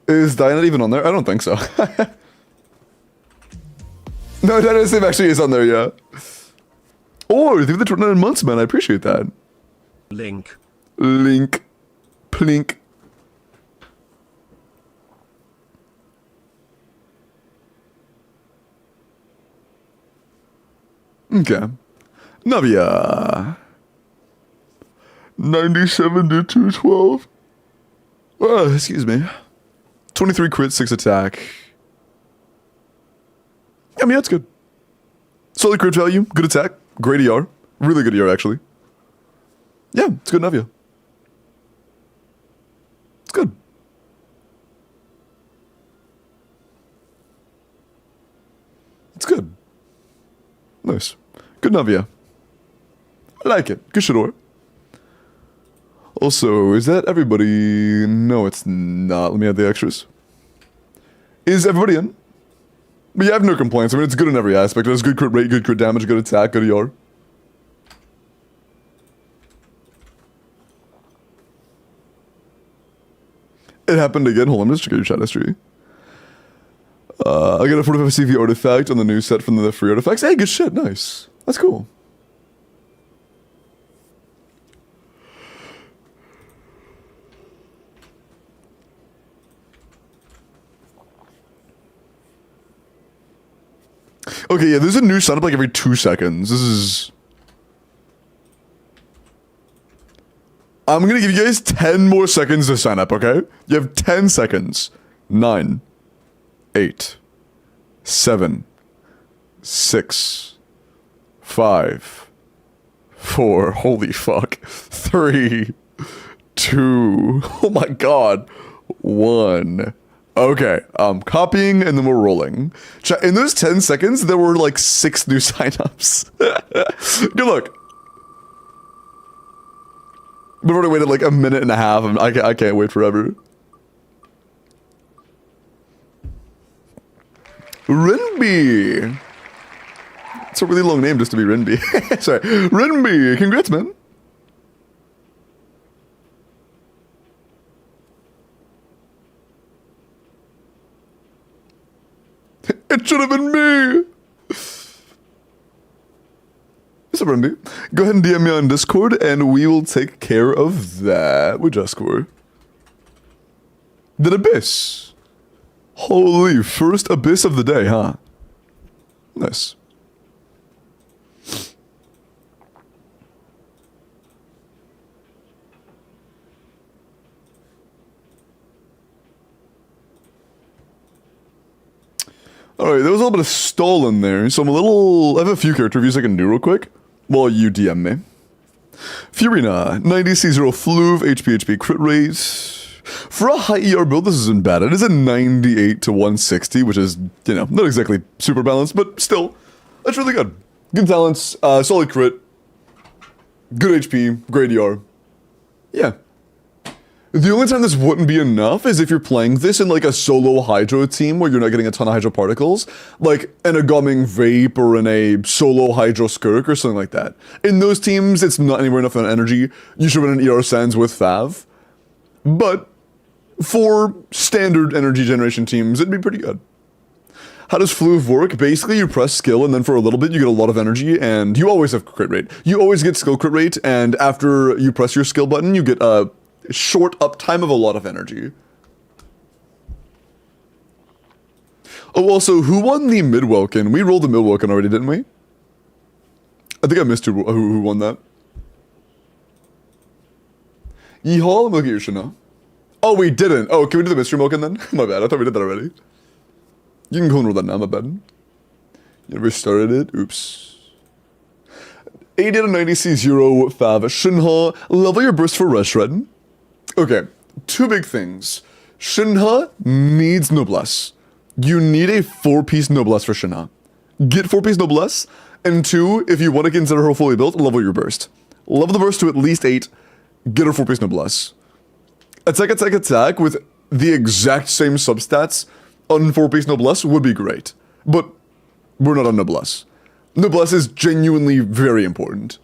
Speaker 1: Is Diana even on there? I don't think so. No, Diana's name actually is on there, yeah. Oh, thank you for the 29 months, man. I appreciate that.
Speaker 3: Link.
Speaker 1: Link. Plink. Okay. Navia. 97 to 212. Oh, excuse me. 23 crit, 6 attack. I mean, that's good. Solid crit value, good attack, great ER. Really good ER, actually. Yeah, it's good Navia. It's good. It's good. Nice. Good Navia. I like it. Good Shador. Also, is that everybody? No, it's not. Let me add the extras. Is everybody in? But you have no complaints. I mean, it's good in every aspect. It has good crit rate, good crit damage, good attack, good ER. It happened again. Hold on, I'm just checking your chat history. I got a 45 CV artifact on the new set from the free artifacts. Hey, good shit. Nice. That's cool. Okay, yeah, there's a new sign up like every 2 seconds. This is... I'm gonna give you guys 10 more seconds to sign up, okay? You have 10 seconds. 9, 8, 7, 6, 5, 4, holy fuck, 3, 2, oh my god, 1. Okay, copying and then we're rolling. In those 10 seconds, there were like 6 new signups. Good luck. We've already waited like a minute and a half, and I can't wait forever. Rinby! It's a really long name just to be Rinby. Sorry, Rinby! Congrats, man! It should have been me! What's up, Rinby? Go ahead and DM me on Discord, and we will take care of that with Jascore. The Abyss. Holy, first Abyss of the day, huh? Nice. Alright, there was a little bit of stall in there, so I have a few character reviews I can do real quick while you DM me. Furina, 90C0 Fluve, HP crit rate. For a high ER build, this isn't bad. It is a 98 to 160, which is, you know, not exactly super balanced, but still, that's really good. Good talents, solid crit, good HP, great ER. Yeah. The only time this wouldn't be enough is if you're playing this in like a solo Hydro team where you're not getting a ton of Hydro particles, like in a Gumming Vape or in a solo Hydro Skirk or something like that. In those teams, it's not anywhere enough on energy. You should run an ER Sands with Fav. But for standard energy generation teams, it'd be pretty good. How does Fluve work? Basically, you press skill, and then for a little bit, you get a lot of energy, and you always have crit rate. You always get skill crit rate, and after you press your skill button, you get a short uptime of a lot of energy. Oh, also, who won the mid-Welkin? We rolled the mid-Welkin already, didn't we? I think I missed who won that. Yeehaw, I'm looking at your Shana. Oh, we didn't. Oh, can we do the mystery Welkin then? My bad, I thought we did that already. You can go and roll that now, my bad. You never started it? Oops. 80 out of 90 C0 Fav. Shinha, level your burst for Reshred. Okay, 2 big things. Shinha needs Noblesse. You need a 4-piece Noblesse for Shinha. Get 4-piece Noblesse, and 2, if you want to consider her fully built, level your burst. Level the burst to at least 8, get her 4-piece Noblesse. Attack with the exact same substats on 4-piece Noblesse would be great. But we're not on Noblesse. Noblesse is genuinely very important.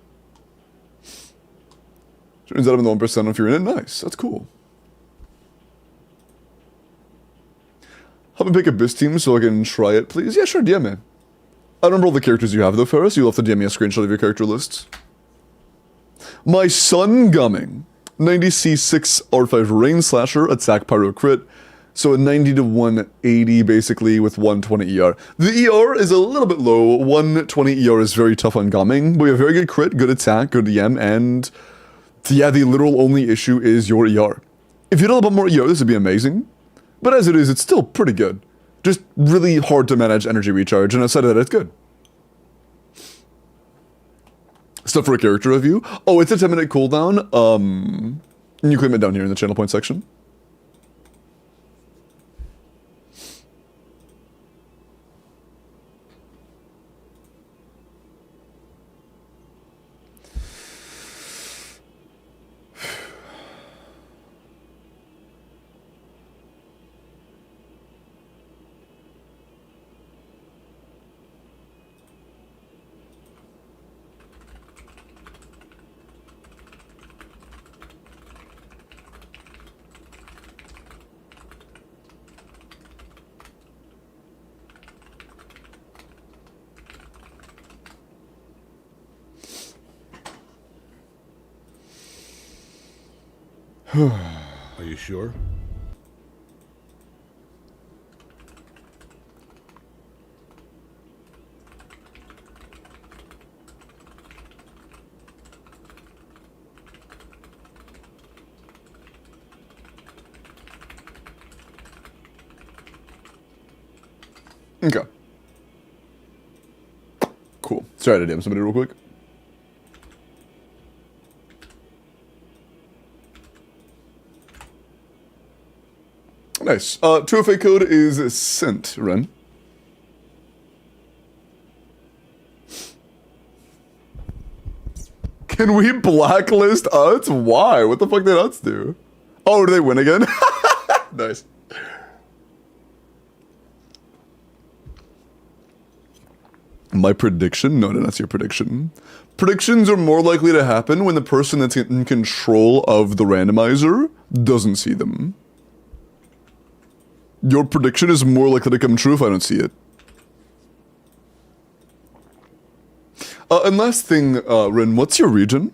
Speaker 1: Turns out I'm in the 1% if you're in it. Nice, that's cool. Help me pick Abyss team so I can try it, please. Yeah, sure, DM me. I don't remember all the characters you have though, Ferris. You'll have to DM me a screenshot of your character lists. My son Gumming. 90C6 R5 Rain Slasher, attack pyro crit. So a 90 to 180 basically with 120 ER. The ER is a little bit low. 120 ER is very tough on Gumming, but we have very good crit, good attack, good EM, and yeah, the literal only issue is your ER. If you had a little bit more ER, this would be amazing. But as it is, it's still pretty good. Just really hard to manage energy recharge, and outside of that, it's good. Stuff for a character review. Oh, it's a 10-minute cooldown. You claim it down here in the channel point section.
Speaker 3: Are you sure?
Speaker 1: Okay. Cool. Sorry to DM somebody real quick. Nice. 2FA code is sent, Ren. Can we blacklist Utz? Why? What the fuck did Utz do? Oh, do they win again? Nice. My prediction? No, that's your prediction. Predictions are more likely to happen when the person that's in control of the randomizer doesn't see them. Your prediction is more likely to come true if I don't see it. And last thing, Ren, what's your region?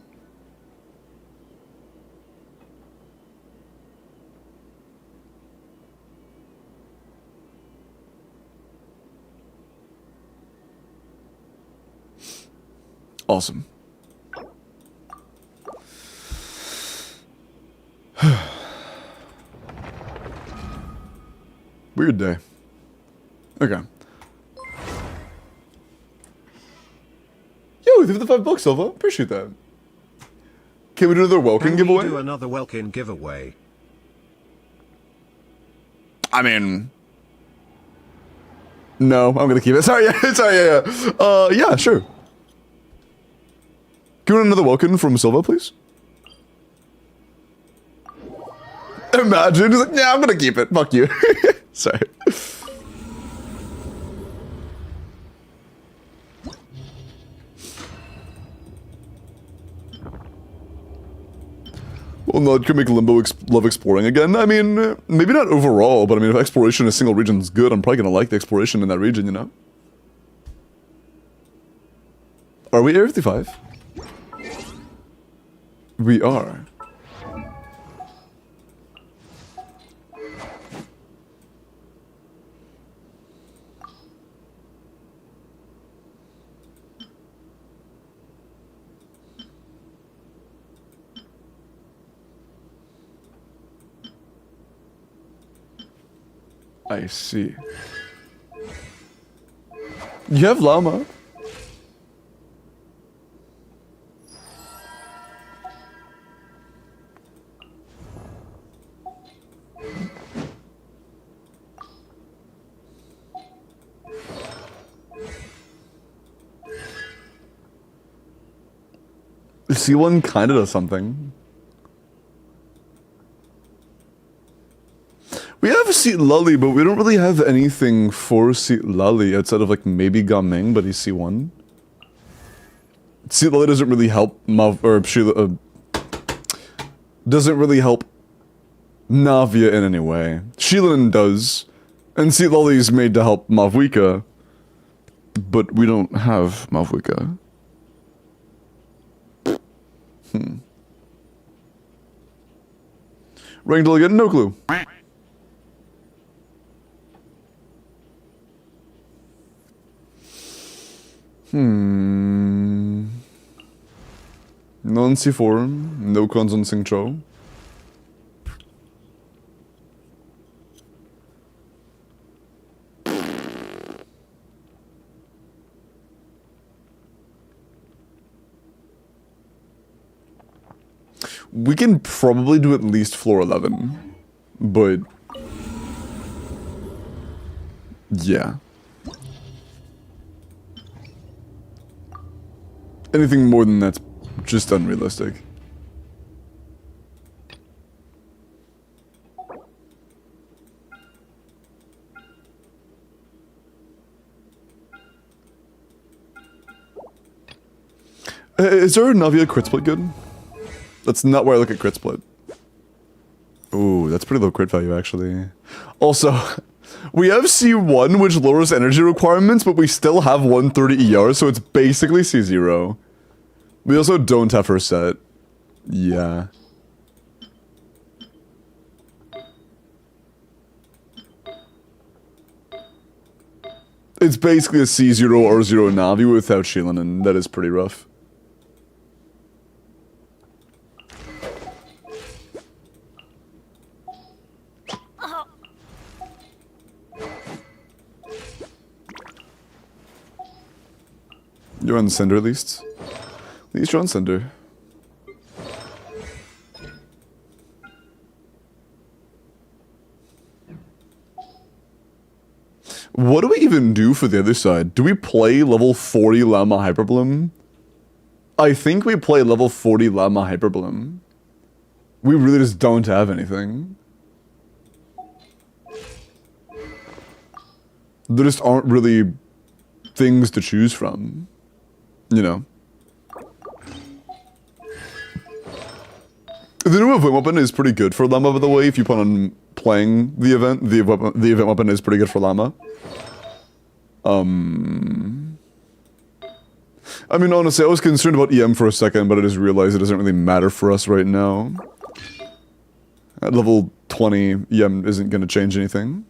Speaker 1: Awesome. Weird day. Okay. Yo, $55, Silva. Appreciate that. Can we do another WELKIN giveaway?
Speaker 5: Do another WELKIN giveaway.
Speaker 1: I mean, no, I'm gonna keep it. Sorry, yeah, sure. Can we do another WELKIN from Silva, please? Imagine, he's like, yeah, I'm gonna keep it. Fuck you. Sorry. Well, no, it could make Limbo love exploring again. I mean, maybe not overall, but I mean, if exploration in a single region is good, I'm probably gonna like the exploration in that region, you know? Are we Area 55? We are. I see. You have llama. C1 kinda does something. We have Seat Lully, but we don't really have anything for Seat Lully outside of like maybe Gameng, but he's C1. Seat Lully doesn't really help doesn't really help Navia in any way. Shilin does, and Seat Lully is made to help Mavwika, but we don't have Mavwika. Rank delegate, no clue. No on C4, no cons on Xingqiu. We can probably do at least floor 11, but yeah. Anything more than that's just unrealistic. Is there a Navia crit split good? That's not where I look at crit split. Ooh, that's pretty low crit value actually. Also, we have C1 which lowers energy requirements, but we still have 130 ER, so it's basically C0. We also don't have her set. Yeah. It's basically a C0 R0 Navi without Shilin, and that is pretty rough. You're on Cinder at least. At least you're on Cinder. What do we even do for the other side? Do we play level 40 Llama Hyperbloom? I think we play level 40 Llama Hyperbloom. We really just don't have anything. There just aren't really things to choose from. You know. The new event weapon is pretty good for Llama, by the way, if you plan on playing the event. The event weapon is pretty good for Llama. I mean, honestly, I was concerned about EM for a second, but I just realized it doesn't really matter for us right now. At level 20, EM isn't going to change anything.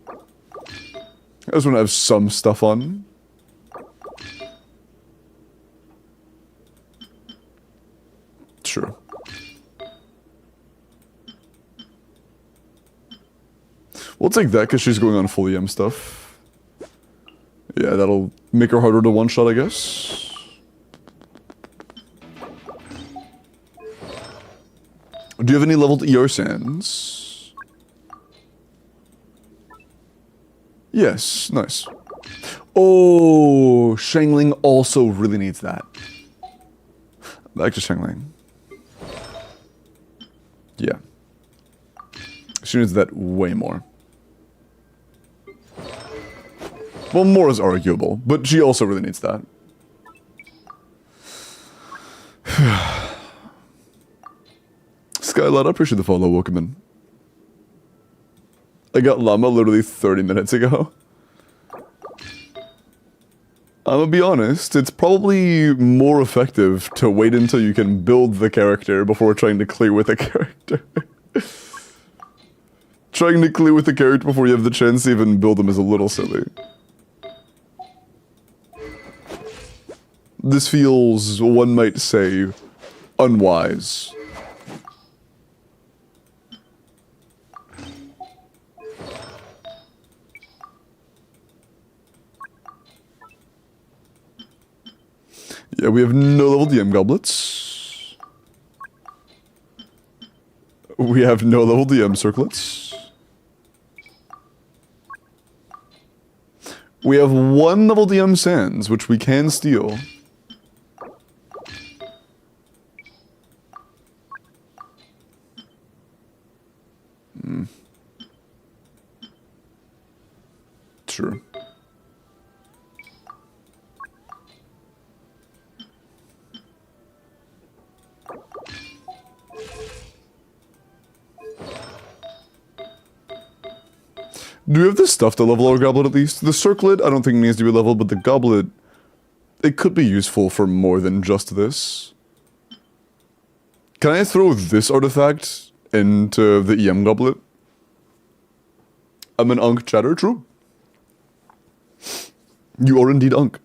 Speaker 1: I just want to have some stuff on. Sure. We'll take that because she's going on full EM stuff. Yeah, that'll make her harder to one-shot, I guess. Do you have any leveled ER sands? Yes, nice. Oh, Shangling also really needs that. Back to Shangling. Yeah. She needs that way more. Well, more is arguable, but she also really needs that. Skylight, I appreciate the follow, welcome in. I got Llama literally 30 minutes ago. I'm gonna be honest, it's probably more effective to wait until you can build the character before trying to clear with a character. Trying to clear with the character before you have the chance to even build them is a little silly. This feels, one might say, unwise. Yeah, we have no level DM goblets. We have no level DM circlets. We have one level DM sands, which we can steal. True. Do we have the stuff to level our goblet at least? The circlet I don't think needs to be leveled, but the goblet, it could be useful for more than just this. Can I throw this artifact into the EM goblet? I'm an Unk chatter, true. You are indeed Unk.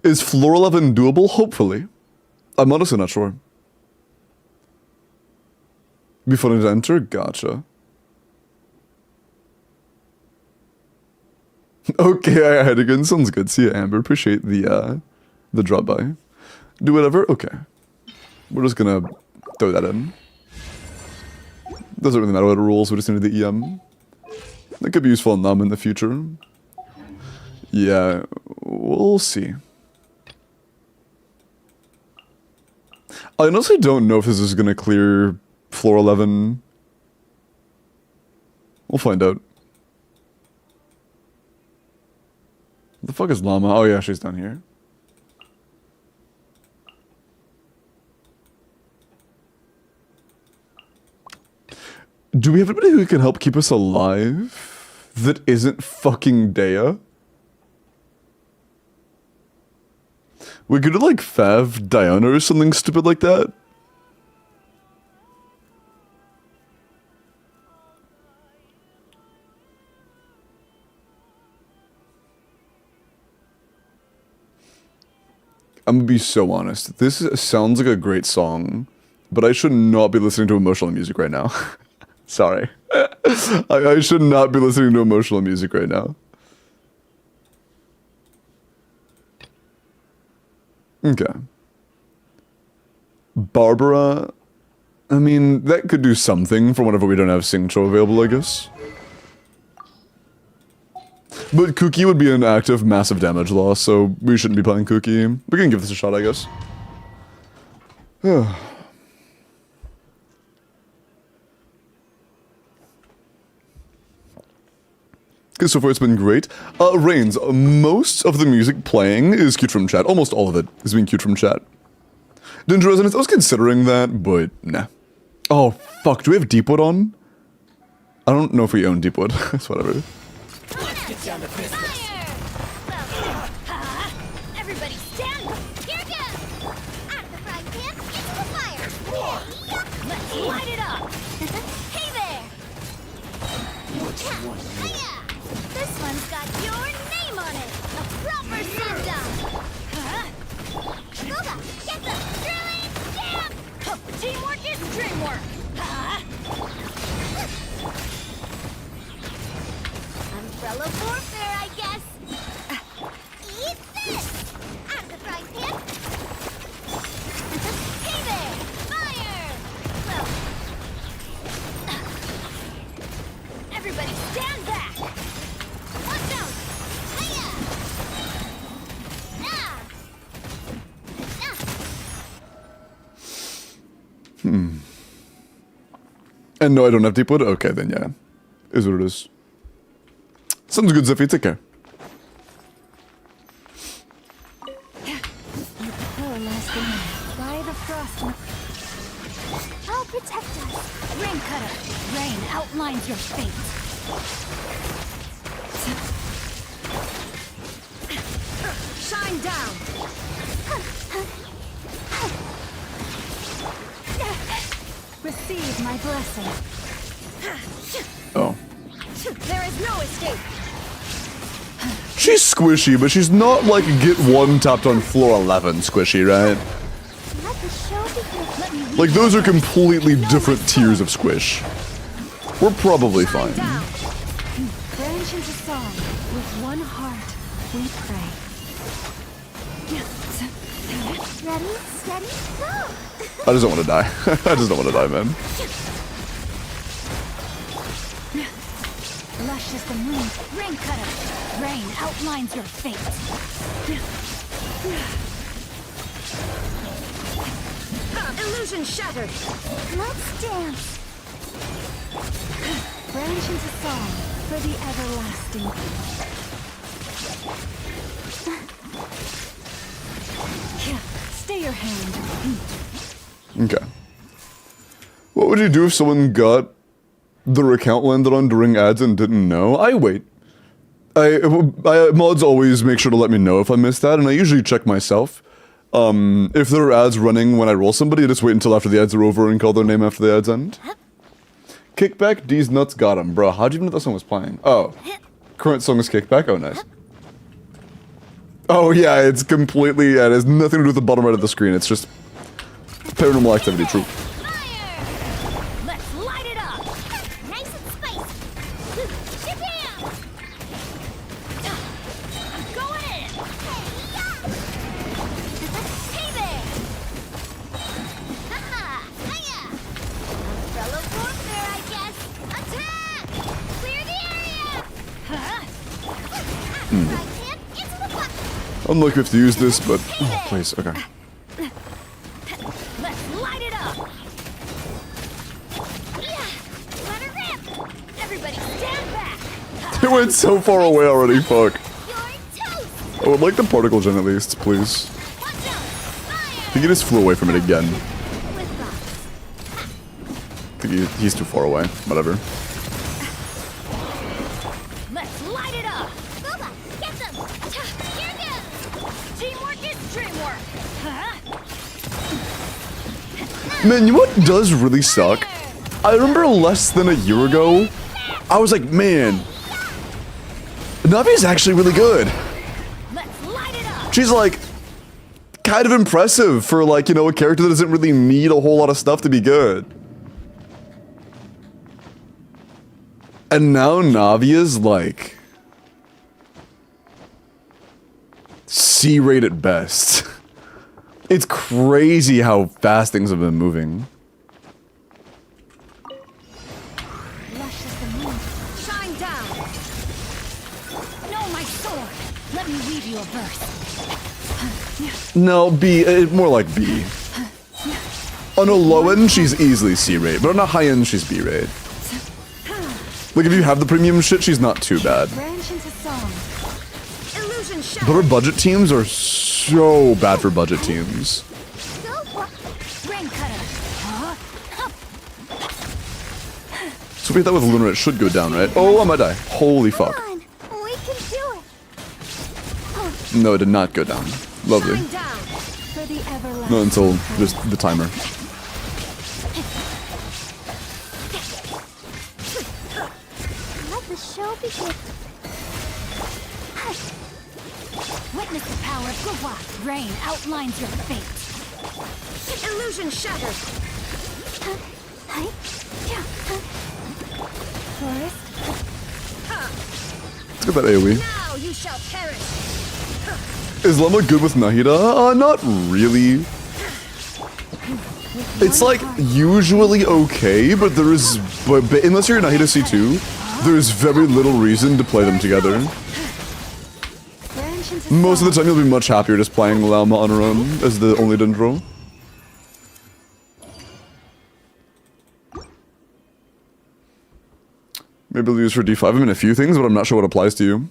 Speaker 1: Is floor 11 doable? Hopefully. I'm honestly not sure. Be funny to enter? Gotcha. Okay, Headigan, sounds good. See ya, Amber. Appreciate the drop by. Do whatever? Okay. We're just gonna throw that in. Doesn't really matter what it rules, we just need the EM. That could be useful in Num in the future. Yeah, we'll see. I honestly don't know if this is gonna clear floor 11. We'll find out. What the fuck is Llama? Oh yeah, she's down here. Do we have anybody who can help keep us alive that isn't fucking Dea? We could do like Fav Diana or something stupid like that. I'm gonna be so honest. This sounds like a great song, but I should not be listening to emotional music right now. Sorry. I should not be listening to emotional music right now. Okay. Barbara, I mean, that could do something for whenever we don't have Singcho available, I guess. But Cookie would be an active massive damage loss, so we shouldn't be playing Cookie. We can give this a shot, I guess. Okay, so far it's been great. Reigns, most of the music playing is queued from chat. Almost all of it is being queued from chat. Danger Resonance, I was considering that, but nah. Oh, fuck, do we have Deepwood on? I don't know if we own Deepwood. It's whatever.
Speaker 3: Get down to business.
Speaker 2: Everybody stand! Here goes! Out of the frying pan, into the fire!
Speaker 4: Let's light it up!
Speaker 2: Hey there! Hiya! This one's got your name on it! A proper send-off! Boba, get them! Drilling! Damn!
Speaker 4: Teamwork is dreamwork!
Speaker 2: Umbrella warfare, I guess! Eat this! Out of the frying pan! Hey there! Fire! Well...
Speaker 4: Everybody stand back!
Speaker 2: Watch out! Hiya! Ah!
Speaker 1: And no, I don't have Deepwood? Okay, then yeah. Is what it is. Sounds good, Zephy. Take care.
Speaker 2: Paralyzed by the frost. I'll protect us.
Speaker 4: Rain cutter! Rain outlines your fate! Shine down!
Speaker 2: Receive my blessing.
Speaker 1: Oh.
Speaker 4: There is no escape!
Speaker 1: She's squishy, but she's not like get one tapped on floor 11 squishy, right?
Speaker 2: Let the show begin.
Speaker 4: Let me
Speaker 1: Like, those are completely different tiers of squish. We're probably fine.
Speaker 4: down!
Speaker 2: Branch into song. With one heart, we pray. Ready, steady, go!
Speaker 1: I just don't want to die. I just don't want to die, man.
Speaker 4: Lush as the moon. Rain cutter! Rain outlines your fate! Illusion shattered!
Speaker 2: Let's dance. Branch into song for the everlasting.
Speaker 4: Stay your hand.
Speaker 1: Okay. What would you do if someone got their account landed on during ads and didn't know? I wait. Mods always make sure to let me know if I missed that, and I usually check myself. If there are ads running when I roll somebody, I just wait until after the ads are over and call their name after the ads end. Kickback, D's nuts got him. Bro, how'd you even know that song was playing? Oh. Current song is Kickback? Oh, nice. Oh, yeah, it's completely... Yeah, it has nothing to do with the bottom right of the screen. It's just paranormal activity, true.
Speaker 4: Fire! Let's light it up!
Speaker 2: Nice and spicy. Shabam!
Speaker 4: I'm going in!
Speaker 2: Hey there! Haha! Hiya! Umbrella warfare, I guess. Attack! Clear the area!
Speaker 4: Huh?
Speaker 2: Right hand into the bucket.
Speaker 1: Unlucky we have to use this, but... Oh, please, okay.
Speaker 4: Let's light it up!
Speaker 2: Yeah! Let her rip!
Speaker 4: Everybody stand back!
Speaker 1: It went so far away already, fuck.
Speaker 2: You're toast!
Speaker 1: I would like the particle gen at least, please.
Speaker 2: Watch out!
Speaker 1: I
Speaker 2: Fire!
Speaker 1: think he just flew away from it again.
Speaker 2: With us.
Speaker 1: I think he's too far away. Whatever.
Speaker 4: Let's light it up!
Speaker 2: Boba, get them! Here goes!
Speaker 4: Teamwork is dreamwork! Huh?
Speaker 1: Man, you know what does really suck? I remember less than a year ago, I was like, man, Navi's actually really good.
Speaker 4: Let's light it up!
Speaker 1: She's like, kind of impressive for like, you know, a character that doesn't really need a whole lot of stuff to be good. And now Navi is like C-rate at best. It's crazy how fast things have been moving.
Speaker 2: Lush as the moon.
Speaker 4: Shine down. No, my sword. Let me weave you a verse.
Speaker 1: No, B, more like B. On a low end, she's easily C rate, but on a high end, she's B rate. Like, if you have the premium shit, she's not too bad.
Speaker 2: Branch into song.
Speaker 4: Illusion
Speaker 1: But
Speaker 4: shadow.
Speaker 1: her budget teams are so bad for budget teams.
Speaker 4: Rain cutter.
Speaker 1: So if we hit that with Lunar, it should go down, right? Oh, I might die. Holy fuck.
Speaker 2: Come on, we can do it.
Speaker 1: No, it did not go down. Lovely.
Speaker 4: Shine down.
Speaker 2: For the everlasting.
Speaker 1: Not until just the timer.
Speaker 2: Let the show begin.
Speaker 4: Witness the power of Gwa. Rain outlines your fate. Illusion shattered.
Speaker 2: Forest.
Speaker 1: Let's get that AoE.
Speaker 4: Now you shall perish.
Speaker 1: Is Llama good with Nahida? Not really. It's like usually okay, but there is, but unless you're Nahida C2, there is very little reason to play them together.
Speaker 2: Branch into
Speaker 1: Most of the
Speaker 2: song.
Speaker 1: time, you'll be much happier just playing Llama on her own as the only Dendro. Maybe I'll use for D5. I'm in a few things, but I'm not sure what applies to you.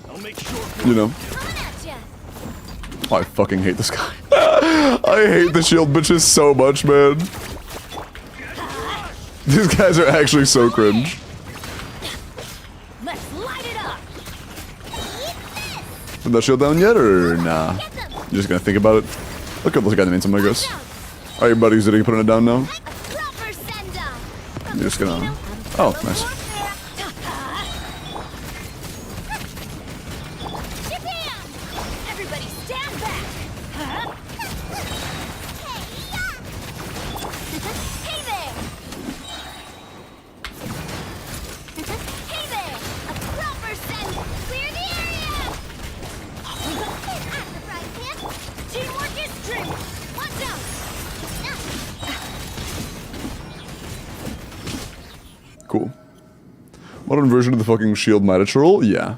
Speaker 3: I'll make sure.
Speaker 1: You know.
Speaker 2: Coming at ya.
Speaker 1: Oh, I fucking hate this guy. I hate the shield bitches so much, man. These guys are actually so cringe.
Speaker 4: Let's light it up.
Speaker 1: Put that shield down yet, or nah? You're just gonna think about it? Look at those guys in some, I guess. Alright, buddies, are you putting it down now?
Speaker 2: A proper send down.
Speaker 1: You're just gonna... Oh, nice.
Speaker 4: Everybody stand back.
Speaker 2: Hey there. Hey there. A proper send. Clear the area.
Speaker 4: Teamwork is strength. Watch out.
Speaker 1: Cool. Modern version of the fucking shield Minotaur? Yeah.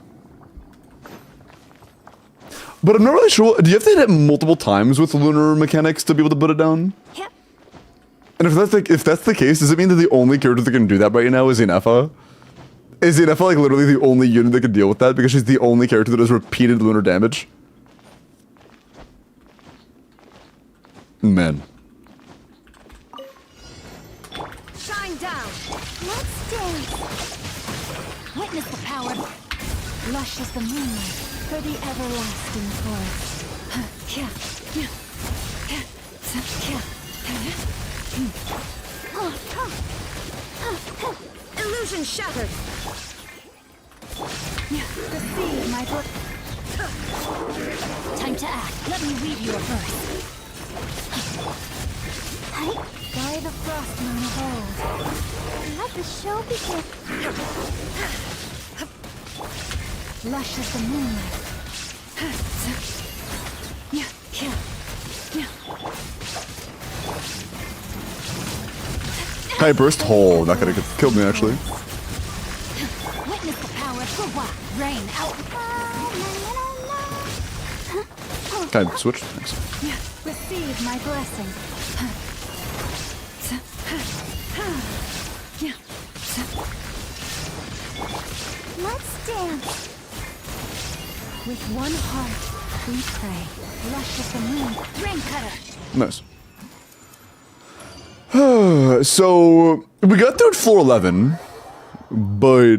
Speaker 1: But I'm not really sure. Do you have to hit it multiple times with lunar mechanics to be able to put it down?
Speaker 2: Yep.
Speaker 1: And if that's the case, does it mean that the only character that can do that right now is Inefa? Is Inefa like literally the only unit that can deal with that because she's the only character that does repeated lunar damage? Man.
Speaker 4: Shine down.
Speaker 2: Let's dance.
Speaker 4: Witness the power.
Speaker 2: Lush as the moonlight for the everlasting forest.
Speaker 4: Illusion shattered.
Speaker 2: Receive my book.
Speaker 4: Time to act. Let me weave you a verse.
Speaker 2: By the frost moon of old. Let the show begin. Lush as the moonlight.
Speaker 1: High burst? Oh, that could have killed me actually.
Speaker 4: Witness the power of Gwa. Rain out.
Speaker 1: Can I switch? Thanks.
Speaker 2: Receive my blessing. Let's dance. With one heart, we pray. Lush as the moon.
Speaker 4: Rain cutter.
Speaker 1: Nice. So, we got through floor 11, but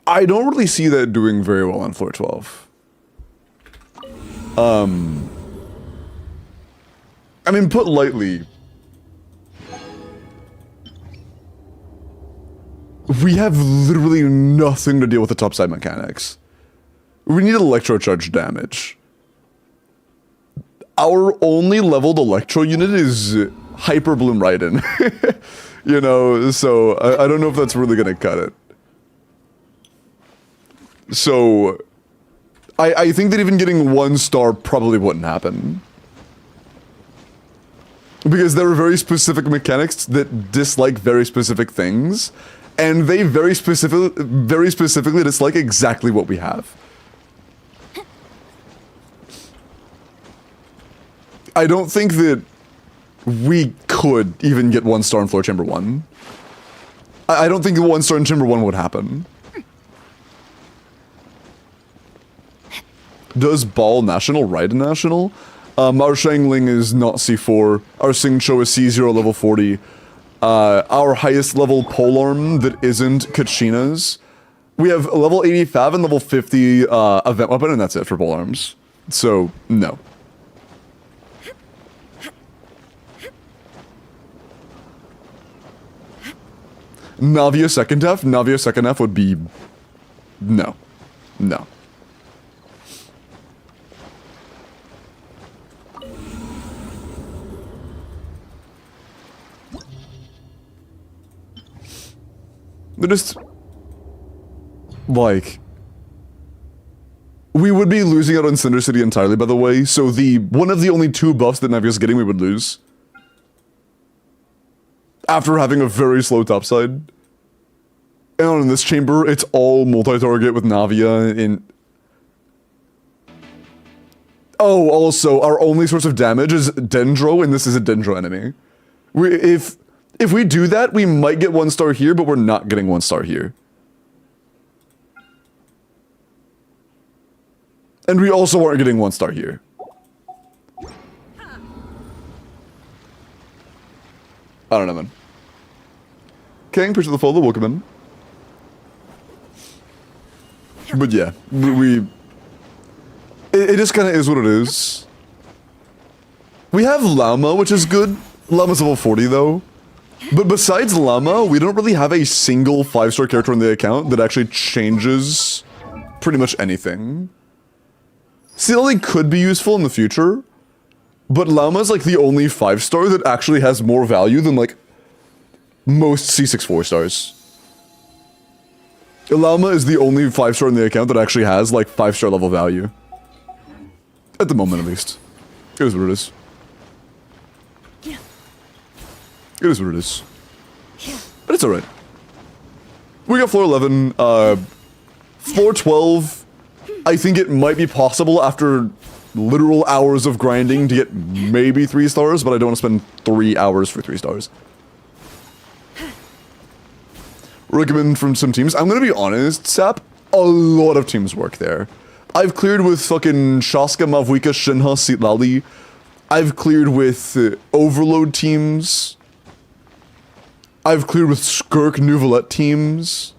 Speaker 1: I don't really see that doing very well on floor 12. I mean, put lightly, we have literally nothing to deal with the topside mechanics. We need electro charge damage. Our only leveled electro unit is Hyper Bloom Raiden. You know, so I don't know if that's really gonna cut it. So I think that even getting 1 star probably wouldn't happen. Because there are very specific mechanics that dislike very specific things, and they very specifically dislike exactly what we have. I don't think that we could even get 1 star in Floor Chamber 1. I don't think 1 star in Chamber 1 would happen. Does Ball National ride a National? Our Shangling is not C4. Our Singcho is C0 level 40. Our highest level polearm that isn't Kachina's. We have level 85 and level 50 event weapon, and that's it for polearms. So, no. Navia second half? Navia second half would be... No. No. They're just... like... We would be losing out on Cinder City entirely, by the way, so one of the only 2 buffs that Navia's getting we would lose. After having a very slow topside. And in this chamber, it's all multi-target with Navia in... Oh, also, our only source of damage is Dendro, and this is a Dendro enemy. If we do that, we might get 1 star here, but we're not getting 1 star here. And we also aren't getting 1 star here. I don't know, man. King, appreciate the follow, welcome in. But yeah, it just kind of is what it is. We have Llama, which is good. Llama's level 40 though. But besides Llama, we don't really have a single 5-star character on the account that actually changes pretty much anything. Silly could be useful in the future, but Llama's like the only 5-star that actually has more value than like most C6 4-stars. Llama is the only 5-star in the account that actually has like 5-star level value. At the moment, at least. It is what it is. It is what it is. But it's alright. We got floor 11. Floor 12, I think it might be possible after literal hours of grinding to get maybe 3 stars, but I don't want to spend 3 hours for 3 stars. Recommend from some teams. I'm gonna be honest, Sap, a lot of teams work there. I've cleared with fucking Shaska, Mavwika, Shinha, Sitlali. I've cleared with Overload teams. I've cleared with Skirk, Nouvelette teams.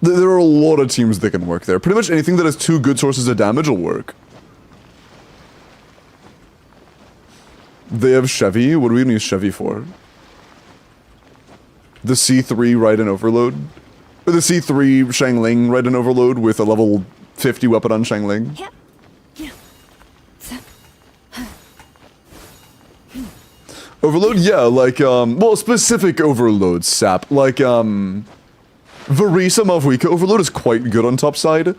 Speaker 1: There are a lot of teams that can work there. Pretty much anything that has 2 good sources of damage will work. They have Chevy. What do we need Chevy for? The C3 ride and overload? Or the C3 Shangling ride and overload with a level 50 weapon on Shangling?
Speaker 2: Yep.
Speaker 1: Overload? Yeah, like, well, specific overload, Sap. Like, Varisa Mavwika overload is quite good on top side.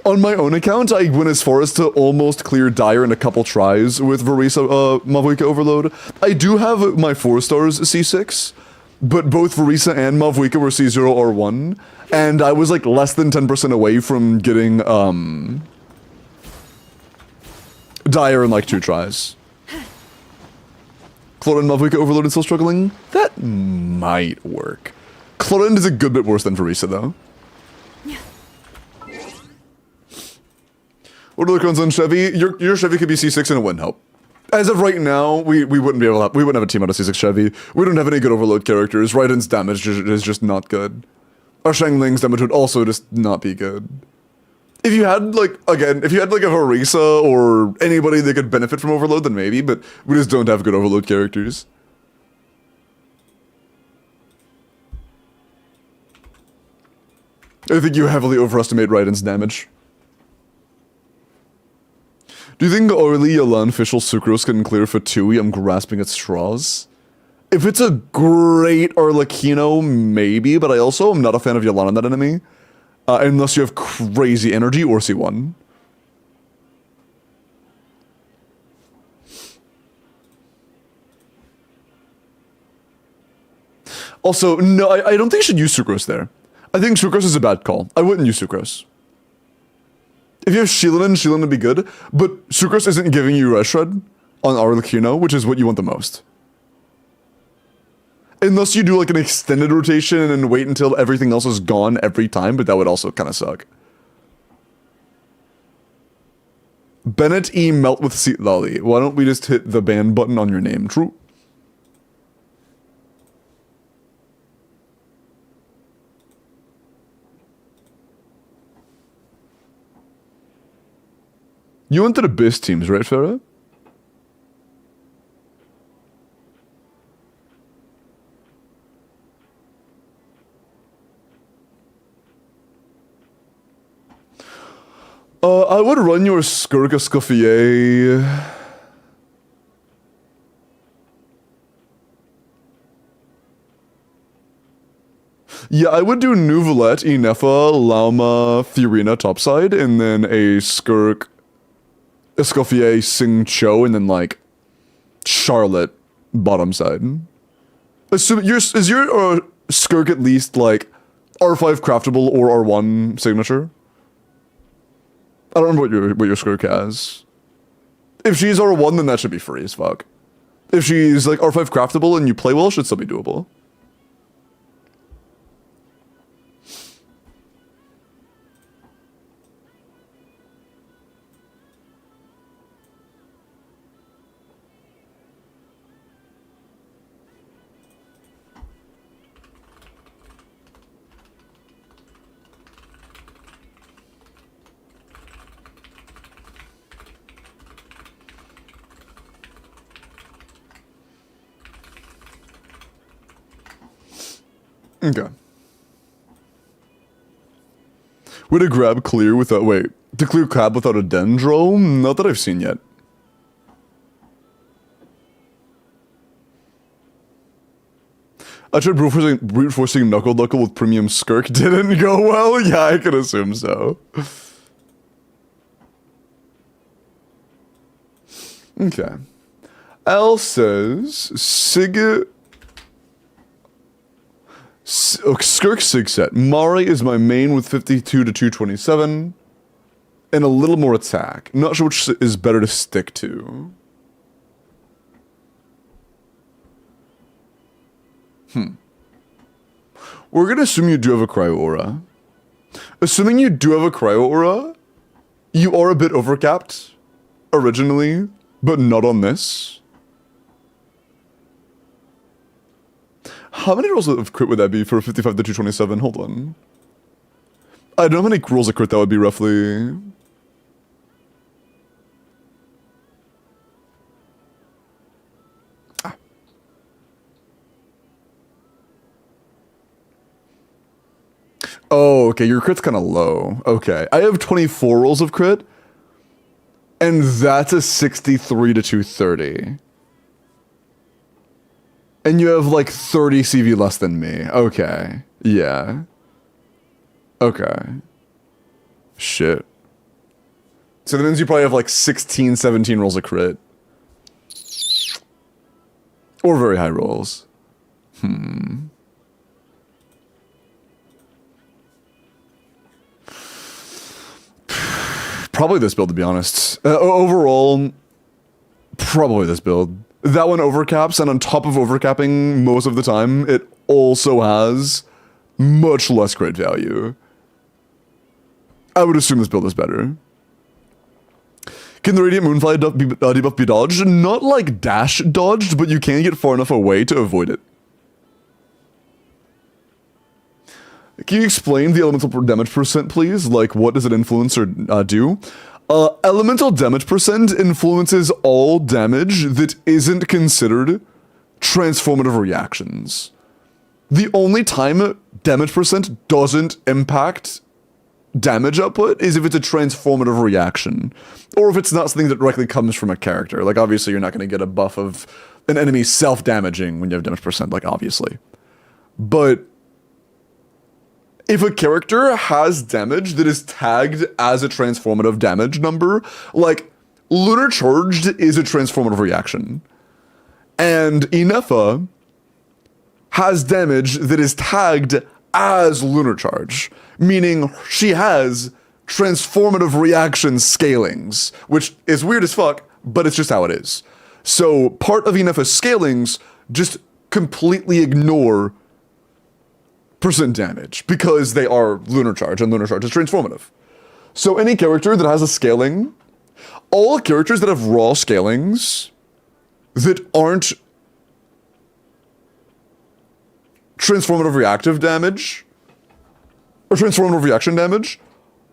Speaker 1: On my own account, I went as far as to almost clear Dire in a couple tries with Varisa Mavwika overload. I do have my 4 stars C6, but both Varisa and Mavwika were C0 R1, and I was like less than 10% away from getting, Dire in like 2 tries. Clorend Mavwika overload and still struggling? That might work. Clorend is a good bit worse than Varisa though. What are the cons on Chevy? Your Chevy could be C6 and it wouldn't help. As of right now, we wouldn't be able to we wouldn't have a team out of C6 Chevy. We don't have any good overload characters. Raiden's damage is just not good. Our Shangling's damage would also just not be good. If you had like, again, if you had like a Harisa or anybody that could benefit from overload, then maybe, but we just don't have good overload characters. I think you heavily overestimate Raiden's damage. Do you think early Yalan Fischl Sucrose can clear Fatui? I'm grasping at straws. If it's a great Arlecchino, maybe, but I also am not a fan of Yalan on that enemy. unless you have crazy energy or C1. Also, no, I don't think you should use Sucrose there. I think Sucrose is a bad call. I wouldn't use Sucrose. If you have Shieldin would be good, but Sucrose isn't giving you Red Shred on Arlecchino, which is what you want the most. Unless you do like an extended rotation and wait until everything else is gone every time, but that would also kind of suck. Bennett E. Melt with Seat Lolly. Why don't we just hit the ban button on your name? True. You went to the BIS teams, right, Farah? I would run your Skirk Escoffier. Yeah, I would do Nuvolette, Inefa, Lauma, Fiorina topside, and then a Skirk Escoffier, Sing Cho, and then like Charlotte bottom side. Assume is your Skirk at least like R5 craftable or R1 signature? I don't remember what your Skirk has. If she's R1, then that should be free as fuck. If she's like R5 craftable and you play well, it should still be doable. Okay. Would a grab clear without, wait, to clear crab without a dendro? Not that I've seen yet. I tried brute forcing Knuckle with premium Skirk, didn't go well? Yeah, I can assume so. Okay. L says, Skirk Sig set. Mari is my main with 52 to 227. And a little more attack. Not sure which is better to stick to. We're gonna assume you do have a Cryo Aura. Assuming you do have a Cryo Aura, you are a bit overcapped originally, but not on this. How many rolls of crit would that be for 55 to 227? Hold on. I don't know how many rolls of crit that would be roughly. Oh, okay, your crit's kind of low. Okay, I have 24 rolls of crit, and that's a 63 to 230. And you have like 30 CV less than me. Okay, yeah. Okay. Shit. So that means you probably have like 16, 17 rolls of crit. Or very high rolls. Probably this build, to be honest. Overall, probably this build. That one overcaps, and on top of overcapping most of the time, it also has much less crit value. I would assume this build is better. Can the Radiant Moonfly debuff be dodged? Not like dash dodged, but you can get far enough away to avoid it. Can you explain the elemental damage percent, please? Like, what does it influence or do? Elemental damage percent influences all damage that isn't considered transformative reactions. The only time damage percent doesn't impact damage output is if it's a transformative reaction. Or if it's not something that directly comes from a character. Like, obviously, you're not going to get a buff of an enemy self-damaging when you have damage percent, like, obviously. But if a character has damage that is tagged as a transformative damage number, like Lunar Charged is a transformative reaction. And Inefa has damage that is tagged as Lunar Charge, meaning she has transformative reaction scalings, which is weird as fuck, but it's just how it is. So part of Inefa's scalings just completely ignore percent damage because they are Lunar Charge, and Lunar Charge is transformative. So any character that has a scaling, all characters that have raw scalings that aren't transformative reactive damage or transformative reaction damage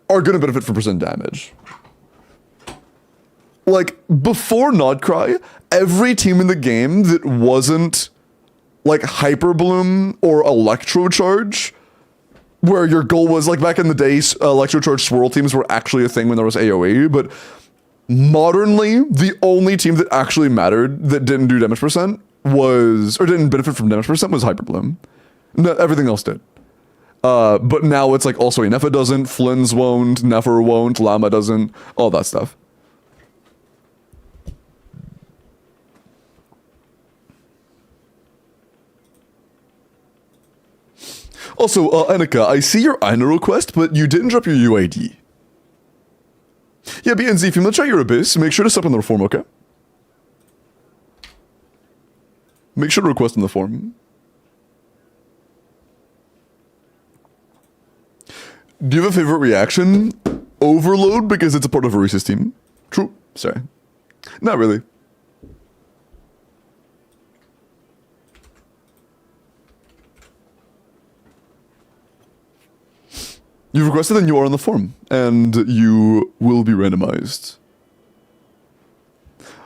Speaker 1: are going to benefit from percent damage. Like, before Nodcry, every team in the game that wasn't like Hyper Bloom or Electro Charge, where your goal was, like back in the days, Electro Charge swirl teams were actually a thing when there was AoE, but modernly, the only team that actually mattered that didn't do damage percent was, or didn't benefit from damage percent was Hyper Bloom. No, everything else did. But now it's like also Inefa doesn't, Flynn's won't, Nefer won't, Llama doesn't, all that stuff. Also, Annika, I see your Aina request, but you didn't drop your UID. Yeah, BNZ, if you want to check your Abyss, make sure to step on the form, okay? Make sure to request in the form. Do you have a favorite reaction? Overload, because it's a part of Arisa's team. True. Sorry. Not really. You've requested and you are on the form, and you will be randomized.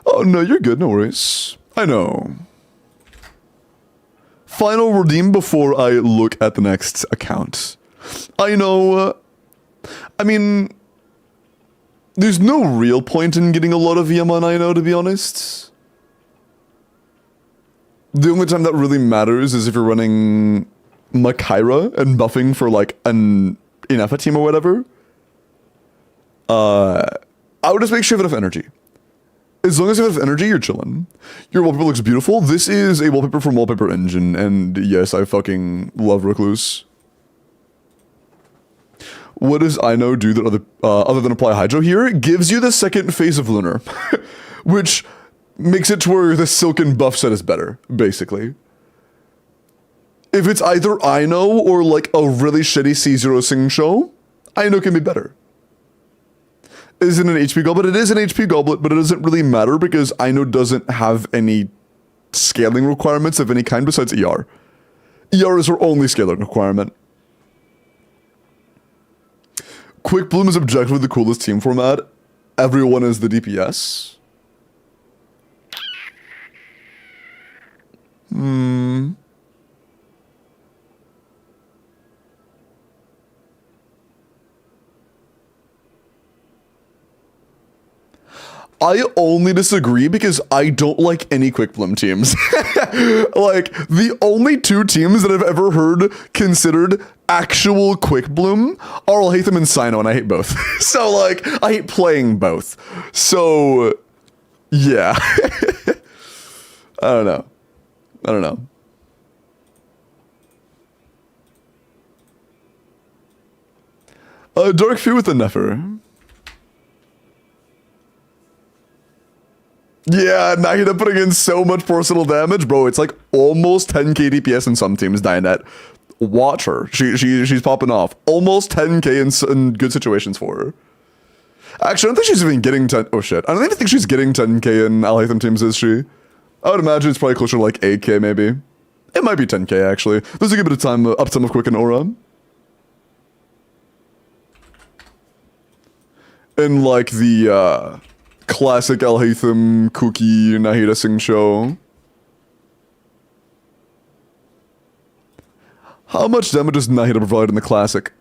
Speaker 1: Oh, no, you're good, no worries. I know. Final redeem before I look at the next account. I know, I mean, there's no real point in getting a lot of EM on I know, to be honest. The only time that really matters is if you're running Makaira and buffing for like an Inefa team or whatever. I would just make sure you have enough energy. As long as you have enough energy, you're chilling. Your wallpaper looks beautiful. This is a wallpaper from Wallpaper Engine, and yes, I fucking love Recluse. What does I know do that other than apply Hydro here? It gives you the second phase of Lunar, which makes it to where the Silken buff set is better, basically. If it's either I know or like a really shitty C0 Sing show, I know can be better. Is it an HP goblet? It is an HP goblet, but it doesn't really matter because I know doesn't have any scaling requirements of any kind besides ER. ER is her only scaling requirement. Quick Bloom is objectively the coolest team format. Everyone is the DPS. I only disagree because I don't like any Quick Bloom teams. Like, the only two teams that I've ever heard considered actual Quick Bloom are Alhaitham and Sino, and I hate both. So, like, I hate playing both. So, yeah. I don't know. Dark Fear with the Nefer. Yeah, Nahida putting in so much personal damage, bro. It's like almost 10k DPS in some teams, Dianet. Watch her. She's popping off. Almost 10k in good situations for her. Actually, I don't think she's even getting 10... Oh, shit. I don't even think she's getting 10k in Alhaitham teams, is she? I would imagine it's probably closer to like 8k, maybe. It might be 10k, actually. There's a good bit of time, uptime of Quick and Aura. In, like, the, classic Alhaitham, Cookie, Nahida Singh show. How much damage does Nahida provide in the classic?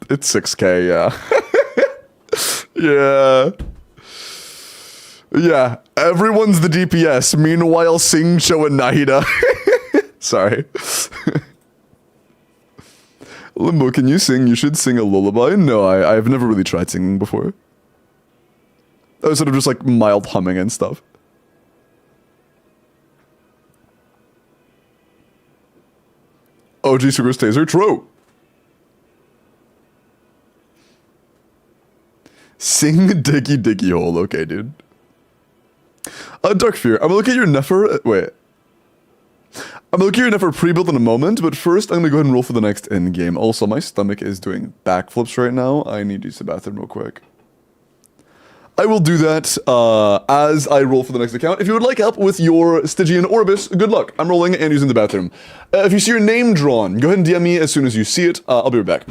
Speaker 1: It's 6k, yeah. Yeah, everyone's the DPS, meanwhile Singh Show and Nahida. Sorry. Limbo, can you sing? You should sing a lullaby. No, I've never really tried singing before. I was sort of just like mild humming and stuff. OG Sugar Staser, true. Sing Diggy Diggy Hole. Okay, dude. Dark Fear, I'm gonna look at your Nefer. Wait. I'm gonna look at your Nefer pre-build in a moment, but first I'm gonna go ahead and roll for the next end game. Also, my stomach is doing backflips right now. I need to use the bathroom real quick. I will do that as I roll for the next account. If you would like help with your Stygian Orbis, good luck. I'm rolling and using the bathroom. If you see your name drawn, go ahead and DM me as soon as you see it. I'll be right back.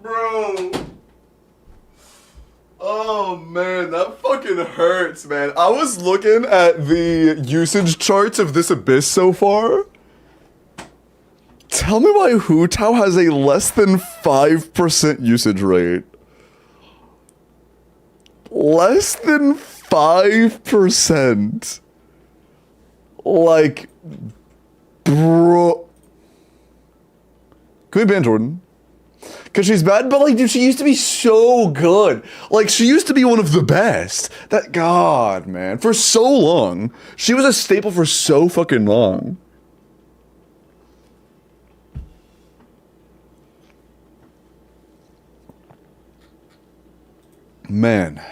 Speaker 1: Bro. Oh man, that fucking hurts, man. I was looking at the usage charts of this abyss so far. Tell me why Hu Tao has a less than 5% usage rate. Less than 5%. Like, bro. Can we ban Jordan? Because she's bad, but like, dude, she used to be so good. Like, she used to be one of the best. That, God, man. For so long. She was a staple for so fucking long. Man.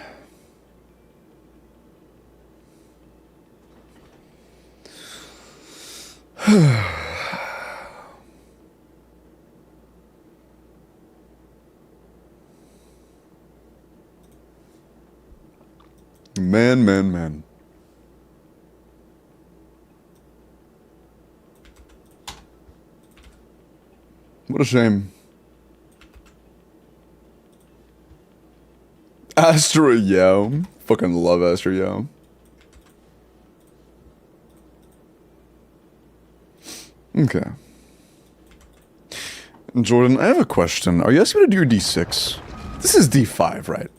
Speaker 1: Man. What a shame. Astra Yao. Fucking love Astra Yao. Okay. Jordan, I have a question. Are you asking me to do your D6? This is D5, right?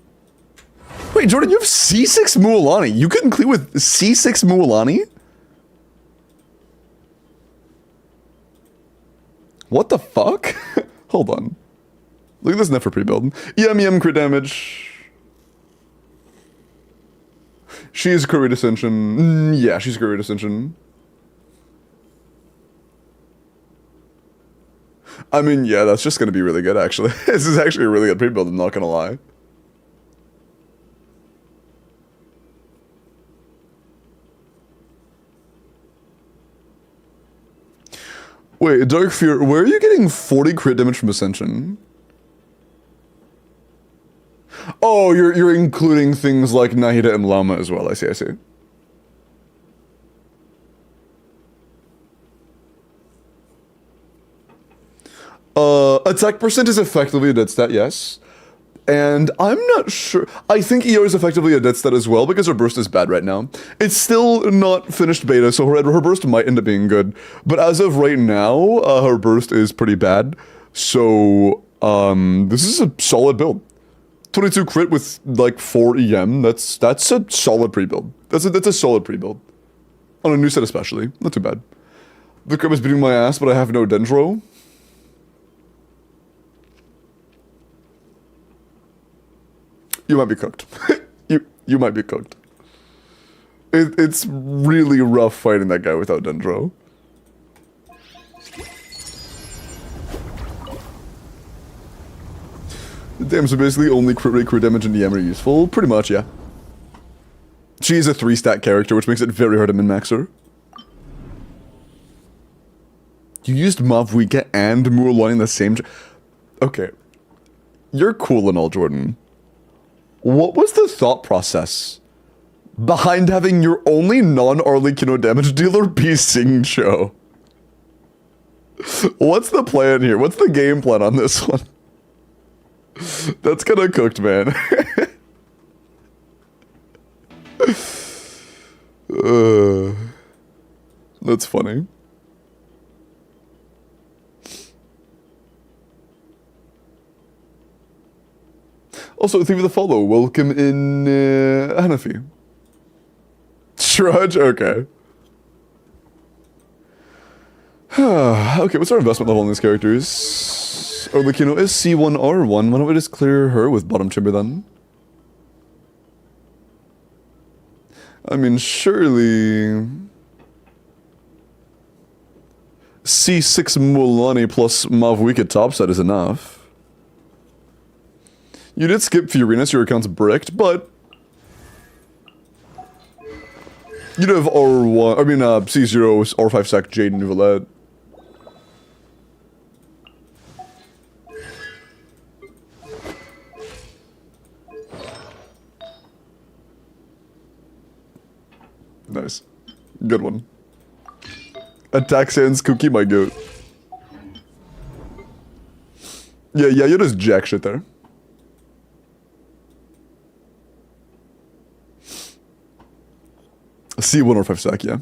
Speaker 1: Wait, Jordan, you have C6 Mualani. You couldn't clear with C6 Mualani? What the fuck? Hold on. Look at this Nefer pre-build. Crit damage. She's Career Ascension. Yeah, she's Career Ascension. I mean, yeah, that's just gonna be really good, actually. This is actually a really good pre-build, I'm not gonna lie. Wait, Dark Fear, where are you getting 40 crit damage from Ascension? Oh, you're including things like Nahida and Lama as well. I see, I see. Attack percent is effectively a dead stat, yes. And I'm not sure. I think EO is effectively a dead stat as well because her burst is bad right now. It's still not finished beta, so her burst might end up being good. But as of right now, her burst is pretty bad. So, this is a solid build. 22 crit with like 4 EM. That's a solid pre-build. That's a solid pre-build. On a new set especially. Not too bad. The crib is beating my ass, but I have no Dendro. You might be cooked. you might be cooked. It's really rough fighting that guy without Dendro. Damn, so basically only crit rate, crit damage, and EM are useful? Pretty much, yeah. She is a 3-stat character, which makes it very hard to min-max her. You used Mavwika and Muirloin in the same... Okay. You're cool and all, Jordan. What was the thought process behind having your only non-Arlecchino damage dealer be Xingqiu? What's the plan here? What's the game plan on this one? That's kinda cooked, man. That's funny. Also, thank you for the follow. Welcome in, Hanafi. Trudge? Okay. Okay, what's our investment level on these characters? Arlecchino is C1R1. Why don't we just clear her with bottom chamber then? I mean, surely... C6 Mualani plus Mavwika topside is enough. You did skip Fiorinus, your account's bricked, but... You'd have R1, I mean, C0, R5 sack Jade and Nouvelette. Nice. Good one. Attack Sans Cookie, my goat. Yeah, you just jack shit there. C1 or 5 sack, yeah.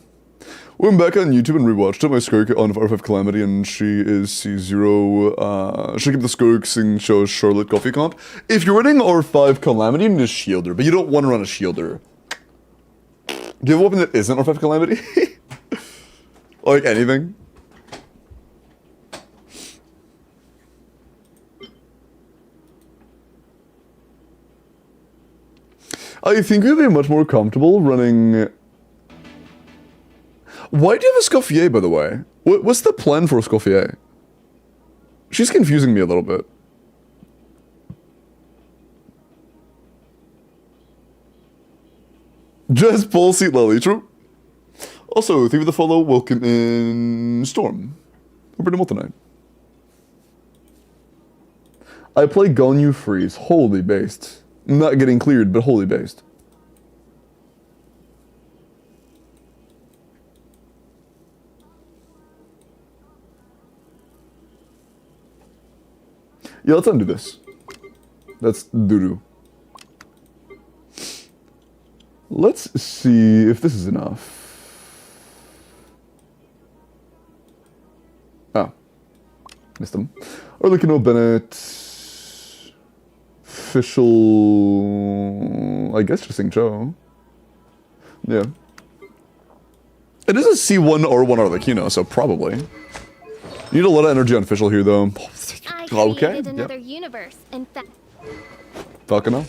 Speaker 1: Went back on YouTube and rewatched it. My Skirk on R5 Calamity, and she is C0. She keep the Skirk and shows Charlotte Coffee comp. If you're running R5 Calamity, you need a shielder, but you don't want to run a shielder. Do you have a weapon that isn't R5 Calamity? Like anything? I think we'd be much more comfortable running... Why do you have a Scoffier, by the way? What's the plan for a Scoffier? She's confusing me a little bit. Just pull seat Lily, true. Also, thank you for the follow. Welcome in Storm. Hope you're doing well tonight. I play Gonyu Freeze. Holy based. Not getting cleared, but holy based. Yeah, let's undo this. That's doo-doo. Let's see if this is enough. Missed them. Arlecchino, Bennett. Official. I guess just Xingqiu. Yeah. It is a C1 or 1 Arlecchino, so probably. You need a lot of energy on official here, though.
Speaker 2: I
Speaker 1: Okay.
Speaker 2: created another
Speaker 1: Yep.
Speaker 2: universe. In fact,
Speaker 1: Falcono.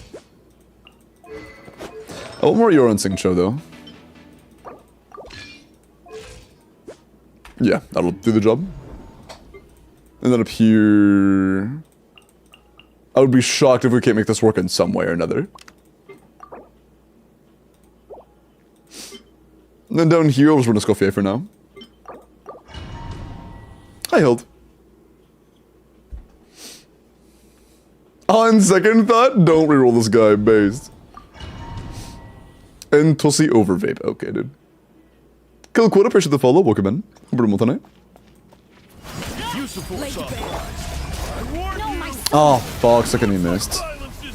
Speaker 1: I want more Yor on Xingqiu, though. Yeah, that'll do the job. And then up here... I would be shocked if we can't make this work in some way or another. And then down here, I'll just run a Escoffier for now. I held. On second thought, don't reroll this guy, based. And Tulsi over vape. Okay, dude. Kill quota, appreciate the follow. Welcome in. Brutal tonight.
Speaker 3: Use the force authorized. I warn you.
Speaker 1: Oh, fuck, second he missed.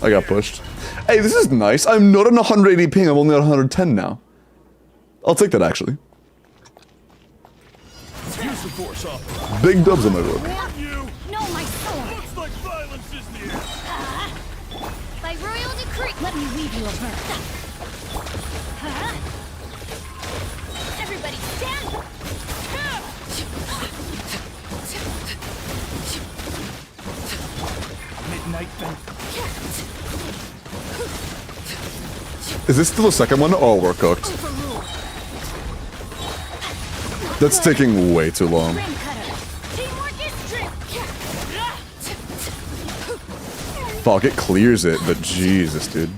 Speaker 1: I got pushed. Hey, this is nice. I'm not on 180 ping, I'm only on 110 now. I'll take that, actually.
Speaker 3: Use the force authorized.
Speaker 1: Big dubs on my road.
Speaker 3: Warn you.
Speaker 4: No, my sword!
Speaker 3: Looks like violence is near.
Speaker 2: by royal decree.
Speaker 4: Let me weave you a verse.
Speaker 2: Everybody stand.
Speaker 3: Midnight Vent.
Speaker 1: Is this still the second one? Oh, we're cooked. That's taking way too long.
Speaker 4: Ring cutter.
Speaker 2: Teamwork is strength.
Speaker 1: Fuck, it clears it, but Jesus, dude.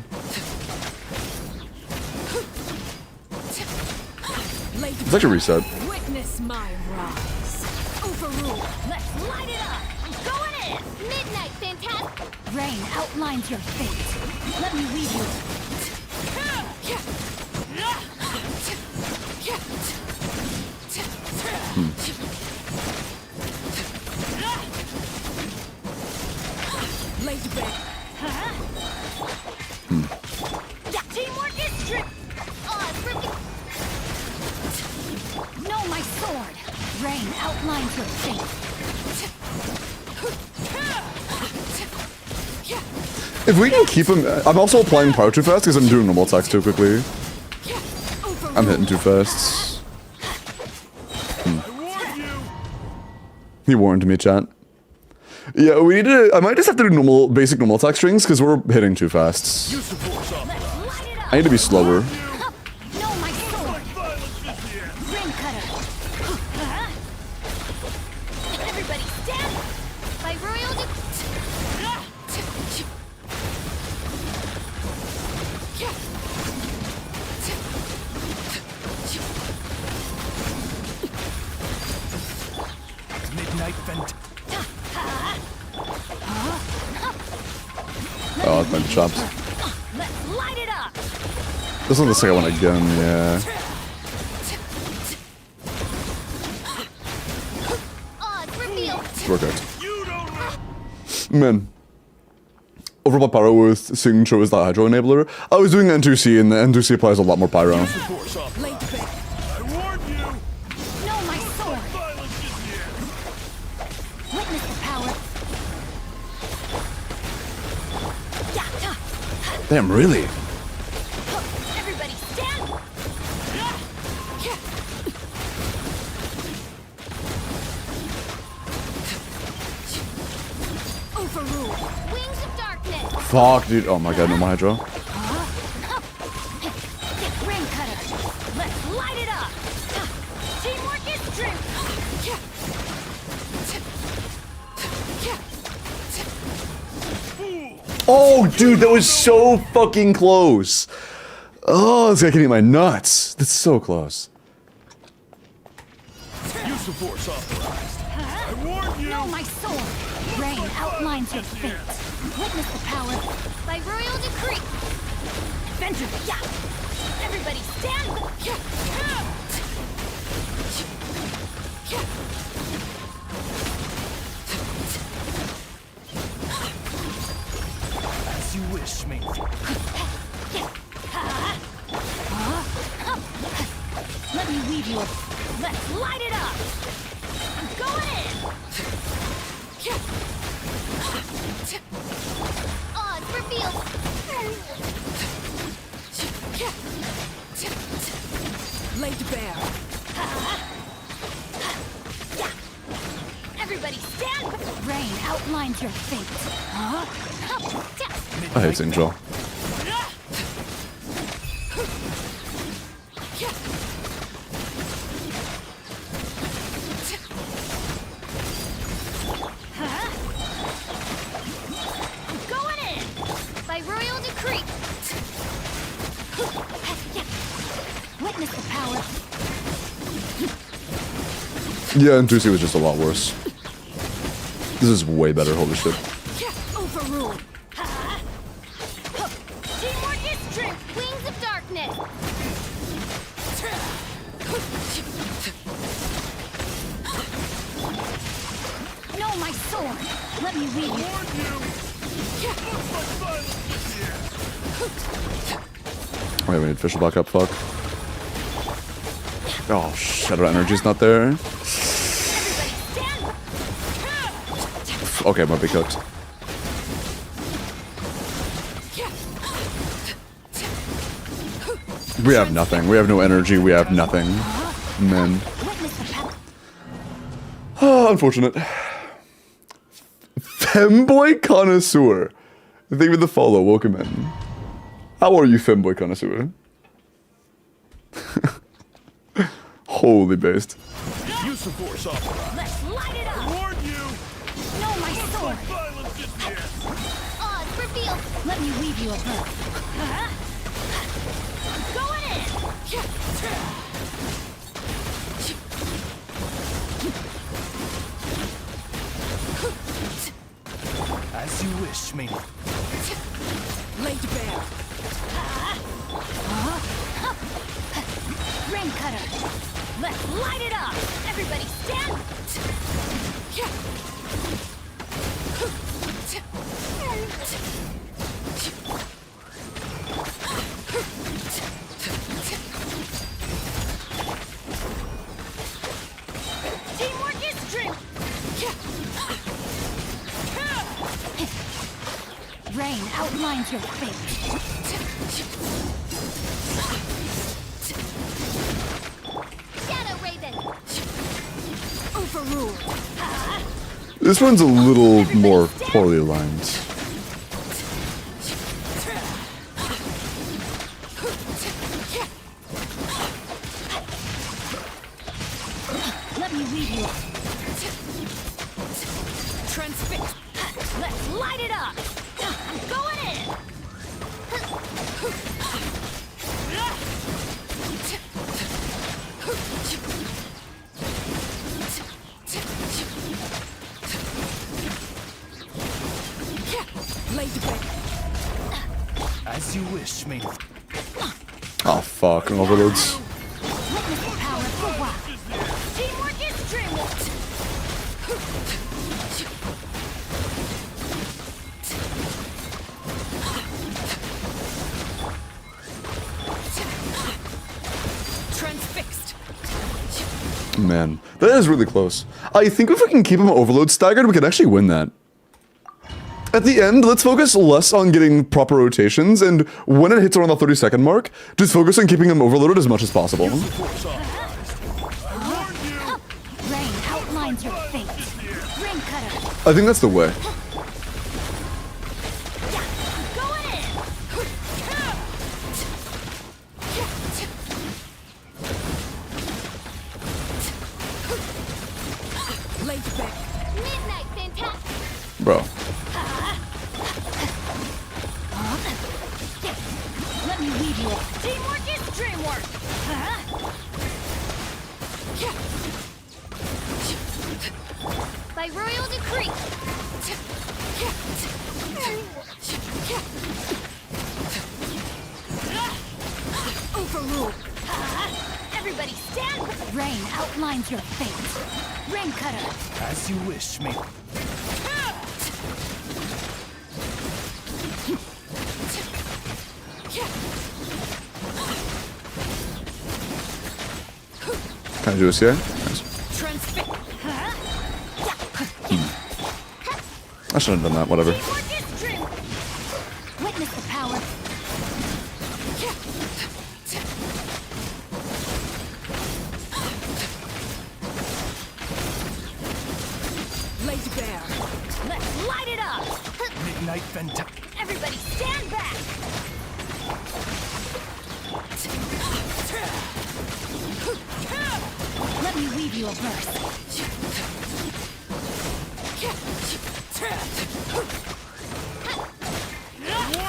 Speaker 1: Let's actually reset.
Speaker 4: Witness my rise. Overrule.
Speaker 2: Let's light it up. I'm going in. Midnight, fantastic.
Speaker 4: Rain outlines your fate. Let me weave you. Laid back.
Speaker 2: Teamwork is strength.
Speaker 4: Know my sword. Rain outlines your fate.
Speaker 1: If we can keep him... I'm also applying power too fast because I'm doing normal attacks too quickly. I'm hitting too fast.
Speaker 3: I warn you.
Speaker 1: He warned me, chat. Yeah, we need to... I might just have to do normal, basic normal attack strings because we're hitting too fast.
Speaker 3: Use the force authorized.
Speaker 2: Light it up.
Speaker 1: I need to be slower.
Speaker 4: Know my sword.
Speaker 3: Violence is near.
Speaker 4: Ring cutter.
Speaker 2: Everybody stand. By royal decree.
Speaker 3: Midnight Vent.
Speaker 1: Oh, it's my chops.
Speaker 2: Let's light it up.
Speaker 1: This is the second one again, yeah.
Speaker 2: Odds revealed.
Speaker 1: Work out.
Speaker 3: You don't.
Speaker 1: Man. Overall pyro with Xingqiu as the hydro enabler. I was doing N2C and the N2C applies a lot more pyro.
Speaker 3: Use the force authorized.
Speaker 4: Laid back.
Speaker 3: I warn you.
Speaker 4: Know my sword.
Speaker 3: Violence is near.
Speaker 4: Witness the power.
Speaker 1: Damn, really?
Speaker 2: Everybody stand.
Speaker 4: Overrule.
Speaker 2: Wings of darkness.
Speaker 1: Fuck, dude. Oh my god, no more hydro.
Speaker 4: Ring cutter.
Speaker 2: Let's light it up. Teamwork is strength.
Speaker 1: Oh, dude, that was so fucking close. Oh, this guy can eat my nuts. That's so close.
Speaker 3: Use the force authorized. I warn you.
Speaker 4: Know my sword. Rain outlines your fate. Witness the power.
Speaker 2: By royal decree.
Speaker 4: Venture.
Speaker 2: Everybody stand.
Speaker 3: As you wish, mate.
Speaker 4: Let me weave you.
Speaker 2: Let's light it up. I'm going in. Odds revealed.
Speaker 4: Laid bare.
Speaker 2: Everybody stand.
Speaker 4: Rain outlines your fate.
Speaker 1: I hate Angel.
Speaker 2: Going in by royal decree.
Speaker 4: Witness the power.
Speaker 1: Yeah, and 2C was just a lot worse. This is way better, holy shit.
Speaker 4: Overruled.
Speaker 2: Teamwork is strength. Wings of darkness.
Speaker 4: Know my sword. Let me read you.
Speaker 3: Warn you! Looks like violence is here.
Speaker 1: Oh, yeah, we need official backup, fuck. Oh, Shadow Energy's not there. Okay, might be cooked. We have nothing. We have no energy. We have nothing. Man. Oh, unfortunate. Femboy Connoisseur. Thank you for the follow. Welcome in. How are you, Femboy Connoisseur? Holy based.
Speaker 3: Use of force authorized.
Speaker 4: Let's light it up.
Speaker 3: Warn you!
Speaker 4: Know my
Speaker 3: Looks
Speaker 4: sword.
Speaker 3: like violence is here.
Speaker 2: Odds revealed.
Speaker 4: Let me weave you a bow.
Speaker 2: Going in.
Speaker 3: As you wish, me.
Speaker 4: Laid bare. Rain cutter.
Speaker 2: Let's light it up. Everybody stand. Teamwork is strength.
Speaker 4: Rain outlines your fate.
Speaker 2: Shadow Raven.
Speaker 4: Overruled.
Speaker 1: This one's a little more poorly aligned.
Speaker 4: Let me weave you.
Speaker 2: Transfix. Let's light it up. I'm going in.
Speaker 4: Laid bare.
Speaker 3: As you wish, me.
Speaker 1: Oh fuck, and overloads.
Speaker 4: Witness the power for what?
Speaker 2: Teamwork is strength.
Speaker 4: Transfixed.
Speaker 1: Man, that is really close. I think if we can keep him overload staggered, we can actually win that. At the end, let's focus less on getting proper rotations, and when it hits around the 30-second mark, just focus on keeping him overloaded as much as possible.
Speaker 3: Force authorized. I warn you!
Speaker 4: Rain outlines your fate. Rain cutter.
Speaker 1: I think that's the way.
Speaker 2: Going in.
Speaker 4: Laid bare.
Speaker 2: Midnight fantastic.
Speaker 1: Bro.
Speaker 4: Let me weave you.
Speaker 2: Teamwork is dreamwork. By royal decree.
Speaker 4: Overruled.
Speaker 2: Everybody stand.
Speaker 4: Rain outlines your fate. Rain cutter.
Speaker 3: As you wish, me.
Speaker 1: Can I do this here? Nice.
Speaker 4: Transfix.
Speaker 1: I shouldn't have done that, whatever.
Speaker 2: Teamwork is true. Witness the power.
Speaker 4: Laid bare.
Speaker 2: Let's light it up.
Speaker 3: Midnight Venta.
Speaker 2: Everybody stand back. Let me weave you a verse.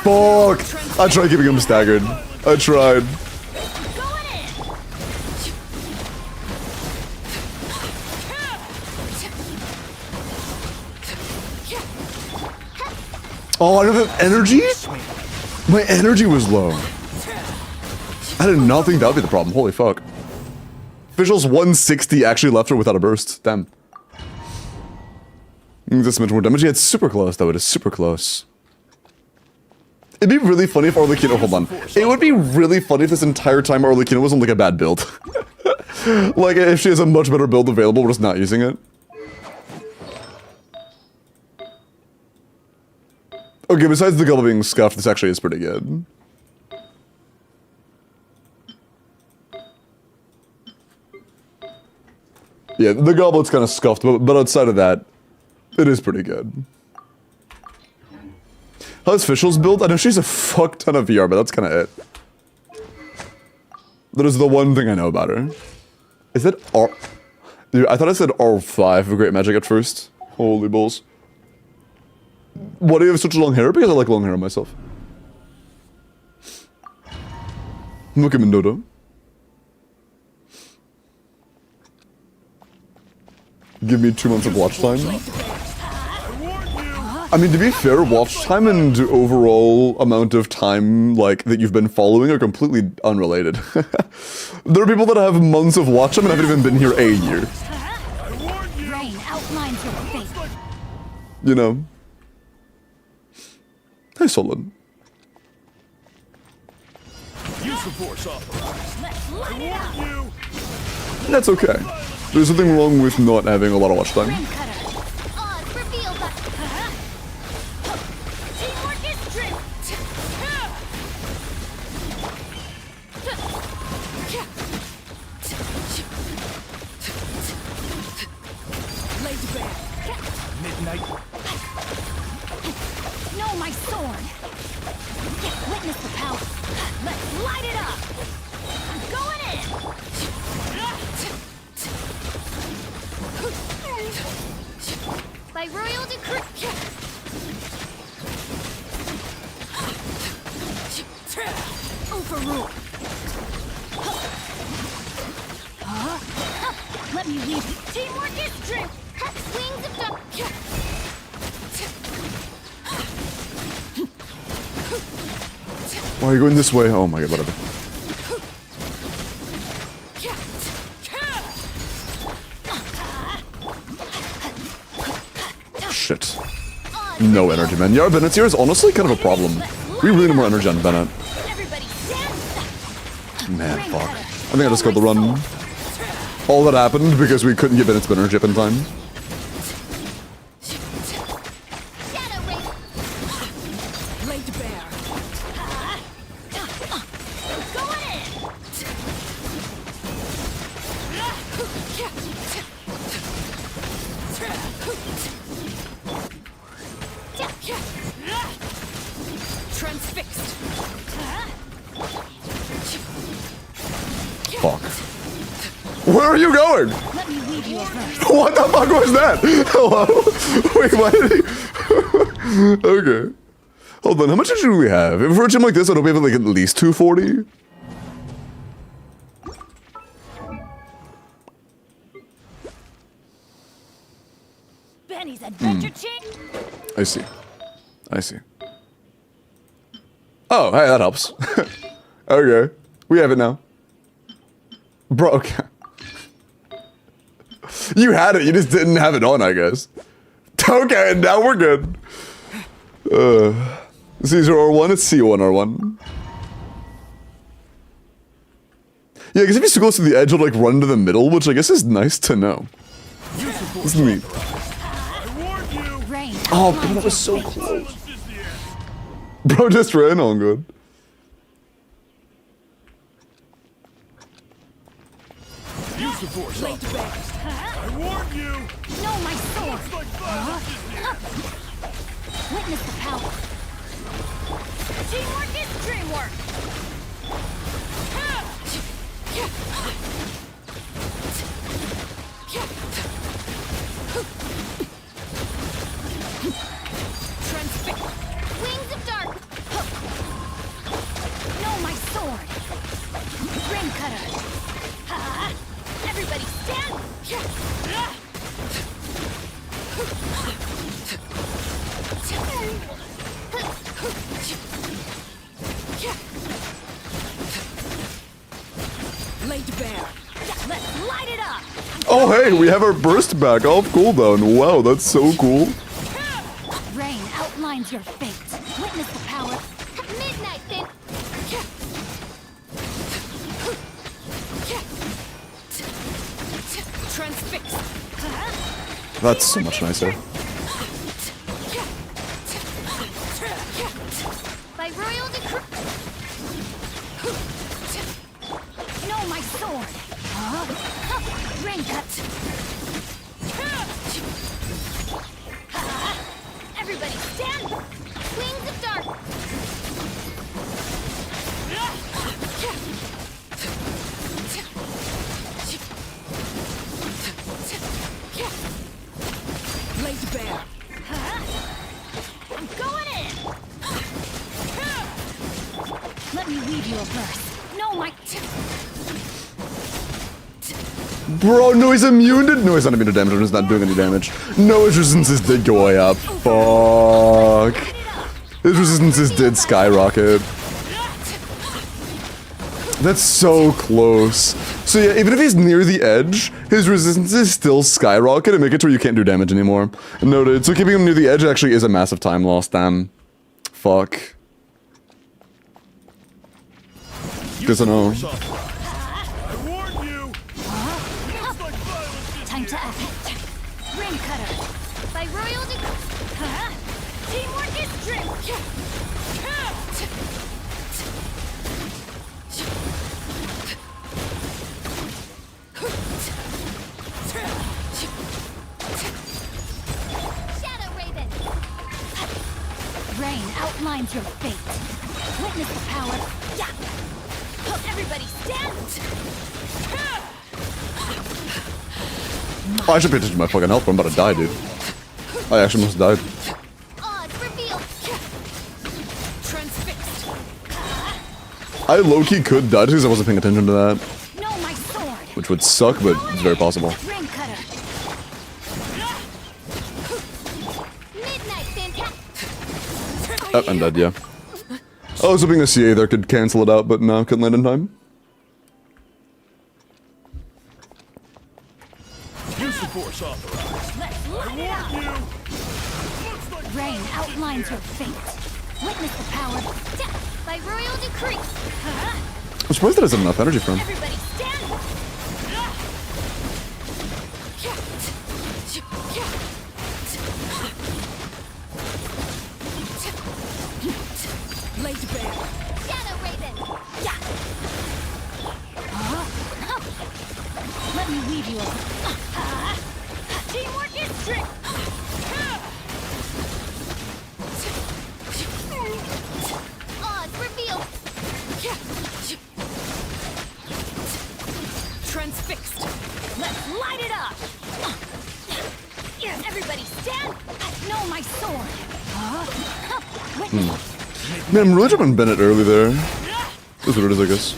Speaker 1: Fuck! I tried keeping him staggered. I tried.
Speaker 2: Going in.
Speaker 1: Oh, I don't have energy? My energy was low. I did not think that would be the problem. Holy fuck. Officials 160 actually left her without a burst. Damn. This much more damage. Yeah, it's super close though. It is super close. It'd be really funny if Arlecchino, hold on. It would be really funny if this entire time Arlecchino wasn't like a bad build. Like if she has a much better build available, we're just not using it. Okay, besides the gobble being scuffed, this actually is pretty good. Yeah, the goblet's kind of scuffed, but outside of that, it is pretty good. How's Fischl's build? I know she's a fuck ton of VR, but that's kind of it. That is the one thing I know about her. Is that R? Dude, I thought I said R5 for Great Magic at first. Holy balls. Why do you have such long hair? Because I like long hair myself. Look at Mendoza. Give me 2 months of watch time. I mean, to be fair, watch time and overall amount of time, like, that you've been following are completely unrelated. There are people that have months of watch time and haven't even been here a year.
Speaker 2: Rain outlines your fate.
Speaker 1: You know? Hey, Solon.
Speaker 3: Use the force authorized.
Speaker 2: Let's light it up.
Speaker 3: You.
Speaker 1: That's okay. There's nothing wrong with not having a lot of watch time.
Speaker 2: Rim cutter. Odds reveal that. Teamwork is true.
Speaker 4: Laid bare.
Speaker 3: Midnight.
Speaker 2: No, my sword. Witness the power. Let's light it up. I'm going in. By royal decree. Overrule. Let me lead. Teamwork is true. Wings of the.
Speaker 1: Why are you going this way? Oh my god, whatever. Shit. No energy, man. Yeah, Bennett's here is honestly kind of a problem. We really need more energy on Bennett.
Speaker 2: Everybody stand.
Speaker 1: Man, fuck. I think I just got the run. All that happened because we couldn't get Bennett's energy up in time.
Speaker 2: Shadow ring.
Speaker 4: Laid bare.
Speaker 2: Going in.
Speaker 4: Transfixed.
Speaker 1: Fuck. Where are you going?
Speaker 2: Let me weave you a verse.
Speaker 1: What the fuck was that? Hello? Wait, why did he... Okay. Hold on, how much energy do we have? If we're a gym like this, I don't we have like at least 240?
Speaker 2: Benny's adventure chain.
Speaker 1: I see. I see. Oh, hey, that helps. Okay. We have it now. Bro, okay. You had it, you just didn't have it on, I guess. Okay, now we're good. Caesar R1, it's C1 R1. Yeah, because if he's too close to the edge, he'll like run to the middle, which I guess is nice to know. This is neat.
Speaker 3: I warned you.
Speaker 2: Rain
Speaker 1: Oh, bro, that was so close.
Speaker 3: Silence is the end.
Speaker 1: Bro just ran on good.
Speaker 3: Use the force authorized. I warn you.
Speaker 2: No, my sword.
Speaker 3: Looks like violence is the end.
Speaker 2: Witness the power.
Speaker 4: Teamwork is dreamwork. Transfix.
Speaker 2: Wings of dark. No, my sword. Ring cutter.
Speaker 4: Everybody stand. Laid bare. Let's light it up.
Speaker 1: Oh, hey, we have our burst back off cooldown. Wow, that's so cool.
Speaker 2: Rain outlines your fate. Witness the power.
Speaker 4: Midnight then. Transfix.
Speaker 1: That's so much nicer.
Speaker 2: By royal decree. No, my sword. Ring cut.
Speaker 4: Everybody stand.
Speaker 2: Wings of dark.
Speaker 4: Laid bare. I'm going in.
Speaker 2: Let me weave you a verse. No, my.
Speaker 1: Bro, no, he's immune to... No, he's not immune to damage. I'm just not doing any damage. No, his resistances did go way up. Fuck. His resistances did skyrocket. That's so close. So yeah, even if he's near the edge, his resistances still skyrocket and make it to where you can't do damage anymore. Noted. So keeping him near the edge actually is a massive time loss, damn. Fuck. Good to know.
Speaker 3: Force authorized. I warn you. Looks like violence is
Speaker 2: Time
Speaker 3: the
Speaker 2: to
Speaker 3: end.
Speaker 2: act. Ring cutter.
Speaker 4: By royal decree. Teamwork is dreamwork.
Speaker 2: Shadow Raven. Rain outlines your fate. Witness the power.
Speaker 4: Yeah. Everybody stand.
Speaker 1: Oh, I should pay attention to my fucking health, but I'm about to die, dude. I actually almost died.
Speaker 2: Odds revealed.
Speaker 4: Transfixed.
Speaker 1: I low-key could die just because I wasn't paying attention to that.
Speaker 2: No, my sword.
Speaker 1: Which would suck, but it's very possible.
Speaker 2: Ring cutter.
Speaker 4: Midnight fantastic.
Speaker 1: Oh, I'm dead, yeah. I was hoping a CA there could cancel it out, but no, couldn't land in time.
Speaker 3: Use the force authorized.
Speaker 4: Let's
Speaker 3: I
Speaker 4: light it up.
Speaker 3: warn you. Looks like
Speaker 2: Rain
Speaker 3: violence
Speaker 2: outlines
Speaker 3: is
Speaker 2: your
Speaker 3: the end.
Speaker 2: fate. Witness the power.
Speaker 4: Death by royal decree.
Speaker 1: I'm surprised that isn't enough energy from him.
Speaker 4: Everybody stand. Laid bare.
Speaker 2: Shadow Raven.
Speaker 4: Yeah.
Speaker 2: Let me weave you a
Speaker 4: Teamwork is strict.
Speaker 2: odds revealed.
Speaker 4: Transfixed. Let's light it up. Everybody stand.
Speaker 2: No, my sword. Witness.
Speaker 1: Man, I'm really jumping Bennett early there. That's what it is, I guess.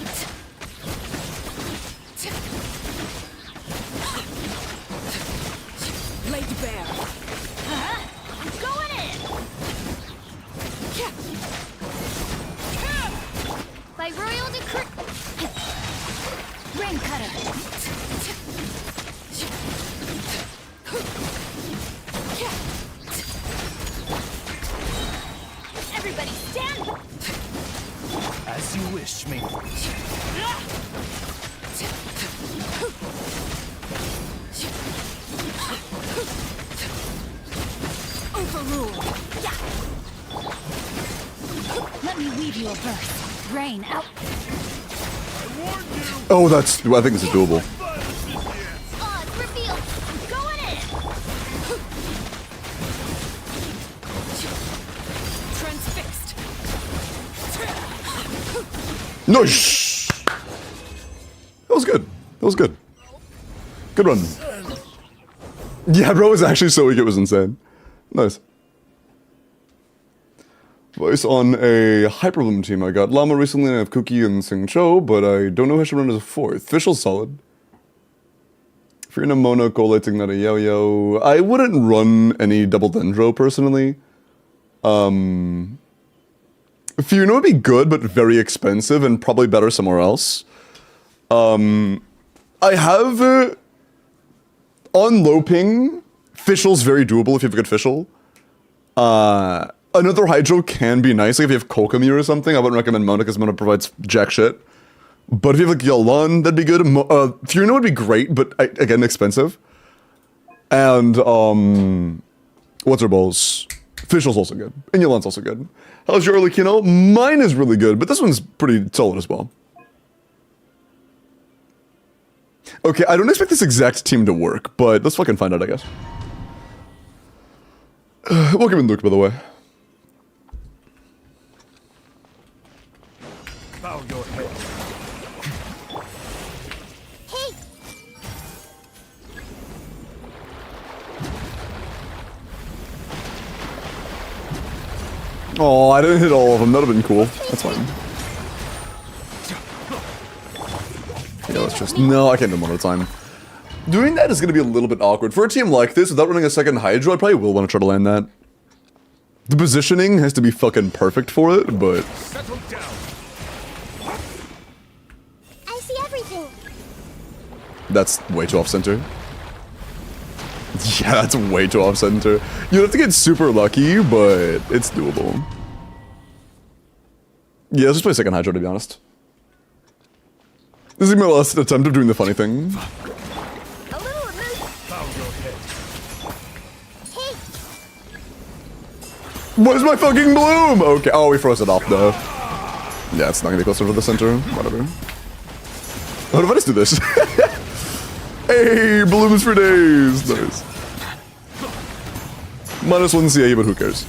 Speaker 4: Laid bare. I'm going in.
Speaker 2: By royal decree. Ring cutter.
Speaker 4: Everybody stand.
Speaker 3: As you wish, me.
Speaker 2: Overruled. Yeah. Let me weave you a burst. Rain out.
Speaker 1: Oh, that's. I think this is doable.
Speaker 2: Odds revealed. Going in.
Speaker 4: Transfixed.
Speaker 1: Nice! That was good. That was good. Good run. Yeah, bro was actually so weak it was insane. Nice. Voice on a Hyperbloom team. I got Llama recently and I have Cookie and Sing Cho, but I don't know who I should run as a fourth. Fischl's solid. If you're in a mono collating, not a yo-yo, I wouldn't run any double dendro personally. Furina would be good, but very expensive and probably better somewhere else. I have on low ping, Fischl's very doable if you have a good Fischl. Another Hydro can be nice, like if you have Kokomi or something. I wouldn't recommend Mona because Mona provides jack shit. But if you have like Yalan, that'd be good. Furina would be great, but again, expensive. And what's her balls? Fischl's also good. And Yalan's also good. How's your early Kino? Mine is really good, but this one's pretty solid as well. Okay, I don't expect this exact team to work, but let's fucking find out, I guess. Welcome in, Luke, by the way.
Speaker 3: Bow your head.
Speaker 2: Hey.
Speaker 1: Oh, I didn't hit all of them. That'd have been cool. That's fine. Yeah, let's just... No, I can't do them one at a time. Doing that is going to be a little bit awkward. For a team like this, without running a second Hydro, I probably will want to try to land that. The positioning has to be fucking perfect for it, but...
Speaker 3: Settle down.
Speaker 2: I see everything.
Speaker 1: That's way too off-center. Yeah, that's way too off-center. You have to get super lucky, but it's doable. Yeah, let's just play second Hydro, to be honest. This is my last attempt of doing the funny thing.
Speaker 2: A little removed.
Speaker 3: Bow your head.
Speaker 2: Hey.
Speaker 1: Where's my fucking bloom? Okay, oh, we froze it off, though. Yeah, it's not gonna be closer to the center. Whatever. What if I just do this? Hey, blooms for days. Nice. -1 CA, but who cares?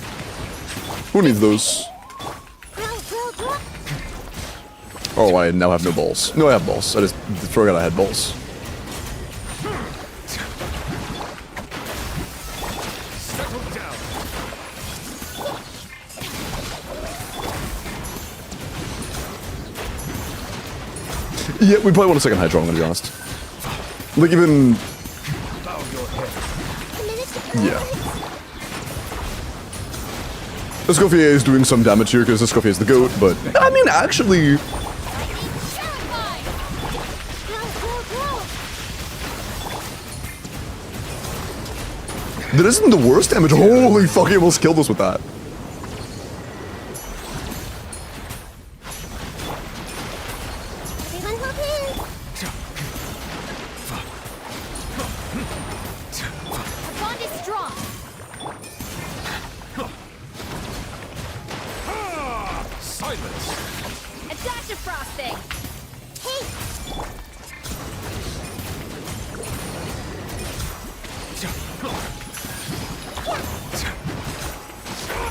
Speaker 1: Who needs those? Oh, I now have no balls. No, I have balls. I just forgot I had balls.
Speaker 3: Settle down.
Speaker 1: Yeah, we probably want a second Hydro, I'm gonna be honest. Like, even...
Speaker 3: Bow your head.
Speaker 1: Yeah. Escoffier is doing some damage here because Escoffier is the GOAT, but... I mean, actually... That isn't the worst damage. Holy fuck, he almost killed us with that.
Speaker 2: Everyone hold hands.
Speaker 4: Our bond is strong.
Speaker 3: Silence.
Speaker 4: A dash of frosting.
Speaker 2: Hey.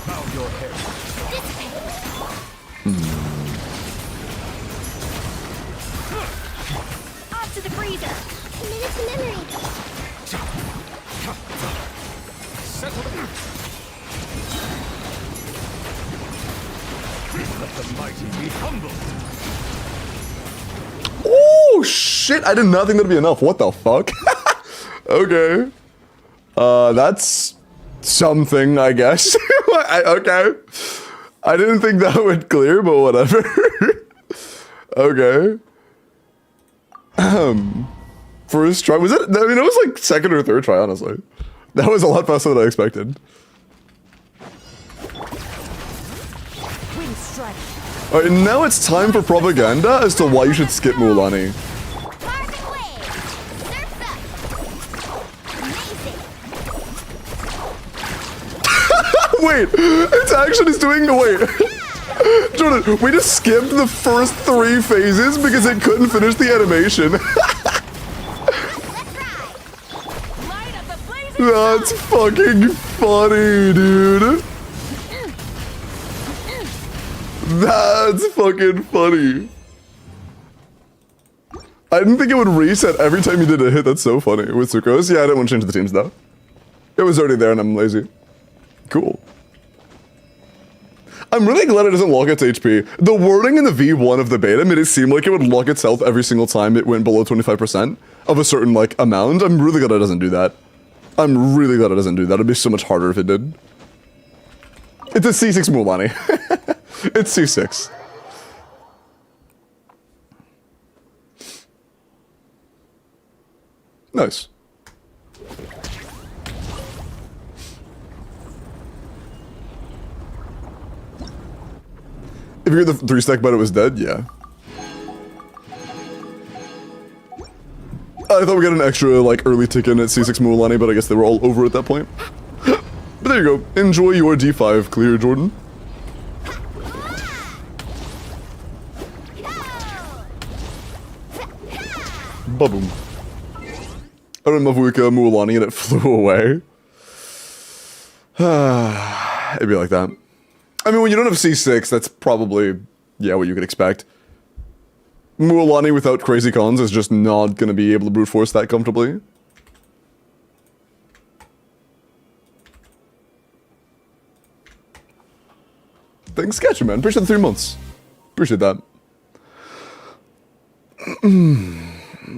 Speaker 3: Bow your head.
Speaker 4: Off to the freezer.
Speaker 2: Committed to memory.
Speaker 3: Settle down. Let the mighty be humbled.
Speaker 1: Oh, shit. I did not think that'd be enough. What the fuck? Okay. That's something, I guess. Okay. I didn't think that would clear, but whatever. Okay. First try. Was it? I mean, it was like second or third try, honestly. That was a lot faster than I expected.
Speaker 4: Wind strike.
Speaker 1: Alright, now it's time for propaganda as to why you should skip Mulan.
Speaker 2: Cars and waves. Surf's up. Amazing.
Speaker 1: wait. It's actually doing, wait. Jordan, we just skipped the first 3 phases because it couldn't finish the animation.
Speaker 4: Light up the blazing
Speaker 1: That's fucking funny, dude. That's fucking funny. I didn't think it would reset every time you did a hit. That's so funny. With Sucrose, yeah, I didn't want to change the teams though. It was already there and I'm lazy. Cool. I'm really glad it doesn't lock its HP. The wording in the V1 of the beta made it seem like it would lock itself every single time it went below 25% of a certain, like, amount. I'm really glad it doesn't do that. I'm really glad it doesn't do that. It'd be so much harder if it did. It's a C6 Mulan. It's C6. Nice. If you're the 3-stack but it was dead, yeah. I thought we got an extra, like, early tick in at C6 Mulan, but I guess they were all over at that point. But there you go. Enjoy your D5 clear, Jordan. Ba-boom. I don't know Mavuika Mulan and it flew away. It'd be like that. I mean, when you don't have C6, that's probably, yeah, what you could expect. Mualani without crazy cons is just not going to be able to brute force that comfortably. Thanks, Sketchy, man. Appreciate the 3 months. Appreciate that.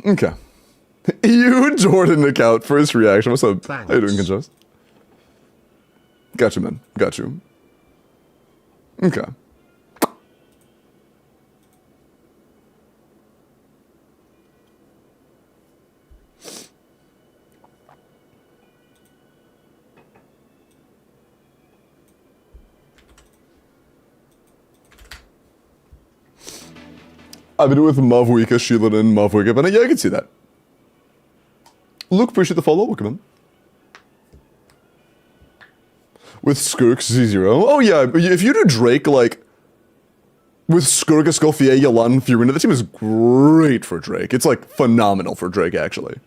Speaker 1: Okay. You, Jordan, account for his reaction. What's up?
Speaker 5: Thanks.
Speaker 1: How you doing, Conchas? Got you, man. Got you. Okay. I've been with Mavwika, Sheelan, and Mavwika, but yeah, I can see that. Luke, appreciate the follow. Welcome in. With Skirk Z0. Oh yeah, if you do Drake, like, with Skirk, Escoffier, Yalan, Furina, that team is great for Drake. It's, like, phenomenal for Drake, actually.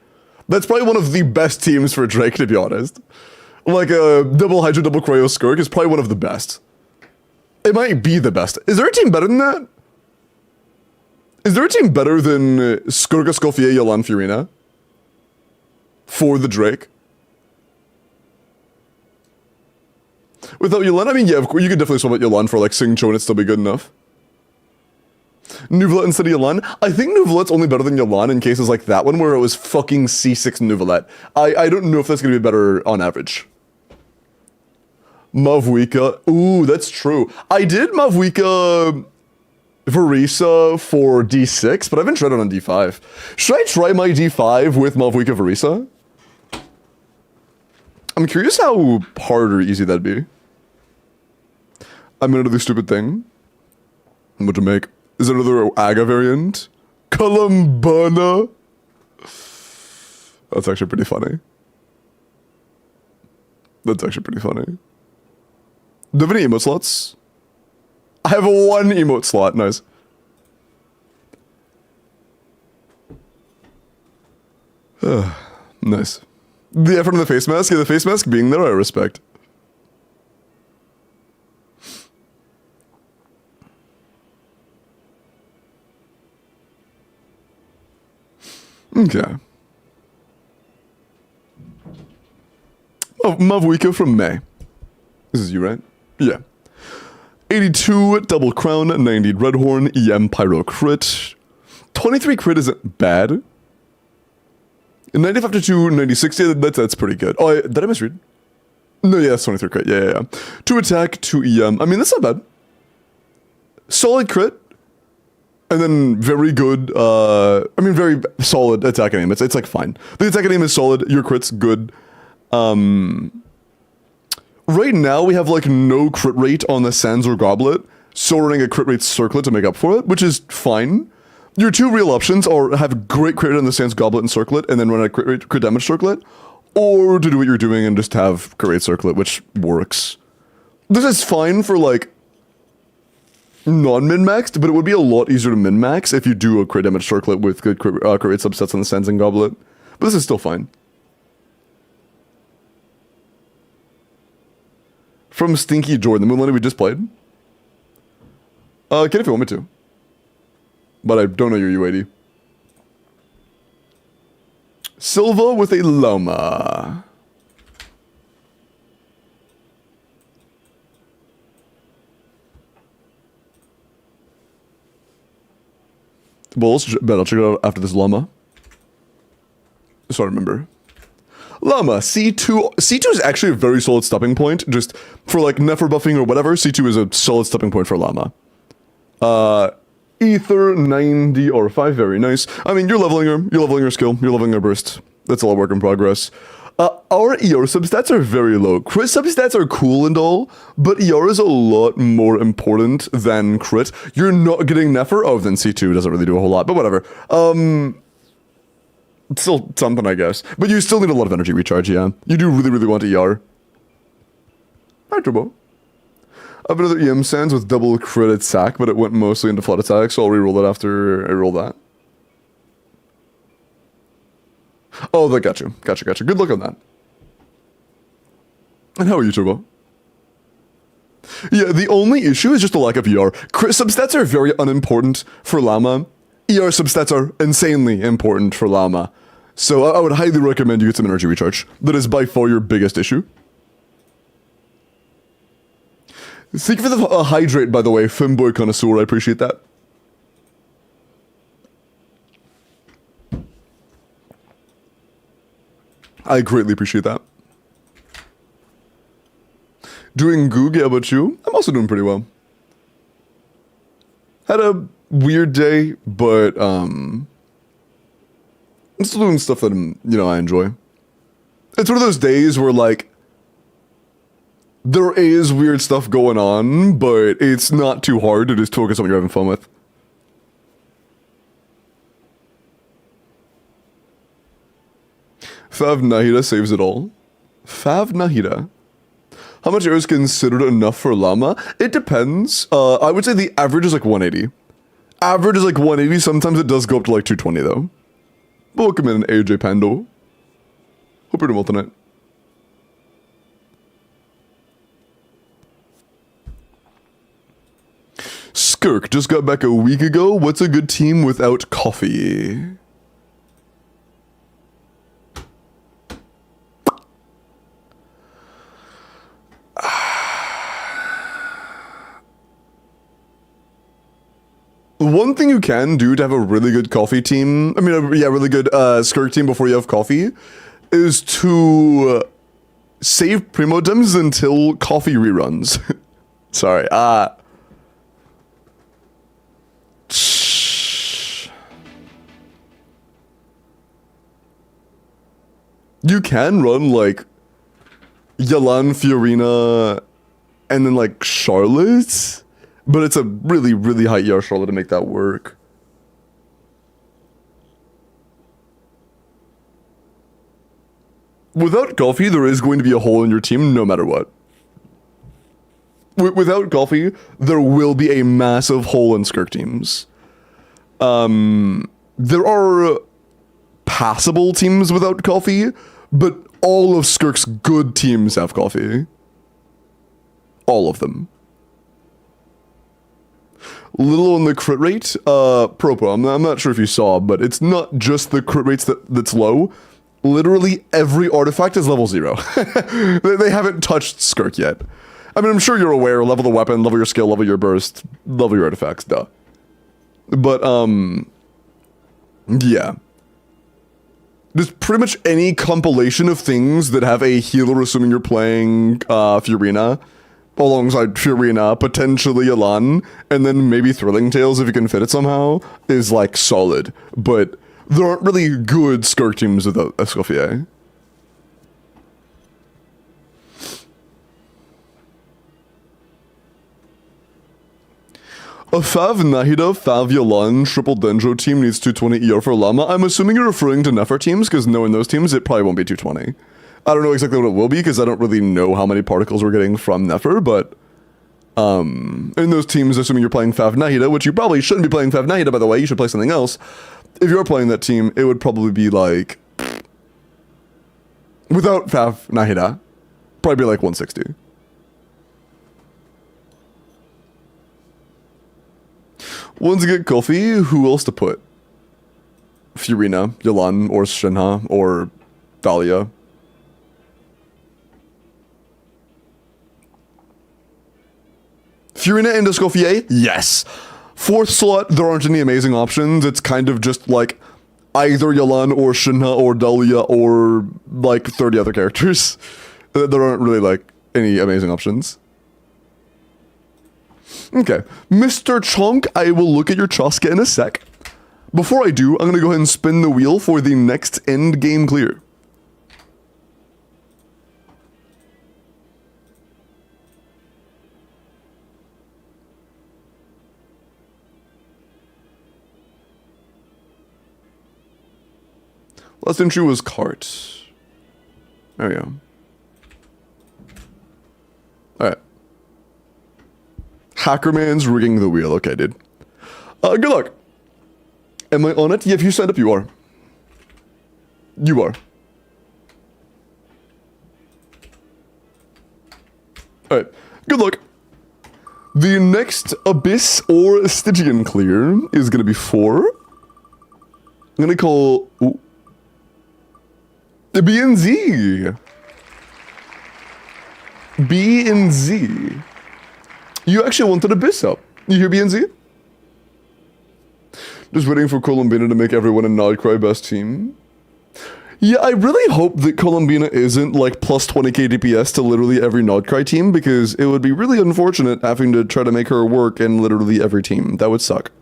Speaker 1: That's probably one of the best teams for Drake, to be honest. Like, a double Hydra, double Cryo Skirk is probably one of the best. It might be the best. Is there a team better than that? Is there a team better than Skirk, Escoffier, Yalan, Furina? For the Drake? Without Yolan, I mean, yeah, of course, you could definitely swap out Yolan for, like, Sing Cho and it'd still be good enough. Nuvolet instead of Yolan? I think Nuvolet's only better than Yolan in cases like that one where it was fucking C6 Nuvolet. I don't know if that's gonna be better on average. Mavwika. Ooh, that's true. I did Mavwika Verisa for D6, but I haven't tried it on D5. Should I try my D5 with Mavwika Verisa? I'm curious how hard or easy that'd be. I'm gonna do the stupid thing. What to make? Is it another Aga variant? Columbana? That's actually pretty funny. That's actually pretty funny. Do you have any emote slots? I have 1 emote slot. Nice. Nice. The effort on the face mask? Yeah, the face mask being there, I respect. Okay. Oh, Mavwika from May. This is you, right? Yeah. 82 double crown, 90 red horn, EM pyro crit. 23 crit isn't bad. 95 to 2, 96, yeah, that's pretty good. Oh, did I misread? No, yeah, that's 23 crit, yeah. 2 attack, 2 EM. I mean, that's not bad. Solid crit. And then very good, I mean, very solid attack and aim. It's like fine. The attack and aim is solid, your crit's good. Right now, we have, like, no crit rate on the Sands or Goblet, so we're running a crit rate circlet to make up for it, which is fine. Your 2 real options are have great crit rate on the Sands Goblet and Circlet, and then run a crit damage circlet, or to do what you're doing and just have crit rate circlet, which works. This is fine for, like, non-min-maxed, but it would be a lot easier to min-max if you do a crit damage circlet with good crit rate subsets on the Sensing Goblet. But this is still fine. From Stinky Jordan, the Moonlighter we just played. Can if you want me to. But I don't know your UAD. Silva with a Llama. Bulls, but I'll check it out after this Llama. So I remember. Llama, C2. C2 is actually a very solid stopping point. Just for like Nefer buffing or whatever, C2 is a solid stopping point for Llama. Ether 90 or 5, very nice. I mean, you're leveling her skill, you're leveling her burst. That's all work in progress. Our ER substats are very low. Crit substats are cool and all, but ER is a lot more important than crit. You're not getting Nefer? Oh, then C2 doesn't really do a whole lot, but whatever. Still something, I guess. But you still need a lot of energy recharge, yeah. You do really, really want ER. Hi, Turbo. I have another EM Sands with double crit sack, but it went mostly into flood attack, so I'll reroll it after I roll that. Oh, that got you. Gotcha. Good luck on that. And how are you, Turbo? Yeah, the only issue is just the lack of ER. Crit substats are very unimportant for Llama. ER substats are insanely important for Llama. So I would highly recommend you get some energy recharge. That is by far your biggest issue. Thank you for the hydrate, by the way, Femboy Connoisseur. I appreciate that. I greatly appreciate that. Doing goog, how about you? I'm also doing pretty well. Had a weird day, but I'm still doing stuff that I enjoy. It's one of those days where like there is weird stuff going on, but it's not too hard to just focus on what you're having fun with. Fav Nahida saves it all. Fav Nahida. How much air is considered enough for Llama? It depends. I would say the average is like 180. Average is like 180. Sometimes it does go up to like 220 though. Welcome in, AJ Pando. Hope you're doing well tonight. Skirk just got back a week ago. What's a good team without coffee? One thing you can do to have a really good coffee team, really good Skirk team before you have coffee, is to save Primodems until coffee reruns. Sorry, you can run like Yalan, Fiorina, and then like Charlotte. But it's a really, really high ER Charlotte to make that work. Without coffee, there is going to be a hole in your team no matter what. Without coffee, there will be a massive hole in Skirk teams. There are passable teams without coffee, but all of Skirk's good teams have coffee. All of them. Little on the crit rate, Propo, I'm not sure if you saw, but it's not just the crit rates that's low. Literally every artifact is level 0. They haven't touched Skirk yet. I mean, I'm sure you're aware, level the weapon, level your skill, level your burst, level your artifacts, duh. But, yeah. Just pretty much any compilation of things that have a healer, assuming you're playing, Fiorina, alongside Fiorina, potentially Elan, and then maybe Thrilling Tales if you can fit it somehow, is like solid. But there aren't really good Skirk teams without Escoffier. A Fav Nahida, Fav Yalan, triple Dendro team needs 220 ER for Llama. I'm assuming you're referring to Nefer teams, because knowing those teams, it probably won't be 220. I don't know exactly what it will be because I don't really know how many particles we're getting from Nefer, but in those teams, assuming you're playing Fav Nahida, which you probably shouldn't be playing Fav Nahida, by the way, you should play something else. If you're playing that team, it would probably be like, without Fav Nahida, probably be like 160. Once you get Kofi, who else to put? Fiorina, Yalan, or Shinha, or Dahlia. Fiorina into Escoffier? Yes. Fourth slot, there aren't any amazing options. It's kind of just like either Yalan or Shinha or Dahlia or like 30 other characters. There aren't really like any amazing options. Okay, Mr. Chonk, I will look at your Choska in a sec. Before I do, I'm going to go ahead and spin the wheel for the next end game clear. Last entry was cart. There we go. Alright. Hackerman's rigging the wheel. Okay, dude. Good luck. Am I on it? Yeah, if you signed up, you are. You are. Alright. Good luck. The next Abyss or Stygian clear is going to be 4. I'm going to call... Ooh. The B and Z. B and Z. You actually wanted Abyss up. You hear B and Z? Just waiting for Columbina to make everyone a Nodcry best team. Yeah, I really hope that Columbina isn't like plus 20k DPS to literally every Nodcry team, because it would be really unfortunate having to try to make her work in literally every team. That would suck.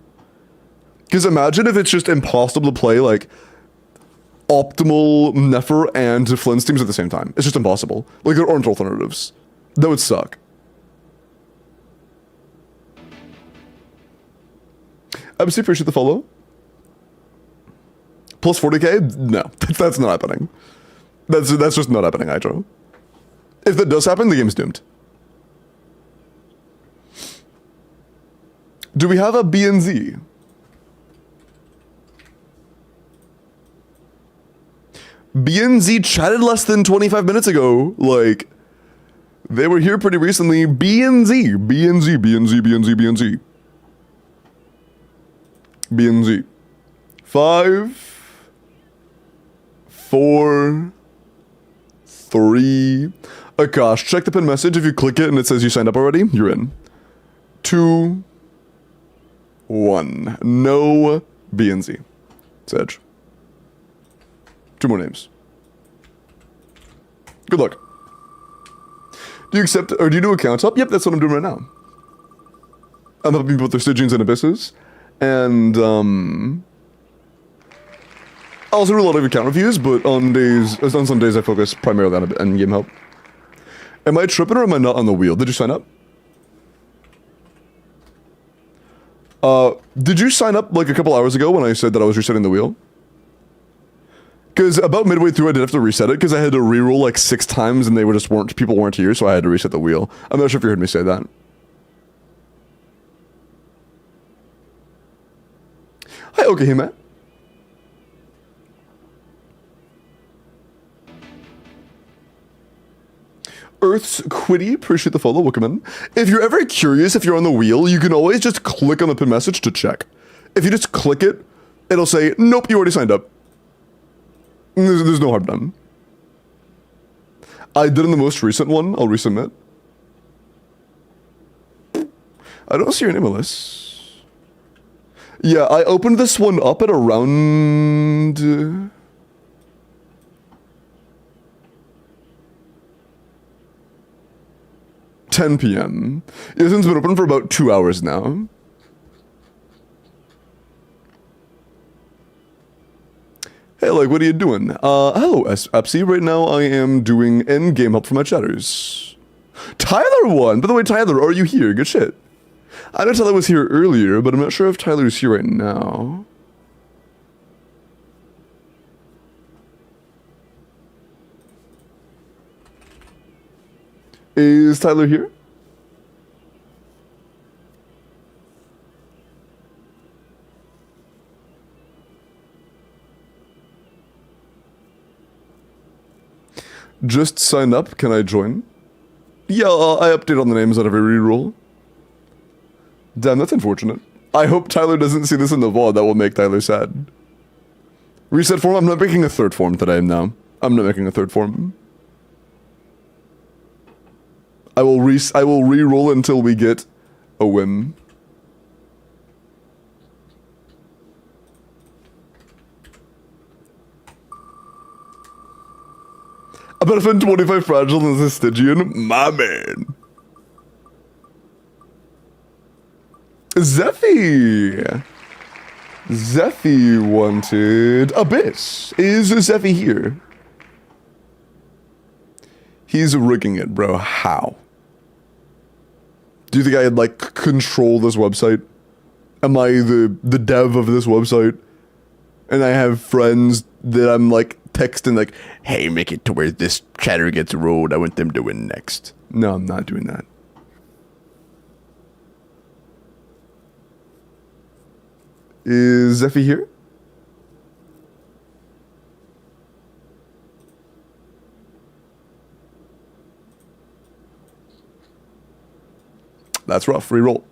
Speaker 1: Because imagine if it's just impossible to play like optimal Nefer and Flint's teams at the same time. It's just impossible. Like, there aren't alternatives. That would suck. Absolutely appreciate the follow. Plus 40k? No, that's not happening. That's just not happening, Hydro. If that does happen, the game's doomed. Do we have a B and Z? B and Z chatted less than 25 minutes ago. Like, they were here pretty recently. B and Z, B and Z, B and Z, B and Z, B and Z. B and Z. 5, 4, 3. Akash, check the pin message. If you click it and it says you signed up already, you're in. 2, 1. No B and Z. Sedge. 2 more names. Good luck. Do you accept, or do you do accounts up? Yep, that's what I'm doing right now. I'm helping people with their Stygians and Abysses. And, I also do a lot of account reviews, but on some days I focus primarily on endgame help. Am I tripping or am I not on the wheel? Did you sign up? Did you sign up like a couple hours ago when I said that I was resetting the wheel? Because about midway through I did have to reset it because I had to reroll like 6 times and people weren't here, so I had to reset the wheel. I'm not sure if you heard me say that. Hi, okay, hey, Matt. Earth's Quiddy, appreciate the follow, welcome in. If you're ever curious if you're on the wheel, you can always just click on the pin message to check. If you just click it, it'll say, nope, you already signed up. There's no harm done. I did in the most recent one, I'll resubmit. I don't see your name, Alice. Yeah, I opened this one up at around... 10 p.m. This one's been open for about 2 hours now. Hey, like, what are you doing? Hello, Epsy. Right now I am doing endgame help for my chatters. Tyler won! By the way, Tyler, are you here? Good shit. I know Tyler was here earlier, but I'm not sure if Tyler's here right now. Is Tyler here? Just sign up. Can I join? Yeah, I update on the names at every reroll. Damn, that's unfortunate. I hope Tyler doesn't see this in the VOD. That will make Tyler sad. Reset form? I'm not making a third form today, no. I'm not making a third form. I will re-roll until we get a win. I bet I spent 25 fragile as a Stigian. My man. Zephy. Zephy wanted Abyss. Is Zephy here? He's rigging it, bro. How? Do you think I like control this website? Am I the dev of this website? And I have friends that I'm like texting like, hey, make it to where this chatter gets rolled. I want them to win next. No, I'm not doing that. Is Zephy here? That's rough. Reroll.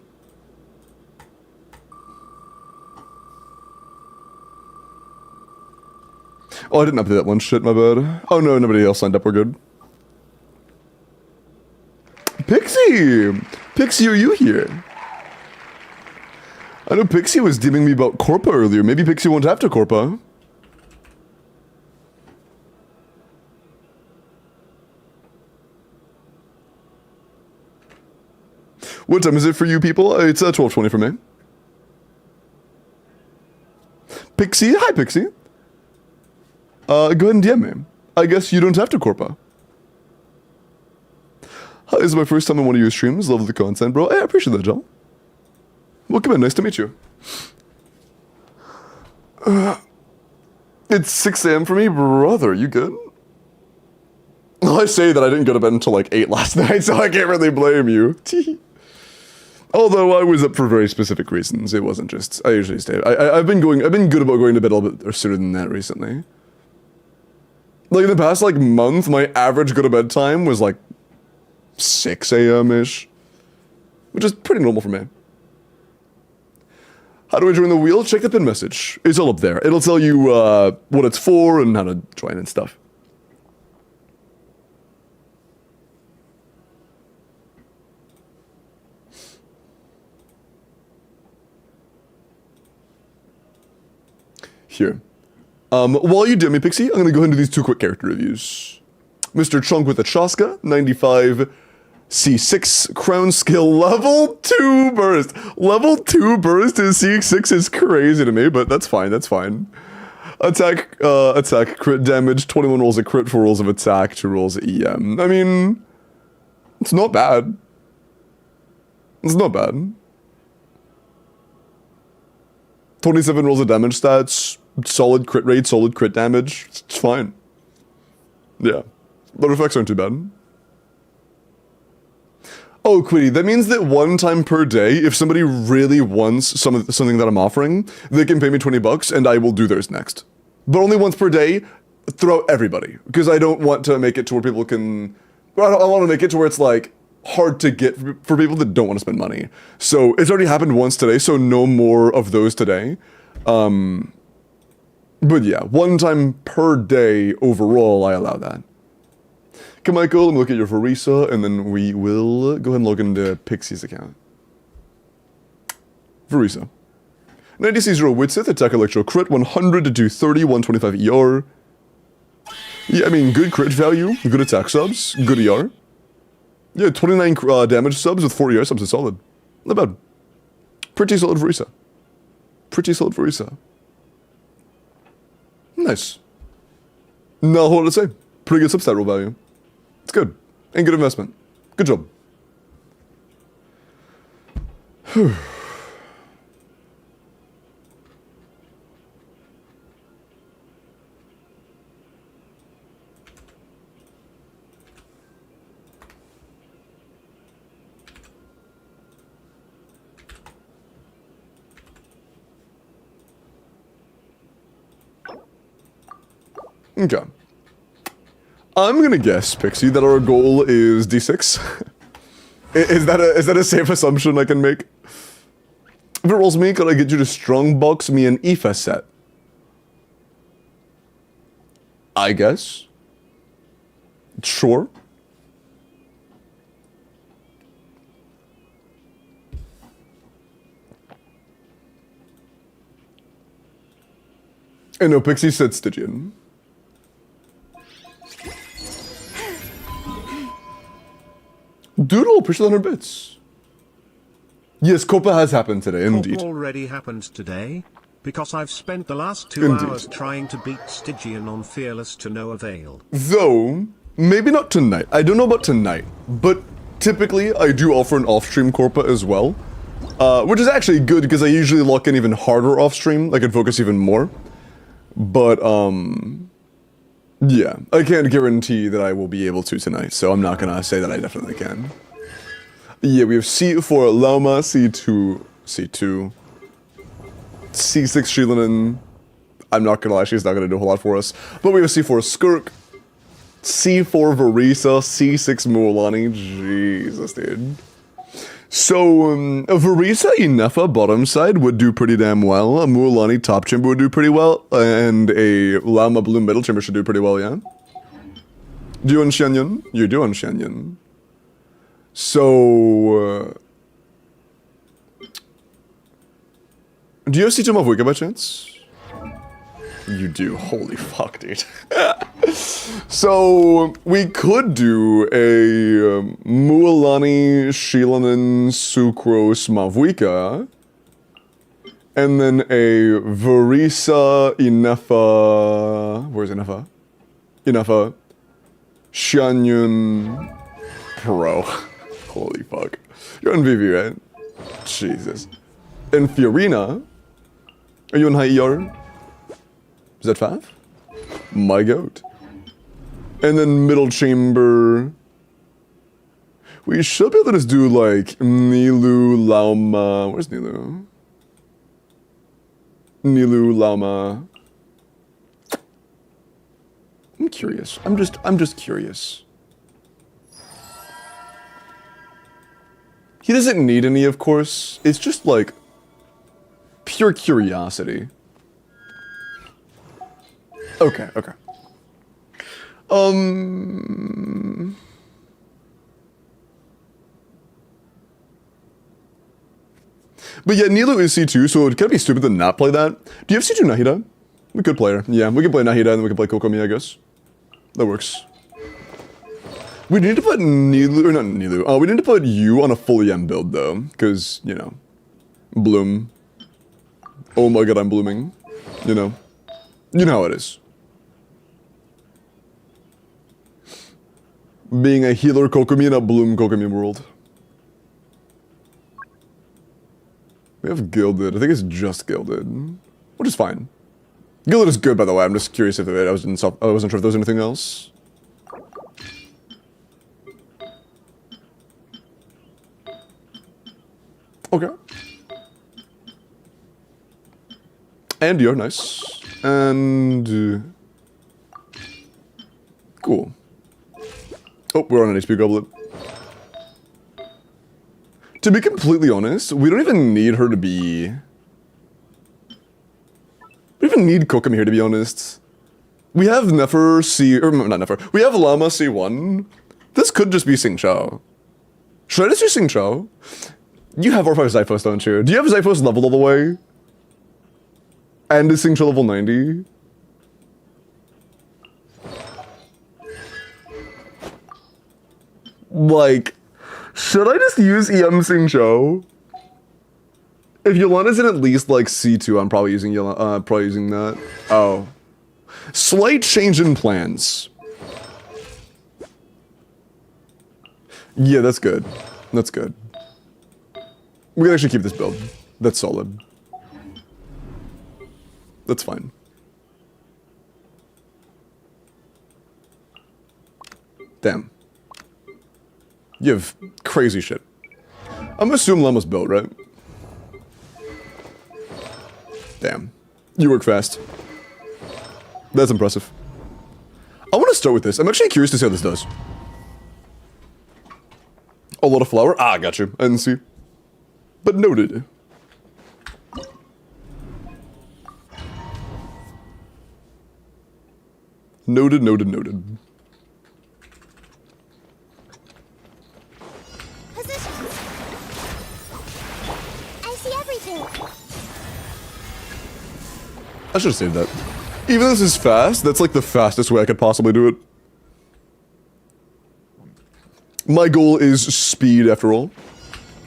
Speaker 1: Oh, I didn't update that one. Shit, my bad. Oh no, nobody else signed up. We're good. Pixie! Pixie, are you here? I know Pixie was DMing me about Corpa earlier. Maybe Pixie won't have to Corpa. What time is it for you people? It's 12:20 for me. Pixie? Hi, Pixie. Go ahead and DM me. I guess you don't have to Corpa. Hi, this is my first time on one of your streams. Love the content, bro. Hey, I appreciate that, John. Welcome in. Nice to meet you. It's 6 a.m. for me, brother. You good? Well, I say that I didn't go to bed until like 8 last night, so I can't really blame you. Although I was up for very specific reasons. It wasn't just, I usually stay. I've been good about going to bed a little bit sooner than that recently. Like in the past like month, my average go to bed time was like 6 a.m.-ish. Which is pretty normal for me. How do I join the wheel? Check the pin message. It's all up there. It'll tell you what it's for and how to join and stuff. Here. While you do me, Pixie, I'm gonna go ahead and do these 2 quick character reviews. Mr. Chunk with a Chaska, 95 C6 crown skill, level 2 burst. Level 2 burst in C6 is crazy to me, but that's fine, that's fine. Attack crit damage, 21 rolls of crit, 4 rolls of attack, 2 rolls of EM. I mean, it's not bad. It's not bad. 27 rolls of damage stats, solid crit rate, solid crit damage. It's fine. Yeah. The effects aren't too bad. Oh, Quiddy, that means that 1 time per day, if somebody really wants something that I'm offering, they can pay me 20 bucks and I will do theirs next. But only once per day throughout everybody. Because I don't want to make it to where people can... I want to make it to where it's like hard to get for people that don't want to spend money. So it's already happened once today, so no more of those today. But yeah, 1 time per day overall, I allow that. Okay, Michael, let me look at your Farisa, and then we will go ahead and log into Pixie's account. Farisa. 90C0 Witsith, attack electro crit, 100 to 230, 125 ER. Yeah, I mean, good crit value, good attack subs, good ER. Yeah, 29 damage subs with 4 ER subs is solid. Not bad. Pretty solid Farisa. Pretty solid Farisa. Nice. No, what did I say? Pretty good substat roll value. It's good. And good investment. Good job. Whew. Okay. I'm gonna guess, Pixie, that our goal is D6. Is that a safe assumption I can make? If it rolls me, could I get you to strongbox me an Aoife set? I guess. Sure. I know, Pixie said Stigian. Doodle, appreciate 100 bits. Yes, Copa has happened today, indeed.
Speaker 5: Copa already happened today? Because I've spent the last 2
Speaker 1: Indeed.
Speaker 5: hours trying to beat Stigian on Fearless to no avail.
Speaker 1: Though, maybe not tonight. I don't know about tonight, but typically I do offer an off-stream Corpa as well. Which is actually good because I usually lock in even harder off-stream. I can focus even more. But, yeah, I can't guarantee that I will be able to tonight, so I'm not gonna say that I definitely can. Yeah, we have C4 Lauma, C2, C2, C6 Shilinen. I'm not gonna lie, she's not gonna do a whole lot for us. But we have C4 Skirk, C4 Verisa, C6 Mualani. Jesus, dude. So, Verisa Inefa bottom side would do pretty damn well. A Mualani top chamber would do pretty well. And a Lama Blue middle chamber should do pretty well, yeah? Do you on Shenyan? You do on Shenyan. So, do you have C2 Mavuika by chance? You do. Holy fuck, dude. So, we could do a Mualani, Shilanen, Sucrose, Mavuika, and then a Verisa, Inefa. Where's Inefa? Inefa. Xianyun. Bro. Holy fuck. You're on VV, right? Jesus. And Fiorina. Are you on high ER? Is that 5? My goat. And then middle chamber. We should be able to just do like Nilu, Lauma. Where's Nilu? Nilu, Lauma. I'm curious. I'm just curious. He doesn't need any, of course. It's just like pure curiosity. Okay, okay. But yeah, Nilu is C2, so it could be stupid to not play that. Do you have C2 Nahida? We could play her. Yeah, we can play Nahida and then we can play Kokomi, I guess. That works. We need to put Nilu, or not Nilu, we need to put you on a full EM build though, because, you know, Bloom. Oh my god, I'm blooming. You know how it is. Being a healer Kokomi in a Bloom Kokomi world. We have Gilded. I think it's just Gilded. Which is fine. Gilded is good, by the way. I'm just curious if I wasn't sure if there was anything else. Okay. And you're nice. And... cool. Oh, we're on an HP goblet. To be completely honest, we don't even need her to be... we don't even need Kokomi here, to be honest. We have Nefer C... or not Nefer. We have Llama C1. This could just be Xing Chao. Should I just do Xing Chao? You have R5 Zyphos, don't you? Do you have Zyphos leveled all the way? And is Xing Chao level 90? Like, should I just use EM Xing Chao? If Yolana's in at least like C2, I'm probably using that. Oh. Slight change in plans. Yeah, that's good. That's good. We can actually keep this build. That's solid. That's fine. Damn. You have crazy shit. I'm gonna assume Llama's built, right? Damn. You work fast. That's impressive. start with this. I'm actually curious to see how this does. A lot of flour? Ah, got you. I didn't see. But noted. Noted, noted, noted.
Speaker 2: Positions. I see everything.
Speaker 1: I should have saved that. Even though this is fast, that's like the fastest way I could possibly do it. My goal is speed, after all.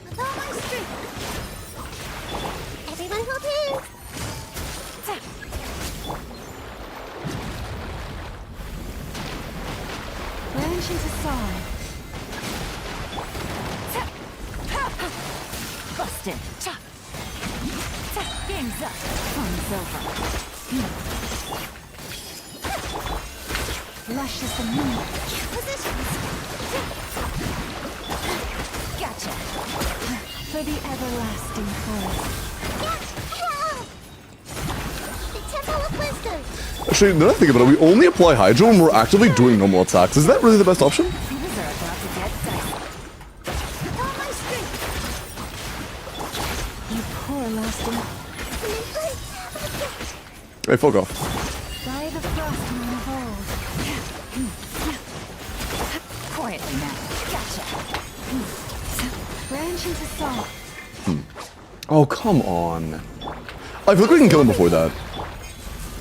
Speaker 2: With all my strength. Everyone hold hands.
Speaker 4: Branch into song. Busted. Chop. Game's up. Fun's over. Lush as the moon.
Speaker 2: Positions.
Speaker 4: Gotcha. For the everlasting forest.
Speaker 2: The Temple of Wisdom.
Speaker 1: Actually, now that I think about it, we only apply Hydro when we're actively doing normal attacks. Is that really the best option?
Speaker 4: Things are about to get dicey.
Speaker 2: With all my strength.
Speaker 4: You poor lasting.
Speaker 1: Hey, fuck off.
Speaker 4: By the frost moon of old. Quietly now. Gotcha. Branch into song.
Speaker 1: Oh, come on. I feel like we can kill him before that.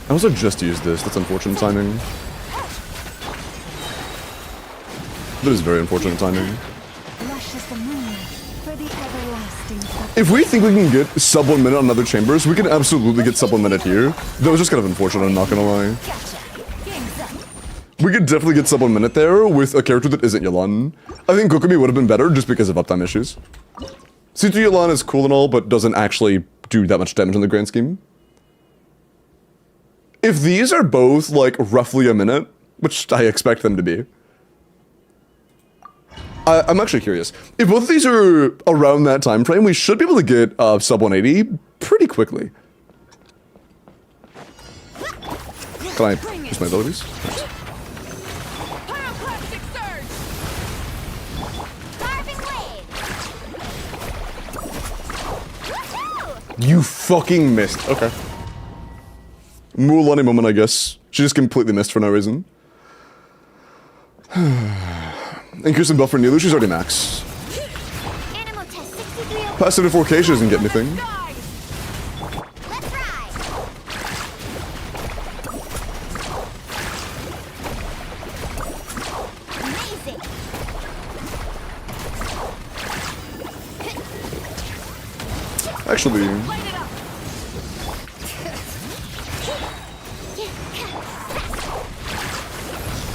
Speaker 1: I also just used this. That's unfortunate timing. That is very unfortunate timing.
Speaker 4: Lush as the moon. For the everlasting forest.
Speaker 1: If we think we can get sub 1 minute on other chambers, we can absolutely get sub 1 minute here. That was just kind of unfortunate, I'm not gonna lie.
Speaker 4: Gotcha. Game's up.
Speaker 1: We could definitely get sub 1 minute there with a character that isn't Yelan. I think Kokumi would have been better just because of uptime issues. C2 Yelan is cool and all, but doesn't actually do that much damage in the grand scheme. If these are both, like, roughly a minute, which I expect them to be, I'm actually curious. If both of these are around that time frame, we should be able to get sub 180 pretty quickly. Can I use my abilities? Thanks.
Speaker 4: Pyroclastic surge.
Speaker 2: Carving wave. Woohoo!
Speaker 1: You fucking missed. Okay. Mulan moment, I guess. She just completely missed for no reason. Increasing buff for Nilu, she's already max.
Speaker 2: Animal test 63.
Speaker 1: Passive to 4K, she doesn't get anything.
Speaker 4: Die.
Speaker 2: Let's ride. Amazing.
Speaker 1: Actually,
Speaker 4: Light it up.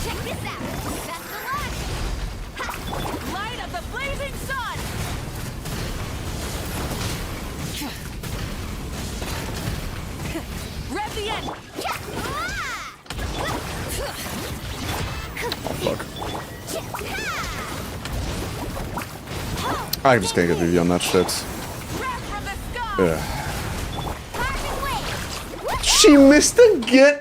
Speaker 2: Check this out. That's the one.
Speaker 4: Light of the blazing sun. Rev the end.
Speaker 1: fuck. I just can't get VV on that shit.
Speaker 4: Wrath from the sky.
Speaker 1: Yeah.
Speaker 2: Carving wave.
Speaker 1: She missed again.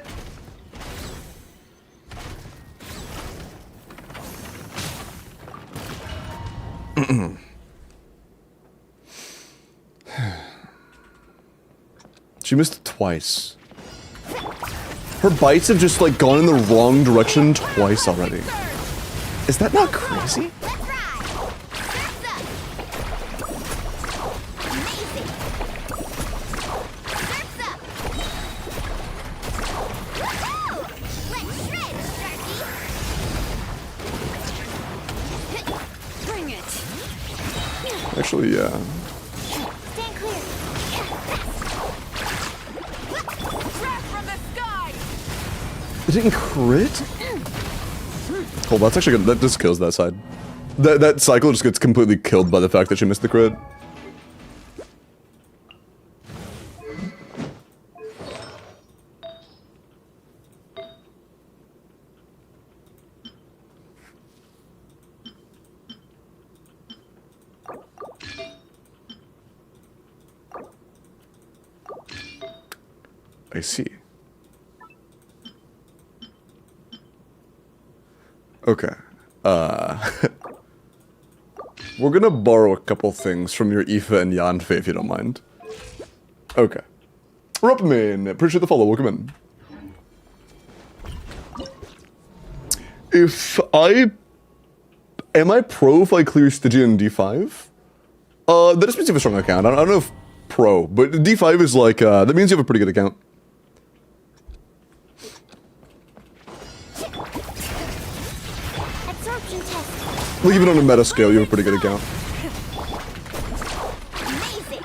Speaker 1: She missed it twice. Her bites have just like gone in the wrong direction twice already. Is that not crazy?
Speaker 2: Let's ride. Surf's up. Amazing. Surf's up. Woohoo! Let's shred, Sharky.
Speaker 4: Bring it.
Speaker 1: Actually, yeah.
Speaker 2: Stand clear.
Speaker 4: Wrath from the sky.
Speaker 1: It didn't crit? Oh, that's actually good. That just kills that side. That cycle just gets completely killed by the fact that she missed the crit. I see. We're gonna borrow a couple things from your Aoife and Yanfei if you don't mind. Okay. Rupman, appreciate the follow, welcome in. Am I pro if I clear Stigian D5? That just means you have a strong account. I don't know if pro, but D5 is like, that means you have a pretty good account.
Speaker 2: Absorption test.
Speaker 1: Like even on a meta scale, you have a pretty good account.
Speaker 2: Amazing.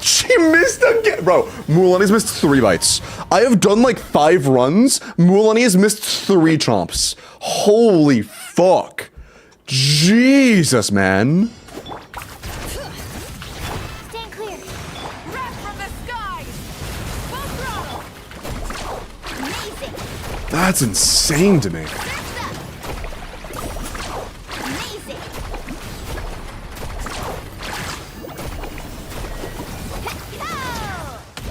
Speaker 1: She missed again! Bro, Mulaney's missed 3 bites. I have done like 5 runs. Mulaney has missed 3 chomps. Holy fuck. Jesus, man.
Speaker 2: Stand clear.
Speaker 4: Wrap from the skies! Full throttle!
Speaker 2: Amazing.
Speaker 1: That's insane to me.
Speaker 2: Surf's up. Amazing. Go!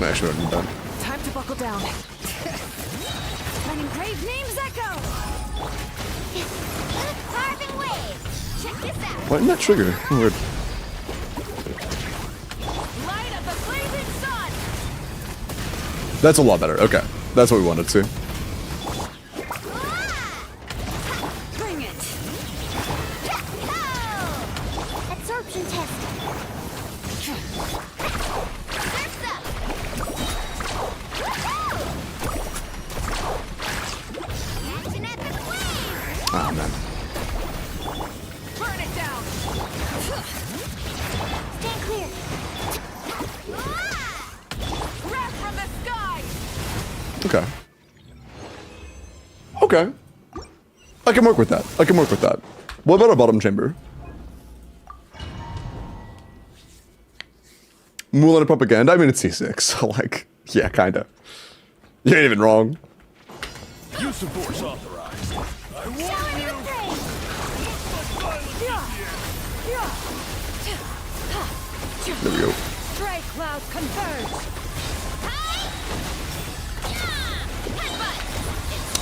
Speaker 1: Actually, I need that.
Speaker 4: Time to buckle down. When engraved names echo!
Speaker 2: Carving wave. Check this out.
Speaker 1: Why didn't that trigger? Weird.
Speaker 4: Light of the blazing sun!
Speaker 1: That's a lot better. Okay. That's what we wanted to see.
Speaker 4: Bring it!
Speaker 2: Go! Absorption test. Surf's up. Catch an epic wave.
Speaker 1: Ah, man.
Speaker 4: Burn it down!
Speaker 2: Stand clear.
Speaker 4: Wrap from the skies!
Speaker 1: Okay. Okay. I can work with that. I can work with that. What about a bottom chamber? Mulan propaganda? I mean, it's C6. So, like, yeah, kinda. You ain't even wrong.
Speaker 3: Use of force authorized. I warn
Speaker 2: Showering
Speaker 3: you.
Speaker 2: with praise.
Speaker 1: There we go.
Speaker 4: Stray clouds converge!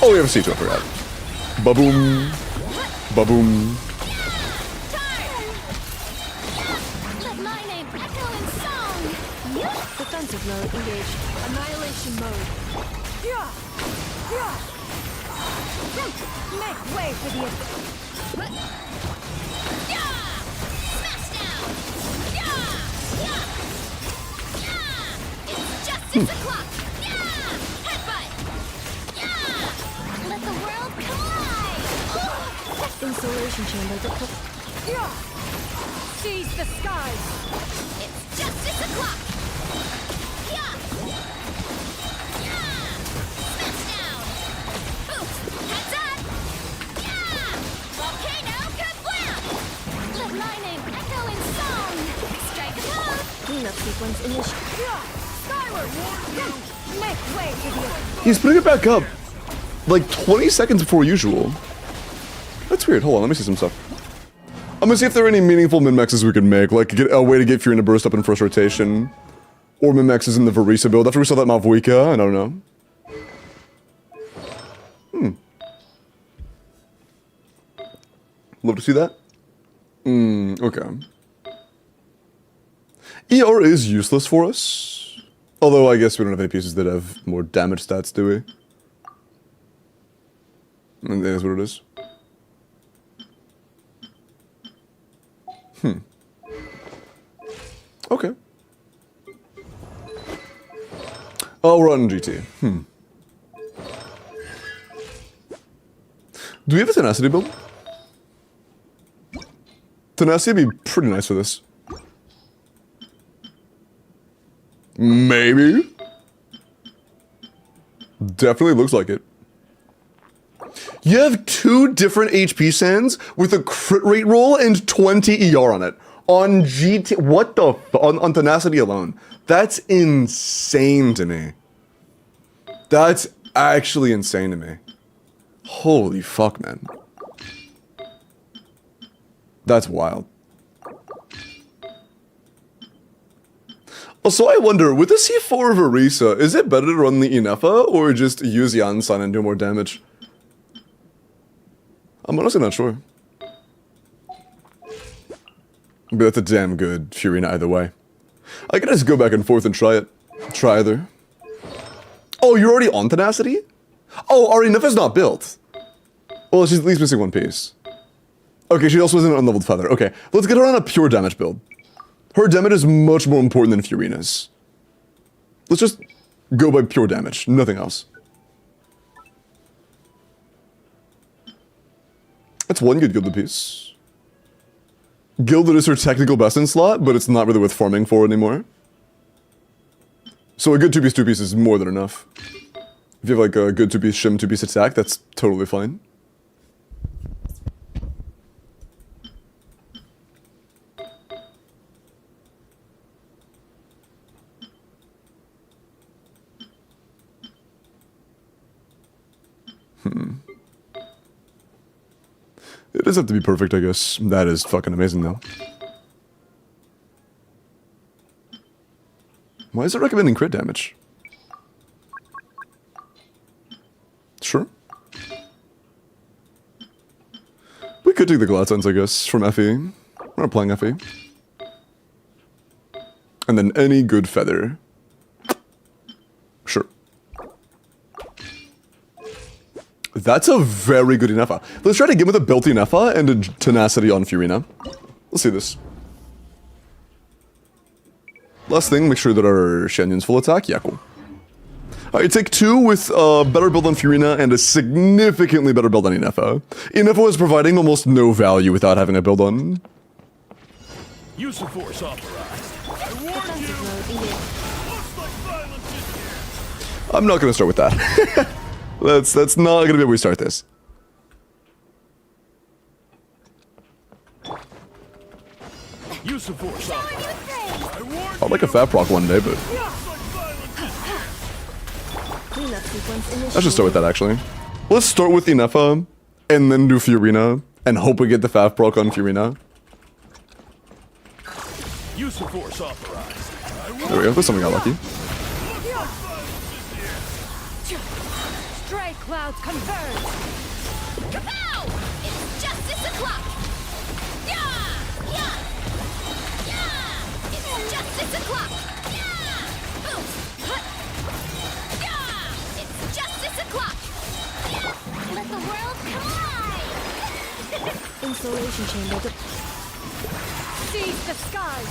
Speaker 1: Oh, we have a C2, I forgot. Ba-boom. Ba-boom.
Speaker 2: Let my name echo in song.
Speaker 4: Defensive mode engaged. Annihilation mode. Make way for the
Speaker 2: Smash down. It's justice o'clock. Headbutt. Let the world come alive.
Speaker 4: installation chamber deployed. Seize the skies!
Speaker 2: It's justice o'clock. Smash down. Boost. Heads up. Volcano kablam. Let my name echo in song. Strike a pose.
Speaker 4: Cleanup sequence initiated. Skyward! Make way for the
Speaker 1: He's putting it back up. Like 20 seconds before usual. That's weird. Hold on, let me see some stuff. I'm gonna see if there are any meaningful min-maxes we could make. Like get a way to get Fury to burst up in first rotation. Or min-maxes in the Varisa build. After we saw that Malvuika, I don't know. Love to see that. Okay. ER is useless for us. Although I guess we don't have any pieces that have more damage stats, do we? And that is what it is. Okay. Oh, we're on GT. Do we have a tenacity build? Tenacity would be pretty nice for this. Maybe. Definitely looks like it. You have 2 different HP sands with a crit rate roll and 20 ER on it. On GT, what the on tenacity alone. That's insane to me. That's actually insane to me. Holy fuck, man. That's wild. Also, I wonder, with the C4 Verisa, is it better to run the Inefa or just use Yansan and do more damage? I'm honestly not sure. But that's a damn good Furina either way. I can just go back and forth and try it. Try either. Oh, you're already on Tenacity? Oh, our Inefa's not built. Well, she's at least missing one piece. Okay, she also isn't an unleveled feather. Okay, let's get her on a pure damage build. Her damage is much more important than Furina's. Let's just go by pure damage, nothing else. That's one good Gilded piece. Gilded is her technical best in slot, but it's not really worth farming for anymore. So a good 2-piece 2-piece is more than enough. If you have like a good 2-piece shim 2-piece attack, that's totally fine. It does have to be perfect, I guess. That is fucking amazing, though. Why is it recommending crit damage? Sure. We could take the Gladstones, I guess, from Effie. We're not playing Effie. And then any good feather. Sure. That's a very good Inefa. Let's try to get with a built Inefa and a Tenacity on Furina. Let's see this. Last thing, make sure that our Shenyun's full attack. Yeah, cool. Alright, take 2 with a better build on Furina and a significantly better build on Inefa. Inefa is providing almost no value without having a build on.
Speaker 3: Use of force authorized. I warn you! Looks like violence is here!
Speaker 1: I'm not gonna start with that. That's not gonna be how we start this.
Speaker 3: Use of force authorized. I warn
Speaker 1: I'd like a fat proc one day, but
Speaker 3: you! Looks like violence is here!
Speaker 1: let's just start with that actually. Let's start with Inefa and then do Furina and hope we get the fat proc on Furina.
Speaker 3: Use of force authorized. I warn
Speaker 1: There we go. This time we got lucky.
Speaker 4: Stray clouds converge.
Speaker 2: Kapow! It's justice o'clock! Yeah! Yeah! Yeah! It's justice o'clock! Yeah! Boom! Hut! Yeah! It's justice o'clock! Yeah! Let the world collide!
Speaker 4: Installation chamber. Seize the skies.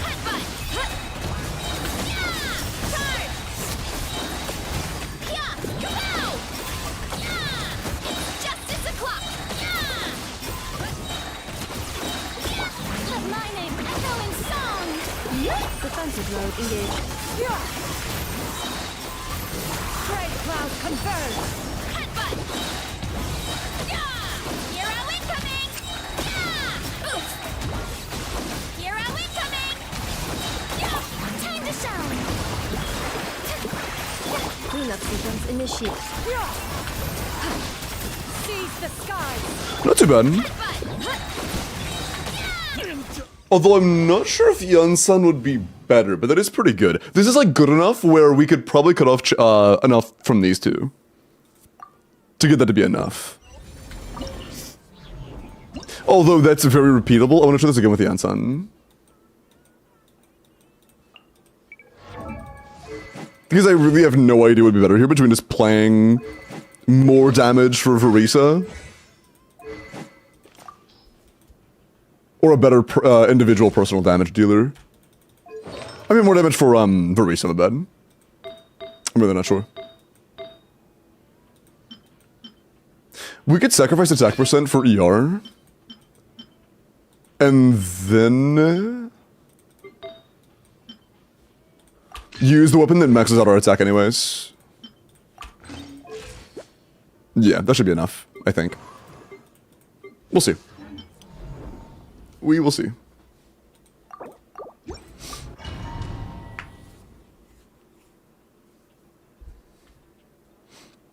Speaker 2: Headbutt! Hut! Yeah! Charge! Yeah! Kapow! Yeah! It's justice o'clock! Yeah! Let my name echo in song!
Speaker 4: Defensive mode engaged. Stray clouds converge.
Speaker 2: Headbutt! Yeah! Hero incoming! Yeah! Oof! Hero incoming! Yeah! Time to shine!
Speaker 4: Cleanup sequence initiate. Seize the skies.
Speaker 1: Not too bad.
Speaker 2: Headbutt!
Speaker 1: Although I'm not sure if Yansan would be better, but that is pretty good. This is like good enough where we could probably cut off enough from these two to get that to be enough. Although that's very repeatable. I want to try this again with Yansan. Because I really have no idea what would be better here between just playing more damage for Verisa or a better individual personal damage dealer. I mean, more damage for Verisa, my bad. I'm really not sure. We could sacrifice attack percent for ER. And then use the weapon that maxes out our attack anyways. Yeah, that should be enough, I think. We'll see. We will see.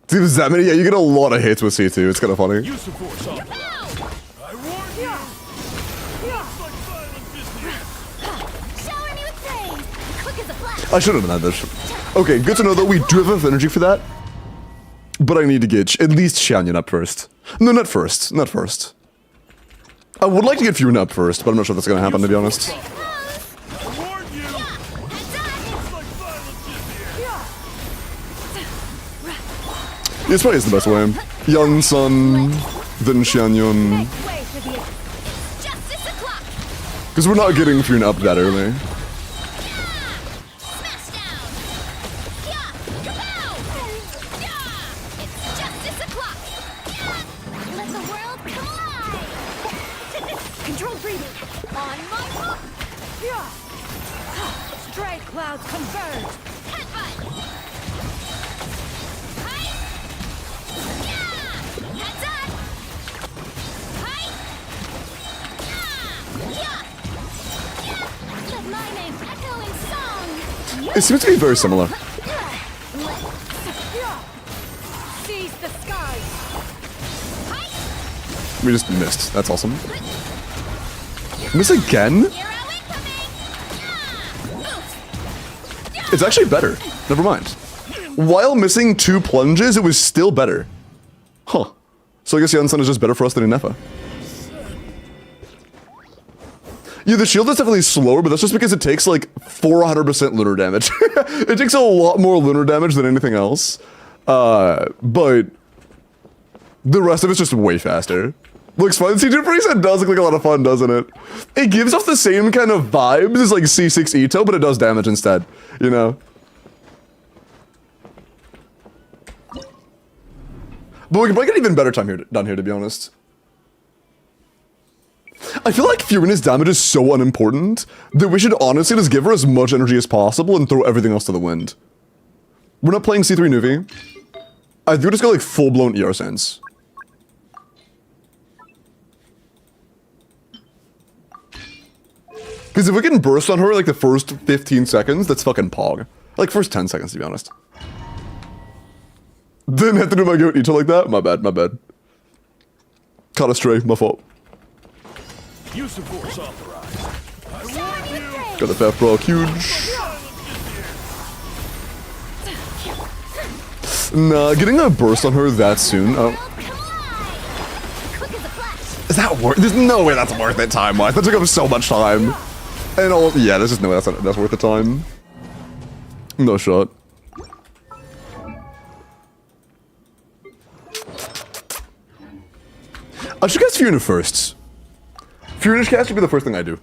Speaker 1: Dude, is that many? Yeah, you get a lot of hits with C2. It's kind of funny.
Speaker 3: Use of force authorized. I warn you! Looks like violence is here!
Speaker 2: Shower me with praise! Quick as a flash.
Speaker 1: I should have done that. Okay, good to know that we do have enough energy for that. But I need to get at least Xianyan up first. No, not first. Not first. I would like to get Fiona up first, but I'm not sure if that's going to happen, to be honest.
Speaker 3: I warn you! Looks like violence is here!
Speaker 1: This probably is the best way. Yan Sun, then Xianyan.
Speaker 2: Make way for the it's justice o'clock.
Speaker 1: Because we're not getting Fiona up that early.
Speaker 2: Smash down. Yeah. Kapow. Yeah. It's justice o'clock. Yeah. Let the world come alive.
Speaker 4: Control breathing.
Speaker 2: On my hook.
Speaker 4: Yeah. Stray clouds converge.
Speaker 2: Headbutt. Hi. Yeah. Heads up. Hi. Yeah. Yeah. Let my name echo in song.
Speaker 1: It seems to be very similar.
Speaker 4: Seize the skies.
Speaker 2: Hi.
Speaker 1: We just missed. That's awesome. Miss again?
Speaker 2: Hero incoming. Yeah. Oof.
Speaker 1: It's actually better. Never mind. While missing 2 plunges, it was still better. Huh. So I guess Yan Sun is just better for us than Inefa. Yeah, the shield is definitely slower, but that's just because it takes like 400% lunar damage. It takes a lot more lunar damage than anything else. But the rest of it's just way faster. Looks fun. C2 preset does look like a lot of fun, doesn't it? It gives off the same kind of vibes as like C6 Ito, but it does damage instead, you know? But we can probably get even better time here, done here, to be honest. I feel like Furina's damage is so unimportant that we should honestly just give her as much energy as possible and throw everything else to the wind. We're not playing C3 Nuvi. I think we just got like full-blown ER sense. Because if we can burst on her like the first 15 seconds, that's fucking pog. Like first 10 seconds, to be honest. Didn't have to do my goat Ito like that? My bad, my bad. Caught a stray, my fault.
Speaker 3: Use of force authorized. I warn you!
Speaker 1: Got the Fat Frog, huge. Nah, getting a burst on her that soon. Oh.
Speaker 2: Come alive. Quick as a flash.
Speaker 1: Is that worth? There's no way that's worth it time-wise. That took up so much time. And all, yeah, there's just no way that's worth the time. No shot. I should cast Fiona first. Furious cast should be the first thing I do.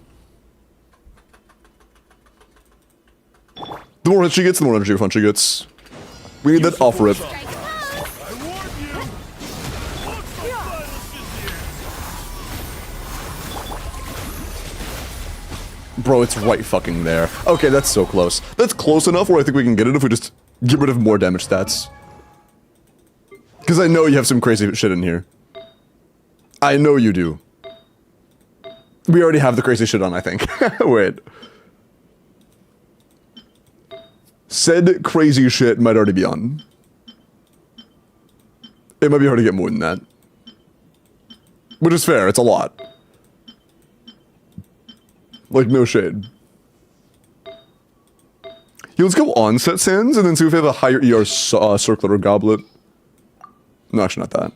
Speaker 1: The more hit she gets, the more energy fun she gets. We need that off rip.
Speaker 3: I warn you! Looks like violence is here!
Speaker 1: Bro, it's right fucking there. Okay, that's so close. That's close enough where I think we can get it if we just get rid of more damage stats. Because I know you have some crazy shit in here. I know you do. We already have the crazy shit on, I think. Wait. Said crazy shit might already be on. It might be hard to get more than that. Which is fair, it's a lot. Like, no shade. Yeah, let's go onset sands and then see if we have a higher ER circlet or goblet. No, actually not that.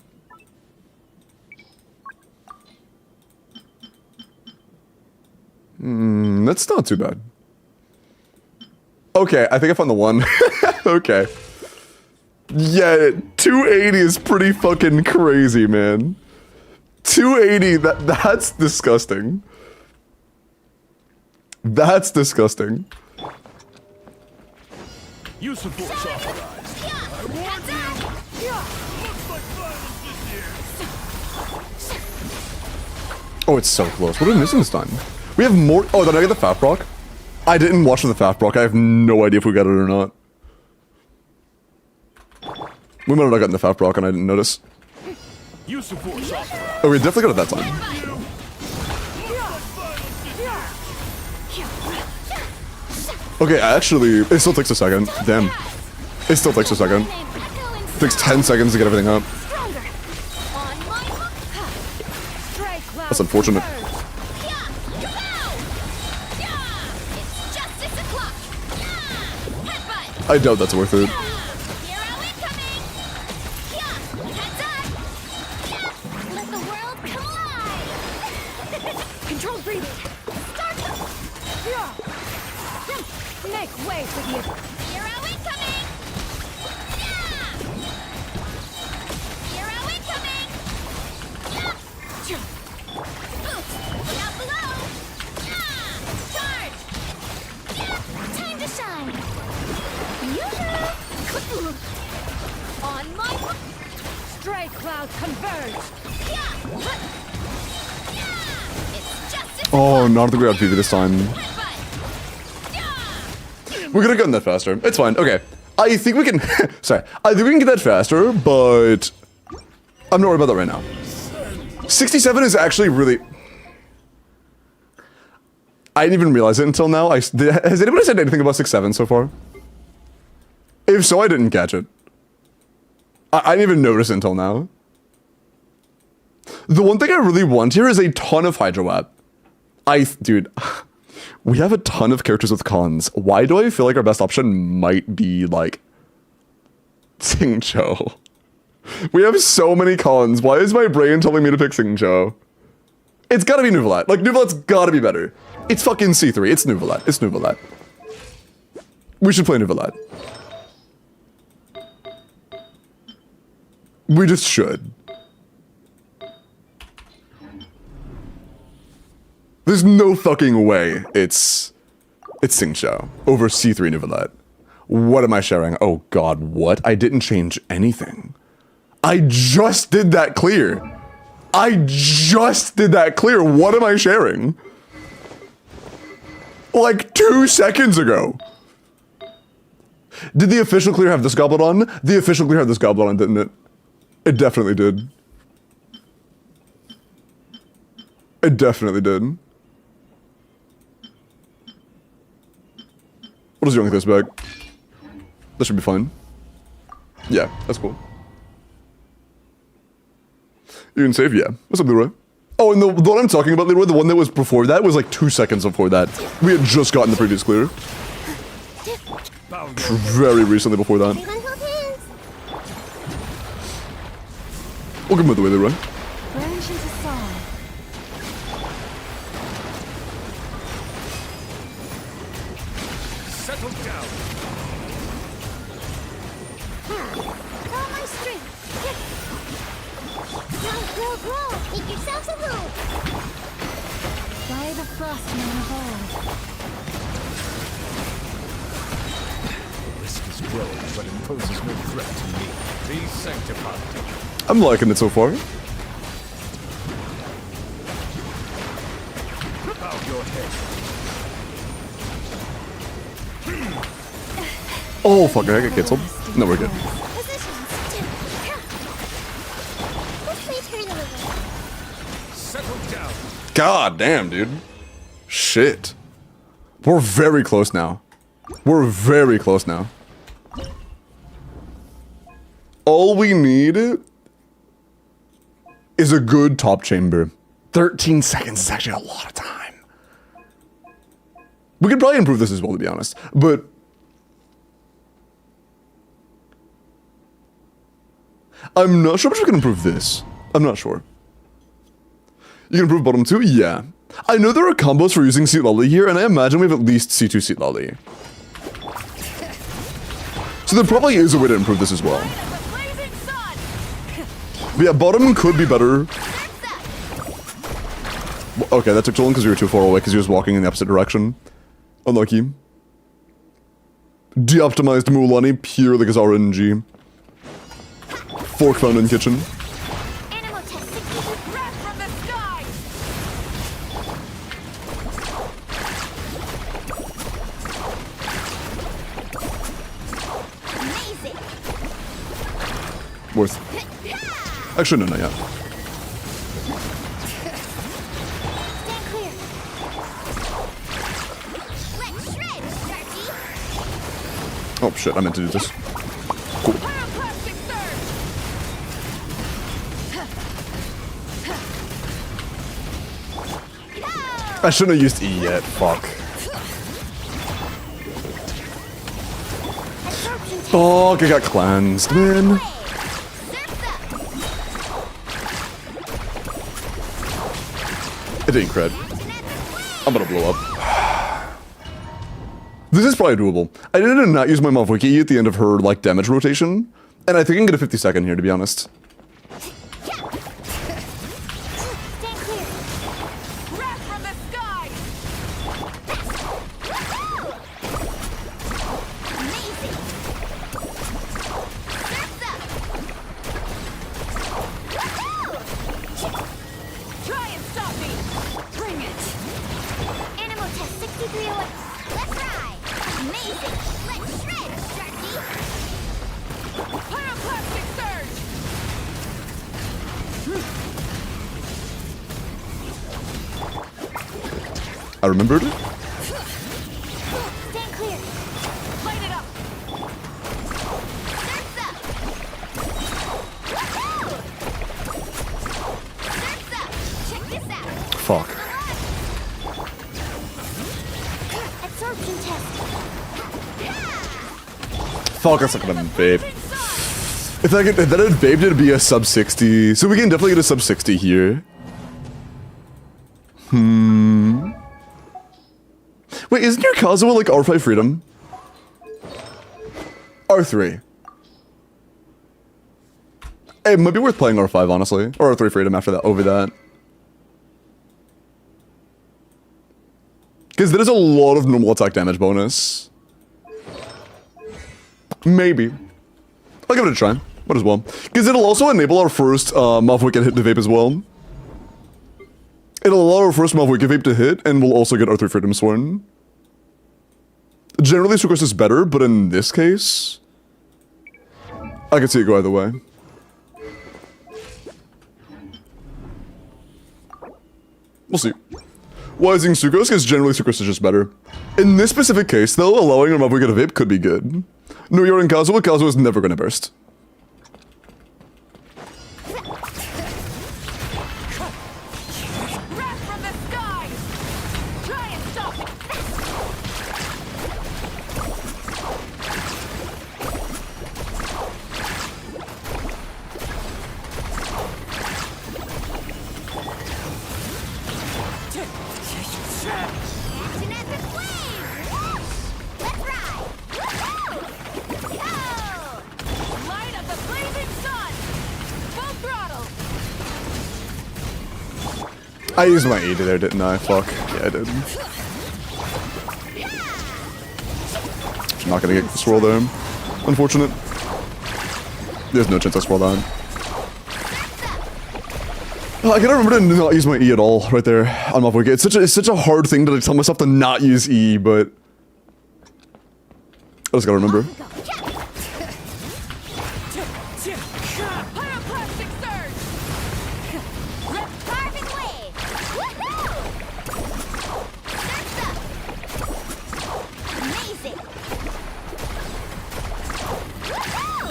Speaker 1: That's not too bad. Okay, I think I found the one. Okay. Yeah, 280 is pretty fucking crazy, man. 280, that's disgusting. That's disgusting.
Speaker 3: Use of force authorized. I warn you! Looks like violence is here!
Speaker 1: Oh, it's so close. What are we missing this time? We have more. Oh, did I get the Fat Brock? I didn't watch the Fat Brock. I have no idea if we got it or not. We might have not gotten the Fat Brock and I didn't notice.
Speaker 3: Use of force authorized.
Speaker 1: Oh, we definitely got it that time. Okay, actually, it still takes a second. Damn. It still takes a second. It takes 10 seconds to get everything up.
Speaker 2: Stronger. On my hook.
Speaker 4: Stray clouds
Speaker 1: That's unfortunate.
Speaker 4: converge.
Speaker 2: Yeah. Kapow. Yeah. It's justice o'clock.
Speaker 1: I doubt that's worth it.
Speaker 2: Hero incoming! Yeah, heads up! Yeah, let the world come alive!
Speaker 4: Controlled breathing.
Speaker 2: Start them!
Speaker 4: Yeah. Make way for the
Speaker 2: Hero incoming! Yeah! Hero incoming! Yeah! Boots! Look out below! Yeah! Charge! Yeah! Time to shine! Yoo-hoo!
Speaker 4: on my stray cloud converge.
Speaker 2: Yeah! Yeah! It's justice!
Speaker 1: Oh, not the ground PV this time.
Speaker 2: Headbutt! Yeah!
Speaker 1: We could have gotten that faster. It's fine. Okay. I think we can... Sorry. I think we can get that faster, but... I'm not worried about that right now. 67 is actually really... I didn't even realize it until now. Has anybody said anything about 6-7 so far? If so, I didn't catch it. I didn't even notice it until now. The one thing I really want here is a ton of Hydro Wap. Dude, we have a ton of characters with cons. Why do I feel like our best option might be, like, Xingqiu? We have so many cons. Why is my brain telling me to pick Xingqiu? It's gotta be Nuvolat. Like, Nuvolat's gotta be better. It's fucking C3. It's Nuvolat. It's Nuvolat. We should play Nuvolat. We just should. There's no fucking way it's Xingqiu over C3 Nuvolat. What am I sharing? Oh god, what? I didn't change anything. I just did that clear. I just did that clear. What am I sharing? Like 2 seconds ago. Did the official clear have this goblet on? The official clear had this goblet on, didn't it? It definitely did. It definitely did. What is wrong with this bag? That should be fine. Yeah, that's cool. You can save, yeah. What's up, Leroy? Oh, and the one I'm talking about, Leroy, the one that was before that was like 2 seconds before that. We had just gotten the previous clear. Very recently before that.
Speaker 2: Everyone hold hands!
Speaker 1: Welcome by the way, Leroy.
Speaker 4: Branch into song.
Speaker 3: Settle down.
Speaker 2: Draw my strength! Grow, grow, grow! Make yourselves a move!
Speaker 4: By the frostman of old.
Speaker 3: Risk is growing, but it poses no threat to me. Be sanctified.
Speaker 1: I'm liking it so far.
Speaker 3: Bow your head.
Speaker 1: Oh, fuck, I got cancelled. No, we're good.
Speaker 2: Positions! Let's play turn a little.
Speaker 3: Settle down.
Speaker 1: God damn, dude. Shit. We're very close now. We're very close now. All we need is a good top chamber. 13 seconds is actually a lot of time. We could probably improve this as well, to be honest. But I'm not sure how much we can improve this. I'm not sure. You can improve bottom 2? Yeah. I know there are combos for using Seat Lolly here, and I imagine we have at least C2 Seat Lolly. So there probably is a way to improve this as well.
Speaker 4: Blazing sun.
Speaker 1: But yeah, bottom could be better. Okay, that took too long because we were too far away because he was walking in the opposite direction. Unlucky. De-optimized Mulan purely because RNG. Fork found in kitchen.
Speaker 2: Animal test.
Speaker 4: Breath from the sky.
Speaker 2: Amazing!
Speaker 1: Worth. Actually, no, not yet.
Speaker 2: Stand clear! Let's shred, Sharky!
Speaker 1: Oh shit, I meant to do this. Cool.
Speaker 4: Pyroclastic surge.
Speaker 1: I shouldn't have used E yet, fuck. Fuck, I got cleansed, man. It ain't cred. I'm gonna blow up. This is probably doable. I did not use my Malviki at the end of her, like, damage rotation. And I think I can get a 50-second here, to be honest.
Speaker 2: Stand clear.
Speaker 4: Wrath from the sky!
Speaker 2: Amazing. Surf's up.
Speaker 4: Try and stop me! Bring it!
Speaker 2: Animal test 6301. Let's ride. Amazing. Let's shred, Sharky.
Speaker 4: Pyroclastic surge!
Speaker 1: I remembered it.
Speaker 2: Stand clear.
Speaker 4: Light it up!
Speaker 2: Surf's up. Woohoo! Surf's up. Check this out.
Speaker 1: Fuck.
Speaker 2: Absorption test.
Speaker 1: Fuck, that's not gonna babe. If that had babed, it'd be a sub 60. So we can definitely get a sub 60 here. Wait, isn't your Kazuha like R5 Freedom? R3. It might be worth playing R5, honestly. Or R3 Freedom after that, over that. Because there is a lot of normal attack damage bonus. Maybe. I'll give it a try. Might as well. Because it'll also enable our first Malviki hit to vape as well. It'll allow our first Malviki vape to hit, and we'll also get R3 Freedom Sworn. Generally, Sucrose is better, but in this case, I can see it go either way. We'll see. Why is using Sucrose? Because generally Sucrose is just better. In this specific case, though, allowing our Malviki to vape could be good. No, you're in Kazuha. Kazuha is never going to burst.
Speaker 4: Wrath from the sky! Try and stop me!
Speaker 2: Action at the flame. Let's ride. Woohoo! Go!
Speaker 4: Light of the blazing sun! Full throttle!
Speaker 1: I used my E there, didn't I? Fuck. Yeah, I did. I'm not gonna get the swirl there. Unfortunate. There's no chance I swirl that. I gotta remember to not use my E at all right there on Malviki. It's such a hard thing to tell myself to not use E, but I just gotta remember.
Speaker 4: Pyroclastic surge!
Speaker 2: Carving wave. Woohoo! Surf's up. Amazing. Woohoo!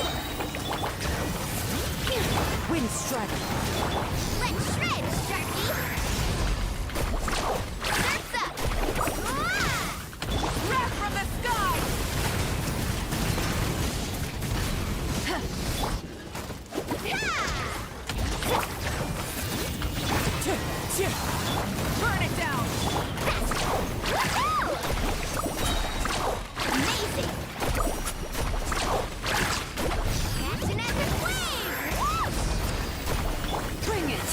Speaker 4: Wind strike!
Speaker 2: Let's shred, Sharky. Surf's up.
Speaker 4: Wrath from the sky! Burn it down!
Speaker 2: Amazing. Action at the flame.
Speaker 4: Bring it!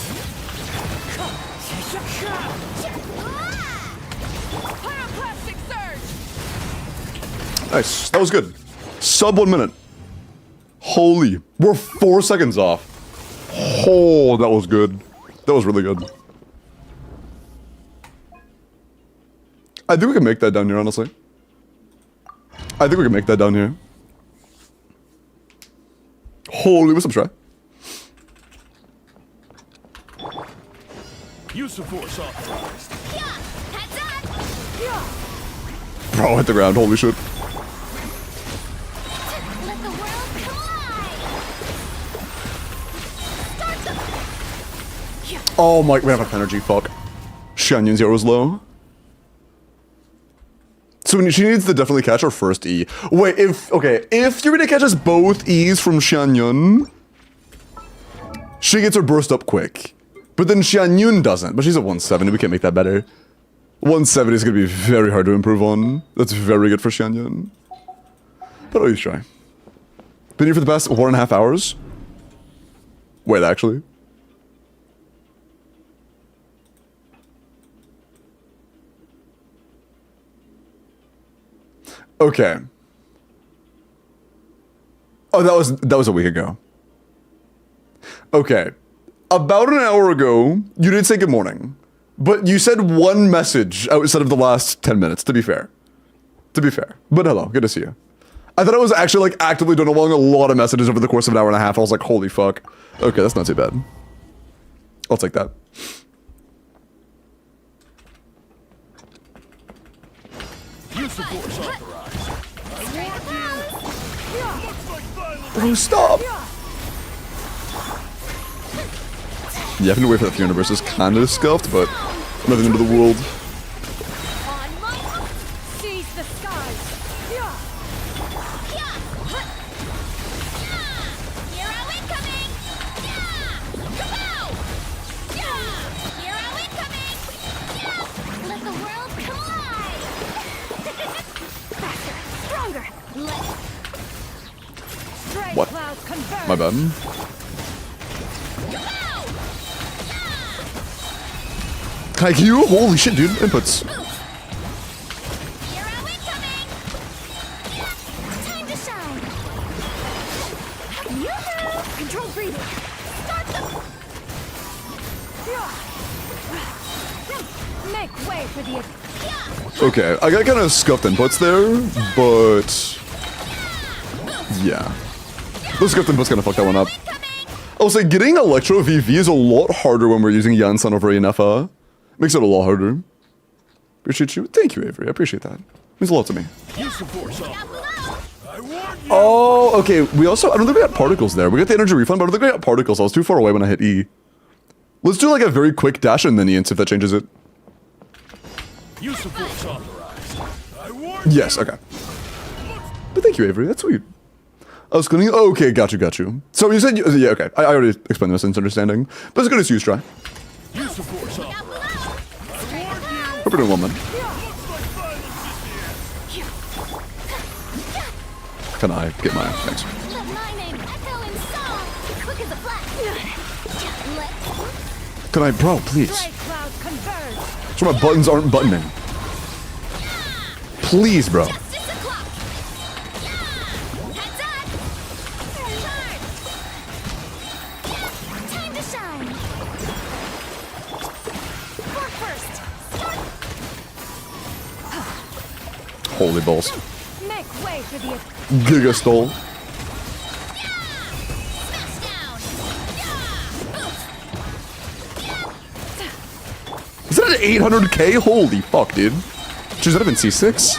Speaker 4: Pyroclastic surge!
Speaker 1: Nice. That was good. Sub 1 minute. Holy. We're 4 seconds off. Oh, that was good. That was really good. I think we can make that down here, honestly. I think we can make that down here. Holy, what's up, try?
Speaker 3: Use of force authorized.
Speaker 2: Yeah, heads up.
Speaker 1: Bro, hit the ground. Holy shit.
Speaker 2: Let the world collide. Start the.
Speaker 1: Oh my, we have enough energy. Fuck. Shanyan Zero's low. So she needs to definitely catch her first E. Wait, if Yurina catches both E's from Xianyun, she gets her burst up quick. But then Xianyun doesn't. But she's at 170. We can't make that better. 170 is going to be very hard to improve on. That's very good for Xianyun. But I'll at least try. Been here for the past 1.5 hours? Wait, actually. Okay. Oh, that was a week ago. Okay. About an hour ago, you did say good morning. But you said one message outside of the last 10 minutes, to be fair. To be fair. But hello, good to see you. I thought I was actually, like, actively doing along a lot of messages over the course of an hour and a half. I was like, holy fuck. Okay, that's not too bad. I'll take that.
Speaker 3: Use the force authorized. Looks like violence.
Speaker 1: Bro, stop! Yeah, having to wait for that few universe is kind of scuffed, but nothing into the world.
Speaker 4: On my seize the skies.
Speaker 2: Hero incoming! Kabow! Hero incoming! Let the world collide!
Speaker 4: Faster, stronger. Stray
Speaker 1: What?
Speaker 4: cloud converge.
Speaker 1: My bad. Can I Q? Holy shit, dude. Inputs.
Speaker 2: Hero incoming! Time to shine!
Speaker 4: Yoo-hoo! Control breathing.
Speaker 2: Start the...
Speaker 4: Make way for the...
Speaker 1: Okay, I got kind of scuffed inputs there, but... Yeah. Those scuffed inputs kind of fucked that one up. I'll say getting Electro VV is a lot harder when we're using Yansan over Inefa. Makes it a lot harder. Appreciate you. Thank you, Avery. I appreciate that. Means a lot to me.
Speaker 3: Use the force authorized. I warn you.
Speaker 1: Oh, okay. We also... I don't think we got particles there. We got the energy refund, but I don't think we got particles. I was too far away when I hit E. Let's do like a very quick dash and then E and see if that changes it.
Speaker 3: Use the force authorized. I warn
Speaker 1: Yes, okay. But thank you, Avery. That's sweet. I was going to... Oh, okay, got you. So you said... Yeah, okay. I already explained this misunderstanding. But it's good as use try.
Speaker 3: you. Use the force authorized. I warn you.
Speaker 1: Hope you're doing well, man.
Speaker 3: Looks like violence is here.
Speaker 1: Can I get my... Thanks.
Speaker 2: Let my name echo in song! Quick as a flash! Let's...
Speaker 1: Can I... Bro, please.
Speaker 4: Stray cloud converge.
Speaker 1: So my buttons aren't buttoning. Please, bro.
Speaker 2: Justice o'clock! Heads up! Turn! Time to shine! For first!
Speaker 1: Holy balls.
Speaker 4: Make way for the...
Speaker 1: Giga stole.
Speaker 2: Smash down!
Speaker 1: Is that an 800k? Holy fuck, dude. Jeez, that have been C6?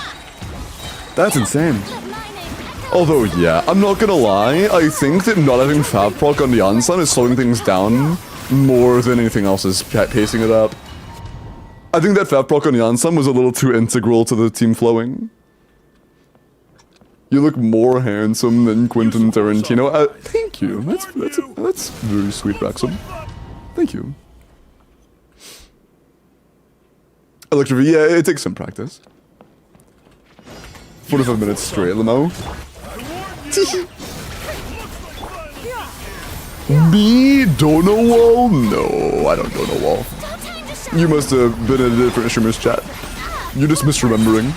Speaker 1: That's insane.
Speaker 2: Let my name echo...
Speaker 1: Although, yeah, I'm not gonna lie, I think that not having Fab proc on the Yansan is slowing things down more than anything else is pacing it up. I think that Fab proc on Yansan was a little too integral to the team flowing. You look more handsome than Quentin Tarantino. Thank you. That's very sweet, Wrexham. Thank you. Electric, yeah, it takes some practice. 45 minutes straight, Lamo. Me? Donowall? No, I don't Donowall.
Speaker 2: No time to shine!
Speaker 1: You must have been in a different streamer's chat. You're just misremembering.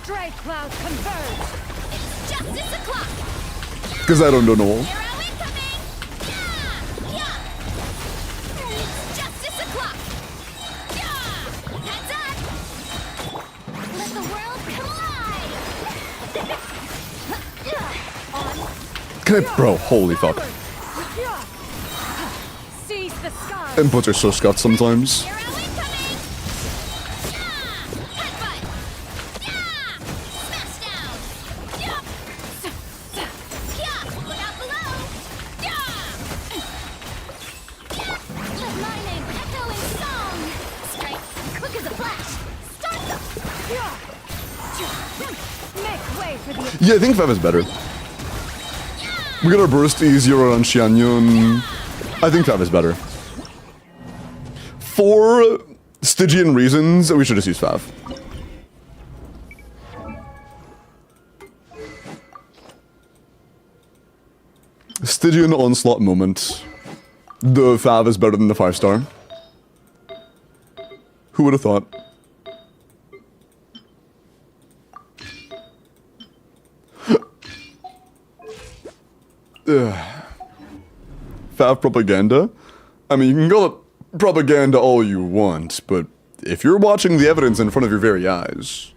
Speaker 4: Stray cloud converge.
Speaker 2: It's justice o'clock!
Speaker 1: Because I don't Donowall.
Speaker 2: Hero incoming! It's justice o'clock! Heads up! Let the world collide!
Speaker 1: Can I, bro, holy fuck.
Speaker 4: Seize the sky.
Speaker 1: Inputs are so scuffed sometimes.
Speaker 2: Hero incoming! Headbutt! Smash down! Look out below! Let my name echo in song! Strike quick as a flash! Start them!
Speaker 4: Make way for the
Speaker 1: Yeah, I think Fev is better. We got our burst easier on Xianyun. I think Fev is better. For Stygian reasons, we should just use Fev. Stygian onslaught moment. The Fav is better than the 5-star. Who would have thought? Fav propaganda? I mean, you can call it propaganda all you want, but if you're watching the evidence in front of your very eyes...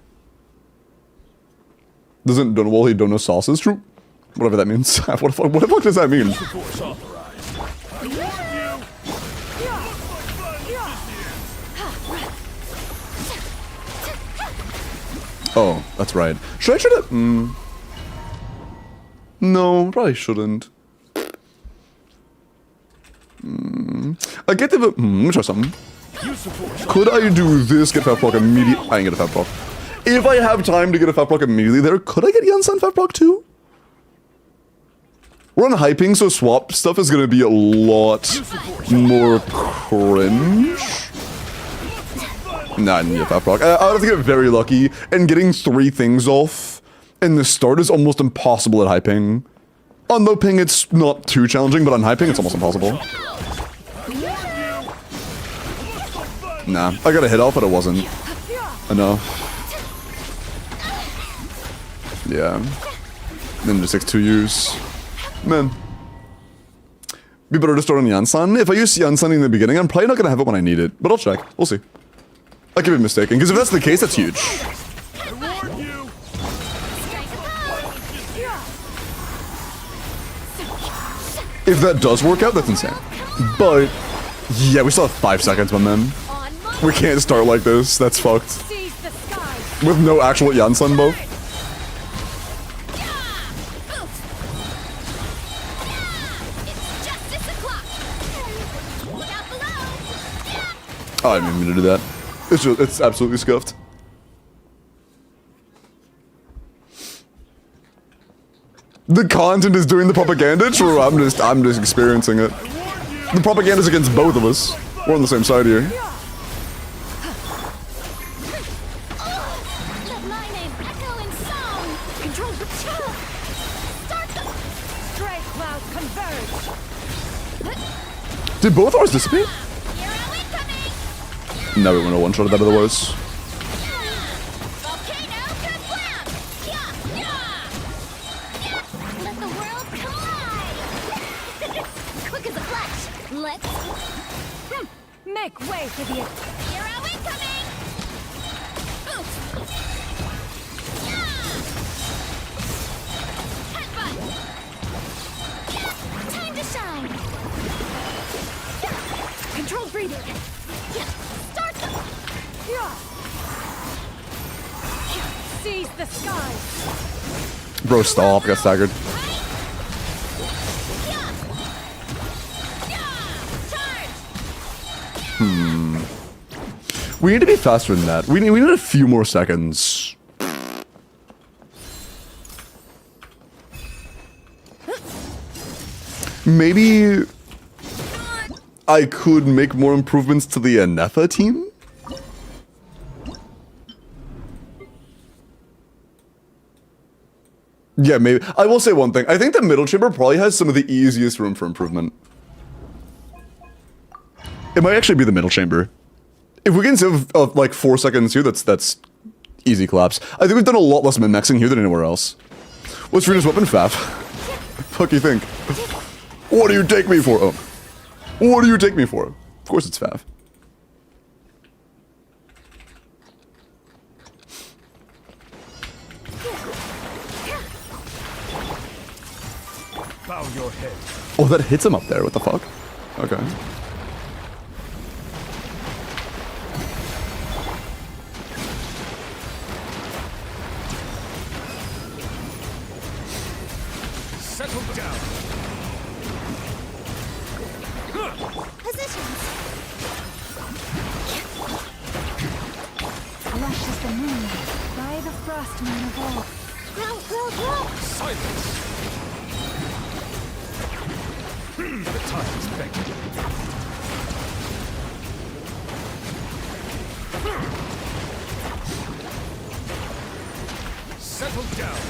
Speaker 1: Doesn't Dunwally Dona sauces true? Whatever that means. What the fuck does that mean?
Speaker 3: Force authorized. I warn you!
Speaker 1: Oh, that's right. Should I? No, probably shouldn't. I get the. Let me try something. Could I do this? Get Fat Proc immediately? I can get a Fat Proc. If I have time to get a Fat Proc immediately there, could I get Yansan Fat Proc too? We're on hyping, so swap stuff is gonna be a lot more cringe. Nah, I didn't get Fat Proc. I would have to get very lucky, and getting 3 things off in the start is almost impossible at hyping. On low ping, it's not too challenging, but on hyping, it's almost impossible. Nah, I got a hit off, but it wasn't enough. Yeah. Ninja 6 2Us. Man. Be better to start on Yansan. If I use Yansan in the beginning, I'm probably not gonna have it when I need it, but I'll check. We'll see. I could be mistaken, because if that's the case, that's huge.
Speaker 3: I warn you!
Speaker 1: If that does work out, that's insane. But, yeah, we still have 5 seconds, my man. We can't start like this. That's fucked.
Speaker 4: seize the sky.
Speaker 1: With no actual Yansan buff.
Speaker 2: It's justice o'clock. Look out below.
Speaker 1: Oh, I didn't mean to do that. It's absolutely scuffed. The content is doing the propaganda? True, I'm just experiencing it. The propaganda's against both of us. We're on the same side here.
Speaker 2: Let my name echo in song.
Speaker 4: Control the
Speaker 2: Start the
Speaker 4: stray clouds converge.
Speaker 1: Did both ours dissipate?
Speaker 2: hero incoming.
Speaker 1: No, we went a one-shot that otherwise.
Speaker 2: Volcano kablam. Yeah, yeah. Let the world collide. Quick as a flash. Let's
Speaker 4: Make way for the
Speaker 2: hero incoming. Oof. Headbutt. Time to shine.
Speaker 4: controlled breathing.
Speaker 2: Start the
Speaker 4: Seize the skies.
Speaker 1: Bro, stop. I got staggered. We need to be faster than that. We need a few more seconds. Maybe I could make more improvements to the Anefa team? Yeah, maybe. I will say one thing. I think the middle chamber probably has some of the easiest room for improvement. It might actually be the middle chamber. If we can save like 4 seconds here, that's easy collapse. I think we've done a lot less min-maxing here than anywhere else. What's Rita's weapon, Faf? Fuck you think? What do you take me for? Oh. What do you take me for? Of course it's Faf.
Speaker 3: Bow your head.
Speaker 1: Oh, that hits him up there. What the fuck? Okay.
Speaker 3: Settle down.
Speaker 2: positions. Lush as the moon, bright By the frostman of all. Grow, grow, grow!
Speaker 3: Silence! The time is begging. Settle down.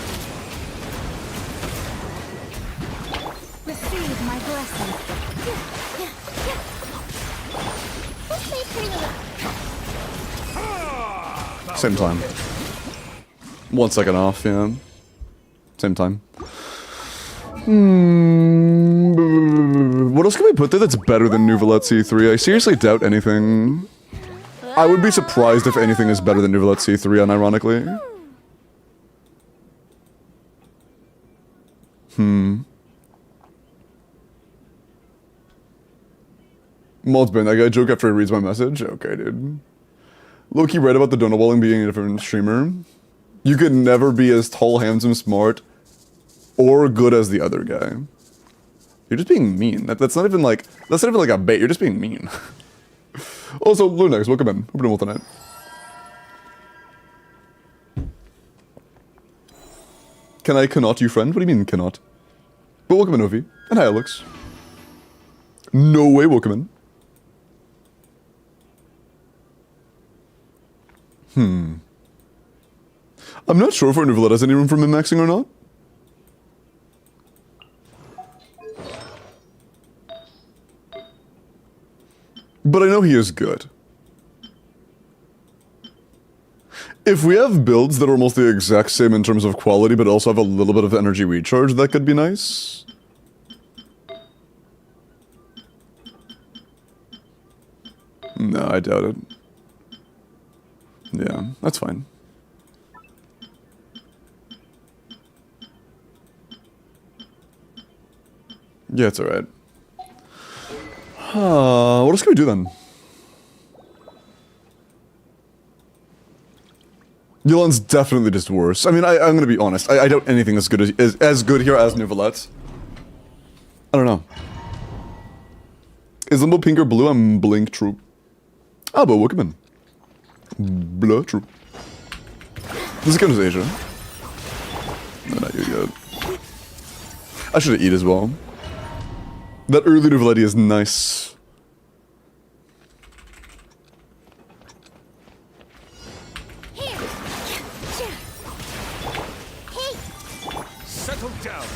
Speaker 2: Receive my blessing. What's my pretty?
Speaker 1: Same time. 1 second off, yeah. Same time. What else can we put there that's better than Nouvellette C3? I seriously doubt anything. I would be surprised if anything is better than Nouvellette C3, unironically. Mold's been that guy joke after he reads my message? Okay, dude. Low-key right about the donut walling being a different streamer. You could never be as tall, handsome, smart, or good as the other guy. You're just being mean. That's not even like a bait. You're just being mean. Also, Lunex, welcome in. Hope you're doing well tonight. Can I cannot you, friend? What do you mean cannot? But welcome in, Ovi. And hi, Alex. No way, welcome in. I'm not sure if our Nouvellette has any room for min-maxing or not. But I know he is good. If we have builds that are almost the exact same in terms of quality, but also have a little bit of energy recharge, that could be nice. No, I doubt it. Yeah, that's fine. Yeah, it's alright. What else can we do then? Yolan's definitely just worse. I mean, I'm gonna be honest. I doubt anything as good as good here as Nouvellette. I don't know. Is Limbo pink or blue? I'm blink true. Ah, but welcome in. Blue true. This count as Asia. No, not you yet. I should eat as well. That early Nouvellette is nice.
Speaker 2: Here. Hey.
Speaker 3: Settle down.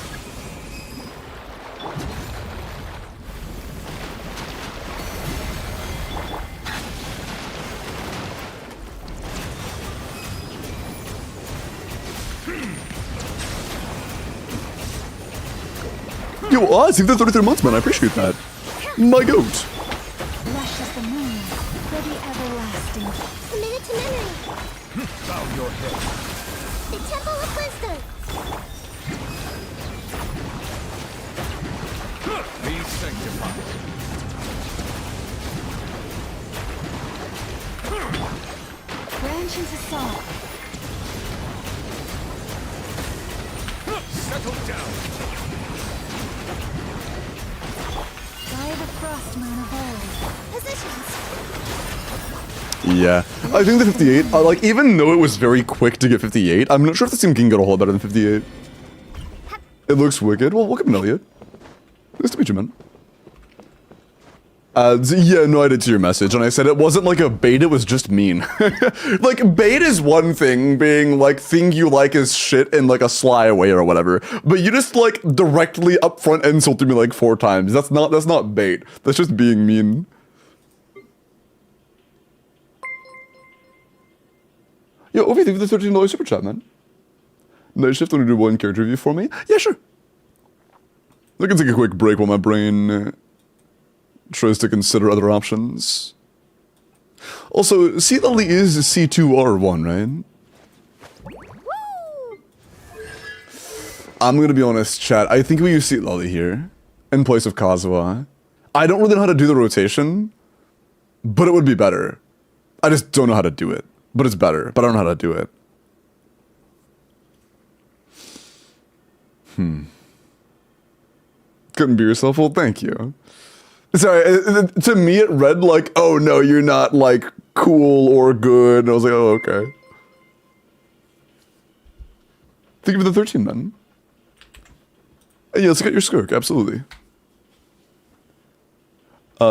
Speaker 1: Yo, Oz, you've done 33 months, man. I appreciate that. My goat.
Speaker 2: Lush as the moon, for the everlasting. Committed to memory.
Speaker 3: Bow your head.
Speaker 2: The temple of wisdom.
Speaker 3: Be sanctified.
Speaker 2: Branches assault.
Speaker 3: Settle down.
Speaker 2: By the frostman of old. Positions.
Speaker 1: Yeah. I think the 58, like, even though it was very quick to get 58, I'm not sure if this team can get a whole lot better than 58. It looks wicked. Well, welcome, Elliot. Nice to meet you, man. Yeah, no, I did see your message, and I said it wasn't like a bait, it was just mean. Like, bait is one thing, being like, thing you like is shit in like a sly way or whatever, but you just like directly up front insulted me like 4 times. That's not bait. That's just being mean. Yo, Ovi, thank you for the $13 super chat, man. Night shift, want to do one character review for me? Yeah, sure. I can take a quick break while my brain tries to consider other options. Also, C Lily is C2R1, right? I'm gonna be honest, chat. I think we use C Lily here in place of Kazuha. I don't really know how to do the rotation, but it would be better. I just don't know how to do it. But it's better, but I don't know how to do it. Couldn't be yourself? Well, thank you. Sorry, to me it read like, oh no, you're not like cool or good. And I was like, oh, okay. Thank you for the 13, man. And yeah, let's get your Skirk, absolutely.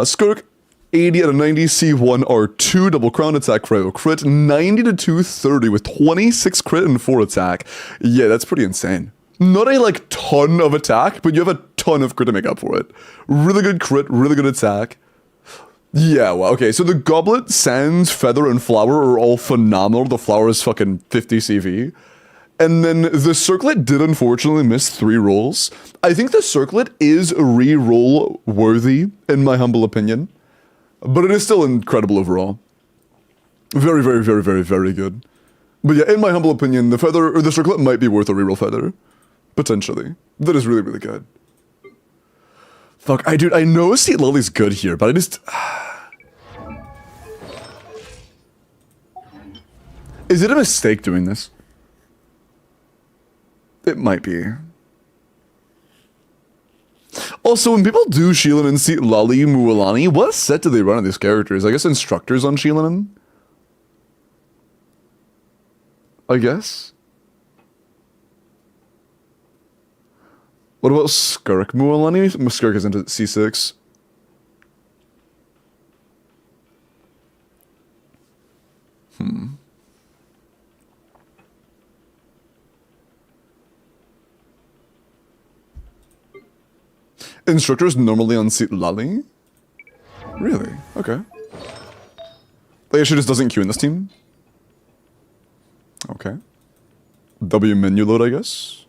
Speaker 1: Skirk, 80 out of 90, C1, R2, double crown attack, cryo crit, 90 to 230 with 26 crit and 4 attack. Yeah, that's pretty insane. Not a, like, ton of attack, but you have a ton of crit to make up for it. Really good crit, really good attack. Yeah, well, okay, so the Goblet, Sands, Feather, and Flower are all phenomenal. The Flower is fucking 50 CV. And then the Circlet did unfortunately miss 3 rolls. I think the Circlet is re-roll worthy, in my humble opinion. But it is still incredible overall. Very, very, very, very, very good. But yeah, in my humble opinion, the Feather, or the Circlet might be worth a reroll Feather. Potentially. That is really, really good. Fuck, dude, I know Seat Lily's good here, but I just... Is it a mistake doing this? It might be. Also, when people do Sheelan and Seat Lali, Mualani, what set do they run on these characters? I guess instructors on Sheelan? I guess? What about Skirk Mualani? Skirk is into C6. Instructors normally on Seat Lali? Really? Okay. Like, she just doesn't queue in this team? Okay. W menu load, I guess?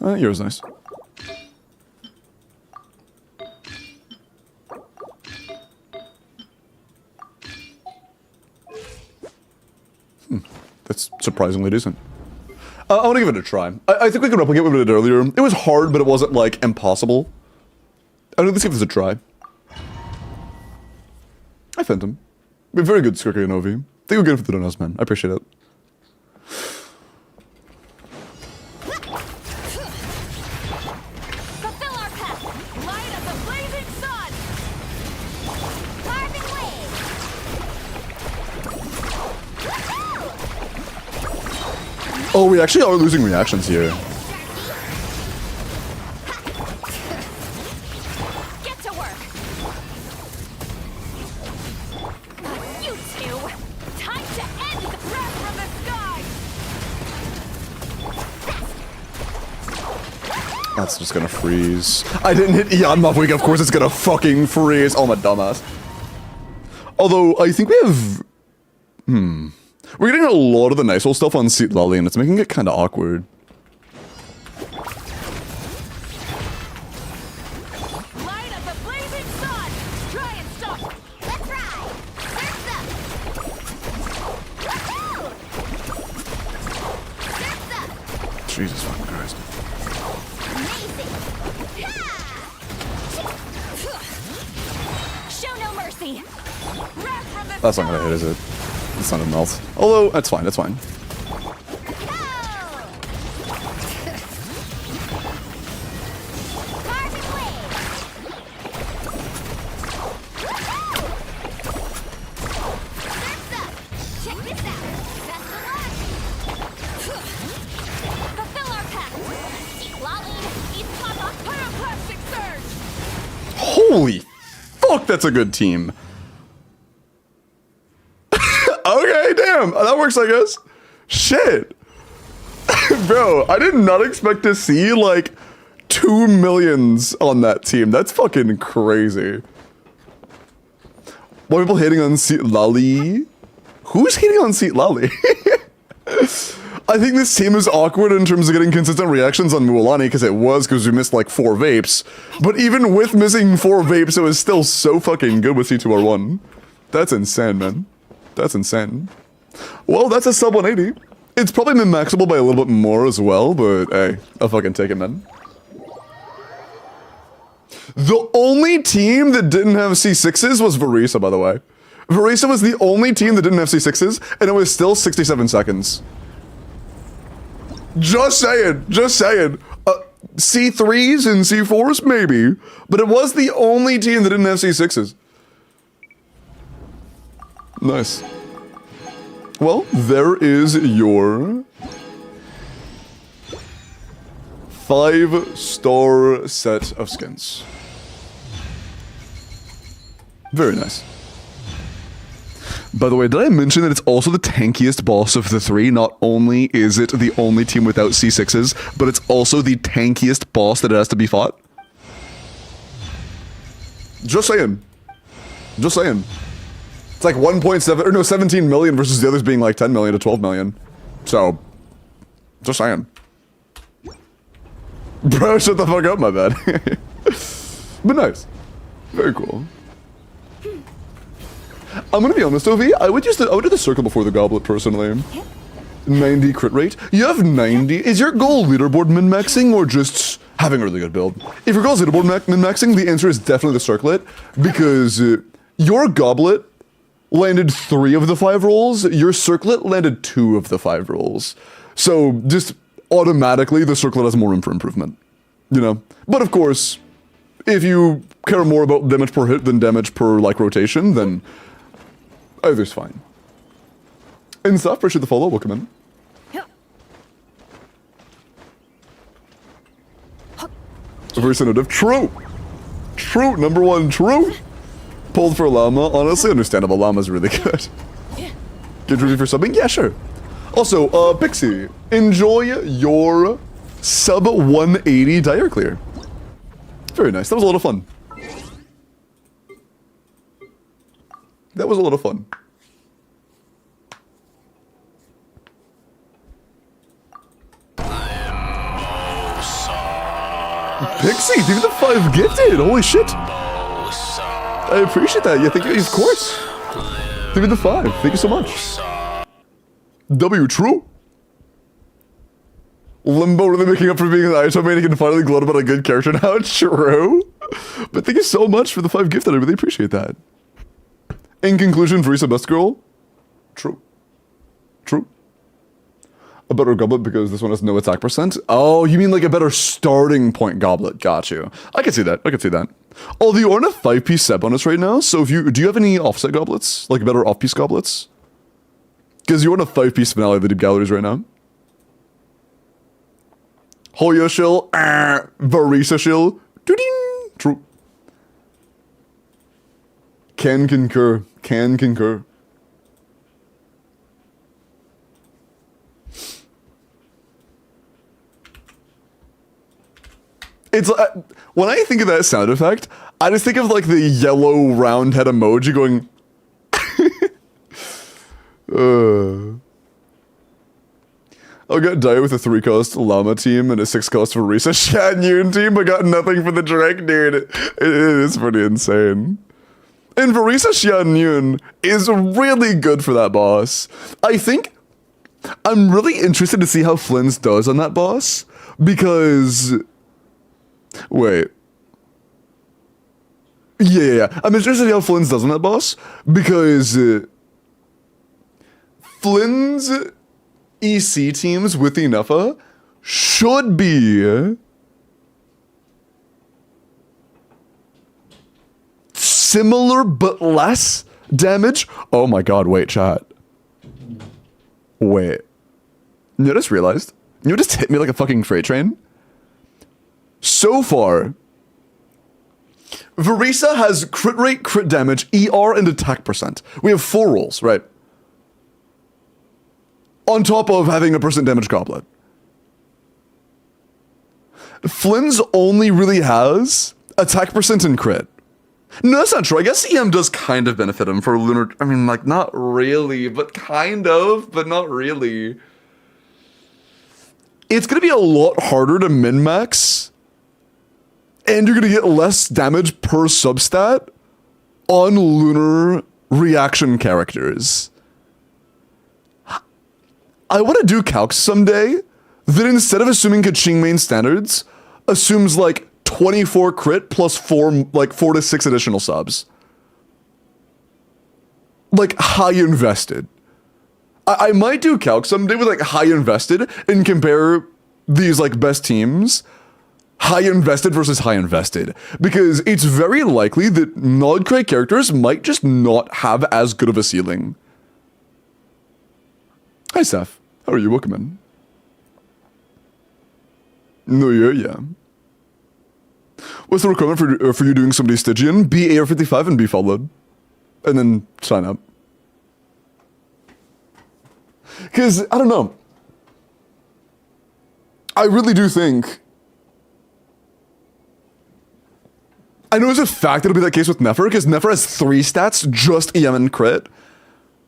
Speaker 1: Yours nice. That's surprisingly decent. I want to give it a try. I think we can replicate what we did earlier. It was hard, but it wasn't, like, impossible. Let's give this a try. I found him. Very good, Skirky and Ovi. Thank you again for the donuts, man. I appreciate it.
Speaker 4: Fulfill our path! Light up the blazing sun! Carving wave!
Speaker 1: Oh, we actually are losing reactions here.
Speaker 4: Get to work! You two! Time to end the breath from the sky!
Speaker 1: That's just gonna freeze. I didn't hit Eon Muffwig, of course it's gonna fucking freeze. Oh, my dumbass. Although, I think we have... We're getting a lot of the nice old stuff on Seat Lolly, and it's making it kind of awkward.
Speaker 4: Light up the blazing sun! Try and stop!
Speaker 2: Let's ride! Surf's up! Woohoo! Surf's up!
Speaker 1: Jesus fucking Christ.
Speaker 2: Amazing!
Speaker 4: Show no mercy! Wrath from the
Speaker 1: That's not gonna hit, is it? It's not a melt. Although, that's fine, that's fine.
Speaker 2: Carving wave! Surf's up! Check this out! Best of luck!
Speaker 4: Fulfill our path! Lolly! East Papa! Pyroclastic surge!
Speaker 1: Holy fuck, that's a good team. Okay, damn. That works, I guess. Shit. Bro, I did not expect to see, like, 2 millions on that team. That's fucking crazy. Why are people hating on Seat Lali? Who's hating on Seat Lali? I think this team is awkward in terms of getting consistent reactions on Mualani, because we missed, like, 4 vapes. But even with missing 4 vapes, it was still so fucking good with C2R1. That's insane, man. That's insane. Well, that's a sub 180. It's probably min-maxable by a little bit more as well, but hey, I'll fucking take it, man. The only team that didn't have C6s was Verisa, by the way. Verisa was the only team that didn't have C6s, and it was still 67 seconds. Just saying, just saying. C3s and C4s, maybe, but it was the only team that didn't have C6s. Nice. Well, there is your 5-star set of skins. Very nice. By the way, did I mention that it's also the tankiest boss of the 3? Not only is it the only team without C6s, but it's also the tankiest boss that it has to be fought. Just saying. Just saying. It's like 1.7, or no, 17 million versus the others being like 10 million to 12 million. So, just saying. Bro, shut the fuck up, my bad. But nice. Very cool. I'm gonna be honest, Ovi, I would do the circle before the goblet, personally. 90 crit rate. You have 90. Is your goal leaderboard min-maxing or just having a really good build? If your goal is leaderboard min-maxing, the answer is definitely the circlet, because your goblet landed 3 of the 5 rolls, your circlet landed 2 of the 5 rolls. So just automatically, the circlet has more room for improvement, you know? But of course, if you care more about damage per hit than damage per, like, rotation, then either's fine. And stuff, appreciate the follow, welcome in. Very sensitive. True! True, number 1, true! Pulled for Llama, honestly understandable, Llama's really good. Good review for subbing? Yeah, sure. Also, Pixie, enjoy your sub 180 dire clear. Very nice, that was a lot of fun. That was a lot of fun. Pixie, give me the 5 gifted, holy shit. I appreciate that, yeah, thank you, of course. Give me the 5, thank you so much. W, true. Limbo really making up for being an Aito main and can finally gloat about a good character now, true. But thank you so much for the 5 gifted, I really appreciate that. In conclusion, Verisa best girl? True. True. A better goblet because this one has no attack percent? Oh, you mean like a better starting point goblet. Got you. I can see that. I can see that. Although you aren't a 5-piece set bonus right now, so if you do you have any offset goblets? Like better off-piece goblets? Because you're on a 5-piece finale of the deep galleries right now. Hoya shill, Verisa shill, doo-ding. True. Can concur. Can concur. It's when I think of that sound effect, I just think of like the yellow round head emoji going. I'll get Dio with a 3-cost Llama team and a 6-cost Verisa Shan Yun team, but got nothing for the Drake, dude. It is pretty insane. And Verisa Shan Yun is really good for that boss. I think I'm really interested to see how Flynn's does on that boss, because. Wait. Yeah. I'm interested in how Flynn's does on that boss, because Flynn's EC teams with the Nuffa should be similar but less damage. Oh my god, wait, chat. Wait. You just realized? You just hit me like a fucking freight train? So far, Verisa has crit rate, crit damage, ER, and attack percent. We have 4 rolls, right? On top of having a percent damage goblet. Flynn's only really has attack percent and crit. No, that's not true. I guess EM does kind of benefit him for lunar. I mean, like, not really, but kind of, but not really. It's gonna be a lot harder to min-max. And you're gonna get less damage per substat on lunar reaction characters. I want to do calcs someday that instead of assuming Kaching main standards, assumes like 24 crit plus 4 to 6 additional subs. Like high invested. I might do calcs someday with like high invested and compare these like best teams. High invested versus high invested, because it's very likely that Nodcray characters might just not have as good of a ceiling. Hi, Seth. How are you? Welcome in. No, yeah. What's the requirement for you doing somebody's Stygian? Be AR-55 and be followed. And then sign up. Because, I don't know. I really do think... I know it's a fact it'll be that case with Nefer, because Nefer has 3 stats, just EM and crit.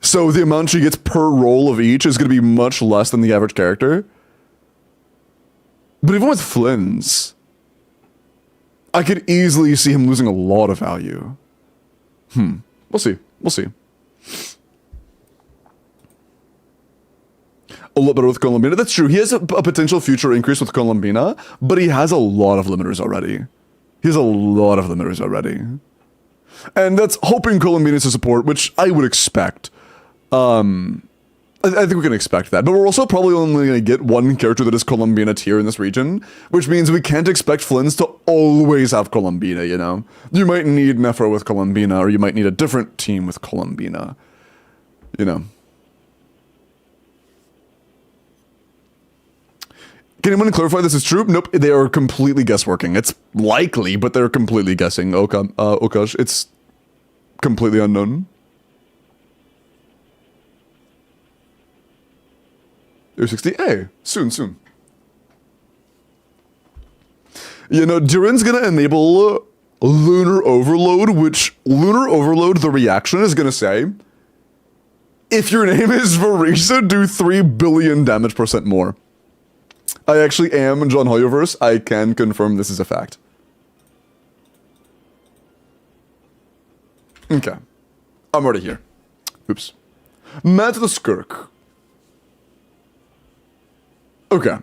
Speaker 1: So the amount she gets per roll of each is going to be much less than the average character. But even with Flynn's, I could easily see him losing a lot of value. We'll see. We'll see. A lot better with Columbina. That's true. He has a potential future increase with Columbina, but he has a lot of limiters already. He has a lot of limiters already. And that's hoping Columbina's to support, which I would expect. I think we can expect that. But we're also probably only going to get one character that is Columbina tier in this region, which means we can't expect Flynn's to always have Columbina, you know? You might need Nefer with Columbina, or you might need a different team with Columbina. You know? Can anyone clarify this is true? Nope, they are completely guessworking. It's likely, but they're completely guessing. Okash, it's completely unknown. You're 60? Hey, soon. You know, Durin's gonna enable Lunar Overload, which Lunar Overload, the reaction is gonna say, if your name is Verisa, do 3 billion damage % more. I actually am John Hoyoverse. I can confirm this is a fact. Okay. I'm already here. Oops. Matt the Skirk. Okay.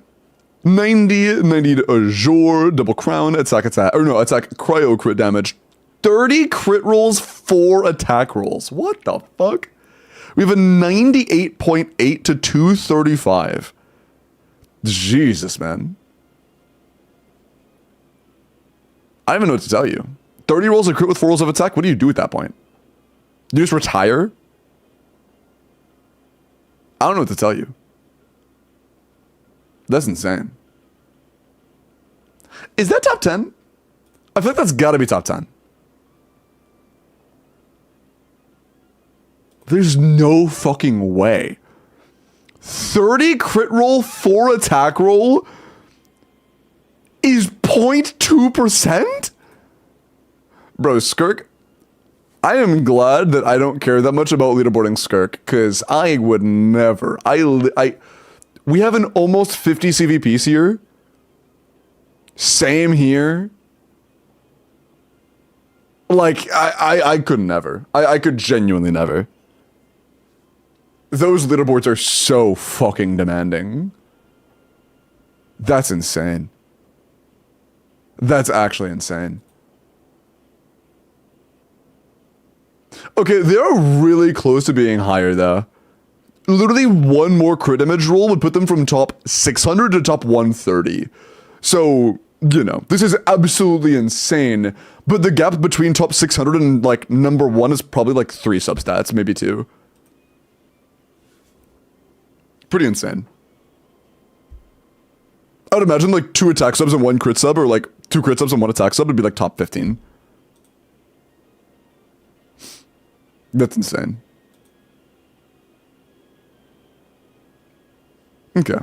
Speaker 1: 90 to Azure, double crown, attack, cryo crit damage. 30 crit rolls, 4 attack rolls. What the fuck? We have a 98.8 to 235. Jesus, man. I don't even know what to tell you. 30 rolls of crit with 4 rolls of attack? What do you do at that point? You just retire? I don't know what to tell you. That's insane. Is that top 10? I feel like that's gotta be top 10. There's no fucking way. 30 crit roll, 4 attack roll is 0.2%? Bro, Skirk, I am glad that I don't care that much about leaderboarding Skirk, because I would never. We have an almost 50 CVPs here. Same here. Like, I could never. I could genuinely never. Those leaderboards are so fucking demanding. That's insane. That's actually insane. Okay, they are really close to being higher, though. Literally one more crit damage roll would put them from top 600 to top 130. So, you know, this is absolutely insane. But the gap between top 600 and, like, number 1 is probably, like, 3 substats, maybe 2. Pretty insane. I would imagine, like, 2 attack subs and 1 crit sub, or, like, 2 crit subs and 1 attack sub would be, like, top 15. That's insane. Okay.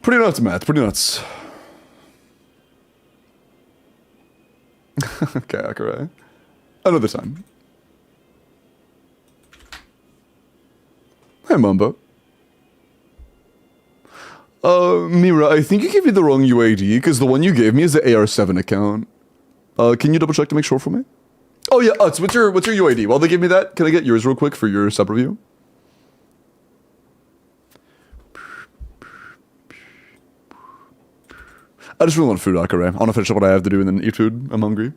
Speaker 1: Pretty nuts, Matt. Pretty nuts. Okay, Akare. Another time. Hi, Mumbo. Mira, I think you gave me the wrong UAD, because the one you gave me is the AR7 account. Can you double check to make sure for me? Oh yeah, Utz, what's your UAD? While they give me that, can I get yours real quick for your sub review? I just really want food, Akare. I want to finish up what I have to do and then eat food. I'm hungry.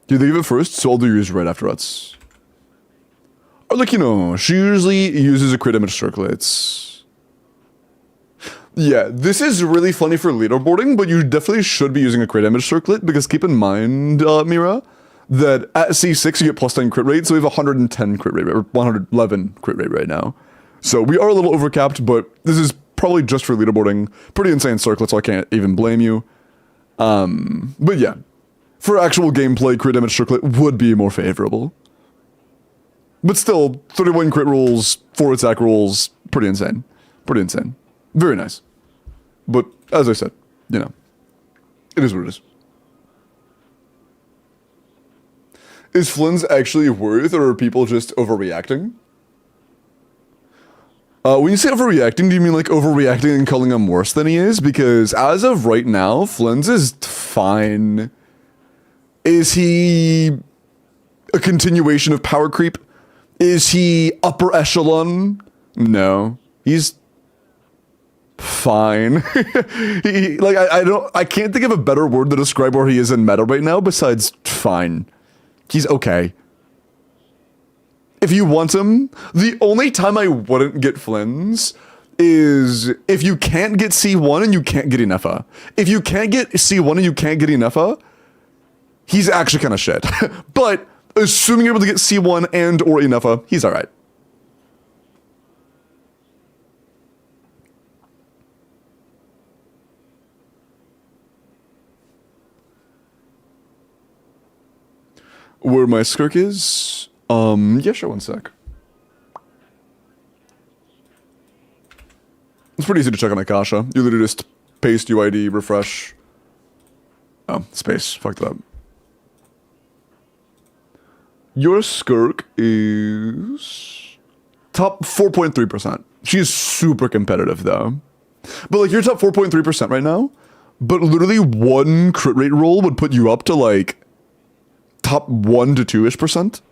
Speaker 1: Do they give it first? So I'll do yours right after Utz. Or like, you know, she usually uses a crit damage circlets. Yeah, this is really funny for leaderboarding, but you definitely should be using a crit damage circlet, because keep in mind, Mira, that at C6 you get plus 10 crit rate, so we have 110 crit rate, or 111 crit rate right now. So we are a little overcapped, but this is probably just for leaderboarding. Pretty insane circlet, so I can't even blame you. But yeah, for actual gameplay, crit damage circlet would be more favorable. But still, 31 crit rolls, 4 attack rolls, pretty insane. Pretty insane. Very nice. But, as I said, you know, it is what it is. Is Flynn's actually worth, or are people just overreacting? When you say overreacting, do you mean like overreacting and calling him worse than he is? Because as of right now, Flynn's is fine. Is he a continuation of power creep? Is he upper echelon? No. He's fine. I can't think of a better word to describe where he is in meta right now besides fine. He's okay. If you want him, the only time I wouldn't get Flynn's is if you can't get C1 and you can't get Inefa. If you can't get C1 and you can't get Inefa, he's actually kind of shit. But assuming you're able to get C1 and or Inefa, he's alright. Where my skirk is? Yeah, sure, one sec. It's pretty easy to check on Akasha. You literally just paste UID, refresh. Oh, space. Fucked that up. Your skirk is top 4.3%. She's super competitive though. But like you're top 4.3% right now, but literally one crit rate roll would put you up to like top 1 to 2-ish%.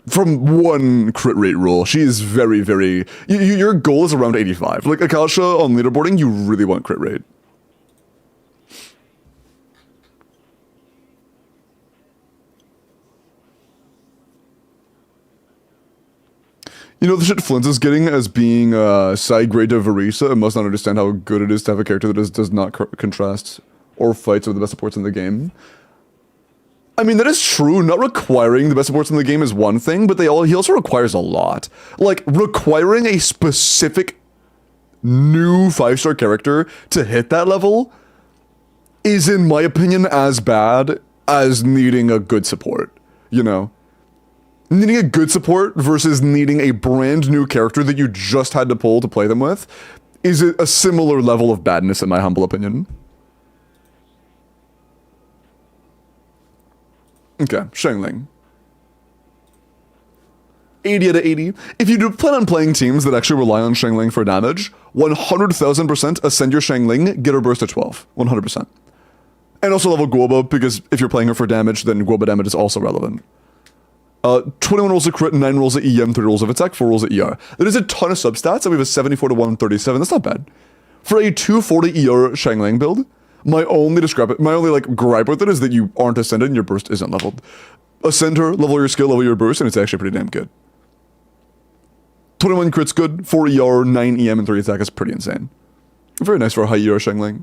Speaker 1: From one crit rate roll. She is very, very... your goal is around 85. Like, Akasha on leaderboarding, you really want crit rate. You know the shit Flint is getting as being side grade to Verisa and must not understand how good it is to have a character that does not contrast or fights with the best supports in the game. I mean, that is true. Not requiring the best supports in the game is one thing, but he also requires a lot. Like, requiring a specific new 5-star character to hit that level is, in my opinion, as bad as needing a good support, you know? Needing a good support versus needing a brand new character that you just had to pull to play them with is a similar level of badness, in my humble opinion. Okay, Shangling. 80 out of 80. If you do plan on playing teams that actually rely on Shangling for damage, 100,000% ascend your Shangling, get her burst to 12. 100%. And also level Guoba, because if you're playing her for damage, then Guoba damage is also relevant. 21 rolls of crit, 9 rolls of EM, 3 rolls of attack, 4 rolls of ER. That is a ton of substats, and we have a 74 to 137. That's not bad. For a 240 ER Shangling build, my only like gripe with it is that you aren't ascended and your burst isn't leveled. Ascend her, level your skill, level your burst, and it's actually pretty damn good. 21 crit's good, 4 ER, 9 EM, and 3 attack is pretty insane. Very nice for a high ER Shangling.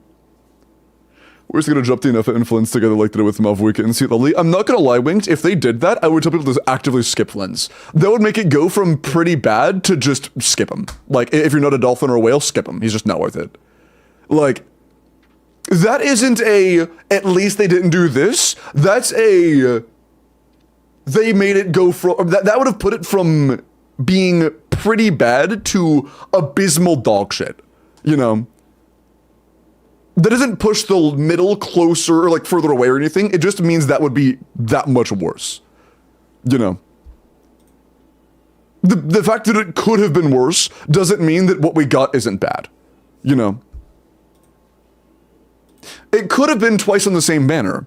Speaker 1: We're just gonna drop the enough influence together like they did with Malvwika and Seat Lovely. I'm not gonna lie, Winked, if they did that, I would tell people to actively skip Flins. That would make it go from pretty bad to just skip him. Like, if you're not a dolphin or a whale, skip him. He's just not worth it. Like, that isn't a, at least they didn't do this. That's a, they made it go from, that would have put it from being pretty bad to abysmal dog shit, you know? That doesn't push the middle closer or like further away or anything. It just means that would be that much worse, you know? The fact that it could have been worse doesn't mean that what we got isn't bad, you know? It could have been twice in the same banner,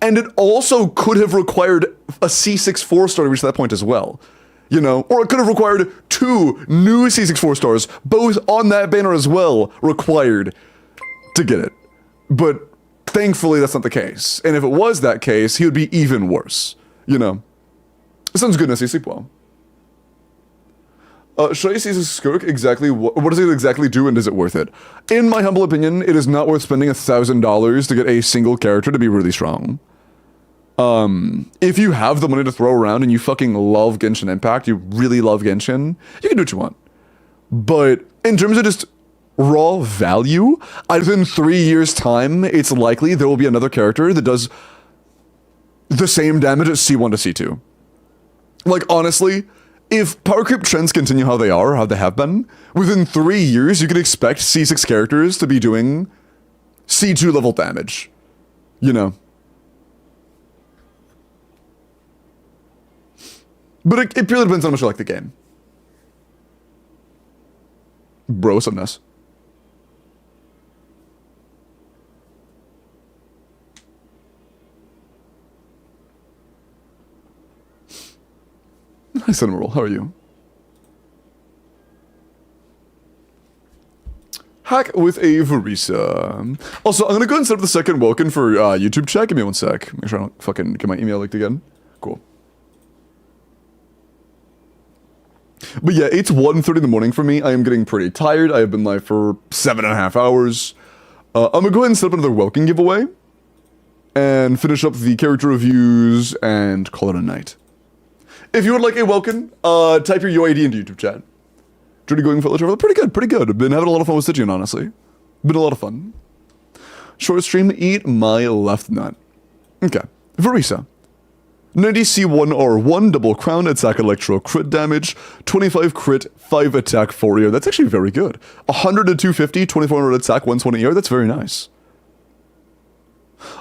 Speaker 1: and it also could have required a C6 4-star to reach that point as well, you know? Or it could have required 2 new C6 4-stars, both on that banner as well, required to get it. But thankfully that's not the case. And if it was that case, he would be even worse, you know? It sounds good, Nessie, sleep well. Should I see this skirk exactly what does it exactly do and is it worth it? In my humble opinion, it is not worth spending $1,000 to get a single character to be really strong. If you have the money to throw around and you fucking love Genshin Impact, you really love Genshin, you can do what you want. But in terms of just raw value, within 3 years' time, it's likely there will be another character that does the same damage as C1 to C2. Like, honestly, if power creep trends continue how they are, how they have been, within 3 years, you can expect C6 characters to be doing C2 level damage. You know. But it purely depends on how much you like the game. Brosomeness. Hi, Cinemarol. How are you? Hack with a Verisa. Also, I'm gonna go ahead and set up the second welcome for YouTube chat. Give me one sec. Make sure I don't fucking get my email leaked again. Cool. But yeah, it's 1:30 in the morning for me. I am getting pretty tired. I have been live for 7.5 hours. I'm gonna go ahead and set up another welcome giveaway. And finish up the character reviews and call it a night. If you would like a welcome, type your UID into YouTube chat. Journey going fellow traveler, pretty good, pretty good. I've been having a lot of fun with Stigian, honestly. Been a lot of fun. Short stream, eat my left nut. Okay, Verisa. 90 C1R1, double crown, attack electro crit damage, 25 crit, 5 attack, 4 ER. That's actually very good. 100 to 250, 2400 attack, 120 ER. That's very nice.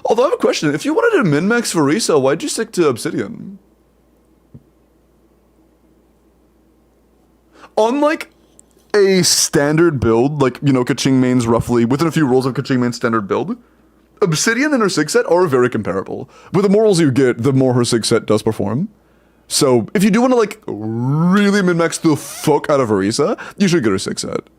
Speaker 1: Although I have a question. If you wanted to min-max Verisa, why'd you stick to Obsidian? Unlike a standard build, like, you know, Kaching main's roughly, within a few rolls of Kaching main's standard build, Obsidian and her Sig set are very comparable. But the more rolls you get, the more her Sig set does perform. So, if you do want to, like, really min-max the fuck out of Verisa, you should get her Sig set.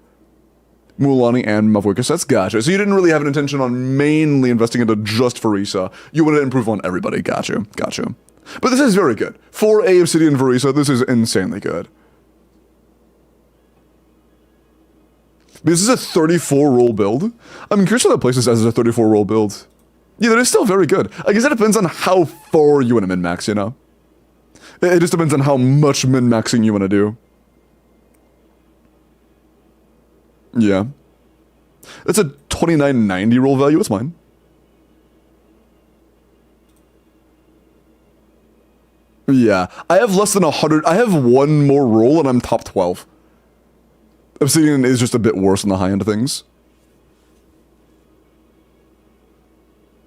Speaker 1: Mualani and Mavwika sets, gotcha. So you didn't really have an intention on mainly investing into just Verisa. You wanted to improve on everybody, gotcha, gotcha. But this is very good. For a Obsidian Verisa, this is insanely good. This is a 34 roll build. I'm curious how that places as a 34 roll build. Yeah, that is still very good. I guess it depends on how far you want to min-max, you know? It just depends on how much min-maxing you want to do. Yeah. That's a 2990 roll value. It's mine. Yeah. I have less than 100. I have one more roll and I'm top 12. Obsidian is just a bit worse on the high end of things.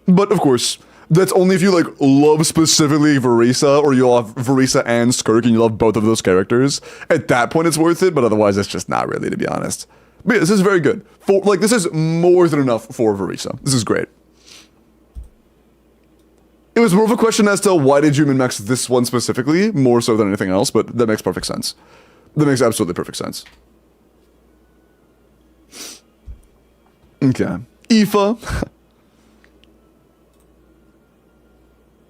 Speaker 1: But of course, that's only if you like love specifically Verisa, or you love Verisa and Skirk and you love both of those characters. At that point it's worth it, but otherwise it's just not really, to be honest. But yeah, this is very good. This is more than enough for Verisa. This is great. It was more of a question as to why did you min-max this one specifically, more so than anything else, but that makes perfect sense. That makes absolutely perfect sense. Okay. Aoife.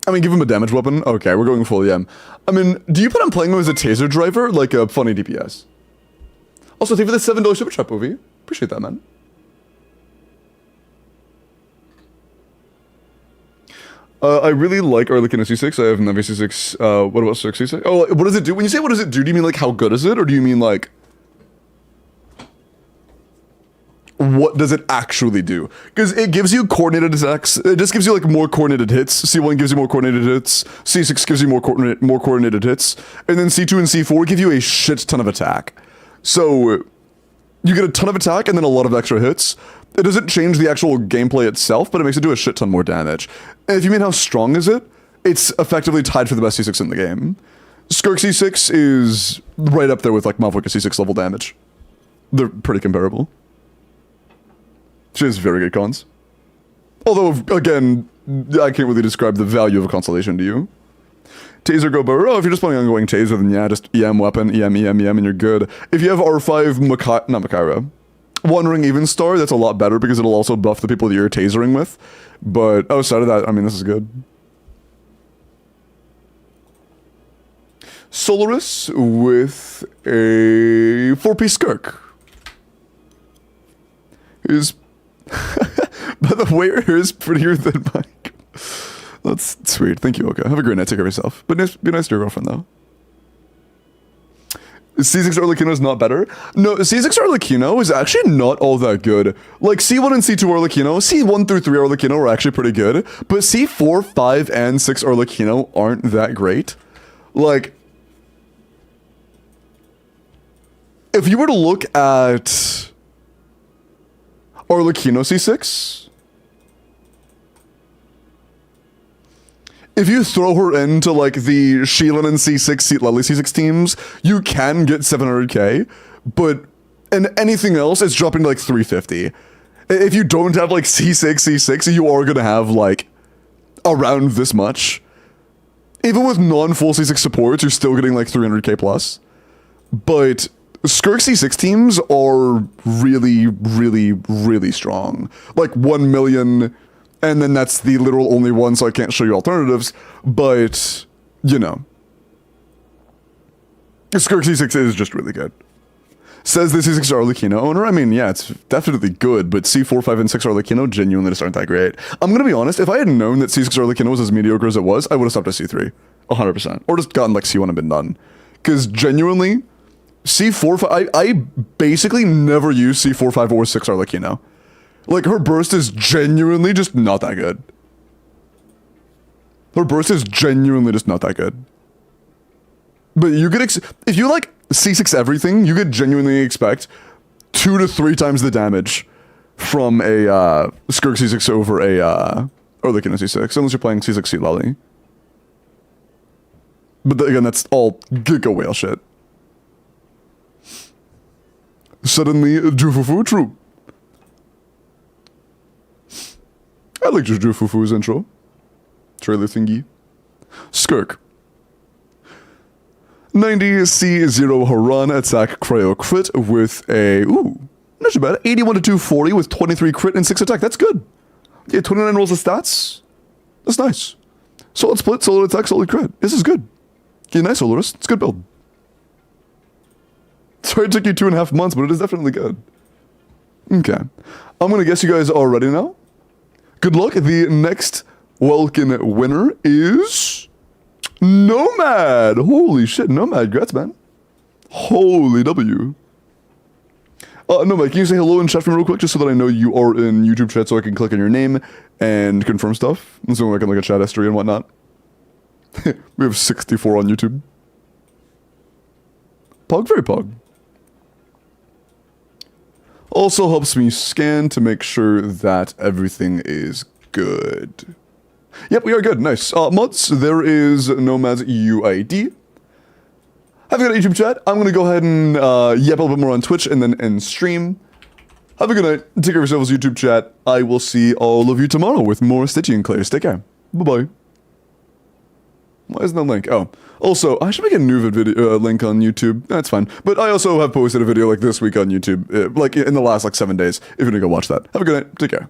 Speaker 1: I mean, give him a damage weapon. Okay, we're going full EM. I mean, do you plan on playing him as a taser driver, like a funny DPS? Also, thank you for the $7 super chat movie. Appreciate that, man. I really like Arlequin C6. I have Navi C6. What about 6 C6? Oh, what does it do? When you say what does it do you mean like how good is it? Or do you mean like... what does it actually do? Because it gives you coordinated attacks. It just gives you like more coordinated hits. C1 gives you more coordinated hits. C6 gives you more coordinated hits. And then C2 and C4 give you a shit ton of attack. So you get a ton of attack and then a lot of extra hits. It doesn't change the actual gameplay itself, but it makes it do a shit ton more damage. And if you mean how strong is it, it's effectively tied for the best C6 in the game. Skirk C6 is right up there with like Mavwika C6 level damage. They're pretty comparable. She has very good cons. Although, again, I can't really describe the value of a constellation to you. Taser go burr. Oh, if you're just playing ongoing taser, then yeah, just EM weapon, EM, and you're good. If you have R5 not Makaira, Wandering Even Star, that's a lot better because it'll also buff the people that you're tasering with. But outside of that, I mean, this is good. Solaris with a 4-piece Skirk. Is by the way, her hair is prettier than mine. That's sweet. Thank you, okay. Have a great night. Take care of yourself. But be nice to your girlfriend, though. C6 Arlecchino is not better. No, C6 Arlecchino is actually not all that good. Like, C1 and C2 Arlecchino, C1 through 3 Arlecchino are actually pretty good, but C4, 5, and 6 Arlecchino aren't that great. Like, if you were to look at Arlecchino C6, if you throw her into, like, the Sheelan and C6, Seat Lily C6 teams, you can get 700k, but in anything else, it's dropping to, like, 350. If you don't have, like, C6, C6, you are gonna have, like, around this much. Even with non-full C6 supports, you're still getting, like, 300k plus. But Skirk C6 teams are really, really, really strong. Like, 1 million... And then that's the literal only one, so I can't show you alternatives. But, you know. Skirk C6 is just really good. Says the C6 Arlecchino owner. I mean, yeah, it's definitely good, but C4, 5, and 6 Arlecchino genuinely just aren't that great. I'm gonna be honest, if I had known that C6 Arlecchino was as mediocre as it was, I would have stopped at C3. 100%. Or just gotten like C1 and been done. Because genuinely, C4, 5, I basically never use C4, 5, or 6 Arlecchino. Like, her burst is genuinely just not that good. Her burst is genuinely just not that good. But you could, if you like C6 everything, you could genuinely expect 2 to 3 times the damage from a Skirk C6 over a Arlecchino C6, unless you're playing C6 Seat Lily. But again, that's all Giga Whale shit. Suddenly, Jufufu, true. I like Jufufu's intro. Trailer thingy. Skirk. 90C0 Haran attack cryo crit with a, ooh, not too bad. 81 to 240 with 23 crit and 6 attack. That's good. Yeah, 29 rolls of stats. That's nice. Solid split, solid attack, solid crit. This is good. Yeah, nice, Solaris. It's a good build. Sorry it took you 2.5 months, but it is definitely good. Okay. I'm gonna guess you guys are ready now. Good luck. The next Welkin winner is Nomad. Holy shit, Nomad. Congrats, man. Holy W. Nomad, can you say hello in chat for me real quick, just so that I know you are in YouTube chat, so I can click on your name and confirm stuff, and so I can look at chat history and whatnot. We have 64 on YouTube. Pog, very pog. Also helps me scan to make sure that everything is good. Yep, we are good. Nice. Mods, there is Nomad's UID. Have a good YouTube chat. I'm going to go ahead and yap a little bit more on Twitch and then end stream. Have a good night. Take care of yourselves, YouTube chat. I will see all of you tomorrow with more Stigian Clays. Take care. Bye-bye. Why isn't the link? Oh. Also, I should make a new video link on YouTube. That's fine. But I also have posted a video like this week on YouTube, like in the last like 7 days. If you're gonna go watch that. Have a good night. Take care.